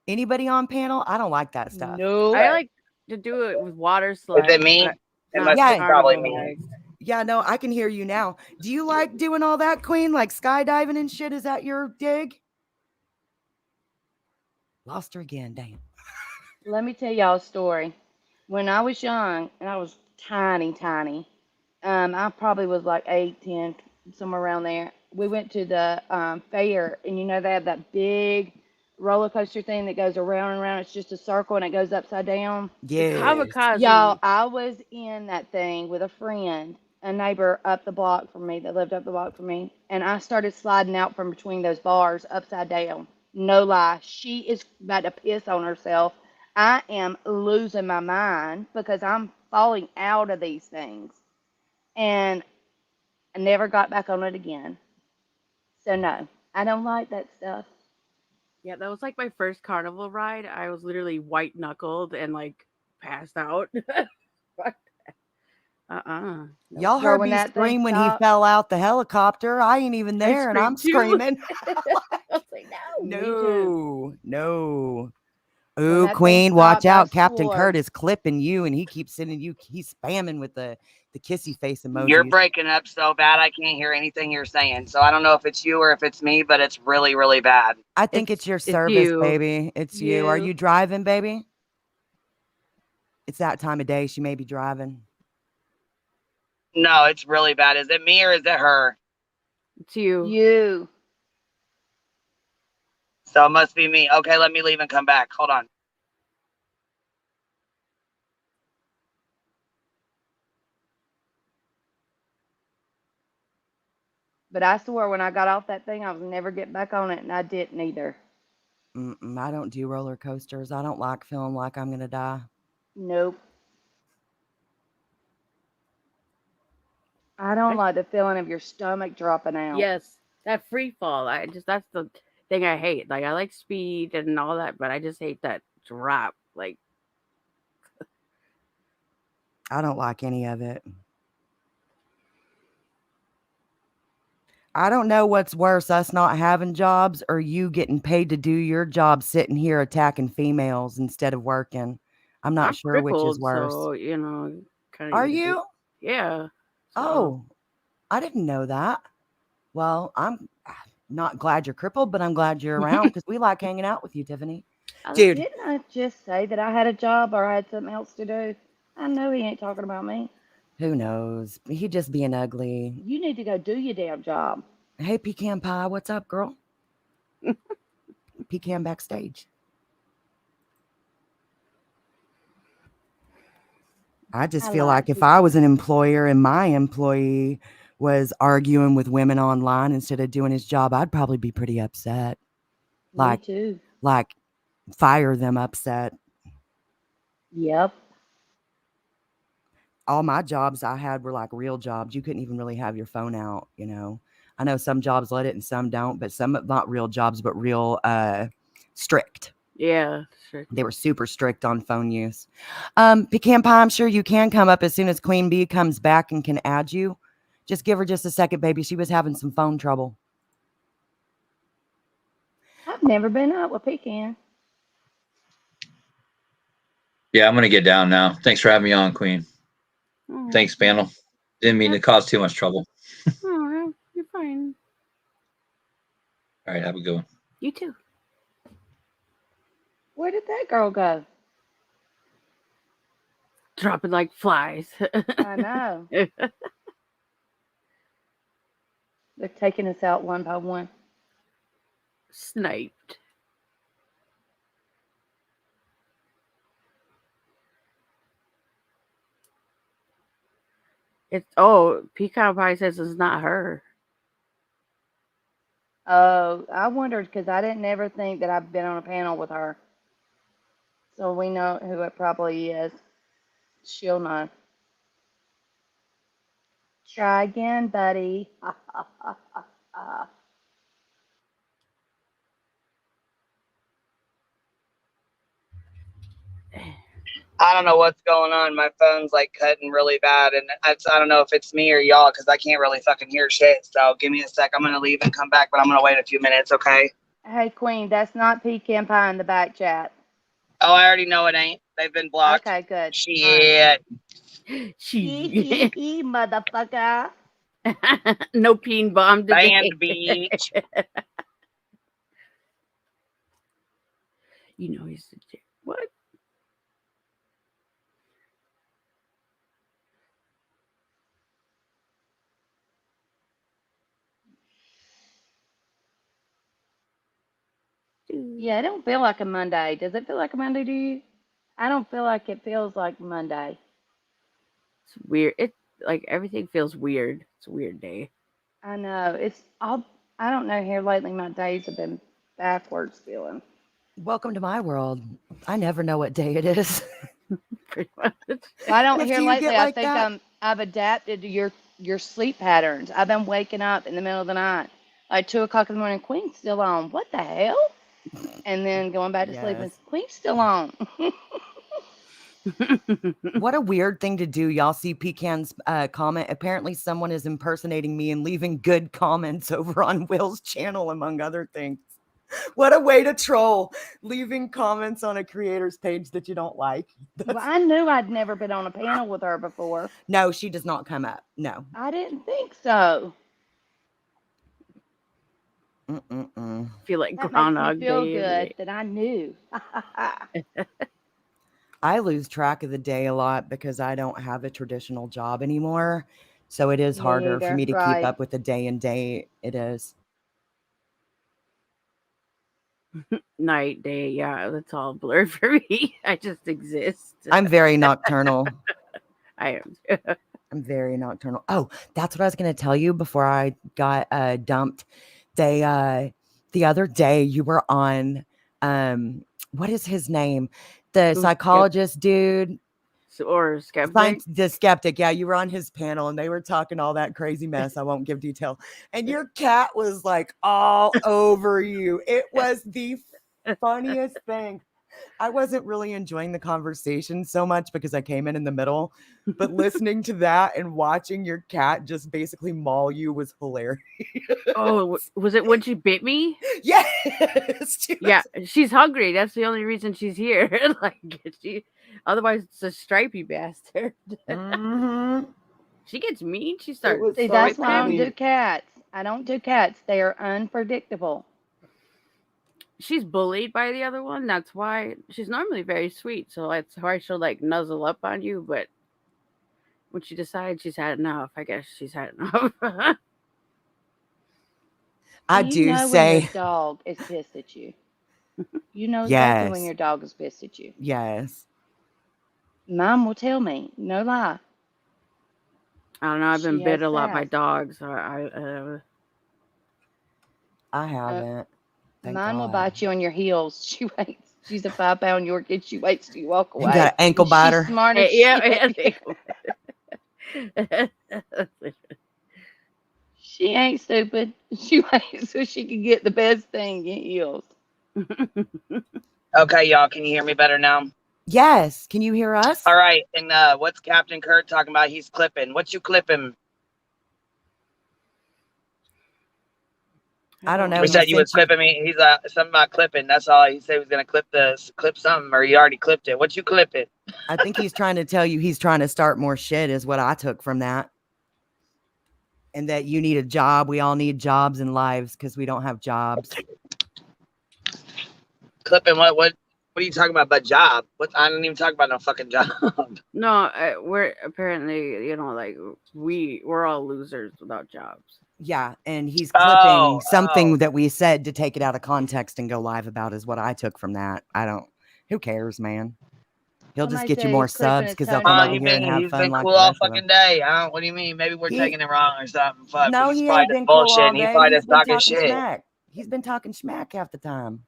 Anybody on panel? I don't like that stuff. No. I like to do it with water Is slides. it me? but It not must be probably carnival me. rides. Yeah, no, I can hear you now. Do you like doing all that, Queen? Like skydiving and shit? Is that your dig? Lost her again. Damn. Let me tell y'all a story. When I was young, and I was tiny, I probably was like 8, 10, somewhere around there. We went to the fair, and they have that big roller coaster thing that goes around and around. It's just a circle, and it goes upside down. Yeah. Kamikaze. Y'all, I was in that thing with a friend, a neighbor up the block from me that lived up the block from me, and I started sliding out from between those bars upside down. No lie. She is about to piss on herself. I am losing my mind because I'm falling out of these things. And I never got back on it again. So, no, I don't like that stuff. Yeah, that was like my first carnival ride. I was literally white knuckled and like passed out. No. Y'all Girl, heard when me that thing scream when he stopped, fell out the helicopter. I ain't even there, and I'm screamed too. screaming. I was like, no. No. when Ooh, that thing Queen, watch stopped, I out. Captain swore. Kurt is clipping you, and he keeps sending you, he's spamming with the kissy face emojis. You're breaking up so bad I can't hear anything you're saying. So I don't know if it's you or if it's me, but it's really, really bad. I think it's your It's service, you. baby. It's you. Are You. you driving, baby? It's that time of day. She may be driving. No, it's really bad. Is it me or is it her? It's you. You. So it must be me. Okay, let me leave and come back. Hold on. But I swore when I got off that thing, I was never get back on it, and I didn't either. I don't do roller coasters. I don't like feeling like I'm going to die. Nope. I don't like the feeling of your stomach dropping out. Yes, that free fall. That's the thing I hate. Like I like speed and all that, but I just hate that drop. Like I don't like any of it. I don't know what's worse, us not having jobs or you getting paid to do your job sitting here attacking females instead of working. I'm not sure which is worse. So kind of. Are you? Yeah. Oh, I didn't know that. Well, I'm not glad you're crippled, but I'm glad you're around because we like hanging out with you, Tiffany. Dude. Didn't I just say that I had a job or I had something else to do? I know he ain't talking about me. Who knows? He just being ugly. You need to go do your damn job. Hey, Pecan Pie, what's up, girl? Pecan backstage. I just feel like if I was an employer and my employee was arguing with women online instead of doing his job, I'd probably be pretty upset. Me too. Like fire them upset. Yep. All my jobs I had were like real jobs. You couldn't even really have your phone out, I know some jobs let it and some don't, but some not real jobs, but real strict. Yeah, strict. They were super strict on phone use. Pecan Pie, I'm sure you can come up as soon as Queen Bee comes back and can add you. Just give her just a second, baby. She was having some phone trouble. I've never been out with Pecan. Yeah, I'm going to get down now. Thanks for having me on, Queen. Oh, Thanks, panel. Didn't mean to cause too much trouble. oh, you're fine. All right, have a good one. You too. Where did that girl go? Dropping like flies. I know. They're taking us out one by one. Sniped. Pecan Pie says it's not her. Oh, I wondered because I didn't ever think that I've been on a panel with her. So we know who it probably is. She'll know. Try again, buddy. I don't know what's going on. My phone's like cutting really bad, and I don't know if it's me or y'all because I can't really fucking hear shit. So give me a sec. I'm gonna leave and come back, but I'm gonna wait a few minutes, okay? Hey, Queen, that's not Pecan Pie in the back chat. Oh, I already know it ain't. They've been blocked. Okay, good. Shit. She Motherfucker. no peen bomb today. Band beach. You know he's the chick. What? Yeah, it don't feel like a Monday. Does it feel like a Monday to you? I don't feel like it feels like Monday. It's weird. It like everything feels weird. It's a weird day. I know. I don't know, here lately my days have been backwards feeling. Welcome to my world. I never know what day it is. Pretty much. Well, I don't If hear you lately. get like I think I've adapted to your sleep patterns. I've been waking up in the middle of the night, like 2 o'clock in the morning. Queen's still on. What the hell? And then going back to sleep and Yes. Queen's still on. What a weird thing to do. Y'all see Pecan's comment. Apparently someone is impersonating me and leaving good comments over on Will's channel, among other things. What a way to troll, leaving comments on a creator's page that you don't like. Well, I knew I'd never been on a panel with her before. No, she does not come up. No. I didn't think so. Feel like That Groundhog makes me feel Day. good that I knew. I lose track of the day a lot because I don't have a traditional job anymore. So it is Me harder for neither, me to right. keep up with the day and date. It is. Night, day, yeah, that's all blurred for me. I just exist. I'm very nocturnal. I am. I'm very nocturnal. Oh, that's what I was going to tell you before I got dumped. The other day you were on, what is his name? The psychologist dude. Or skeptic. The skeptic. Yeah, you were on his panel and they were talking all that crazy mess. I won't give detail. And your cat was like all over you. It was the funniest thing. I wasn't really enjoying the conversation so much because I came in the middle, but listening to that and watching your cat just basically maul you was hilarious. Oh, was it when she bit me? Yes. Yeah, she's hungry. That's the only reason she's here. Like otherwise it's a stripy bastard. Mm-hmm. She gets mean. She starts. See, that's why I don't do cats. I don't do cats. They are unpredictable. She's bullied by the other one. That's why she's normally very sweet. So that's why she'll like nuzzle up on you. But when she decides she's had enough, I guess she's had enough. I do say when your dog is pissed at you. You know exactly when your dog is pissed at you. Yes. Mom will tell me, no lie. I don't know. I've been She bit has a lot by sass. dogs. I haven't. Mine will bite you on your heels. She waits. She's a 5-pound Yorkie. She waits till you walk away. You got an ankle biter. She's smart as shit. She ain't stupid. She waits so she can get the best thing, get heels. Okay, y'all, can you hear me better now? Yes. Can you hear us? All right. And what's Captain Kurt talking about? He's clipping. What you clipping? I don't know. He said you was clipping me. He's something about clipping. That's all. He said he was gonna clip something, or he already clipped it. What you clipping? I think he's trying to tell you he's trying to start more shit is what I took from that. And that you need a job. We all need jobs and lives because we don't have jobs. Clipping what are you talking about job? What? I didn't even talk about no fucking job. No, we're apparently, like we're all losers without jobs. Yeah, and he's clipping something that we said to take it out of context and go live about is what I took from that. Who cares, man? He'll just get you more subs because they'll come over here and have fun like cool the all rest of fucking them. day. What do you mean? Maybe we're taking it wrong or something. Fuck. No, he's he probably ain't just been cool all bullshitting. day. He's probably He's just been talking talking shit. smack. He's been talking smack half the time.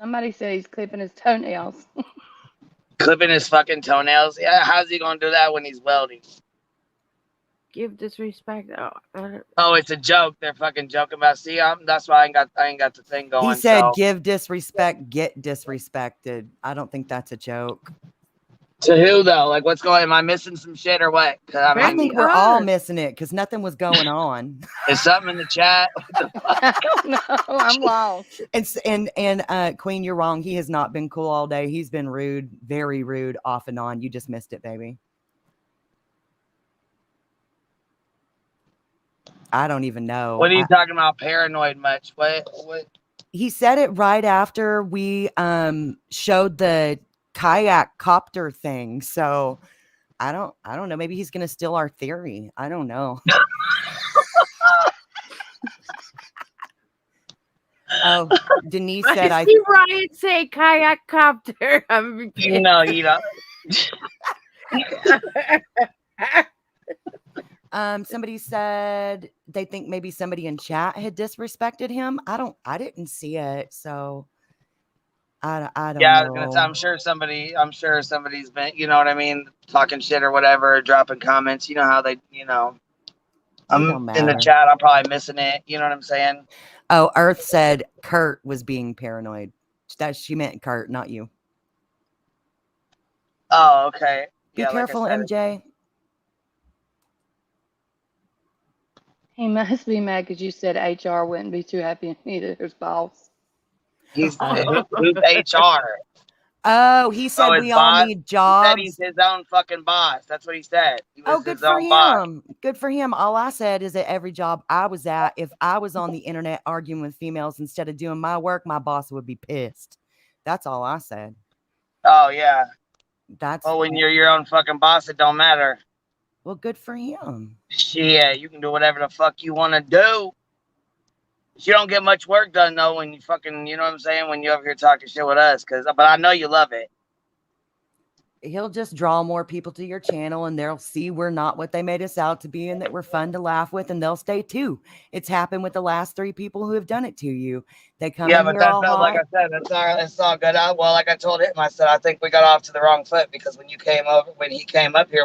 Somebody said he's clipping his toenails. Clipping his fucking toenails. Yeah, how's he gonna do that when he's welding? Give disrespect. Oh, it's a joke. They're fucking joking about. See, that's why I ain't got the thing going. He said, "Give disrespect, get disrespected." I don't think that's a joke. To who though? Like, what's going? Am I missing some shit or what? I think we're all missing it because nothing was going on. Is something in the chat? I don't know. I'm lost. And Queen, you're wrong. He has not been cool all day. He's been rude, very rude, off and on. You just missed it, baby. I don't even know. What are you talking about? Paranoid much? What? He said it right after we showed the kayak copter thing. So I don't know. Maybe he's gonna steal our theory. I don't know. Oh, Denise said I see Ryan say kayak copter. You know. Somebody said they think maybe somebody in chat had disrespected him. I didn't see it, so I don't know. I was gonna say, I'm sure somebody's been, you know what I mean, talking shit or whatever, dropping comments. You know how they, I'm in the chat. I'm probably missing it. You know what I'm saying? Oh, Earth said Kurt was being paranoid. That she meant Kurt, not you. Oh, okay. Be careful, like MJ. He must be mad because you said HR wouldn't be too happy and neither his boss. Who's HR? Oh, he said we all need jobs. He said he's his own fucking boss. That's what he said. He was good his for own boss. him. Good for him. All I said is that every job I was at, if I was on the internet arguing with females instead of doing my work, my boss would be pissed. That's all I said. Oh, yeah. That's when you're your own fucking boss, it don't matter. Well, good for him. Shit, you can do whatever the fuck you want to do. You don't get much work done, though, when you fucking, you know what I'm saying, when you're over here talking shit with us. But I know you love it. He'll just draw more people to your channel and they'll see we're not what they made us out to be and that we're fun to laugh with and they'll stay too. It's happened with the last 3 people who have done it to you. They come in here all hot. Like I said, it's all good. Like I told him, I said, I think we got off to the wrong foot because when he came up here,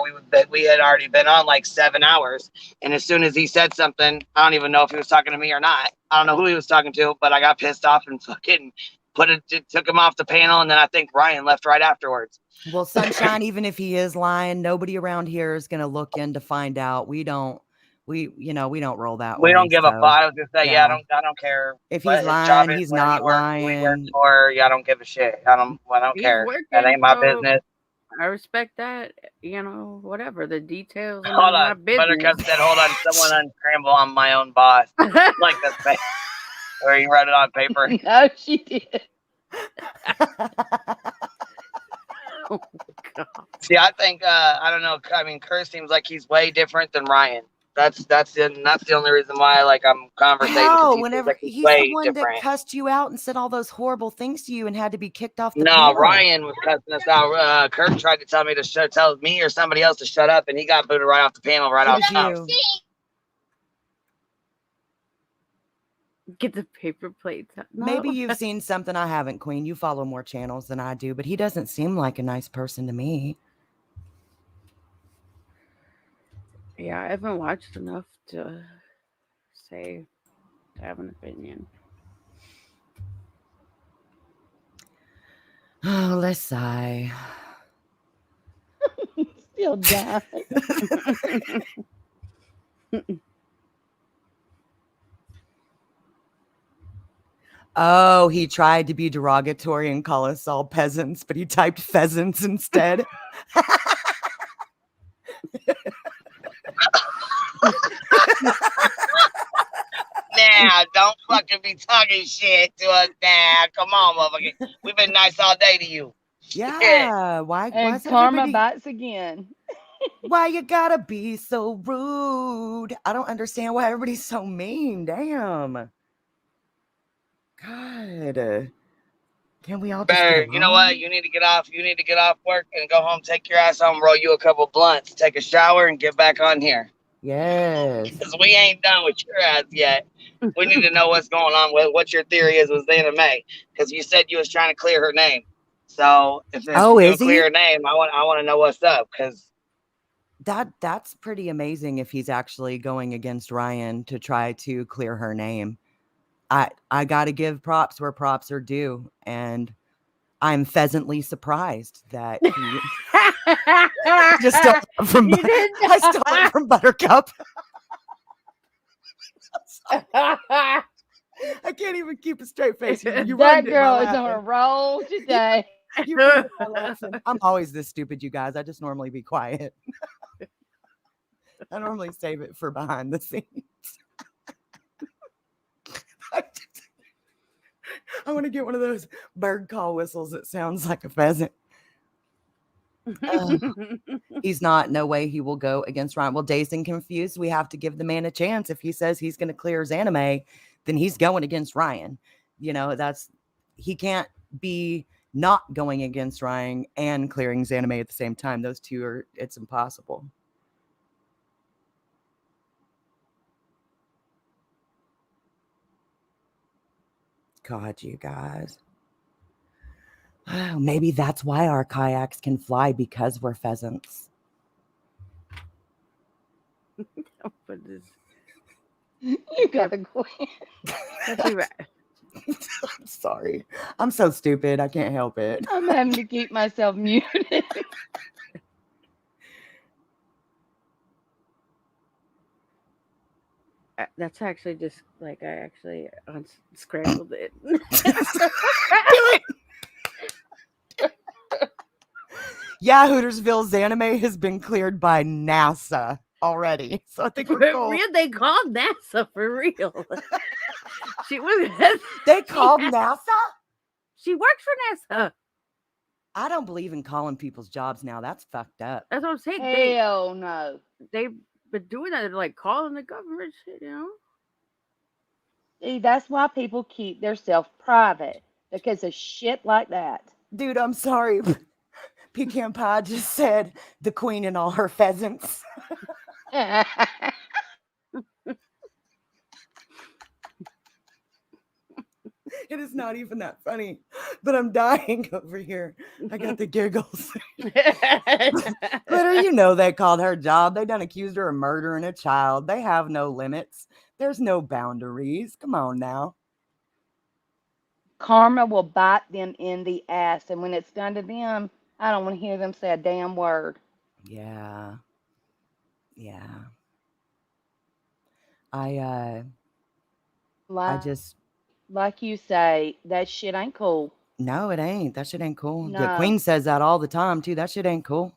we had already been on like 7 hours. And as soon as he said something, I don't even know if he was talking to me or not. I don't know who he was talking to, but I got pissed off and fucking took him off the panel. And then I think Ryan left right afterwards. Well, Sunshine, even if he is lying, nobody around here is going to look in to find out. We don't roll that way. We don't give a fuck. I was just say, I don't care. If he's lying, he's not lying. Or I don't give a shit. I don't care. That ain't my business. I respect that. Whatever the details. Hold on, Buttercup said, "Hold on, someone unscramble. I'm my own boss." Like this, or you wrote it on paper. No, she did. Oh, God. See, I think I don't know. I mean, Kurt seems like he's way different than Ryan. That's the only reason why I'm conversating. How? Whenever he's the one that cussed you out and said all those horrible things to you and had to be kicked off the panel. Ryan was cussing us out. Kurt tried to tell me tell me or somebody else to shut up, and he got booted right off the panel right off the top. Get the paper plates out. No. Maybe you've seen something I haven't, Queen. You follow more channels than I do, but he doesn't seem like a nice person to me. Yeah, I haven't watched enough to have an opinion. Oh, let's sigh. Still die. Oh, he tried to be derogatory and call us all peasants, but he typed pheasants instead. Now, don't fucking be talking shit to us now. Come on, motherfucker. We've been nice all day to you. Yeah. Why And is karma everybody... bites again. Why you gotta be so rude? I don't understand why everybody's so mean. Damn. God. Can we all just get Bird, you know what? along? You need to get off. You need to get off work and go home. Take your ass home, roll you a couple blunts, take a shower, and get back on here. Yes. Because we ain't done with your ass yet. We need to know what's going on with what your theory is with Zena May. Because you said you was trying to clear her name. So if it's you clear her name, I want to know what's up. Because that's pretty amazing if he's actually going against Ryan to try to clear her name. I got to give props where props are due, and I'm pheasantly surprised that he just stole it from I stole it from Buttercup. I can't even keep a straight face. You That girl is on a roll today. I'm always this stupid, you guys. I just normally be quiet. I normally save it for behind the scenes. I want to get one of those bird call whistles that sounds like a pheasant. He's not. No way he will go against Ryan. Well, Dazed and Confused, we have to give the man a chance. If he says he's going to clear his anime, then he's going against Ryan. You know, he can't be not going against Ryan and clearing his anime at the same time. Those two it's impossible. God, you guys. Oh, maybe that's why our kayaks can fly, because we're pheasants. You gotta quit. I'm sorry. I'm so stupid. I can't help it. I'm having to keep myself muted. That's actually just like I actually unscrambled it. Do it. Yeah, Hootersville's anime has been cleared by NASA already. So I think we're cool. They called NASA for real. She was. They called NASA? She works for NASA. I don't believe in calling people's jobs now. That's fucked up. That's what I'm saying. Hell no. They've been doing that. They're like calling the government shit, you know? See, that's why people keep their self private, because of shit like that. Dude, I'm sorry. Pecan Pie just said the queen and all her pheasants. It is not even that funny, but I'm dying over here. I got the giggles. Glitter, you know they called her job. They done accused her of murdering a child. They have no limits. There's no boundaries. Come on now. Karma will bite them in the ass, and when it's done to them, I don't want to hear them say a damn word. Yeah. Yeah. I just... Like you say, that shit ain't cool. No, it ain't. That shit ain't cool. No. The queen says that all the time, too. That shit ain't cool.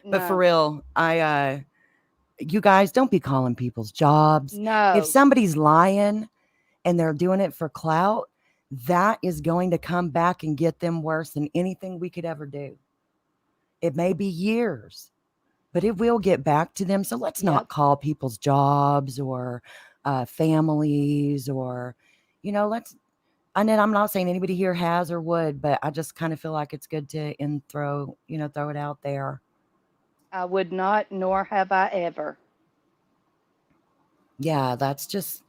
But for real, you guys, don't be calling people's jobs. No. If somebody's lying and they're doing it for clout, that is going to come back and get them worse than anything we could ever do. It may be years, but it will get back to them. So let's not call people's jobs or families or, you know, and then I'm not saying anybody here has or would, but I just kind of feel like it's good to throw it out there. I would not, nor have I ever. Yeah, that's just,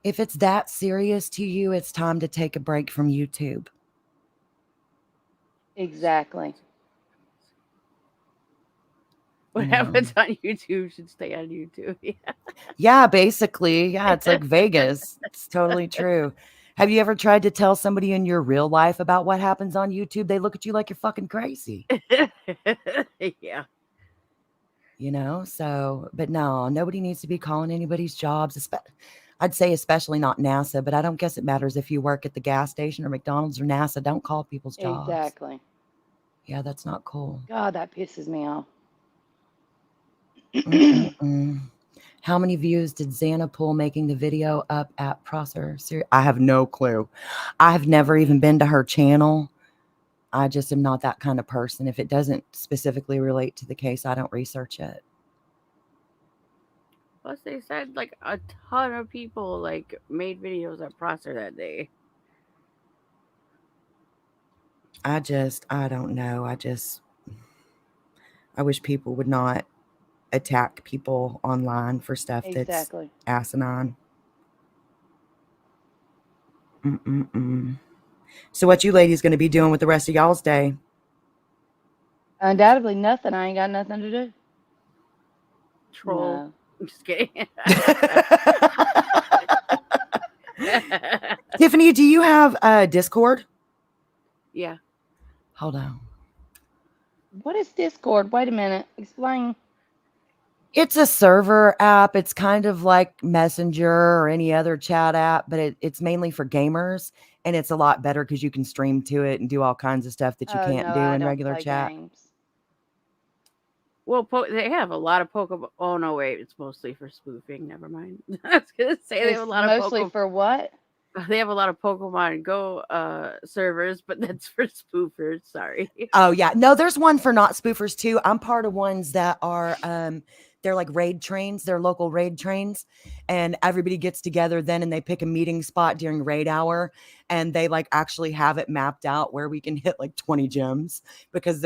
if it's that serious to you, it's time to take a break from YouTube. Exactly. What happens on YouTube should stay on YouTube. Yeah, basically. Yeah, it's like Vegas. It's totally true. Have you ever tried to tell somebody in your real life about what happens on YouTube? They look at you like you're fucking crazy. Yeah. You know, so, but no, nobody needs to be calling anybody's jobs. I'd say especially not NASA, but I don't guess it matters if you work at the gas station or McDonald's or NASA. Don't call people's jobs. Exactly. Yeah, that's not cool. God, that pisses me off. How many views did Xana pull making the video up at Prosser? I have no clue. I've never even been to her channel. I just am not that kind of person. If it doesn't specifically relate to the case, I don't research it. Plus, they said like a ton of people like made videos at Prosser that day. I don't know. I wish people would not attack people online for stuff that's asinine. So what you ladies going to be doing with the rest of y'all's day? Undoubtedly nothing. I ain't got nothing to do. Troll. No. I'm just kidding. Tiffany, do you have Discord? Yeah. Hold on. What is Discord? Wait a minute. Explain. It's a server app. It's kind of like Messenger or any other chat app, but it's mainly for gamers, and it's a lot better because you can stream to it and do all kinds of stuff that you can't do in regular chat. Games. Well, they have a lot of Pokemon. Oh no, wait, it's mostly for spoofing. Never mind. I was gonna say they have a lot of mostly for what? They have a lot of Pokemon Go servers, but that's for spoofers. Sorry. Oh yeah, no, there's one for not spoofers too. I'm part of ones that are they're like raid trains. They're local raid trains, and everybody gets together then, and they pick a meeting spot during raid hour, and they like actually have it mapped out where we can hit like 20 gems because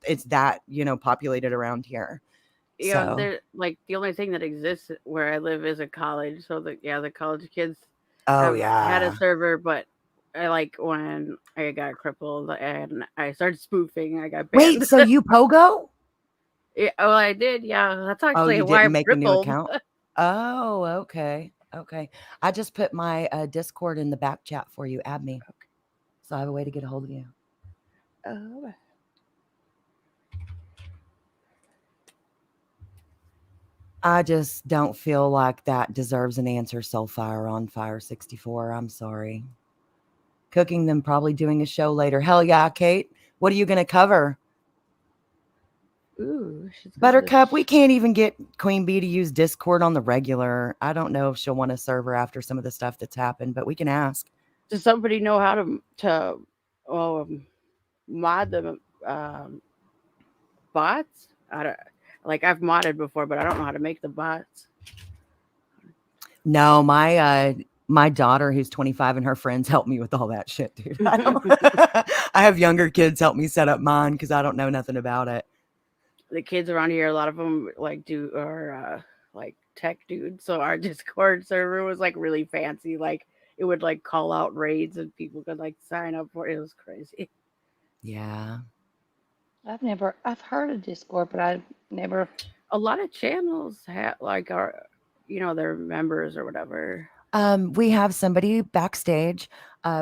it's that populated around here. Yeah, they're like the only thing that exists where I live is a college, so the college kids. Had a server, but I like when I got crippled and I started spoofing. I got banned. Wait, so you pogo? Yeah, well, I did. Yeah, that's actually you why didn't I'm make crippled. a new account. Oh, okay. I just put my Discord in the back chat for you. Add me, so I have a way to get a hold of you. Oh. I just don't feel like that deserves an answer. Soulfire on Fire 64. I'm sorry. Cooking them, probably doing a show later. Hell yeah, Kate. What are you going to cover? Ooh, Buttercup, we can't even get Queen Bee to use Discord on the regular. I don't know if she'll want a server after some of the stuff that's happened, but we can ask. Does somebody know how to mod the bots? I've modded before, but I don't know how to make the bots. No, my daughter, who's 25, and her friends help me with all that shit, dude. I have younger kids help me set up mine because I don't know nothing about it. The kids around here, a lot of them are tech dudes. So our Discord server was like really fancy. Like it would like call out raids and people could like sign up for it. It was crazy. Yeah. I've heard of Discord, but I've never. A lot of channels have their members or whatever. We have somebody backstage.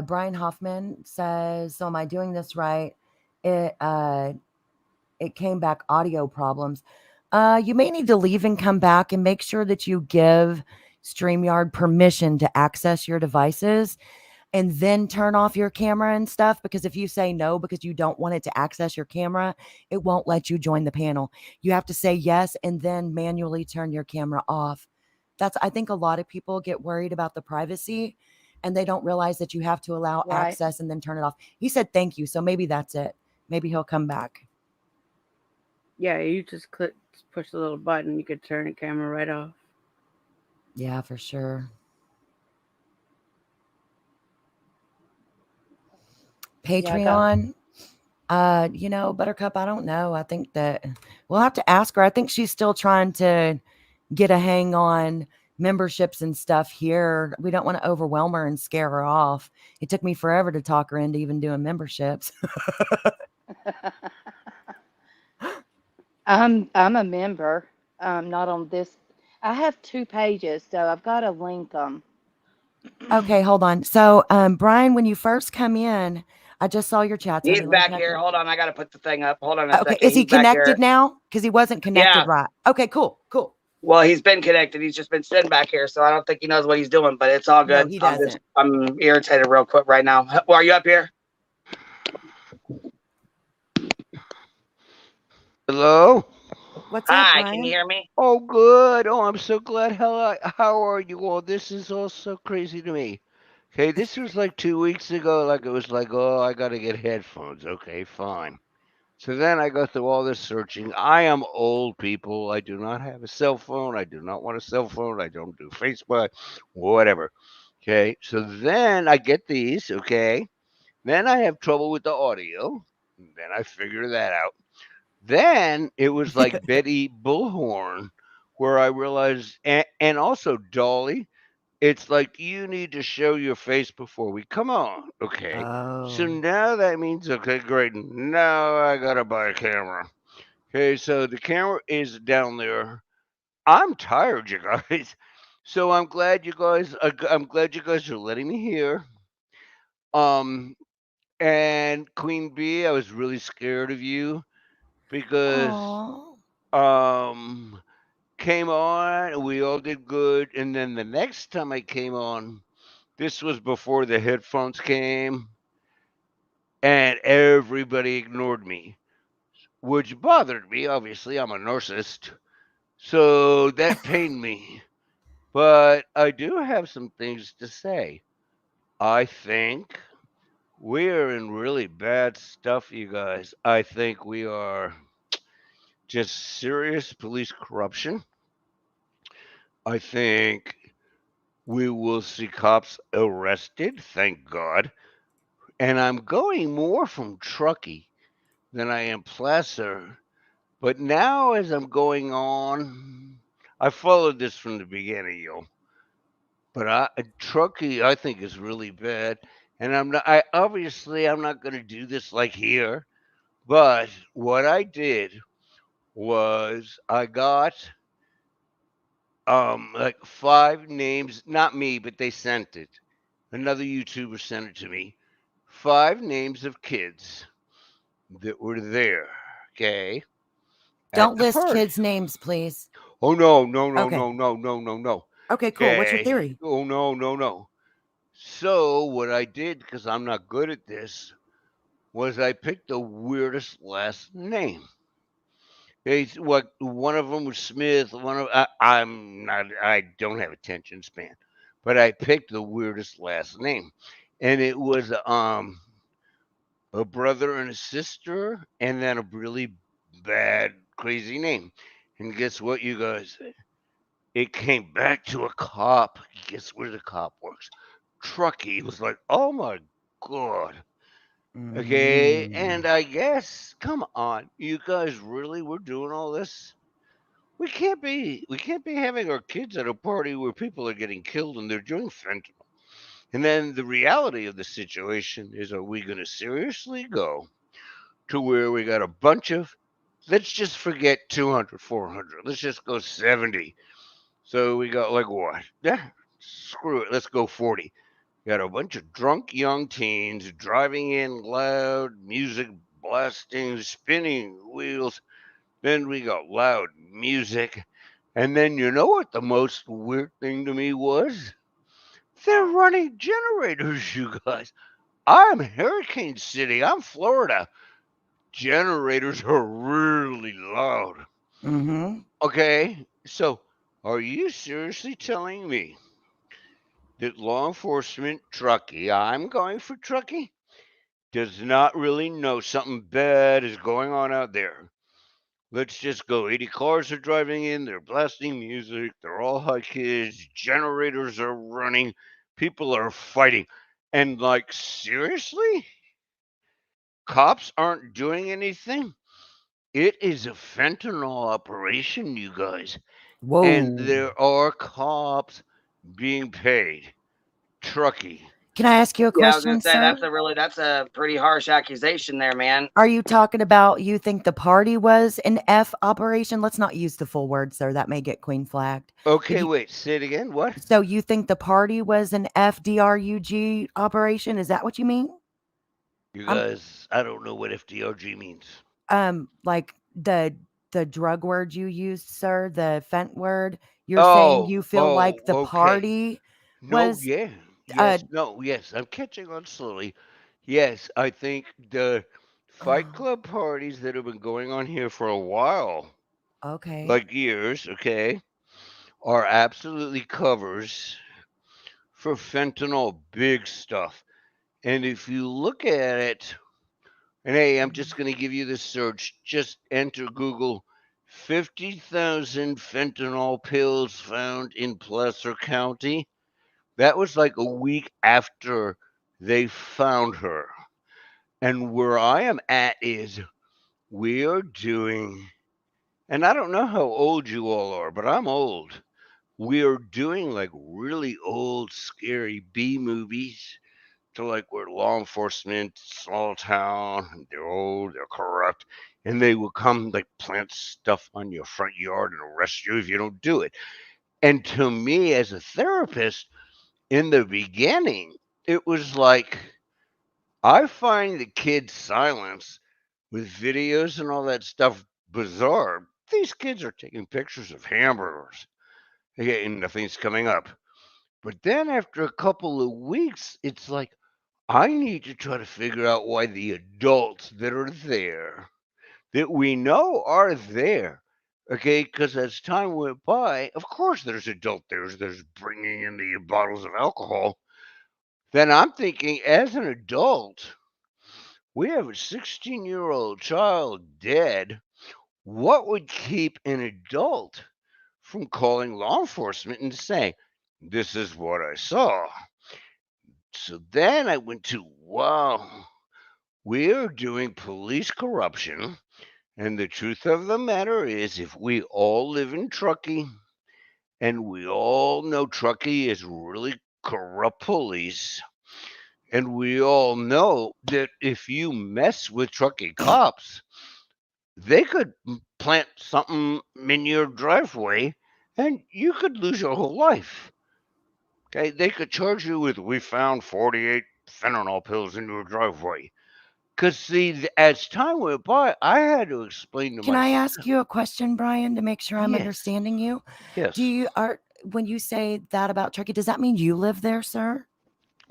Brian Hoffman says, so am I doing this right? It came back audio problems. You may need to leave and come back and make sure that you give StreamYard permission to access your devices and then turn off your camera and stuff. Because if you say no, because you don't want it to access your camera, it won't let you join the panel. You have to say yes and then manually turn your camera off. I think a lot of people get worried about the privacy and they don't realize that you have to allow access and then turn it off. He said, thank you. So maybe that's it. Maybe he'll come back. Yeah, you just push the little button. You could turn the camera right off. Yeah, for sure. Patreon. Buttercup, I don't know. I think that we'll have to ask her. I think she's still trying to get a hang on memberships and stuff here. We don't want to overwhelm her and scare her off. It took me forever to talk her into even doing memberships. I'm a member. Not on this. I have 2 pages, so I've got to link them. Okay, hold on. So, Brian, when you first come in, I just saw your chat. He's back here. Hold on, I got to put the thing up. Hold on a second. Is he connected now? Because he wasn't connected right. Okay, cool. Well, he's been connected. He's just been sitting back here, so I don't think he knows what he's doing. But it's all good. No, he doesn't. I'm irritated real quick right now. Well, are you up here? Hello? What's up, Hi, Ryan? can you hear me? Oh, good. Oh, I'm so glad. How are you all? This is all so crazy to me. Okay, this was like 2 weeks ago. Like, it was like, oh, I got to get headphones. Okay, fine. So then I go through all this searching. I am old, people. I do not have a cell phone. I do not want a cell phone. I don't do Facebook, whatever. Okay, so then I get these. Okay, then I have trouble with the audio. Then I figure that out. Then it was like Betty Bullhorn, where I realized, and also Dolly, it's like you need to show your face before we come on. Okay. So Oh. now that means, okay, great. Now I got to buy a camera. Okay. So the camera is down there. I'm tired, you guys. So I'm glad you guys are letting me hear. Um, and Queen Bee, I was really scared of you because Aw. um came on, we all did good, and then the next time I came on, this was before the headphones came, and everybody ignored me, which bothered me. Obviously, I'm a narcissist, so that pained me. But I do have some things to say. I think we're in really bad stuff, you guys. I think we are just serious police corruption. I think we will see cops arrested, thank God. And I'm going more from Truckee than I am Placer. But now, as I'm going on, I followed this from the beginning, yo. But Truckee, I think, is really bad. And I'm not. I'm not going to do this like here. But what I did was I got like 5 names, not me, but they sent it. Another YouTuber sent it to me. 5 names of kids that were there, okay, at Don't the list party. kids' names, please. Oh no, no, no, Okay. no, no, no, no, no. Okay, cool. What's your Okay. theory? Oh no, no, no. So what I did, because I'm not good at this, was I picked the weirdest last name. What one of them was Smith. I'm not. I don't have attention span, but I picked the weirdest last name, and it was a brother and a sister, and then a really bad, crazy name. And guess what, you guys? It came back to a cop. Guess where the cop works? Truckee. It was like, oh my God. Okay, and I guess, come on, you guys really were doing all this? We can't be having our kids at a party where people are getting killed and they're doing fentanyl. And then the reality of the situation is, are we going to seriously go to where we got a bunch of, let's just forget 200, 400, let's just go 70. So we got like what? Yeah, screw it, let's go 40. Got a bunch of drunk young teens driving in loud music blasting, spinning wheels. Then we got loud music. And then you know what the most weird thing to me was? They're running generators, you guys. I'm Hurricane City. I'm Florida. Generators are really loud. Mm-hmm. Okay, so are you seriously telling me that law enforcement Truckee, I'm going for Truckee, does not really know something bad is going on out there? Let's just go. 80 cars are driving in, they're blasting music, they're all high kids, generators are running, people are fighting. And like, seriously? Cops aren't doing anything? It is a fentanyl operation, you guys. And Whoa. there are cops being paid. Truckee. Can I ask you a Yeah, I was gonna question, say sir? that's a pretty harsh accusation there, man. Are you talking about you think the party was an F operation? Let's not use the full word, sir. That may get queen flagged. Okay, wait, say it again. What? So you think the party was an FDRUG operation? Is that what you mean? You guys, I don't know what FDRG means. Like the the drug word you used, sir, the fent word. You're saying you feel like the Okay. party No, was yeah. uh Yes, no, yes. I'm catching on slowly. Yes, I think the Fight Club parties that have been going on here for a while, okay. like years, okay, are absolutely covers for fentanyl big stuff. And if you look at it, and hey, I'm just going to give you the search. Just enter Google 50,000 fentanyl pills found in Placer County. That was like a week after they found her. And where I am at is we are doing, and I don't know how old you all are, but I'm old. We are doing like really old, scary B movies to like where law enforcement, small town, they're old, they're corrupt, and they will come like plant stuff on your front yard and arrest you if you don't do it. And to me, as a therapist, in the beginning, it was like I find the kids' silence with videos and all that stuff bizarre. These kids are taking pictures of hamburgers, okay, and nothing's coming up. But then after a couple of weeks, it's like I need to try to figure out why the adults that are there, that we know are there, okay, because as time went by, of course there's adult there's bringing in the bottles of alcohol. Then I'm thinking, as an adult, we have a 16-year-old child dead. What would keep an adult from calling law enforcement and saying, this is what I saw? So then I went to, wow, we're doing police corruption. And the truth of the matter is, if we all live in Truckee and we all know Truckee is really corrupt police, and we all know that if you mess with Truckee cops, they could plant something in your driveway and you could lose your whole life. Okay, they could charge you with we found 48 fentanyl pills in your driveway. Because see, as time went by, I had to explain to Can I myself. ask you a question, Brian, to make sure I'm Yes, understanding you? yes. Do you are when you say that about Turkey, does that mean you live there, sir?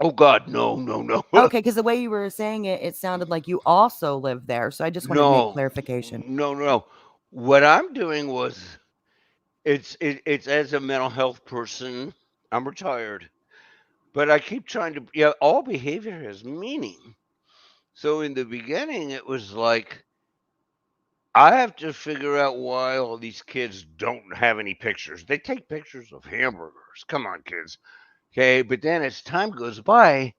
Oh God, no, no, no, Okay, because the way you were saying it, it sounded like you also live there. So I just wanted to make no, clarification. no. What I'm doing was it's as a mental health person. I'm retired, but I keep trying to. Yeah, all behavior has meaning. So in the beginning, it was like I have to figure out why all these kids don't have any pictures. They take pictures of hamburgers. Come on, kids. Okay, but then as time goes by,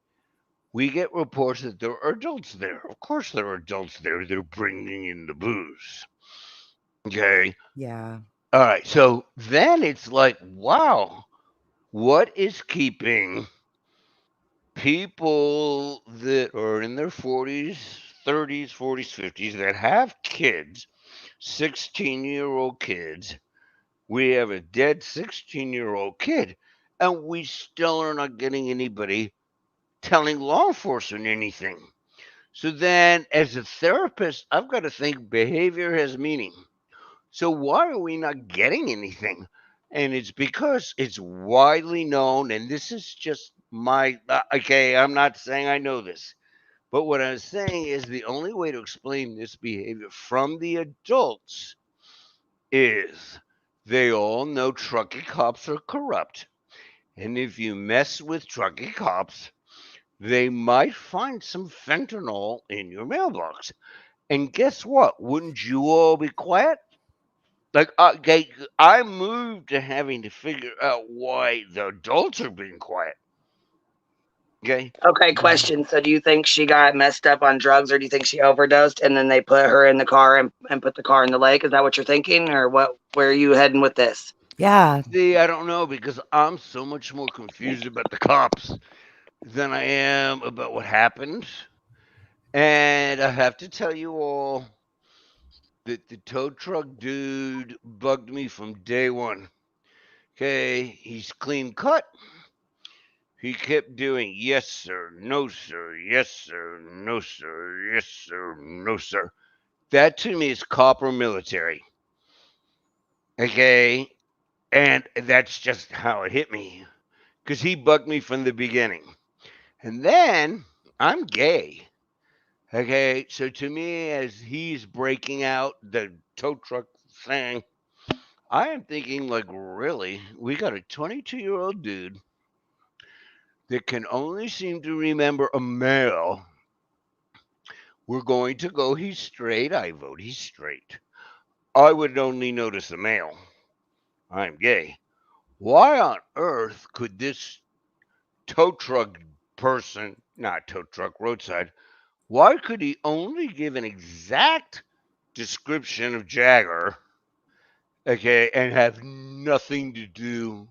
we get reports that there are adults there. Of course, there are adults there. They're bringing in the booze. Okay. Yeah. All right. So then it's like, wow, what is keeping people that are in their 40s, 30s, 40s, 50s that have kids, 16-year-old kids? We have a dead 16-year-old kid, and we still are not getting anybody telling law enforcement anything. So then, as a therapist, I've got to think behavior has meaning. So why are we not getting anything? And it's because it's widely known, and this is just my okay. I'm not saying I know this, but what I'm saying is the only way to explain this behavior from the adults is they all know trucking cops are corrupt, and if you mess with trucking cops, they might find some fentanyl in your mailbox. And guess what? Wouldn't you all be quiet? Like, okay, I moved to having to figure out why the adults are being quiet. Okay. Okay, question. So do you think she got messed up on drugs, or do you think she overdosed and then they put her in the car and put the car in the lake? Is that what you're thinking? Or what? Where are you heading with this? Yeah. See, I don't know because I'm so much more confused about the cops than I am about what happened. And I have to tell you all that the tow truck dude bugged me from day one. Okay, he's clean cut. He kept doing yes, sir, no, sir, yes, sir, no, sir, yes, sir, no, sir. That to me is cop or military. Okay. And that's just how it hit me. Because he bugged me from the beginning. And then I'm gay. Okay. So to me, as he's breaking out the tow truck thing, I am thinking, like, really? We got a 22-year-old dude that can only seem to remember a male. We're going to go, he's straight. I vote he's straight. I would only notice a male. I'm gay. Why on earth could this tow truck person, not tow truck, roadside, why could he only give an exact description of Jagger, okay, and have nothing to do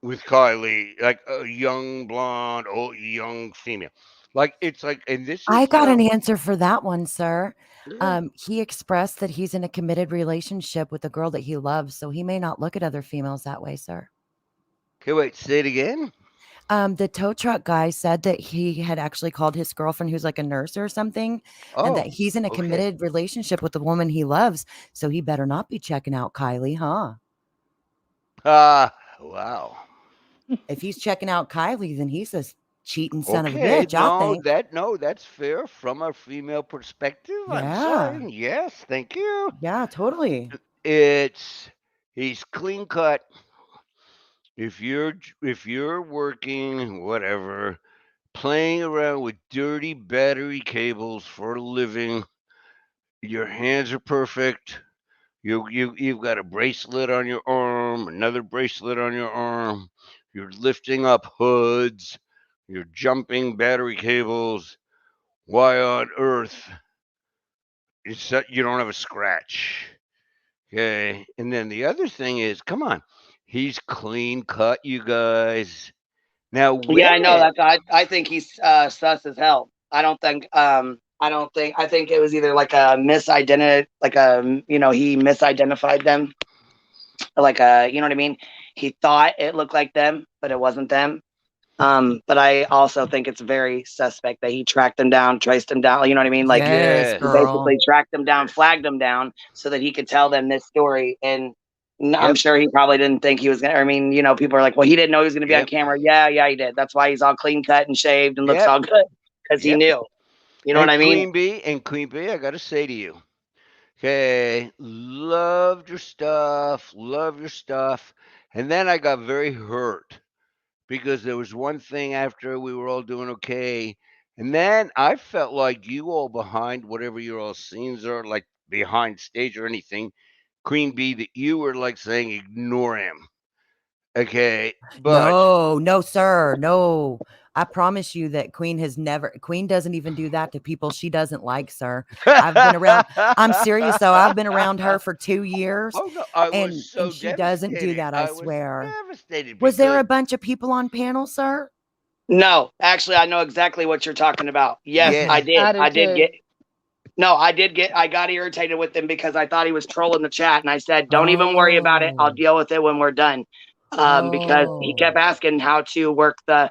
with Kylie, like a young blonde or young female? Like, it's like, and this I is got an now. answer for that one, sir. Yeah. He expressed that he's in a committed relationship with a girl that he loves, so he may not look at other females that way, sir. Okay, wait, say it again. The tow truck guy said that he had actually called his girlfriend, who's like a nurse or something, and that Oh, he's in a okay. committed relationship with the woman he loves, so he better not be checking out Kylie, huh? Wow. If he's checking out Kylie, then he's a cheating son of a Okay, bitch, I think. no, that's fair from a female perspective. I'm Yeah. sorry. Yes, thank you. Yeah, totally. He's clean cut. If you're working whatever, playing around with dirty battery cables for a living, your hands are perfect. You've got a bracelet on your arm, another bracelet on your arm. You're lifting up hoods. You're jumping battery cables. Why on earth you don't have a scratch? Okay. And then the other thing is, come on, he's clean cut, you guys. Now Yeah, I know women, that. I think he's sus as hell. I think it was either like a misidentity, like a he misidentified them, like a you know what I mean. He thought it looked like them, but it wasn't them. But I also think it's very suspect that he tracked them down, traced them down. You know what I mean? Like Yes, yes, he girl. basically tracked them down, flagged them down, so that he could tell them this story. And I'm yep, sure he probably didn't think he was gonna. I mean, people are like, "Well, he didn't know he was gonna be on yep, camera." Yeah, he did. That's why he's all clean cut and shaved and looks yep, all good because he yep. knew. You know what And I mean? Queen Bee, I gotta say to you, okay, love your stuff. And then I got very hurt because there was one thing after we were all doing okay. And then I felt like you all behind whatever your all scenes are, like behind stage or anything, Queen Bee, that you were like saying, ignore him. Okay. But No, sir. No. I promise you that Queen doesn't even do that to people she doesn't like, sir. I'm serious though. I've been around her for 2 years oh no, I was and so she doesn't do devastated. that, I I was swear. devastated Was there because a bunch of people on panel, sir? No, actually, I know exactly what you're talking about. Yes, yes, I did. I do I did too. get. No, I got irritated with him because I thought he was trolling the chat, and I said, "Don't even worry about it. I'll Oh. deal with it when we're done." Because he kept Oh. asking how to work the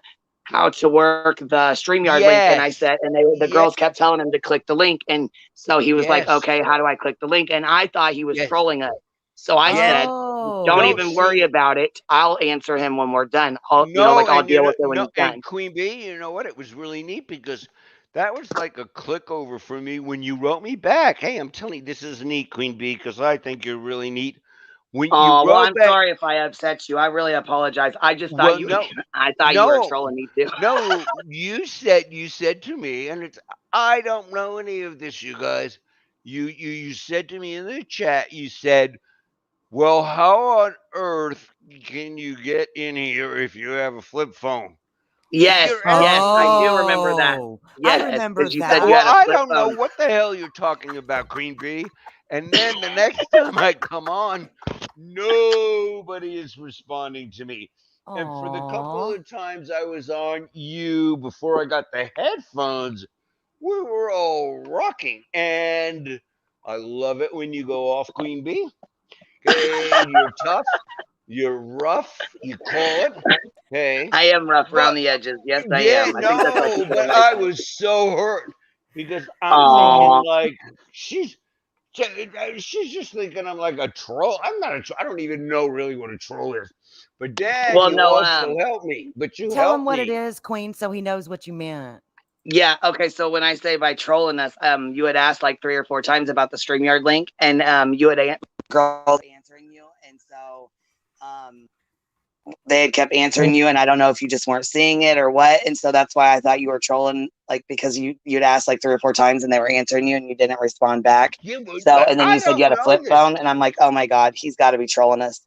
StreamYard link, and I yes, said, and the yes, girls kept telling him to click the link, and so he was like, yes, "Okay, how do I click the link?" And I thought he was yes, trolling us, so I yes. said, "Don't Oh. No, even worry see, about it. I'll answer him when we're done. I'll no, I'll and deal with it when no, he's and done." Queen Bee, you know what? It was really neat because that was like a click over for me when you wrote me back. Hey, I'm telling you, this is neat, Queen Bee, because I think you're really neat. When you Oh, well, wrote I'm back, sorry if I upset you. I really apologize. I just thought well, you no, I thought you were no, trolling me too. no, you said to me, and it's I don't know any of this, you guys. You said to me in the chat, you said, well, how on earth can you get in here if you have a flip phone? Well, Yes, you're yes, asking I do me. remember that. Oh. I Yes, remember because you said that. you Well, had a I flip don't know phone. what the hell you're talking about, Queen Bee. And then the next time I come on, nobody is responding to me. And for the couple Aw. of times I was on you before I got the headphones, we were all rocking. And I love it when you go off, Queen Bee. Okay, you're tough, you're rough, you call it. Okay. I am rough around But the edges. Yes, I yeah, am. I think that's why no, people but don't like I me. was so hurt because I'm thinking Oh, like she's She's just thinking I'm like a troll. I'm not a troll. I don't even know really what a troll is. But Dad, Well, you no, also helped me. But you Tell him helped what it me. is, Queen, so he knows what you meant. Yeah. Okay. So when I say by trolling us, you had asked like 3 or 4 times about the StreamYard link, and you had girls answering you, and so they had kept answering you, and I don't know if you just weren't seeing it or what, and so that's why I thought you were trolling, like because you'd asked like 3 or 4 times, and they were answering you, and you didn't respond back. Yeah, So, but and then I you said you don't had a flip know this. phone, and I'm like, oh my god, he's got to be trolling us.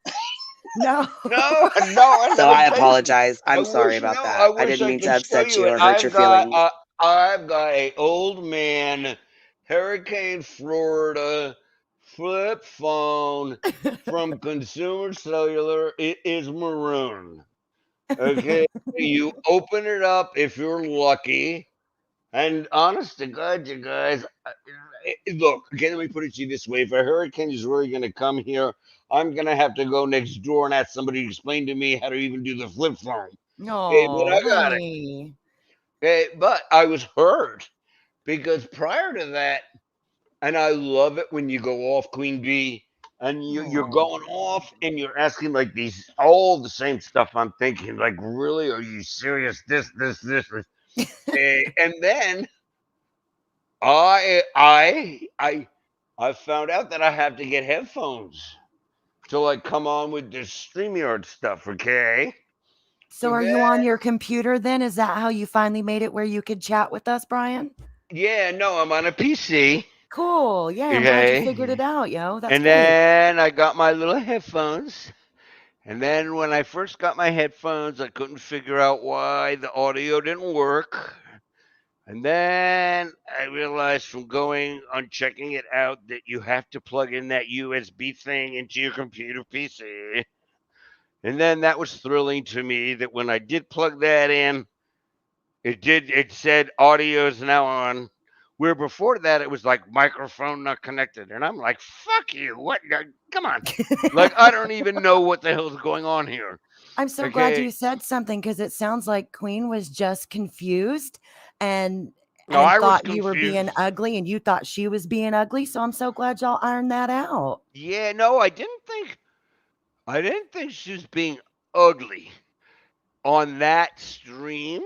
No. No. And So let me I tell you, apologize. I'm sorry about that. I wish didn't I mean to could show upset you you it. or hurt your feelings. I've got a old man Hurricane Florida flip phone from Consumer Cellular. It is maroon. Okay, you open it up if you're lucky. And honest to God, you guys, look, okay, let me put it to you this way. If a hurricane is really going to come here, I'm going to have to go next door and ask somebody to explain to me how to even do the flip phone. Okay, but Oh, I got it. honey. Okay, but I was hurt because prior to that, and I love it when you go off, Queen Bee, and you're going off and you're asking like these, all the same stuff I'm thinking. Like, really? Are you serious? This. And then I found out that I have to get headphones to like come on with this StreamYard stuff, okay? So are you on your computer then? Is that how you finally made it where you could chat with us, Brian? Yeah, no, I'm on a PC. Cool. Yeah, I'm glad you figured it Okay. out, yo. That's And great. then I got my little headphones. And then when I first got my headphones, I couldn't figure out why the audio didn't work. And then I realized from going on checking it out that you have to plug in that USB thing into your computer PC. And then that was thrilling to me that when I did plug that in, it said audio is now on. Where before that it was like microphone not connected. And I'm like, fuck you. What? Come on. Like, I don't even know what the hell's going on here. I'm so glad you said something because it sounds like Queen was just confused and No, I was thought you were being confused. ugly and you thought she was being ugly. So I'm so glad y'all ironed that out. Yeah, no, I didn't think she was being ugly on that stream.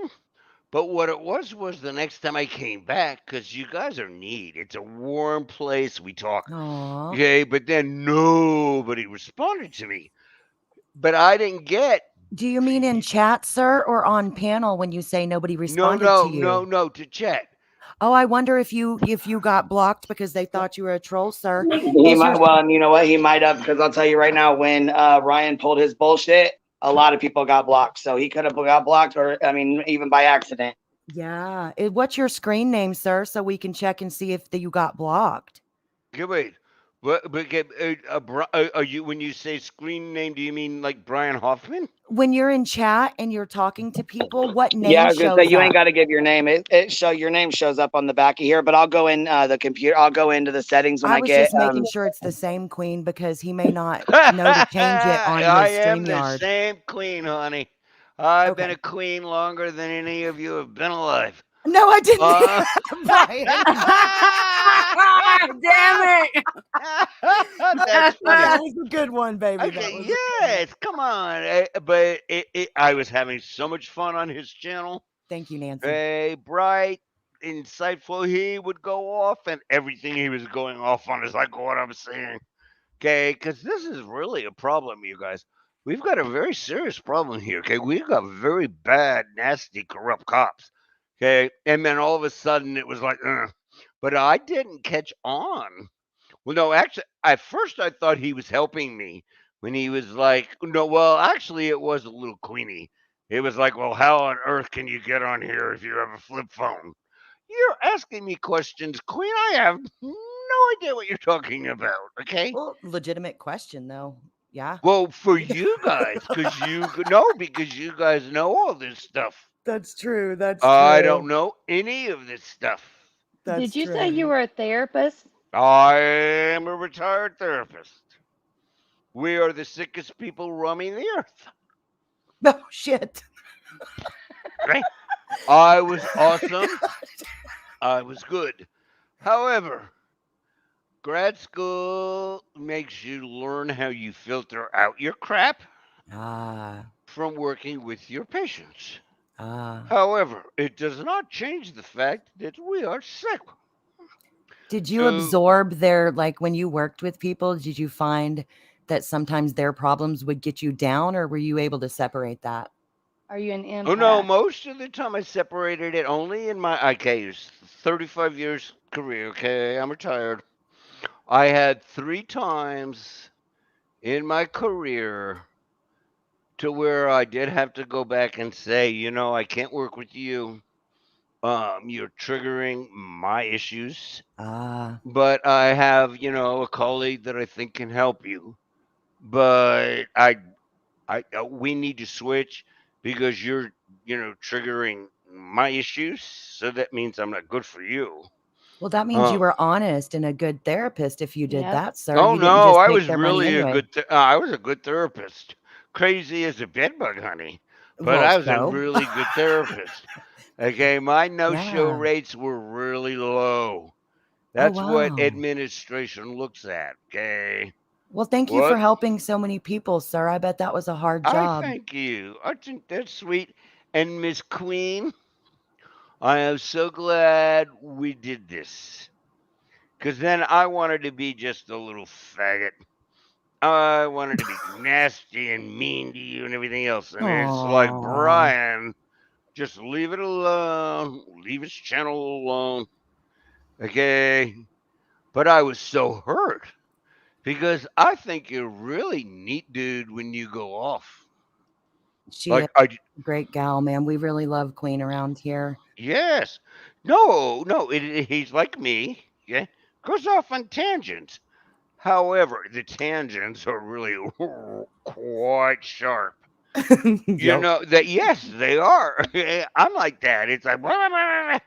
But what it was the next time I came back, because you guys are neat. It's a warm place. We talk. Aww. Okay, but then nobody responded to me. But I didn't get. Do you mean in chat, sir, or on panel when you say nobody responded to you? No, to chat. Oh, I wonder if you got blocked because they thought you were a troll, sir. He might. Well, and you know what? He might have, because I'll tell you right now, when Ryan pulled his bullshit, a lot of people got blocked. So he could have got blocked, or I mean, even by accident. Yeah. What's your screen name, sir, so we can check and see if you got blocked? Okay, wait. But are you, when you say screen name, do you mean like Brian Hoffman? When you're in chat and you're talking to people, what name Yeah, I was gonna say shows you up? ain't got to give your name. Your name shows up on the back of here. But I'll go in the computer. I'll go into the settings when I was get. just making sure it's the same Queen because he may not know to change it on his I am the StreamYard. same queen, honey. I've been a queen longer than any of you have been alive. No, I didn't. Brian. Damn it. That's funny. That was a good one, baby. Okay, yes, come on. But I was having so much fun on his channel. Thank you, Nancy. Hey, bright, insightful. He would go off, and everything he was going off on is like what I'm saying. Okay, because this is really a problem, you guys. We've got a very serious problem here. Okay, we've got very bad, nasty, corrupt cops. Okay, and then all of a sudden it was like, but I didn't catch on. Well, no, actually, at first I thought he was helping me when he was like, no, well, actually, it was a little Queenie. It was like, well, how on earth can you get on here if you have a flip phone? You're asking me questions, Queen. I have no idea what you're talking about. Okay. Well, legitimate question, though. Yeah. Well, for you guys, because you guys know all this stuff. That's true. That's true. I don't know any of this stuff. Did you say you were a therapist? I am a retired therapist. We are the sickest people roaming the earth. Oh, shit. Right? I was awesome. I was good. However, grad school makes you learn how you filter out your crap Ah, from working with your patients. ah. However, it does not change the fact that we are sick. Did you So, absorb their, like, when you worked with people, did you find that sometimes their problems would get you down, or were you able to separate that? Are you an oh no, empath? most of the time I separated it only in my, okay, it's 35 years career, okay, I'm retired. I had 3 times in my career to where I did have to go back and say, I can't work with you. You're triggering my issues. Ah, But I have, a colleague that I think can help you. But we need to switch because you're, triggering my issues. So that means I'm not good for you. well, that means you Um, were honest and a good therapist if you did Yep. that, sir. oh You didn't no, just I take was their money really a anyway. good, I was a good therapist. Crazy as a bedbug, honey. But Well, I was a so? really good therapist. Okay, my no-show Yeah. rates were really low. Oh, That's what wow. administration looks at. Okay. Well, thank you for What? helping so many people, sir. I bet that was a hard I job. thank you. I think that's sweet. And Miss Queen, I am so glad we did this. Because then I wanted to be just a little faggot. I wanted to be nasty and mean to you and everything else. And it's like, Aw. Brian, just leave it alone. Leave his channel alone. Okay. But I was so hurt because I think you're really neat, dude, when you go off. She is Like, I, a great gal, man. We really love Queen around here. yes. No, no, he's like me. Yeah. Goes off on tangents. However, the tangents are really quite sharp. You Yep. know that yes, they are. I'm like that. It's like blah, blah, blah,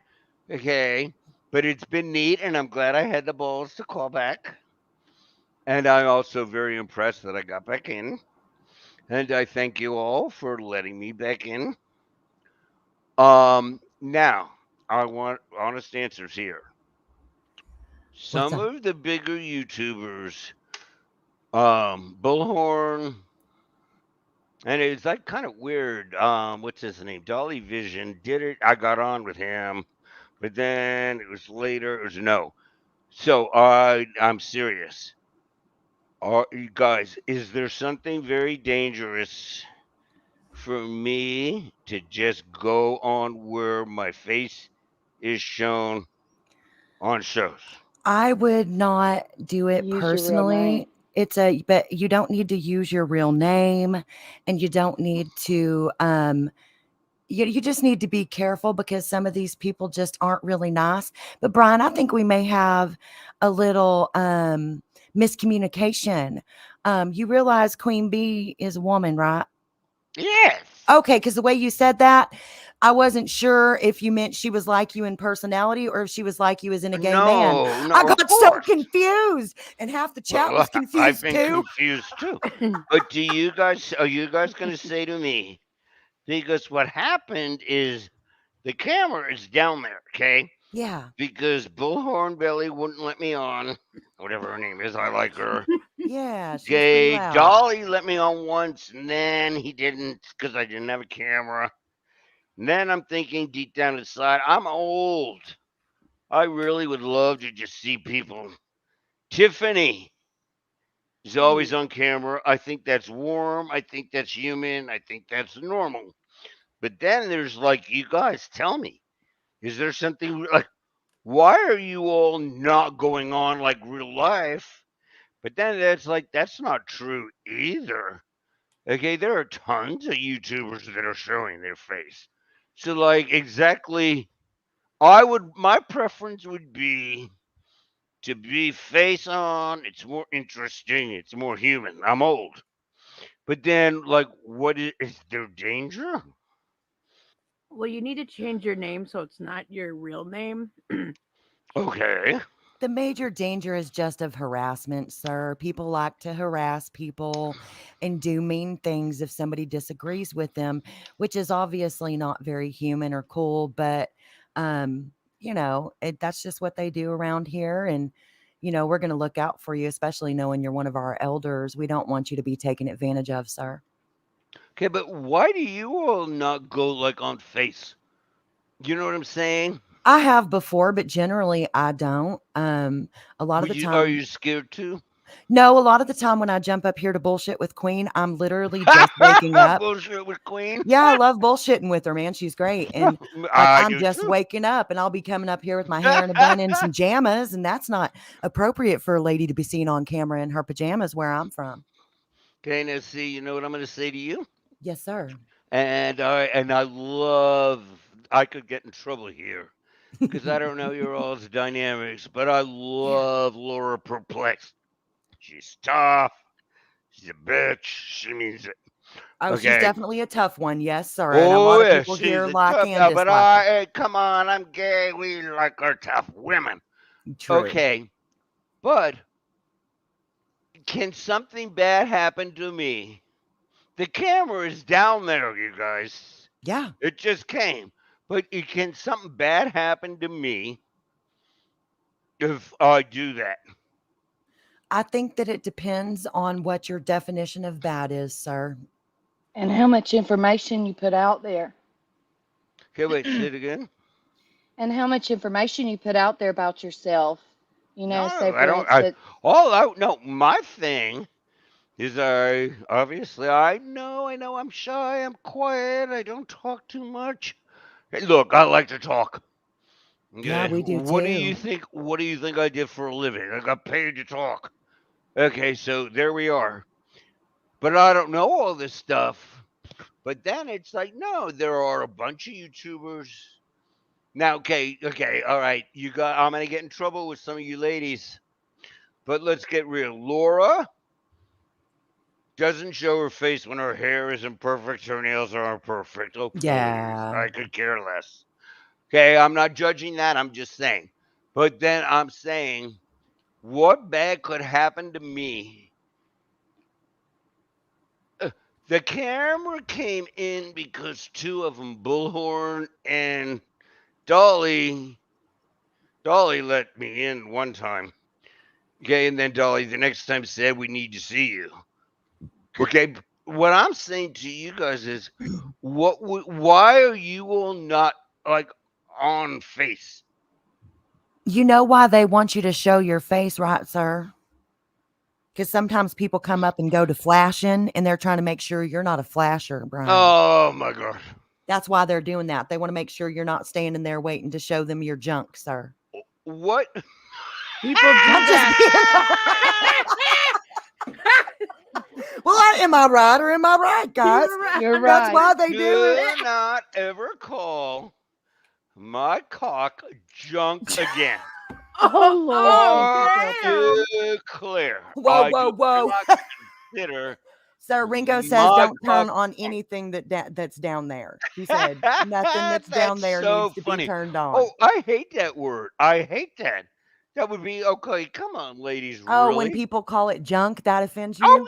blah. Okay, but it's been neat, and I'm glad I had the balls to call back. And I'm also very impressed that I got back in. And I thank you all for letting me back in. Now I want honest answers here. What's Some up? of the bigger YouTubers, Bullhorn, and it's like kind of weird. What's his name? Dolly Vision did it. I got on with him, but then it was later. It was no. So I'm serious. Are you guys? Is there something very dangerous for me to just go on where my face is shown on shows? I would not do it Use your real name. personally. But you don't need to use your real name, and you don't need to, you just need to be careful because some of these people just aren't really nice. But Brian, I think we may have a little miscommunication. You realize Queen Bee is a woman, right? Yes. Okay, because the way you said that, I wasn't sure if you meant she was like you in personality or if she was like you as in a gay man. No, I no, of got so course. confused, and half the chat Well, was I've confused been too. confused too. But are you guys going to say to me, because what happened is the camera is down there, okay? Yeah, Because Bullhorn Belly wouldn't let me on, whatever her name is, I like her. yeah, she was pretty Okay, loud. Dolly let me on once, and then he didn't because I didn't have a camera. And then I'm thinking deep down inside, I'm old. I really would love to just see people. Tiffany is always on camera. I think that's warm. I think that's human. I think that's normal. But then there's like, you guys tell me, is there something like, why are you all not going on like real life? But then that's like, that's not true either. Okay, there are tons of YouTubers that are showing their face. So, like, exactly, my preference would be to be face on. It's more interesting. It's more human. I'm old. But then, like, is there danger? Well, you need to change your name so it's not your real name. Okay. The major danger is just of harassment, sir. People like to harass people and do mean things if somebody disagrees with them, which is obviously not very human or cool, but that's just what they do around here. And we're going to look out for you, especially knowing you're one of our elders. We don't want you to be taken advantage of, sir. Okay, but why do you all not go like on face? You know what I'm saying? I have before, but generally I don't. A lot of the Are time. you scared too? No, a lot of the time when I jump up here to bullshit with Queen, I'm literally just waking up. Bullshit with Queen. Yeah, I love bullshitting with her, man. She's great. And like I I'm do just too. waking up and I'll be coming up here with my hair in a bun and some pajamas, and that's not appropriate for a lady to be seen on camera in her pajamas where I'm from. Okay, now see, you know what I'm going to say to you? Yes, sir. And I could get in trouble here because I don't know your all's dynamics, but I love Laura Perplexed. She's tough. She's a bitch. She means it. Oh, she's Okay. definitely a tough one. Yes, sir. And a Oh lot of yeah, people she's here a like tough. and But dislike her. hey, come on, I'm gay. We like our tough women. True. Okay, but can something bad happen to me? The camera is down there, you guys. Yeah. It just came. But can something bad happen to me if I do that? I think that it depends on what your definition of bad is, sir. And how much information you put out there. Okay, wait, say it again. And how much information you put out there about yourself. No, Say I for don't. instance, No. My thing is, I know, I'm shy, I'm quiet, I don't talk too much. Hey, look, I like to talk. Yeah, Okay, we do what do too. you think? What do you think I did for a living? I got paid to talk. Okay, so there we are. But I don't know all this stuff. But then it's like, no, there are a bunch of YouTubers. Now, okay, all right. I'm gonna get in trouble with some of you ladies. But let's get real. Laura doesn't show her face when her hair isn't perfect, her nails aren't perfect. Oh, please. Yeah. I could care less. Okay, I'm not judging that. I'm just saying. But then I'm saying, what bad could happen to me? The camera came in because two of them, Bullhorn and Dolly let me in one time. Okay, and then Dolly the next time said, we need to see you. Okay, what I'm saying to you guys is, why are you all not like on face? You know why they want you to show your face, right, sir? Because sometimes people come up and go to flashing, and they're trying to make sure you're not a flasher, Brian. Oh my God. That's why they're doing that. They want to make sure you're not standing there waiting to show them your junk, sir. What? People do that. Well, am I right or am I right, guys? You're That's right. why they do it. Do not ever call my cock junk again. Oh Lord. I declare. Whoa, I whoa, do whoa. not consider Sir, Ringo says my don't turn cock. on anything that's down there. He said nothing that's down there so needs to funny. be turned on. Oh, I hate that word. I hate that. That would be okay. Come on, ladies. Oh, Really? when people call it junk, that offends you? Oh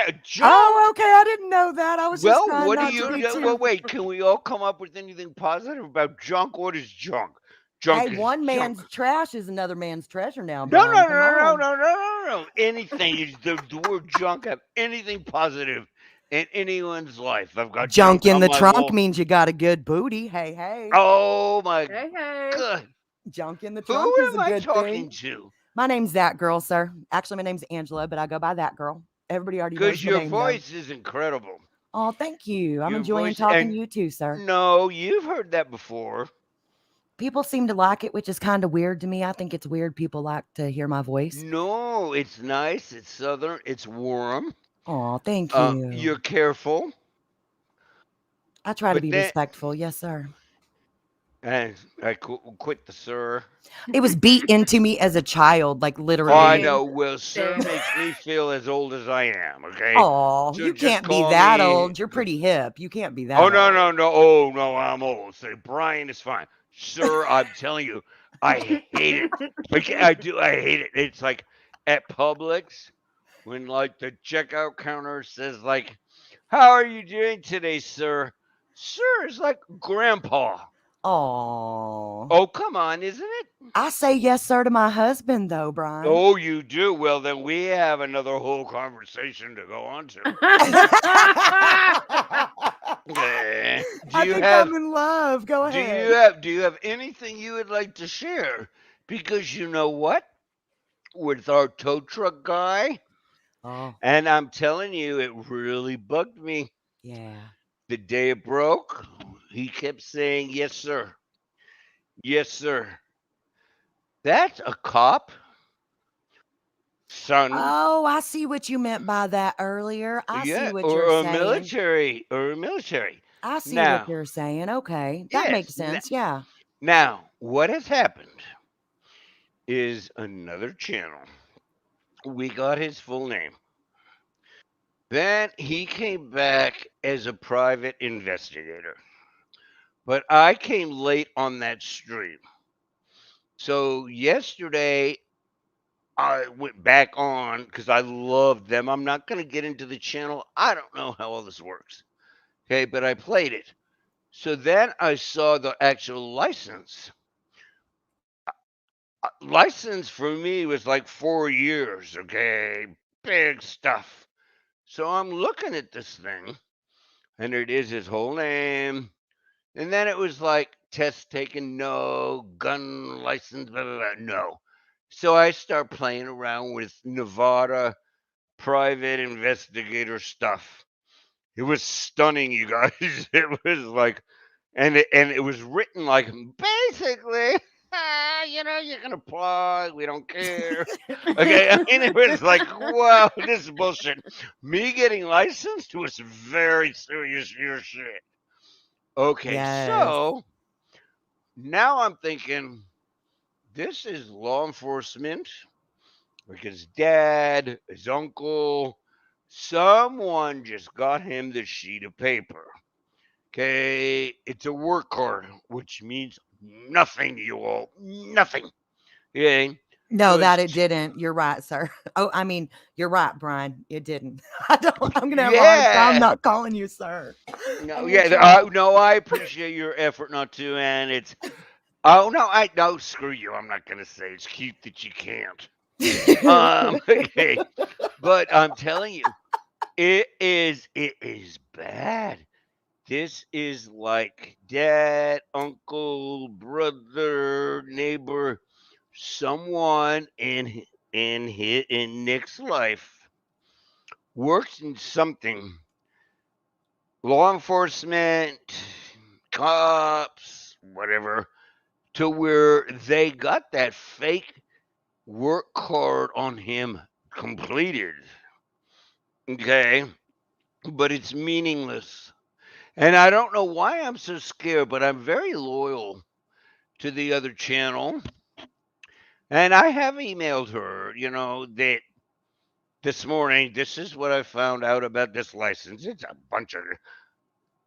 yeah, junk. Oh, okay. I didn't know that. I was just Well, trying what do not to be you? too. Well, wait. Can we all come up with anything positive about junk? What is junk? Junk Hey, is one junk. man's trash is another man's treasure now, No, Brian. no, Come no, no, on. no, no, no, no. Anything is the word junk have anything positive in anyone's life. I've got Junk in on the my trunk wall. means you got a good booty. Hey, hey. Oh my Hey, hey. God. Junk in the Who trunk is am a I good talking thing. to? My name's that girl, sir. Actually, my name's Angela, but I go by that girl. Everybody already knows Because my your name, voice is incredible. Oh, thank you. I'm Your enjoying voice talking and to you too, sir. no, you've heard that before. People seem to like it, which is kind of weird to me. I think it's weird people like to hear my voice. No, it's nice. It's southern. It's warm. Oh, thank you. You're careful. I try to But be then, respectful. Yes, sir. and I quit the sir. It was beat into me as a child, like Oh, I literally. know. Well, sir Same. makes me feel as old as I am. Okay. Oh, So you just can't be call that me. old. You're pretty hip. You can't be that Oh old. no, no, no. Oh no, I'm old. Say Brian is fine, sir. I'm telling you, I hate it. I do. I hate it. It's like at Publix when like the checkout counter says like, "How are you doing today, sir?" Sir is like grandpa. Oh. Oh, come on, isn't it? I say yes, sir, to my husband, though, Brian. Oh, you do? Well, then we have another whole conversation to go on to. I think I'm in love. Go ahead. Do you have anything you would like to share? Because you know what? With our tow truck guy, and I'm telling you, it really bugged me. Yeah. The day it broke, he kept saying, "Yes, sir. Yes, sir." That's a cop, son. Oh, I see what you meant by that earlier. I see what you're or a saying. military. I see Now, what you're saying. Okay. That makes sense. Yeah. Now, what has happened is another channel. We got his full name. Then he came back as a private investigator. But I came late on that stream. So yesterday I went back on because I loved them. I'm not going to get into the channel. I don't know how all this works. Okay, but I played it. So then I saw the actual license. License for me was like 4 years, okay? Big stuff. So I'm looking at this thing, and it is his whole name. And then it was like test taken, no, gun license, blah, blah, blah, no. So I start playing around with Nevada private investigator stuff. It was stunning, you guys. It was like, and it was written like basically, you can apply. We don't care. Okay, I mean, it was like, wow, this is bullshit. Me getting licensed was very serious shit. Okay, so now I'm thinking this is law enforcement, like his dad, his uncle, someone just got him the sheet of paper. Okay, it's a work card, which means nothing to you all. Nothing. Okay. No, So that it didn't. You're right, sir. Oh, I mean, you're right, Brian. It didn't. I'm gonna have a hard time not calling you sir. No, no, I appreciate your effort not to, and it's. Oh no, screw you. I'm not gonna say it's cute that you can't. Okay, but I'm telling you, it is bad. This is like dad, uncle, brother, neighbor, someone in Nick's life works in something. Law enforcement, cops, whatever, to where they got that fake work card on him completed. Okay, but it's meaningless. And I don't know why I'm so scared, but I'm very loyal to the other channel. And I have emailed her, that this morning, this is what I found out about this license.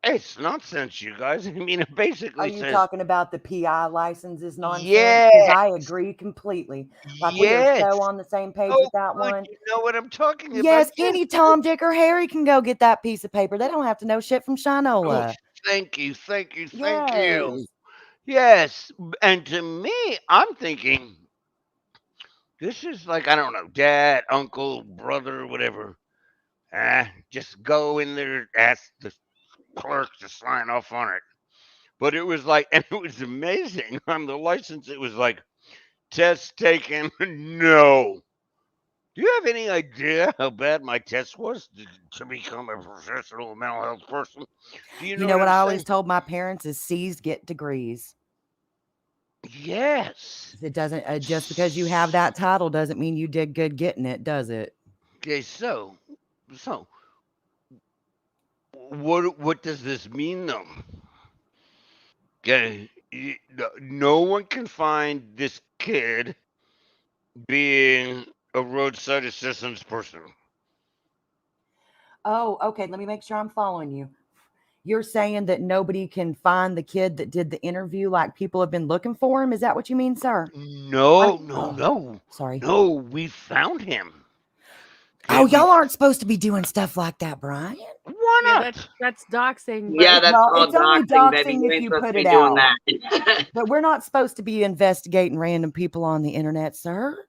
It's nonsense, you guys. I mean, it basically Are you says. talking about the PI licenses nonsense? Yeah. Because I agree completely. Like we are so on the same page with that one. You know what I'm talking about? Yes, any Tom, Dick, or Harry can go get that piece of paper. They don't have to know shit from Oh, Shinola. thank you. Yes. And to me, I'm thinking this is like, I don't know, dad, uncle, brother, whatever. Just go in there, ask the clerk to sign off on it. But it was like, and it was amazing. On the license, it was like, test taken, no. Do you have any idea how bad my test was to become a professional mental health person? Do you know what I always told my parents is C's get degrees. Yes. It doesn't just because you have that title doesn't mean you did good getting it, does it? Okay, so what does this mean though? Okay, no one can find this kid being a roadside assistance person. Oh, okay. Let me make sure I'm following you. You're saying that nobody can find the kid that did the interview, like people have been looking for him? Is that what you mean, sir? No. Sorry. No, we found him. Oh, y'all aren't supposed to be doing stuff like that, Brian. Why not? That's doxing. Yeah, that's well, called it's only doxing, doxing baby. You if ain't you supposed put to be it doing out. that. But we're not supposed to be investigating random people on the internet, sir.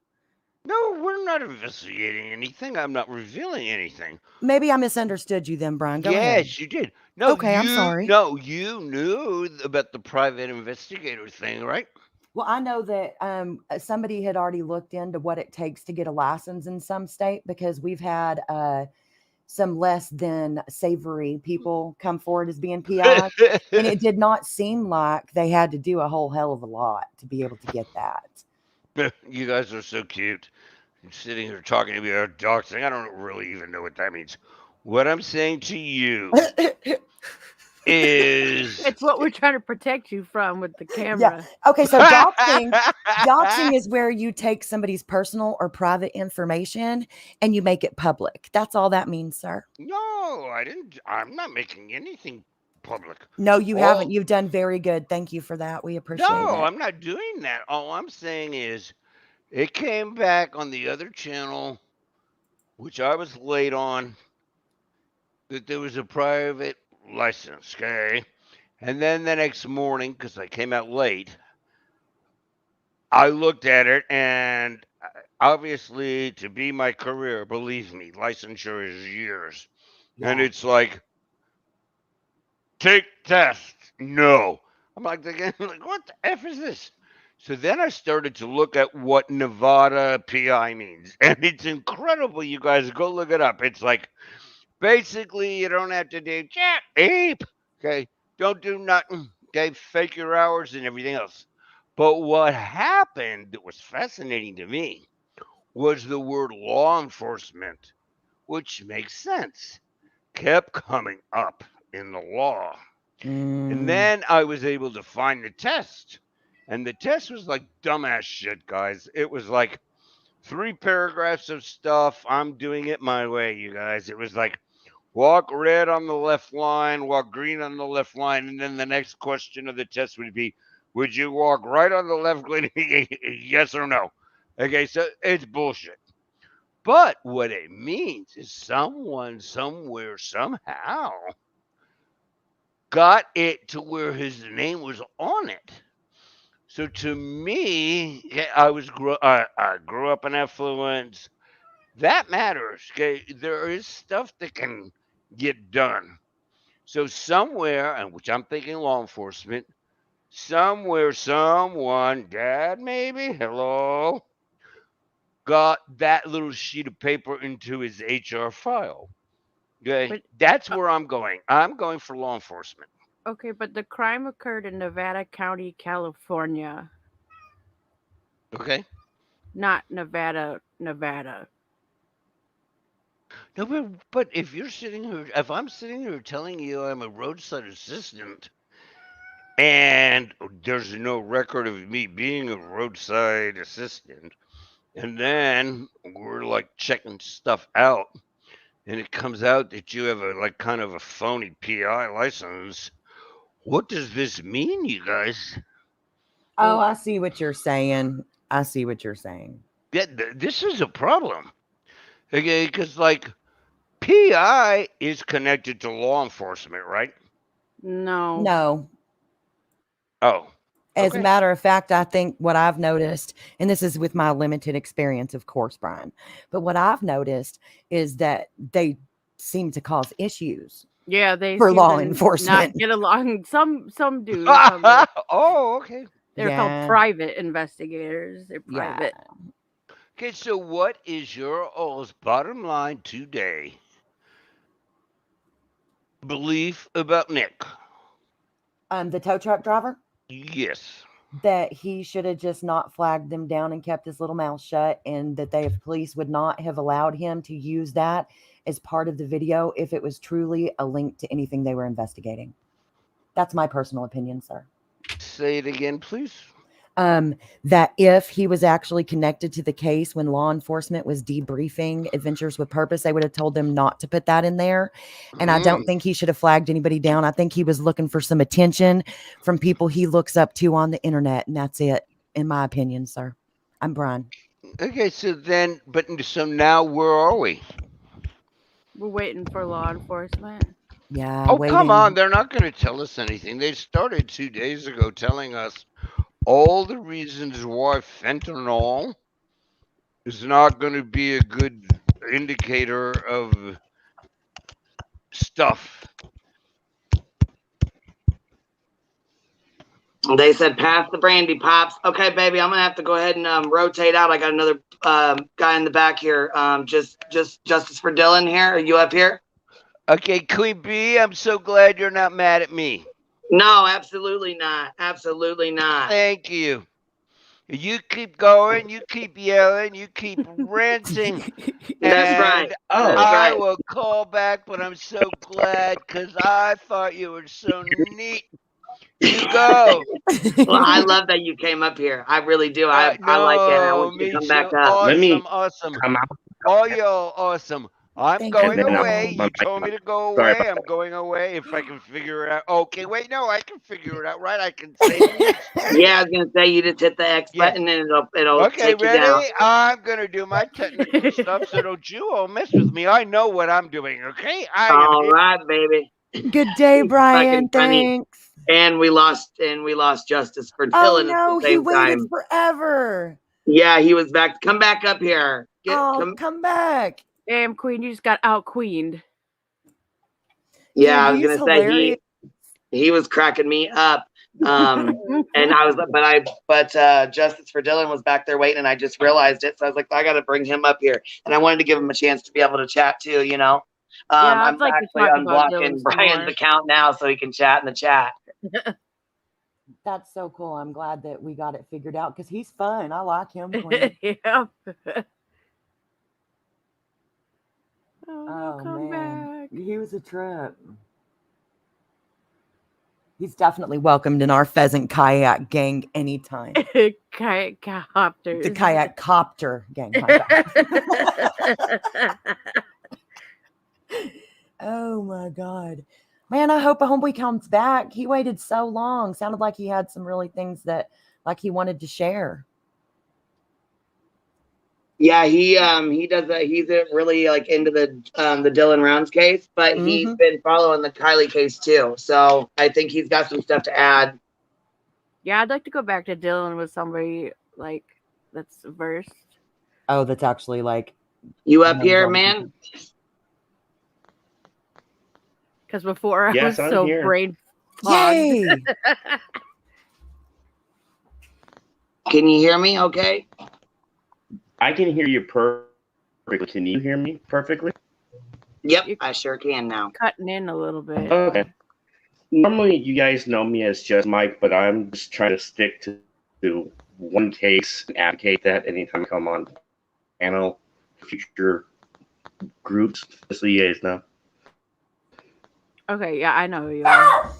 No, we're not investigating anything. I'm not revealing anything. Maybe I misunderstood you then, Brian. Go ahead. Yes, you did. No, Okay, I'm sorry. you knew about the private investigator thing, right? Well, I know that somebody had already looked into what it takes to get a license in some state because we've had some less than savory people come forward as being PI. And it did not seem like they had to do a whole hell of a lot to be able to get that. You guys are so cute. You're sitting here talking to me about doxing. I don't really even know what that means. What I'm saying to you is It's what we're trying to protect you from with the camera. Yeah. Okay, so doxing is where you take somebody's personal or private information and you make it public. That's all that means, sir. No, I didn't. I'm not making anything public. No, you haven't. You've done very good. Thank you for that. We appreciate it. No, I'm not doing that. All I'm saying is it came back on the other channel, which I was late on, that there was a private license, okay? And then the next morning, because I came out late, I looked at it, and obviously, to be my career, believe me, licensure is years. Yeah. And it's like, take test. No. I'm like, what the F is this? So then I started to look at what Nevada PI means. And it's incredible, you guys. Go look it up. It's like, basically, you don't have to do jack ape. Okay. Don't do nothing. Okay. Fake your hours and everything else. But what happened that was fascinating to me was the word law enforcement, which makes sense, kept coming up in the law. And then I was able to find the test. And the test was like dumbass shit, guys. It was like 3 paragraphs of stuff. I'm doing it my way, you guys. It was like, walk red on the left line, walk green on the left line. And then the next question of the test would be, would you walk right on the left lane? Yes or no? Okay, so it's bullshit. But what it means is someone, somewhere, somehow got it to where his name was on it. So to me, I grew up in affluence. That matters. Okay, there is stuff that can get done. So somewhere, and which I'm thinking law enforcement, somewhere, someone, dad maybe, hello, got that little sheet of paper into his HR file. Okay, but, that's where I'm going. I'm going for law enforcement. Okay, but the crime occurred in Nevada County, California. Okay. Not Nevada. No, but if you're sitting here, if I'm sitting here telling you I'm a roadside assistant, and there's no record of me being a roadside assistant, and then we're like checking stuff out, and it comes out that you have a like kind of a phony PI license. What does this mean, you guys? Oh, I see what you're saying. Yeah, this is a problem. Okay, because like PI is connected to law enforcement, right? No. Oh. As a matter of fact, I think what I've noticed, and this is with my limited experience, of course, Brian, but what I've noticed is that they seem to cause issues. Yeah, they for seem law to enforcement not get along. Some do. Oh, okay. They're called private investigators. They're private. Yeah. Okay, so what is your all's bottom line today? Belief about Nick? The tow truck driver? Yes. That he should have just not flagged them down and kept his little mouth shut, and that the police would not have allowed him to use that as part of the video if it was truly a link to anything they were investigating. That's my personal opinion, sir. Say it again, please. That if he was actually connected to the case when law enforcement was debriefing Adventures with Purpose, they would have told them not to put that in there. And I don't think he should have flagged anybody down. I think he was looking for some attention from people he looks up to on the internet. And that's it, in my opinion, sir. I'm Brian. Okay, so now where are we? We're waiting for law enforcement. Yeah, Oh, come waiting. on. They're not going to tell us anything. They started 2 days ago telling us all the reasons why fentanyl is not going to be a good indicator of stuff. They said pass the brandy, Pops. Okay, baby, I'm gonna have to go ahead and rotate out. I got another guy in the back here. Just justice for Dylan here. Are you up here? Okay, Queen B, I'm so glad you're not mad at me. No, absolutely not. Absolutely not. Thank you. You keep going, you keep yelling, you keep ranting, That's right. and That's I right. will call back, but I'm so glad because I thought you were so neat. You go. Well, I love that you came up here. I really do. I like it. I No, want you to me come back too. up. Awesome, awesome. Oh, y'all, awesome. I'm Thank going you. away. You told me to go away. I'm going away if I can figure it out. Okay, wait, no, I can figure it out, right? I can say mute screen. Yeah, I was gonna say you just hit the X Yeah. button and it'll Okay, take you down. ready? I'm gonna do my technical stuff, so don't you all mess with me. I know what I'm doing. Okay, I am All here. right, baby. Good day, Brian. Fucking funny. Thanks. And we lost justice for Oh Dylan at no, the he same waited time. forever. Yeah, he was back. Come back up here. Come back. Damn, Queen, you just got out queened. Yeah, Dude, I was he's gonna say hilarious. he was cracking me up. And I was but Justice for Dylan was back there waiting and I just realized it. So I was like, I gotta bring him up here. And I wanted to give him a chance to be able to chat too, you know. Yeah, I'm I'd like to actually talk about unblocking Dylan some Brian's more. account now so he can chat in the chat. That's so cool. I'm glad that we got it figured out because he's fun. I like him, Queen. Yeah. Oh come man, back. he was a trip. He's definitely welcomed in our pheasant kayak gang anytime. Kayak copters. The kayak copter gang. Oh my god, man! I hope a homeboy comes back. He waited so long. Sounded like he had some really things that like he wanted to share. Yeah, he does that. He's really like into the Dylan Rounds case, but he's been following the Kylie case too. So I think he's got some stuff to add. Yeah, I'd like to go back to Dylan with somebody like that's versed. Oh, that's actually like you up here, man. Because before I Yes, was I'm so here. brain Yay! fogged. Can you hear me? Okay. I can hear you perfectly. Can you hear me perfectly? Yep, I sure can now. Cutting in a little bit. Okay. Normally, you guys know me as just Mike, but I'm just trying to stick to one case and advocate that anytime I come on panel, future groups, just so you guys know. Okay, yeah, I know who you are.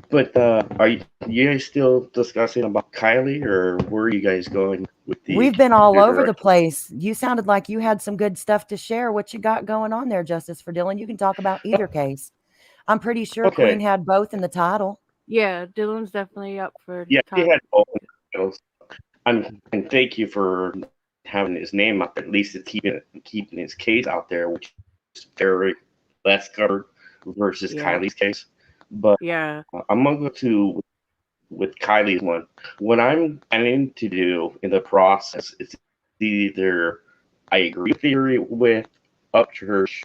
But are you guys still discussing about Kylie, or where are you guys going with the? We've been all over the place. You sounded like you had some good stuff to share. What you got going on there, Justice for Dylan? You can talk about either case. I'm pretty sure Queen had both in the title. Yeah, Dylan's definitely up for. Yeah, he had both titles. And thank you for having his name up. At least it's keeping his case out there, which is very less covered versus Kylie's case. But yeah, I'm gonna go to with Kylie's one. What I'm planning to do in the process is either I agree with Upchurch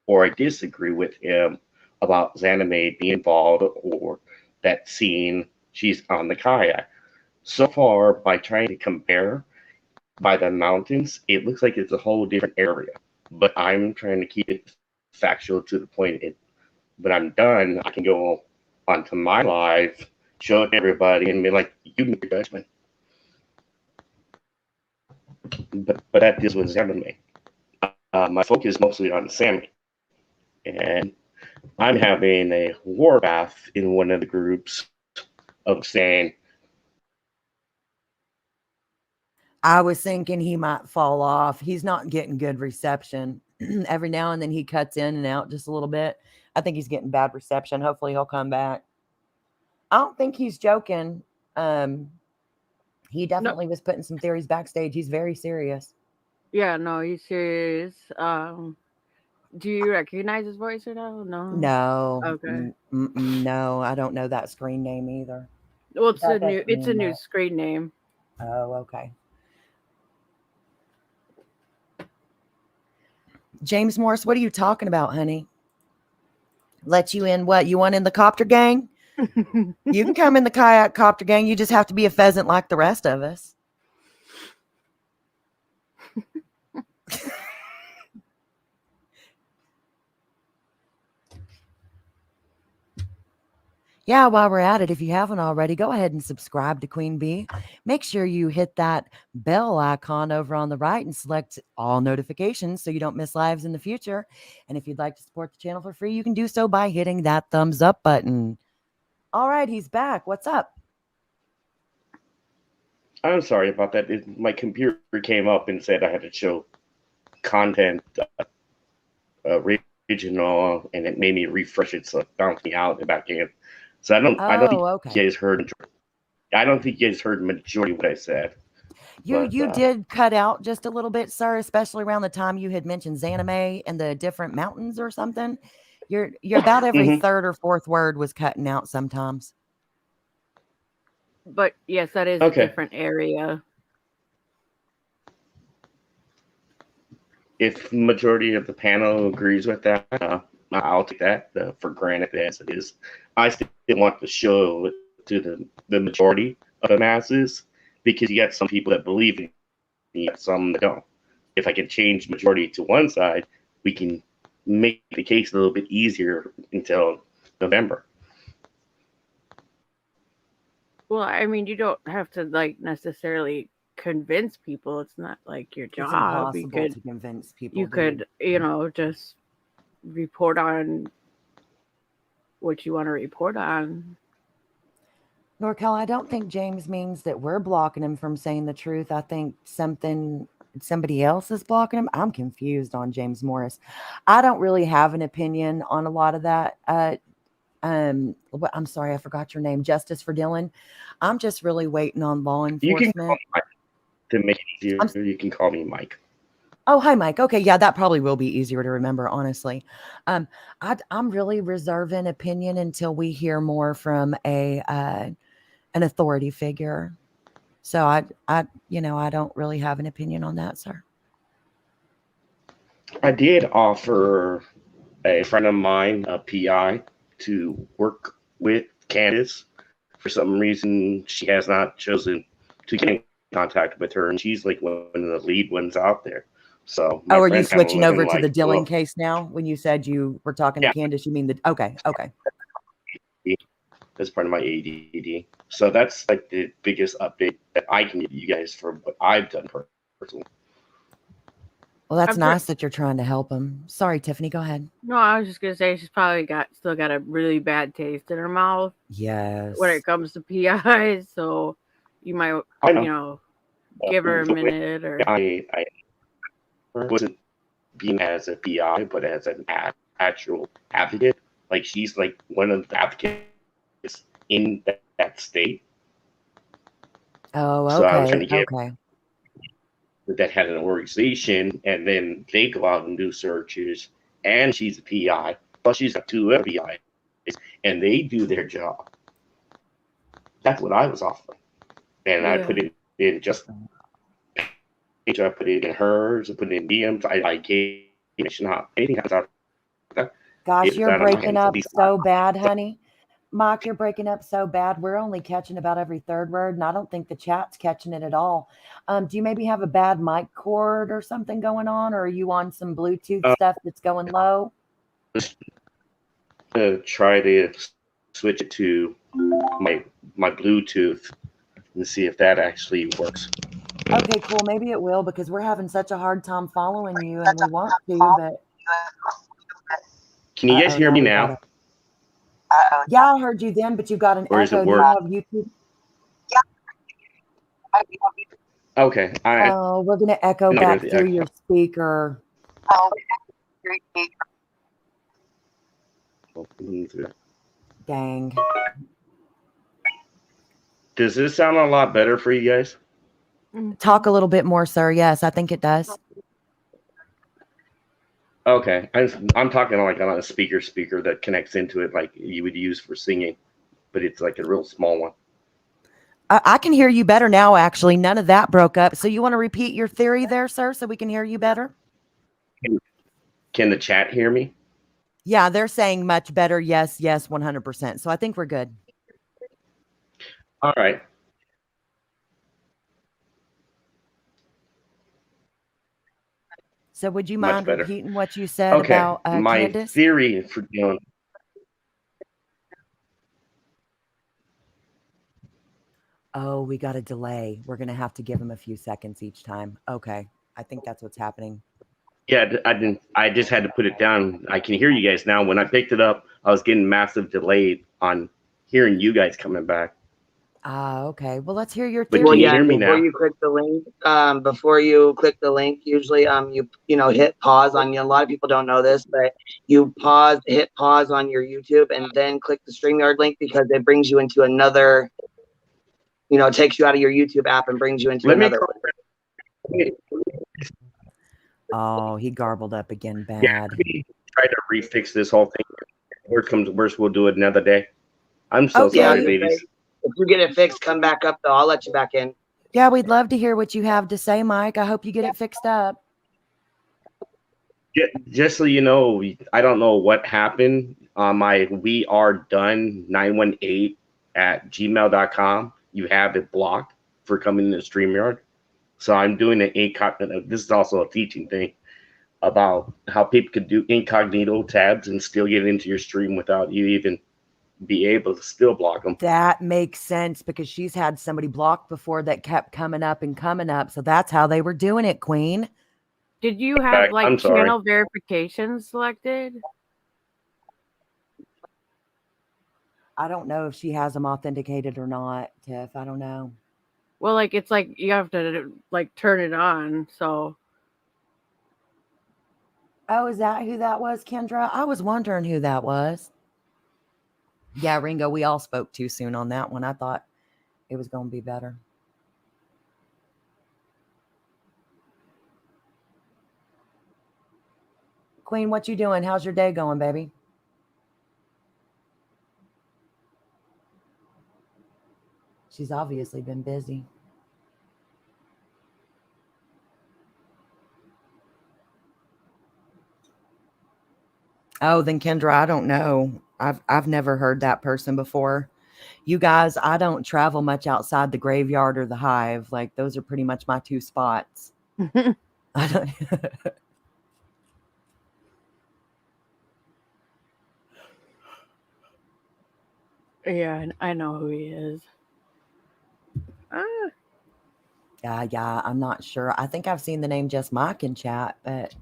or I disagree with him about Zanime being involved or that scene she's on the kayak. So far, by trying to compare by the mountains, it looks like it's a whole different area. But I'm trying to keep it factual to the point. When I'm done, I can go onto my live, show it to everybody, and be like, "You make your judgment." But that deals with Zanime. My focus is mostly on Sammy, and I'm having a war bath in one of the groups of saying, I was thinking he might fall off. He's not getting good reception. Every now and then he cuts in and out just a little bit. I think he's getting bad reception. Hopefully he'll come back. I don't think he's joking. He definitely was putting some theories backstage. He's very serious. Yeah, no, he's serious. Do you recognize his voice or no? No. No. Okay. No, I don't know that screen name either. Well, it's That a new doesn't mean new much. screen name. Oh, okay. James Morris, what are you talking about, honey? Let you in what? You want in the copter gang? You can come in the kayak copter gang. You just have to be a pheasant like the rest of us. Yeah, while we're at it, if you haven't already, go ahead and subscribe to Queen Bee. Make sure you hit that bell icon over on the right and select all notifications so you don't miss lives in the future. And if you'd like to support the channel for free, you can do so by hitting that thumbs up button. All right, he's back. What's up? I'm sorry about that. My computer came up and said I had to show content original, and it made me refresh it, so it bounced me out and back in. So I don't think you guys heard. I don't think you guys heard the majority of what I said. You did cut out just a little bit, sir, especially around the time you had mentioned Zanime and the different mountains or something. You're about every third or fourth word was cutting out sometimes. But yes, that is a different area. If the majority of the panel agrees with that, I'll take that for granted as it is. I still want to show it to the majority of the masses, because you got some people that believe in it, you got some that don't. If I can change majority to one side, we can make the case a little bit easier until November. Well, I mean, you don't have to like necessarily convince people. It's not like your job. It's impossible to convince people. You could, just report on what you want to report on. Norcal, I don't think James means that we're blocking him from saying the truth. I think somebody else is blocking him. I'm confused on James Morris. I don't really have an opinion on a lot of that. I'm sorry, I forgot your name. Justice for Dylan. I'm just really waiting on law enforcement. You can call me Mike. To make it easier, you can call me Mike. Oh, hi, Mike. Okay, yeah, that probably will be easier to remember, honestly. I'm really reserving opinion until we hear more from an authority figure. So I don't really have an opinion on that, sir. I did offer a friend of mine, a PI, to work with Candace. For some reason, she has not chosen to get in contact with her, and she's like one of the lead ones out there. So, are you switching over to the Dylan case now? When you said you were talking to Candace, you mean the okay. That's part of my ADD. So that's like the biggest update that I can give you guys for what I've done personally. Well, that's nice that you're trying to help him. Sorry, Tiffany, go ahead. No, I was just gonna say she's probably still got a really bad taste in her mouth. Yes. When it comes to PIs, so you might, give her a minute. Or I wasn't being as a PI, but as an actual advocate. Like, she's like one of the advocates in that state. Oh, okay. So I was trying to get that had an organization, and then they go out and do searches, and she's a PI, plus she's got two other PIs, and they do their job. That's what I was offering. And I put it in just, I put it in hers, I put it in DMs, I gave not anything happens out of that. Gosh, you're breaking up so bad, honey. Mike, you're breaking up so bad. We're only catching about every third word, and I don't think the chat's catching it at all. Do you maybe have a bad mic cord or something going on, or are you on some Bluetooth stuff that's going low? Try to switch it to my Bluetooth and see if that actually works. Okay, cool. Maybe it will, because we're having such a hard time following you, and we want to, but... Can you guys hear me now? Yeah, I heard you then, but you got an echo. Do you have YouTube? Okay. Oh, we're going to echo back through your speaker. Dang. Does this sound a lot better for you guys? Talk a little bit more, sir. Yes, I think it does. Okay, I'm talking like on a speaker that connects into it, like you would use for singing, but it's like a real small one. I can hear you better now, actually. None of that broke up. So you want to repeat your theory there, sir, so we can hear you better? Can the chat hear me? Yeah, they're saying much better. Yes, 100%. So I think we're good. All right. So would you Much mind better. repeating what you said Okay, about my Candace? theory for doing. Oh, we got a delay. We're going to have to give him a few seconds each time. Okay. I think that's what's happening. Yeah, I didn't. I just had to put it down. I can hear you guys now. When I picked it up, I was getting massive delayed on hearing you guys coming back. Okay. Well, let's hear your But theory. can you hear me before now? you click the link, usually you hit pause on you. A lot of people don't know this, but you hit pause on your YouTube and then click the StreamYard link because it brings you into another. It takes you out of your YouTube app and brings you into another. Oh, he garbled up again bad. Yeah, try to refix this whole thing. Worst comes to worst, we'll do it another day. I'm so sorry, ladies. If you get it fixed, come back up though. I'll let you back in. Yeah, we'd love to hear what you have to say, Mike. I hope you get it fixed up. Just so you know, I don't know what happened on my we are done 918 at gmail.com. You have it blocked for coming to StreamYard. So I'm doing an incognito. This is also a teaching thing about how people could do incognito tabs and still get into your stream without you even be able to still block them. That makes sense because she's had somebody blocked before that kept coming up. So that's how they were doing it, Queen. Did you have like channel verification selected? I don't know if she has them authenticated or not, Tiff. I don't know. Well, like it's like you have to like turn it on. So. Oh, is that who that was, Kendra? I was wondering who that was. Yeah, Ringo, we all spoke too soon on that one. I thought it was going to be better. Queen, what you doing? How's your day going, baby? She's obviously been busy. Oh, then Kendra, I don't know. I've never heard that person before. You guys, I don't travel much outside the graveyard or the hive. Like those are pretty much my two spots. I don't Yeah, I know who he is. Yeah, I'm not sure. I think I've seen the name Just Mike in chat, but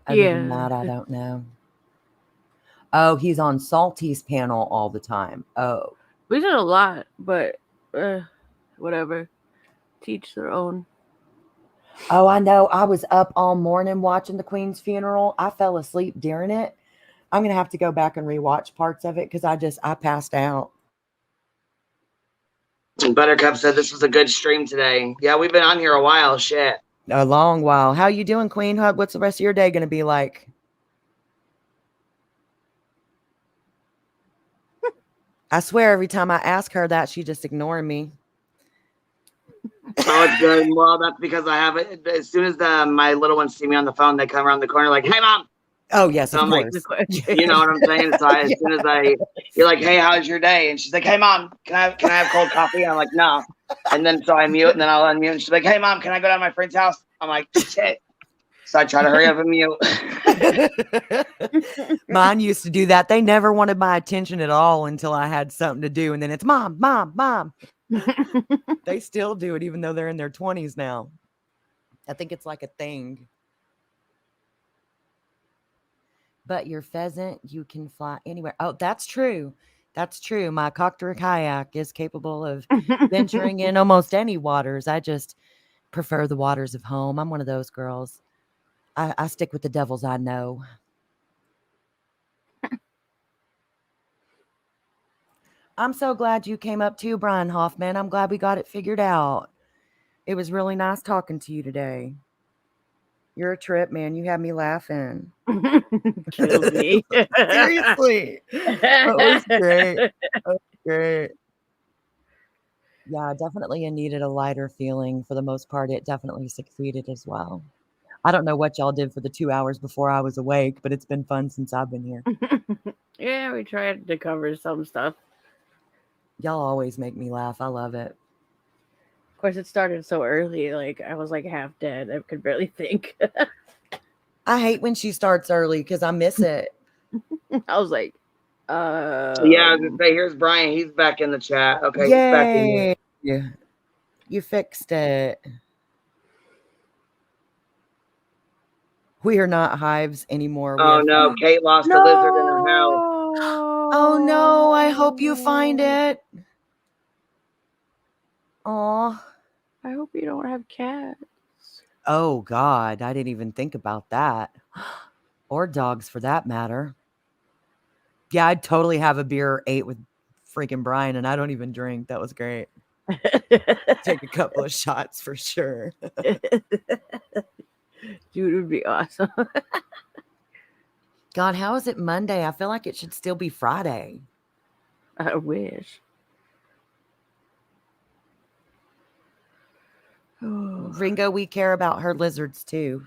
other than that, I don't know. Oh, he's on Salty's panel all the time. Oh. We did a lot, but whatever. Teach their own. Oh, I know. I was up all morning watching the Queen's funeral. I fell asleep during it. I'm going to have to go back and rewatch parts of it because I passed out. Buttercup said this was a good stream today. Yeah, we've been on here a while. Shit. A long while. How you doing, Queen? What's the rest of your day going to be like? I swear every time I ask her that, she just ignoring me. Oh, it's good. Well, that's because I have it. As soon as my little ones see me on the phone, they come around the corner like, "Hey, Mom." Oh, yes, so of I'm course. Like, you know what I'm saying? So as soon as you're like, "Hey, how's your day?" And she's like, "Hey, Mom, can I have cold coffee?" I'm like, "No." And then so I mute, and then I'll unmute. And she's like, "Hey, Mom, can I go down to my friend's house?" I'm like, "Shit." So I try to hurry up and mute. Mine used to do that. They never wanted my attention at all until I had something to do. And then it's mom, mom, mom. They still do it, even though they're in their 20s now. I think it's like a thing. But your pheasant, you can fly anywhere. Oh, that's true. That's true. My Coctor kayak is capable of venturing in almost any waters. I just prefer the waters of home. I'm one of those girls. I stick with the devils I know. I'm so glad you came up too, Brian Hoffman. I'm glad we got it figured out. It was really nice talking to you today. You're a trip, man. You had me laughing. Killed me. Seriously. That was great. That was great. Yeah, definitely needed a lighter feeling. For the most part, it definitely succeeded as well. I don't know what y'all did for the 2 hours before I was awake, but it's been fun since I've been here. Yeah, we tried to cover some stuff. Y'all always make me laugh. I love it. Of course, it started so early. Like, I was like half dead. I could barely think. I hate when she starts early because I miss it. I was like, yeah, I was gonna say, here's Brian. He's back in the chat. Okay, he's back in here. Yeah. You fixed it. We are not hives anymore. Oh no, Kate lost a lizard in her house. Oh no, I hope you find it. Aw. I hope you don't have cats. Oh God, I didn't even think about that. Or dogs for that matter. Yeah, I'd totally have a beer or 8 with freaking Brian, and I don't even drink. That was great. Take a couple of shots for sure. Dude, it would be awesome. God, how is it Monday? I feel like it should still be Friday. I wish. Ringo, we care about her lizards too.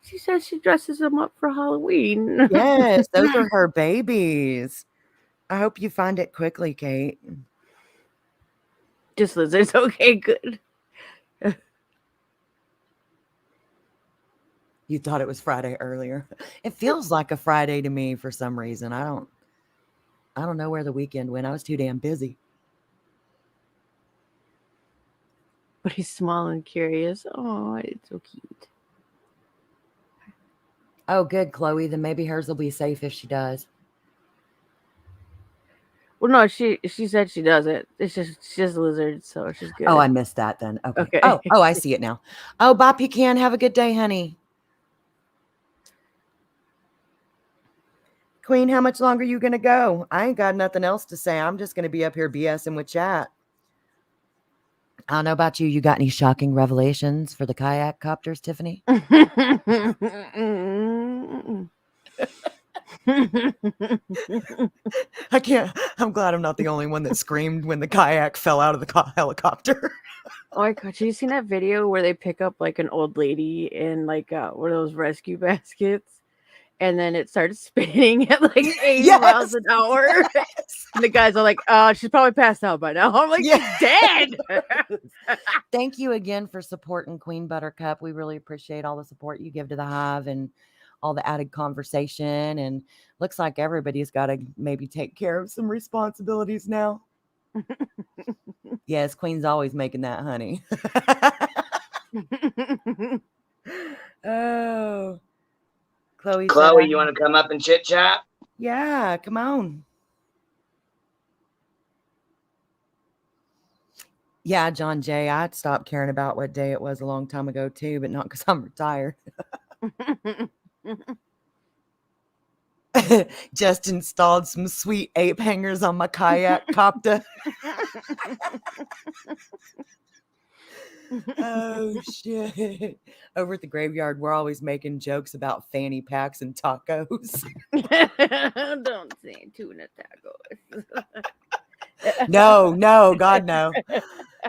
She says she dresses them up for Halloween. Yes, those are her babies. I hope you find it quickly, Kate. Just lizards. Okay, good. You thought it was Friday earlier. It feels like a Friday to me for some reason. I don't know where the weekend went. I was too damn busy. But he's small and curious. Oh, it's so cute. Oh, good, Chloe. Then maybe hers will be safe if she does. Well, no, she said she doesn't. It's just lizards, so she's good. Oh, I missed that then. Okay. Oh, I see it now. Oh, bye, Pecan. Have a good day, honey. Queen, how much longer you gonna go? I ain't got nothing else to say. I'm just gonna be up here BSing with chat. I don't know about you. You got any shocking revelations for the kayak copters, Tiffany? I can't. I'm glad I'm not the only one that screamed when the kayak fell out of the helicopter. Oh my god, have you seen that video where they pick up like an old lady in like one of those rescue baskets? And then it starts spinning at like 80 miles an hour. And the guys are like, she's probably passed out by now. I'm like, she's dead. Thank you again for supporting Queen Buttercup. We really appreciate all the support you give to the Hive and all the added conversation. And looks like everybody's got to maybe take care of some responsibilities now. Yes, Queen's always making that honey. Oh. Chloe, you want to come up and chit chat? Yeah, come on. Yeah, John Jay, I'd stopped caring about what day it was a long time ago too, but not because I'm retired. Just installed some sweet ape hangers on my kayak copter. Oh shit. Over at the graveyard, we're always making jokes about fanny packs and tacos. Don't say tuna tacos. No, God, no.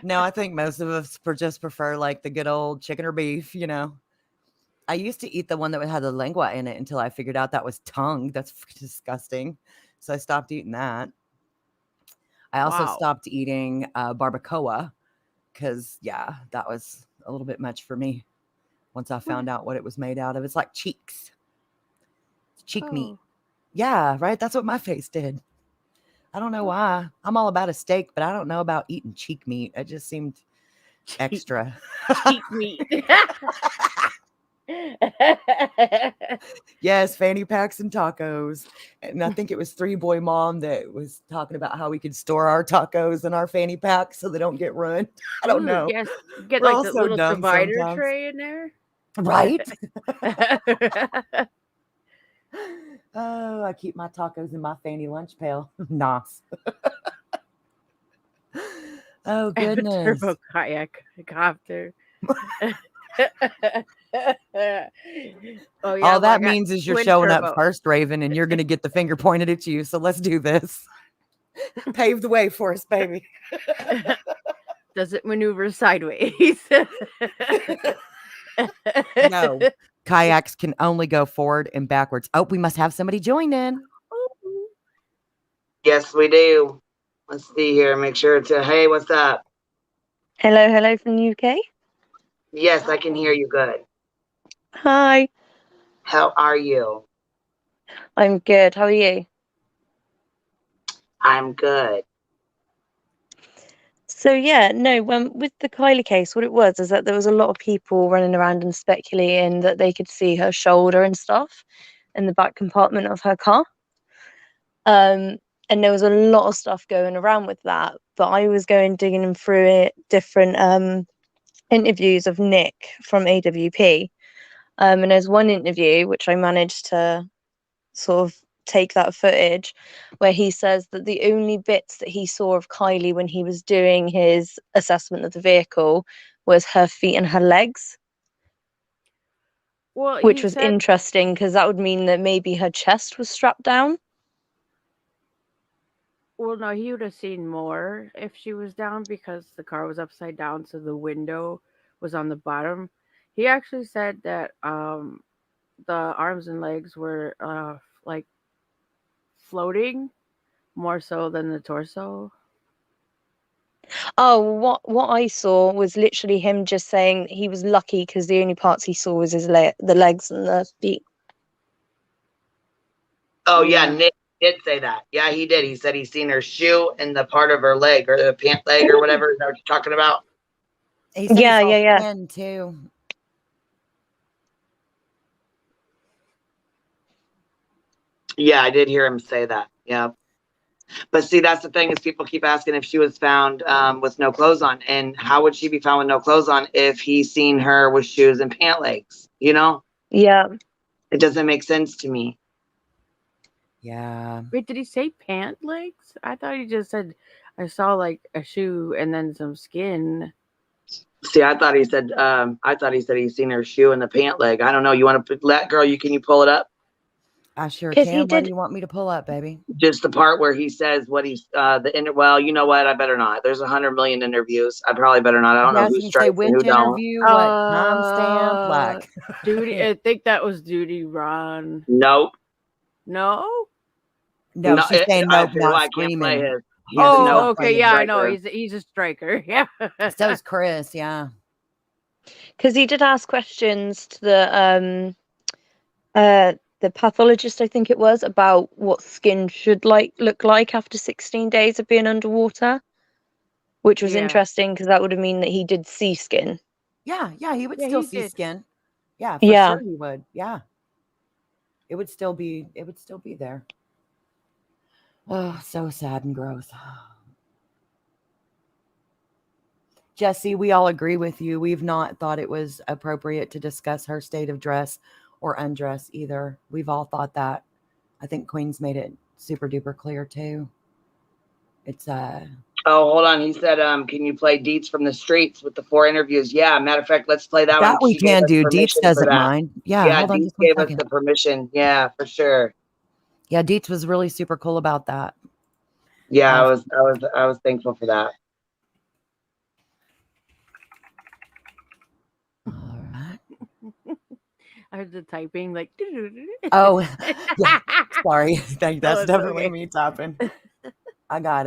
No, I think most of us just prefer like the good old chicken or beef, you know. I used to eat the one that had the lengua in it until I figured out that was tongue. That's disgusting. So I stopped eating that. I also stopped eating barbacoa because, yeah, that was a little bit much for me once I found out what it was made out of. It's like cheeks. It's cheek meat. Yeah, right? That's what my face did. I don't know why. I'm all about a steak, but I don't know about eating cheek meat. It just seemed extra. Cheek meat. Yes, fanny packs and tacos. And I think it was 3-Boy Mom that was talking about how we could store our tacos in our fanny packs so they don't get ruined. I don't know. Yes, get We're like all the so little dumb divider sometimes. tray in there. Right? Oh, I keep my tacos in my fanny lunch pail. Nice. Oh I have a goodness. turbo kayak copter. Oh yeah, All well, I that got means is you're twin showing up turbo. first, Raven, and you're gonna get the finger pointed at you. So let's do this. Pave the way for us, baby. Does it maneuver sideways? No. Kayaks can only go forward and backwards. Oh, we must have somebody join in. Yes, we do. Let's see here. Make sure to. Hey, what's up? Hello from the UK. Yes, I can hear you good. Hi, How are you? I'm good. How are you? I'm good. So yeah, no, with the Kylie case, what it was is that there was a lot of people running around and speculating that they could see her shoulder and stuff in the back compartment of her car. And there was a lot of stuff going around with that. But I was digging through it, different interviews of Nick from AWP. And there's one interview which I managed to sort of take that footage where he says that the only bits that he saw of Kylie when he was doing his assessment of the vehicle was her feet and her legs, Well, which he was said, interesting because that would mean that maybe her chest was strapped down. well, no, he would have seen more if she was down because the car was upside down, so the window was on the bottom. He actually said that the arms and legs were like floating more so than the torso. Oh, what I saw was literally him just saying he was lucky because the only parts he saw was the legs and the feet. Oh yeah, Nick did say that. Yeah, he did. He said he's seen her shoe and the part of her leg or the pant leg or whatever. Is that what you're talking about? He said Yeah, he saw yeah, yeah. skin too. Yeah, I did hear him say that. Yeah. But see, that's the thing is people keep asking if she was found with no clothes on. And how would she be found with no clothes on if he's seen her with shoes and pant legs? You know? Yeah. It doesn't make sense to me. Yeah. Wait, did he say pant legs? I thought he just said I saw like a shoe and then some skin. See, I thought he said he's seen her shoe and the pant leg. I don't know. You want to put that girl, can you pull it up? I sure 'Cause he can. What do did- you want me to pull up, baby? Just the part where he says what he's well, you know what? I better not. There's 100 million interviews. I probably better not. I don't know Yeah, who so you say strikes and who which don't. interview, what timestamp, like Duty. I think that was Duty Ron. Nope. No. No, she's saying I nope, said, well, not I can't play screaming. his. Yeah, she's Oh, not okay. playing Yeah, I know. striker. He's a striker. Yeah. So's Chris. Yeah. Because he did ask questions to the pathologist, I think it was, about what skin should look like after 16 days of being underwater, which was Yeah. interesting because that would have mean that he did see skin. Yeah, he would Yeah, still he see did. skin. Yeah, for Yeah. sure he would. Yeah. It would still be there. Oh, so sad and gross. Jesse, we all agree with you. We've not thought it was appropriate to discuss her state of dress or undress either. We've all thought that. I think Queen's made it super duper clear too. It's Oh, hold on. He said, can you play Deets from the Streets with the 4 interviews? Yeah, matter of fact, let's play that one. that we She gave can us do. Deets permission for doesn't that. mind. Yeah, hold on Deets just one gave us second. the permission. Yeah, for sure. Yeah, Deets was really super cool about that. Yeah, I was thankful for that. All right. I heard the typing like. Oh, yeah. Sorry. That's No, it's definitely okay. me typing. I got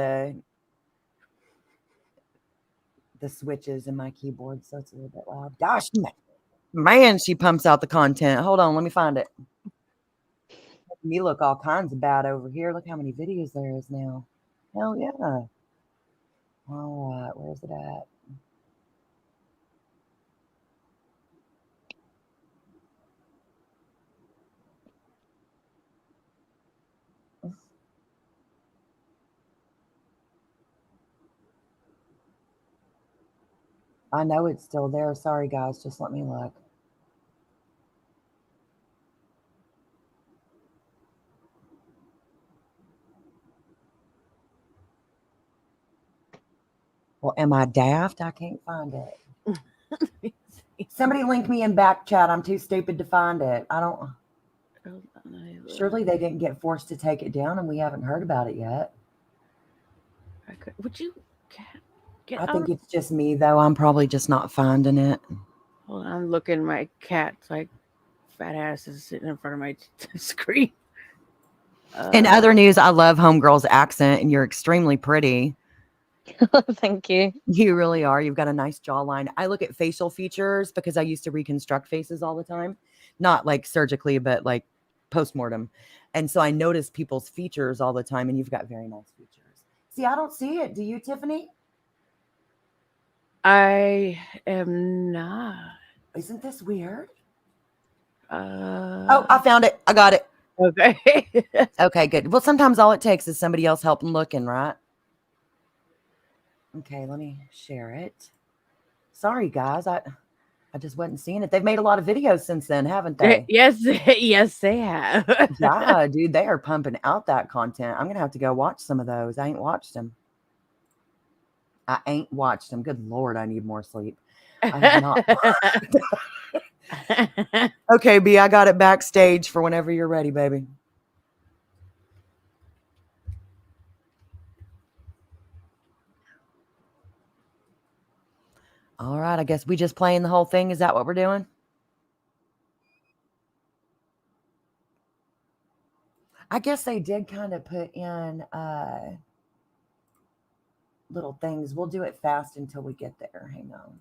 the switches in my keyboard, so it's a little bit loud. Gosh, man, she pumps out the content. Hold on, let me find it. Me look all kinds of bad over here. Look how many videos there is now. Hell yeah. All right, where's it at? I know it's still there. Sorry, guys. Just let me look. Well, am I daft? I can't find it. Somebody link me in back chat. I'm too stupid to find it. I don't. Surely they didn't get forced to take it down and we haven't heard about it yet. Would you get I think it's just me, though. I'm probably just not finding it. Hold on, I'm looking. My cat's like fat ass is sitting in front of my screen. In other news, I love Homegirl's accent, and you're extremely pretty. Thank you. You really are. You've got a nice jawline. I look at facial features because I used to reconstruct faces all the time. Not like surgically, but like post-mortem. And so I notice people's features all the time, and you've got very nice features. See, I don't see it. Do you, Tiffany? I am not. Isn't this weird? Oh, I found it. I got it. Okay. Okay, good. Well, sometimes all it takes is somebody else helping looking, right? Okay, let me share it. Sorry, guys. I just wasn't seeing it. They've made a lot of videos since then, haven't they? Yes, yes, they have. Yeah, dude, they are pumping out that content. I'm going to have to go watch some of those. I ain't watched them. Good Lord, I need more sleep. I have not. Okay, B, I got it backstage for whenever you're ready, baby. All right, I guess we just playing the whole thing. Is that what we're doing? I guess they did kind of put in little things. We'll do it fast until we get there. Hang on.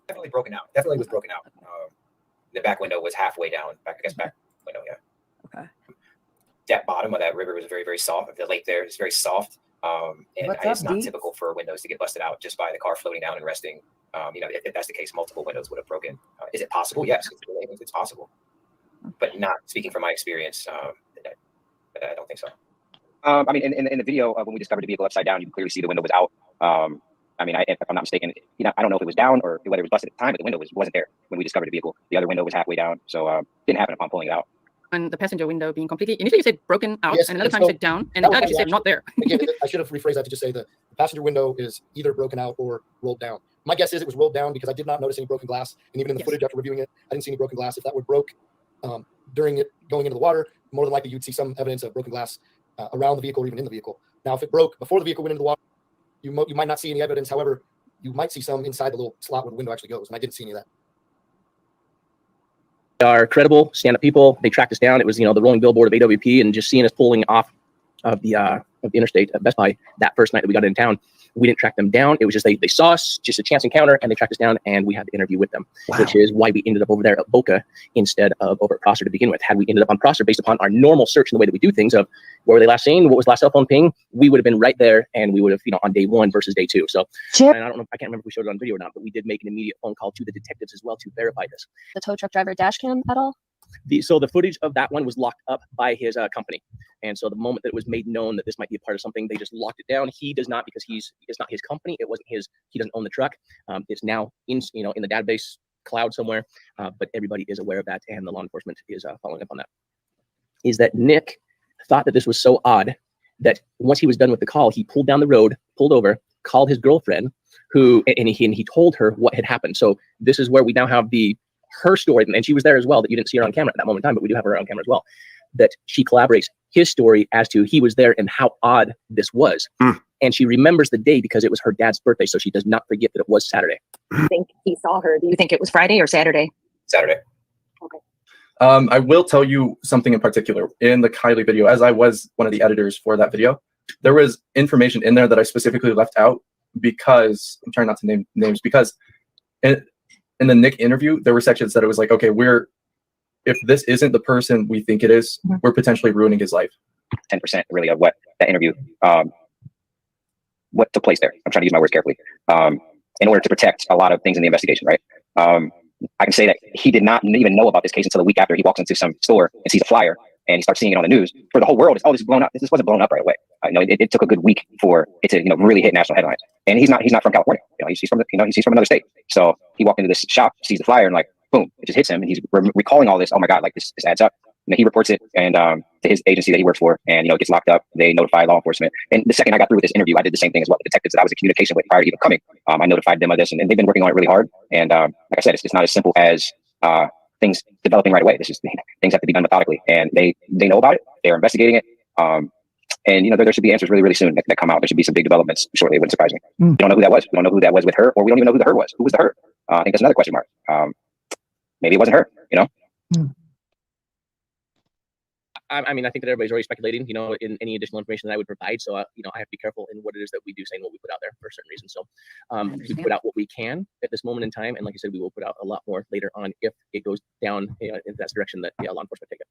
Definitely broken out. Definitely was broken out. The back window was halfway down. Back window, yeah. Okay. That bottom of that river was very, very soft. The lake there is very soft. And it's not typical for windows to get busted out just by the car floating down and resting. If that's the case, multiple windows would have broken. Is it possible? Yes, it's possible. But not speaking from my experience, I don't think so. In the video when we discovered the vehicle upside down, you can clearly see the window was out. If I'm not mistaken, I don't know if it was down or whether it was busted at the time, but the window wasn't there when we discovered the vehicle. The other window was halfway down, so didn't happen upon pulling it out. And the passenger window being completely, initially you said broken out, yes, and another time you said down, and then you said not there. Again, I should have rephrased that to just say the passenger window is either broken out or rolled down. My guess is it was rolled down because I did not notice any broken glass, and even in the footage after reviewing it, I didn't see any broken glass. If that were broke during it going into the water, more than likely you'd see some evidence of broken glass around the vehicle or even in the vehicle. Now, if it broke before the vehicle went into the water, you might not see any evidence. However, you might see some inside the little slot where the window actually goes, and I didn't see any of that. They are credible, stand-up people. They tracked us down. It was, the rolling billboard of AWP, and just seeing us pulling off of the interstate at Best Buy that first night that we got in town. We didn't track them down. It was just they saw us, just a chance encounter, and they tracked us down, and we had the interview with them, which is why we ended up over there at Boca instead of over at Prosser to begin with. Had we ended up on Prosser based upon our normal search and the way that we do things of where were they last seen, what was the last cell phone ping, we would have been right there, and we would have, on day one versus day two. So, and I don't know, I can't remember if we showed it on video or not, but we did make an immediate phone call to the detectives as well to verify this. The tow truck driver dash cam at all? So the footage of that one was locked up by his company. And so the moment that it was made known that this might be a part of something, they just locked it down. He does not, because it's not his company. It wasn't his, he doesn't own the truck. It's now in the database cloud somewhere, but everybody is aware of that. And the law enforcement is following up on that. Is that Nick thought that this was so odd that once he was done with the call, he pulled down the road, pulled over, called his girlfriend and he told her what had happened. So this is where we now have her story, and she was there as well, that you didn't see her on camera at that moment in time, but we do have her on camera as well, that she collaborates his story as to he was there and how odd this was. And she remembers the day because it was her dad's birthday, so she does not forget that it was Saturday. I think he saw her. Do you think it was Friday or Saturday? Saturday. Okay. I will tell you something in particular. In the Kylie video, as I was one of the editors for that video, there was information in there that I specifically left out because, I'm trying not to name names, because in the Nick interview, there were sections that it was like, okay, if this isn't the person we think it is, we're potentially ruining his life. 10% really of what that interview, what took place there. I'm trying to use my words carefully. In order to protect a lot of things in the investigation, right? I can say that he did not even know about this case until the week after he walks into some store and sees a flyer and he starts seeing it on the news. For the whole world, this is blown up. This wasn't blown up right away. It took a good week for it to really hit national headlines. And he's not from California. He's from he's from another state. So he walked into this shop, sees the flyer, and like boom, it just hits him, and he's recalling all this. Oh my God, like this adds up. he reports it and to his agency that he works for, and it gets locked up. They notify law enforcement. And the second I got through with this interview, I did the same thing as well. The detectives that I was in communication with prior to even coming, I notified them of this, and they've been working on it really hard. And like I said, it's not as simple as things developing right away. This is things have to be done methodically, and they know about it. They're investigating it. And there should be answers really, really soon that come out. There should be some big developments shortly. It wouldn't surprise me. We don't know who that was. We don't know who that was with her, or we don't even know who the her was. Who was the her? I think that's another question mark. Maybe it wasn't her. I mean, I think that everybody's already speculating, in any additional information that I would provide. So, I have to be careful in what it is that we do say and what we put out there for certain reasons. So, we put out what we can at this moment in time. And like I said, we will put out a lot more later on if it goes down in that direction that law enforcement take it.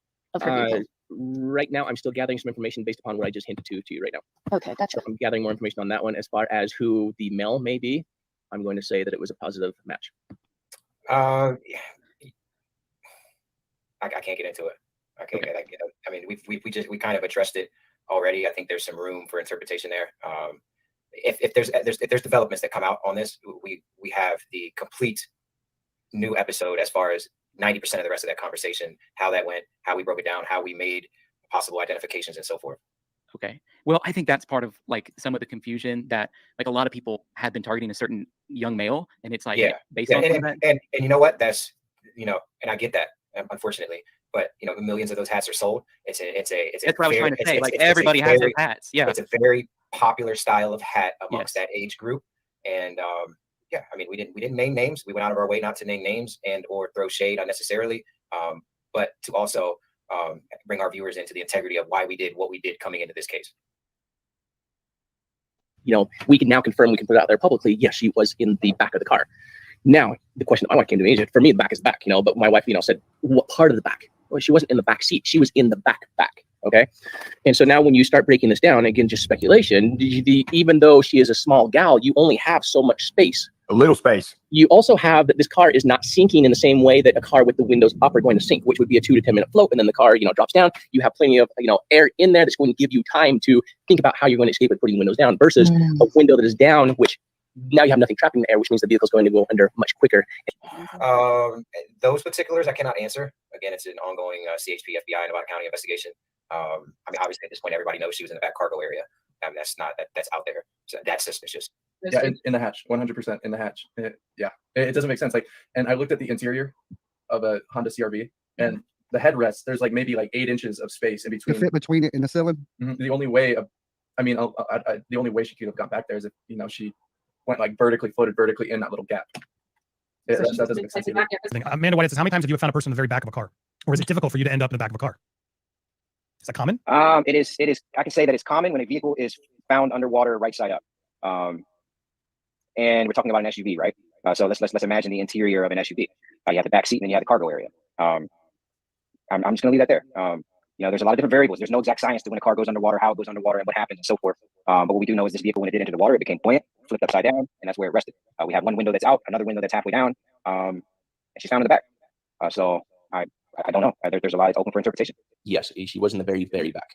Right now, I'm still gathering some information based upon what I just hinted to you right now. Okay, gotcha. So I'm gathering more information on that one. As far as who the male may be, I'm going to say that it was a positive match. I can't get into it. Okay. I mean, we kind of addressed it already. I think there's some room for interpretation there. If there's developments that come out on this, we have the complete new episode as far as 90% of the rest of that conversation, how that went, how we broke it down, how we made possible identifications, and so forth. Okay. Well, I think that's part of some of the confusion that a lot of people had been targeting a certain young male, and it's based on that. And you know what? That's and I get that, unfortunately. But millions of those hats are sold. It's that's what I was trying to say. Everybody has their hats. Yeah, it's a very popular style of hat amongst that age group. And I mean, we didn't name names. We went out of our way not to name names and or throw shade unnecessarily, but to also bring our viewers into the integrity of why we did what we did coming into this case. We can now confirm, we can put it out there publicly. Yes, she was in the back of the car. Now, the question my wife came to me is, for me, the back is back, but my wife, said, what part of the back? Well, she wasn't in the back seat. She was in the back. Okay. And so now when you start breaking this down, again, just speculation, even though she is a small gal, you only have so much space. A little space. You also have that this car is not sinking in the same way that a car with the windows up are going to sink, which would be a 2 to 10 minute float. And then the car, drops down. You have plenty of, air in there that's going to give you time to think about how you're going to escape with putting windows down versus a window that is down, which now you have nothing trapping the air, which means the vehicle's going to go under much quicker. Those particulars I cannot answer. Again, it's an ongoing CHP, FBI, and Nevada County investigation. I mean, obviously at this point, everybody knows she was in the back cargo area. I mean, that's out there. So that's suspicious. Yeah, in the hatch, 100% in the hatch. It doesn't make sense. And I looked at the interior of a Honda CRV, and the headrest, there's maybe 8 inches of space in between. To fit between it and the ceiling. The only way the only way she could have got back there is if she went floated vertically in that little gap. That doesn't make sense either. Amanda White says, how many times have you found a person in the very back of a car? Or is it difficult for you to end up in the back of a car? Is that common? It is. I can say that it's common when a vehicle is found underwater right side up. And we're talking about an SUV, right? So let's imagine the interior of an SUV. You have the back seat and then you have the cargo area. I'm just going to leave that there. There's a lot of different variables. There's no exact science to when a car goes underwater, how it goes underwater, and what happens, and so forth. But what we do know is this vehicle, when it did enter the water, it became buoyant, flipped upside down, and that's where it rested. We have one window that's out, another window that's halfway down, and she's found in the back. So I don't know. There's a lot that's open for interpretation. Yes, she was in the very, very back.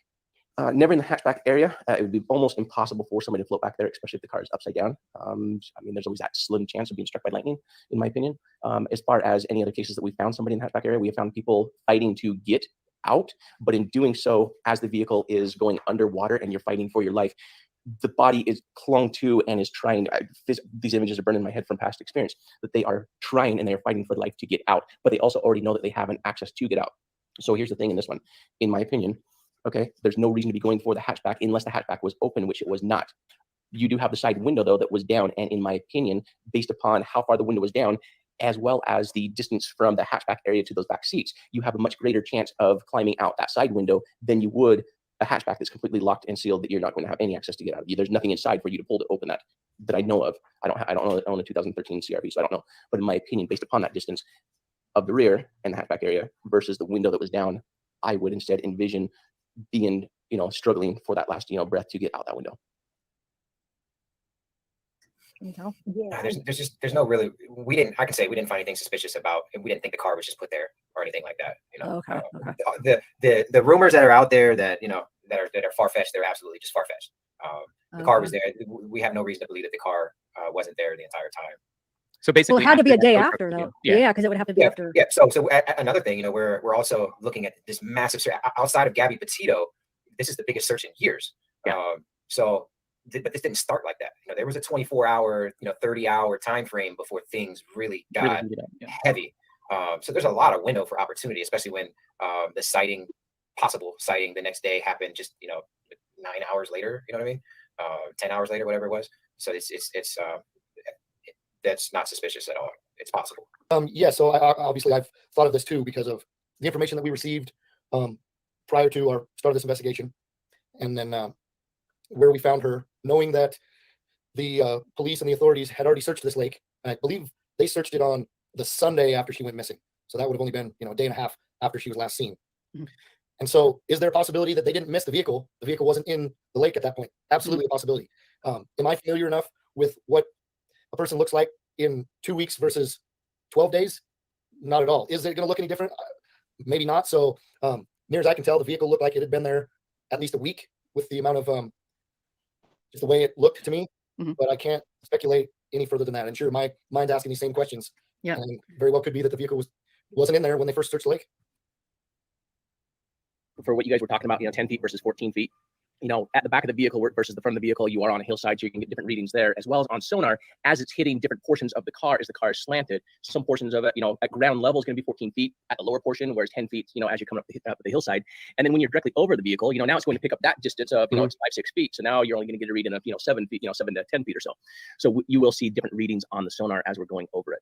Never in the hatchback area. It would be almost impossible for somebody to float back there, especially if the car is upside down. I mean, there's always that slim chance of being struck by lightning, in my opinion. As far as any other cases that we found somebody in the hatchback area, we have found people fighting to get out, but in doing so, as the vehicle is going underwater and you're fighting for your life, the body is clung to and is trying. These images are burning in my head from past experience, that they are trying and they are fighting for life to get out, but they also already know that they have an access to get out. So here's the thing in this one, in my opinion, okay, there's no reason to be going for the hatchback unless the hatchback was open, which it was not. You do have the side window though that was down, and in my opinion, based upon how far the window was down, as well as the distance from the hatchback area to those back seats, you have a much greater chance of climbing out that side window than you would a hatchback that's completely locked and sealed that you're not going to have any access to get out of. There's nothing inside for you to pull to open that I know of. I don't know. I own a 2013 CRV, so I don't know. But in my opinion, based upon that distance of the rear and the hatchback area versus the window that was down, I would instead envision being, struggling for that last, breath to get out that window. There's no really, I can say we didn't find anything suspicious about, we didn't think the car was just put there or anything like that. Okay. The rumors that are out there that, that are far-fetched, they're absolutely just far-fetched. The car was there. We have no reason to believe that the car wasn't there the entire time. So basically, Well, it had to be a after that day photo after, video. though. Yeah. Yeah, because it would have to be Yeah, after. yeah. So another thing, you know, we're also looking at this massive search outside of Gabby Petito. This is the biggest search in years. Yeah. But this didn't start like that. You know, there was a 24-hour, 30-hour time frame before things really got heated up, yeah. heavy. So there's a lot of window for opportunity, especially when the possible sighting the next day happened just 9 hours later. You know what I mean? 10 hours later, whatever it was. So that's not suspicious at all. It's possible. Yeah. So obviously I've thought of this too because of the information that we received prior to our start of this investigation, and then where we found her, knowing that the police and the authorities had already searched this lake. I believe they searched it on the Sunday after she went missing. So that would have only been, a day and a half after she was last seen. Mhm. And so is there a possibility that they didn't miss the vehicle? The vehicle wasn't in the lake at that point. Absolutely a possibility. Am I familiar enough with what a person looks like in 2 weeks versus 12 days? Not at all. Is it going to look any different? Maybe not. So near as I can tell, the vehicle looked like it had been there at least a week with the amount of just the way it looked to me. Mhm. But I can't speculate any further than that. And sure, my mind's asking these same questions. Yeah. And very well could be that the vehicle wasn't in there when they first searched the lake. For what you guys were talking about, 10 feet versus 14 feet. At the back of the vehicle versus the front of the vehicle, you are on a hillside, so you can get different readings there, as well as on sonar, as it's hitting different portions of the car as the car is slanted. Some portions of it, at ground level is going to be 14 feet at the lower portion, whereas 10 feet, as you come up the hillside. And then when you're directly over the vehicle, now it's going to pick up that distance of, it's 5-6 feet. So now you're only going to get a reading of, 7 feet, 7 to 10 feet or so. So you will see different readings on the sonar as we're going over it.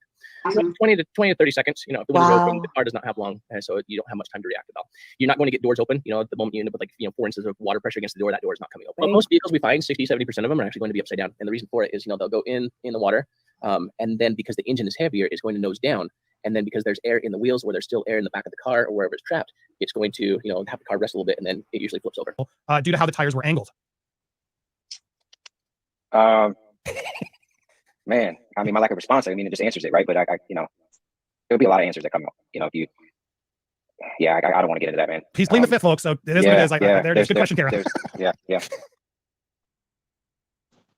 20 to 30 seconds, if the windows open, the car does not have long, so you don't have much time to react at all. You're not going to get doors open, the moment you end up with 4 inches of water pressure against the door, that door is not coming open. But most vehicles we find, 60-70% of them are actually going to be upside down. And the reason for it is, they'll go in the water, and then because the engine is heavier, it's going to nose down. And then because there's air in the wheels, or there's still air in the back of the car, or wherever it's trapped, it's going to, have the car rest a little bit, and then it usually flips over. Due to how the tires were angled. Man, I mean, my lack of response, it just answers it, right? But there'll be a lot of answers that come out, if you, I don't want to get into that, man. He's playing the fifth, folks. So it is what it is. There it is. Good question, Kara. Yeah.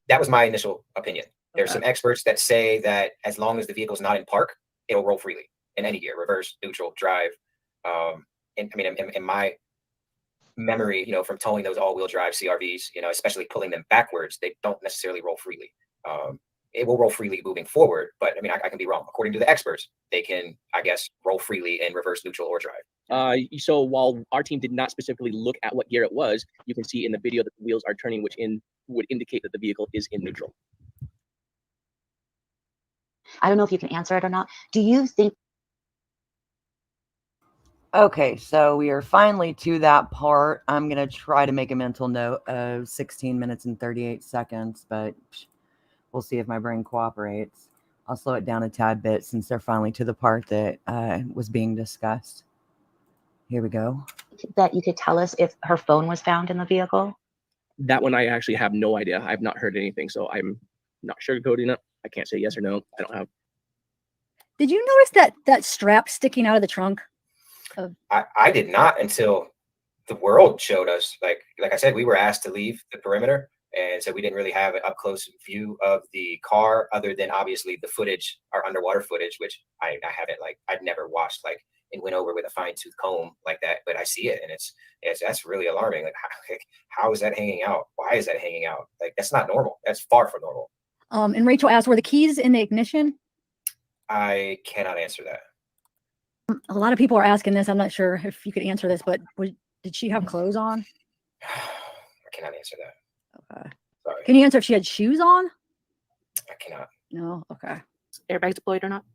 That was my initial opinion. There's some experts that say that as long as the vehicle's not in park, it'll roll freely in any gear, reverse, neutral, drive. And I mean, in my memory, from towing those all-wheel drive CRVs, especially pulling them backwards, they don't necessarily roll freely. It will roll freely moving forward, but I mean, I can be wrong. According to the experts, they can, I guess, roll freely in reverse, neutral, or drive. So while our team did not specifically look at what gear it was, you can see in the video that the wheels are turning, which would indicate that the vehicle is in neutral. I don't know if you can answer it or not. Do you think? Okay, so we are finally to that part. I'm going to try to make a mental note of 16 minutes and 38 seconds, but we'll see if my brain cooperates. I'll slow it down a tad bit since they're finally to the part that was being discussed. Here we go. That you could tell us if her phone was found in the vehicle? That one I actually have no idea. I've not heard anything, so I'm not sugarcoating it. I can't say yes or no. I don't have. Did you notice that strap sticking out of the trunk? I did not until the world showed us. Like I said, we were asked to leave the perimeter, and so we didn't really have an up close view of the car, other than obviously the footage, our underwater footage, which I haven't I'd never watched and went over with a fine tooth comb like that, but I see it, and that's really alarming. How is that hanging out? Why is that hanging out? That's not normal. That's far from normal. And Rachel asked, were the keys in the ignition? I cannot answer that. A lot of people are asking this. I'm not sure if you could answer this, but did she have clothes on? I cannot answer that. Okay. Sorry. Can you answer if she had shoes on? I cannot. No. Okay. Airbags deployed or not?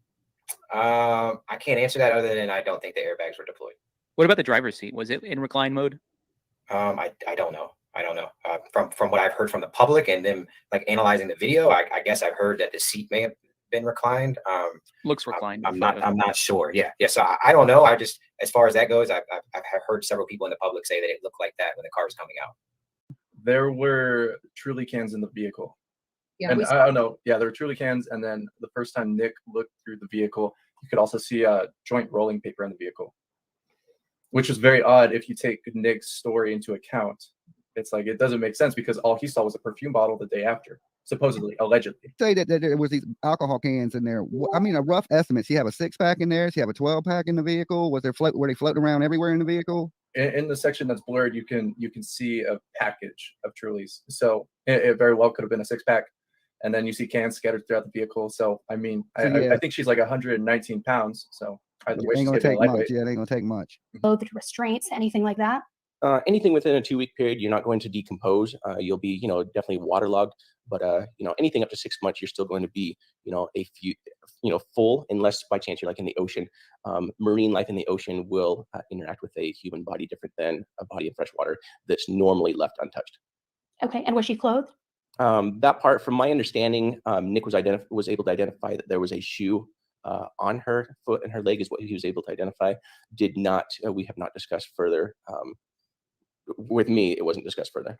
I can't answer that other than I don't think the airbags were deployed. What about the driver's seat? Was it in recline mode? I don't know. From what I've heard from the public and them analyzing the video, I guess I've heard that the seat may have been reclined. Looks reclined. I'm not sure. Yeah. So I don't know. As far as that goes, I've heard several people in the public say that it looked like that when the car was coming out. There were Truly cans in the vehicle. Yeah, and I don't know. Yeah, there were Truly cans, and then the first time Nick looked through the vehicle, you could also see a joint rolling paper in the vehicle, which is very odd if you take Nick's story into account. It's like it doesn't make sense because all he saw was a perfume bottle the day after, supposedly, allegedly. Say that there was these alcohol cans in there. I mean, a rough estimate. She have a 6-pack in there. She have a 12-pack in the vehicle. Were they floating around everywhere in the vehicle? In the section that's blurred, you can see a package of Trulies. So it very well could have been a 6-pack. And then you see cans scattered throughout the vehicle. So I mean, So, yeah. I think she's like 119 pounds. So either way, Ain't she's gonna getting take lightweight. much. Yeah, it ain't gonna take much. Clothed restraints, anything like that? Anything within a 2-week period, you're not going to decompose. You'll be, definitely waterlogged. But anything up to 6 months, you're still going to be, a few, full, unless by chance you're like in the ocean. Marine life in the ocean will interact with a human body different than a body in fresh water that's normally left untouched. Okay, and was she clothed? That part, from my understanding, Nick was able to identify that there was a shoe on her foot and her leg is what he was able to identify. We have not discussed further. With me, it wasn't discussed further.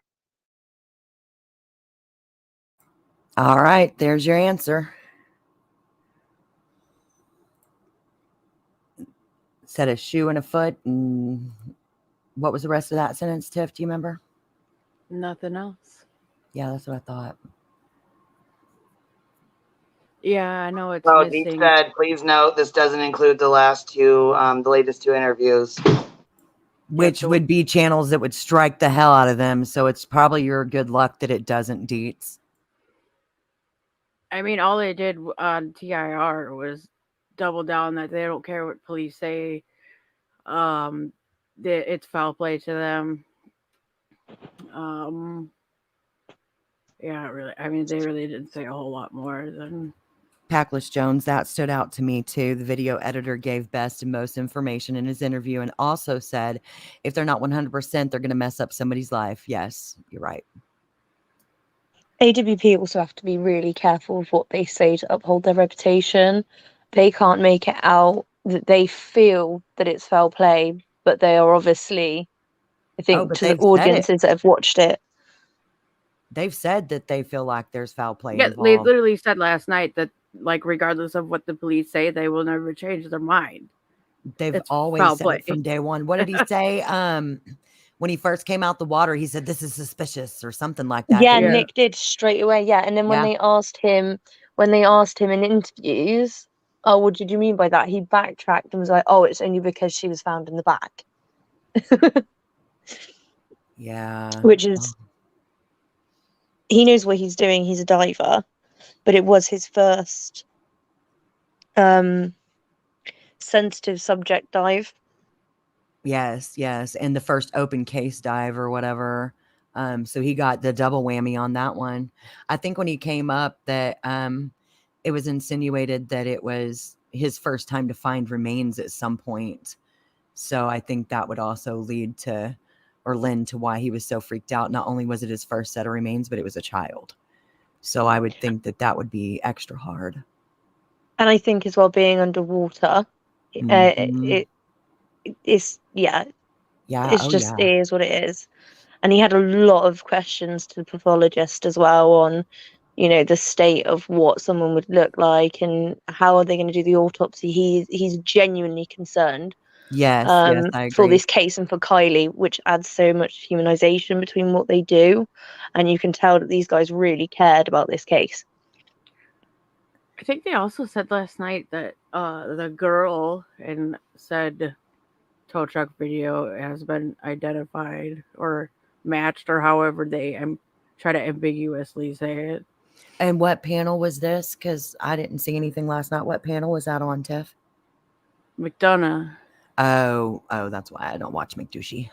All right, there's your answer. Said a shoe and a foot. And what was the rest of that sentence, Tiff? Do you remember? Nothing else. Yeah, that's what I thought. Yeah, I know it's So Deep missing. said, please note this doesn't include the latest 2 interviews. Which would be channels that would strike the hell out of them. So it's probably your good luck that it doesn't, Deets. I mean, all they did on TIR was double down that they don't care what police say. That it's foul play to them. Yeah, really. I mean, they really didn't say a whole lot more than. Packless Jones, that stood out to me too. The video editor gave best and most information in his interview and also said if they're not 100%, they're going to mess up somebody's life. Yes, you're right. AWP also have to be really careful with what they say to uphold their reputation. They can't make it out that they feel that it's foul play, but they are obviously, I think, to the audiences that have watched it. They've said that they feel like there's foul play Yeah, involved. they literally said last night that, like, regardless of what the police say, they will never change their mind. They've It's always foul said play. it from day one. What did he say? When he first came out the water, he said, "This is suspicious," or something like that. Yeah, didn't he? Nick did straight away. Yeah, and then when Yeah. they asked him in interviews, "Oh, what did you mean by that?" He backtracked and was like, "Oh, it's only because she was found in the back." Yeah. Which is, he knows what he's doing. He's a diver, but it was his first sensitive subject dive. Yes, and the first open case dive or whatever. So he got the double whammy on that one. I think when he came up that it was insinuated that it was his first time to find remains at some point. So I think that would also lead to or lend to why he was so freaked out. Not only was it his first set of remains, but it was a child. So I would think that would be extra hard. And I think as well, being underwater, it's it's just it is what it is. And he had a lot of questions to the pathologist as well on, the state of what someone would look like and how are they going to do the autopsy. He's genuinely concerned. Yes, I for agree. this case and for Kylie, which adds so much humanization between what they do, and you can tell that these guys really cared about this case. I think they also said last night that the girl in said tow truck video has been identified or matched, or however they try to ambiguously say it. And what panel was this? Because I didn't see anything last night. What panel was that on, Tiff? McDonough. Oh, that's why I don't watch McDouchey.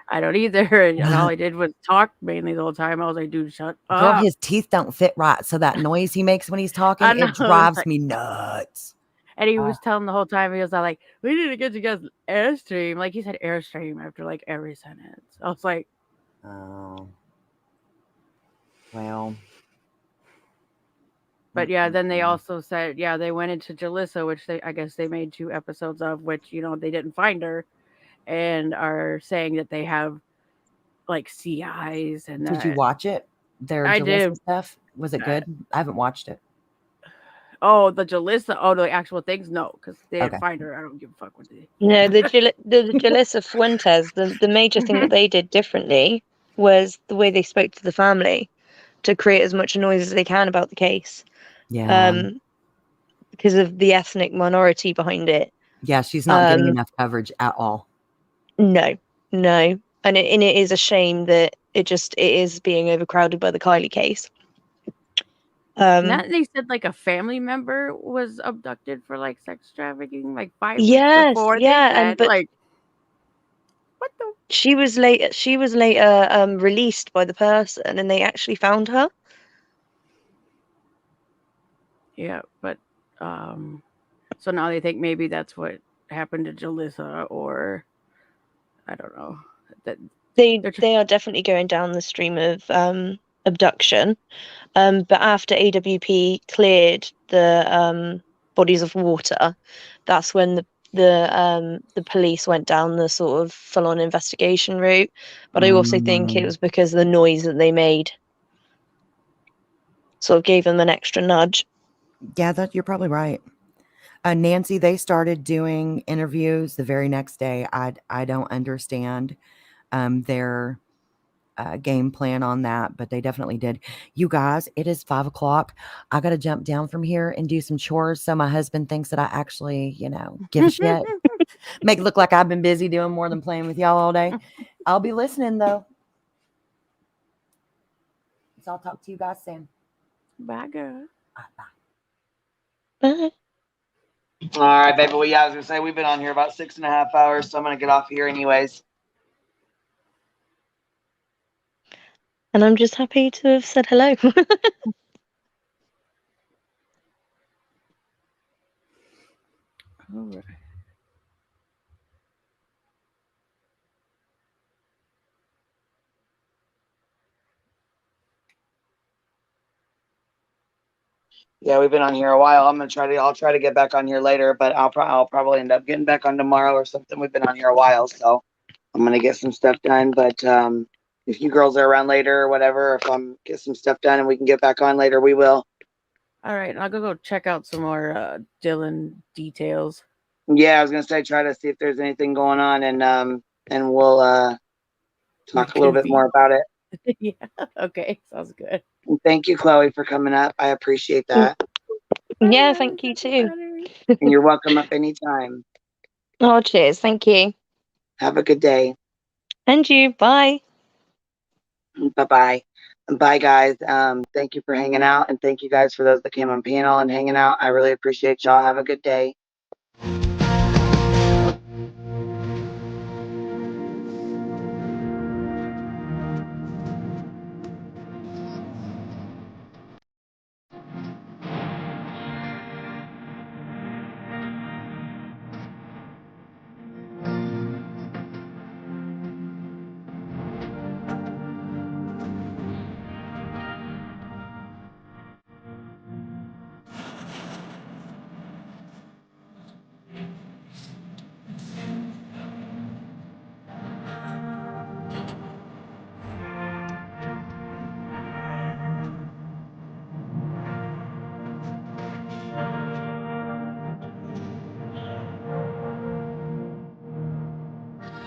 I don't either. And all I did was talk mainly the whole time. I was like, dude, shut up. Girl, his teeth don't fit right. So that noise he makes when he's talking, I know, it drives like- me nuts. And he was telling the whole time, he was like, we need to get you guys Airstream. Like, he said Airstream after, like, every sentence. I was like... Oh. Well... But yeah, then they also said, they went into Jalissa, which I guess they made 2 episodes of, which, they didn't find her, and are saying that they have, like, CIs. And Did you watch it? Their I Jalissa did. stuff? Was it good? I haven't watched it. Oh, the Jalissa. Oh, the actual things? No, because they didn't Okay. find her. I don't give a fuck what they... No, the Jalissa Fuentes, the major thing that they did differently was the way they spoke to the family to create as much noise as they can about the case. Yeah. Because of the ethnic minority behind it. Yeah, she's not getting enough coverage at all. No. And it is a shame that it is being overcrowded by the Kylie case. Now they said like a family member was abducted for like sex trafficking like 5 weeks Yes, before. yeah, They said, but like, she was later released by the person, and they actually found her. yeah, but so now they think maybe that's what happened to Jalissa, or I don't know. That They are definitely going down the stream of abduction. But after AWP cleared the bodies of water, that's when the police went down the sort of full-on investigation route. But I also think it was because of the noise that they made sort of gave them an extra nudge. Yeah, you're probably right. Nancy, they started doing interviews the very next day. I don't understand their game plan on that, but they definitely did. You guys, it is 5 o'clock. I got to jump down from here and do some chores so my husband thinks that I actually, give a shit. Make it look like I've been busy doing more than playing with y'all all day. I'll be listening though. So I'll talk to you guys soon. Bye, girl. Bye. All right, baby. Well, yeah, I was gonna say we've been on here about 6.5 hours, so I'm gonna get off here anyways. And I'm just happy to have said hello. All right. Yeah, we've been on here a while. I'll try to get back on here later, but I'll probably end up getting back on tomorrow or something. We've been on here a while, so I'm gonna get some stuff done. But if you girls are around later or whatever, if I'm get some stuff done and we can get back on later, we will. All right, I'll go check out some more Dylan details. Yeah, I was gonna say try to see if there's anything going on, and we'll talk a little bit more about it. Yeah. Okay. Sounds good. And thank you, Chloe, for coming up. I appreciate that. Yeah, thank you too. And you're welcome up anytime. Oh, cheers. Thank you. Have a good day. And you. Bye. Bye-bye. Bye, guys. Thank you for hanging out, and thank you guys for those that came on panel and hanging out. I really appreciate y'all. Have a good day.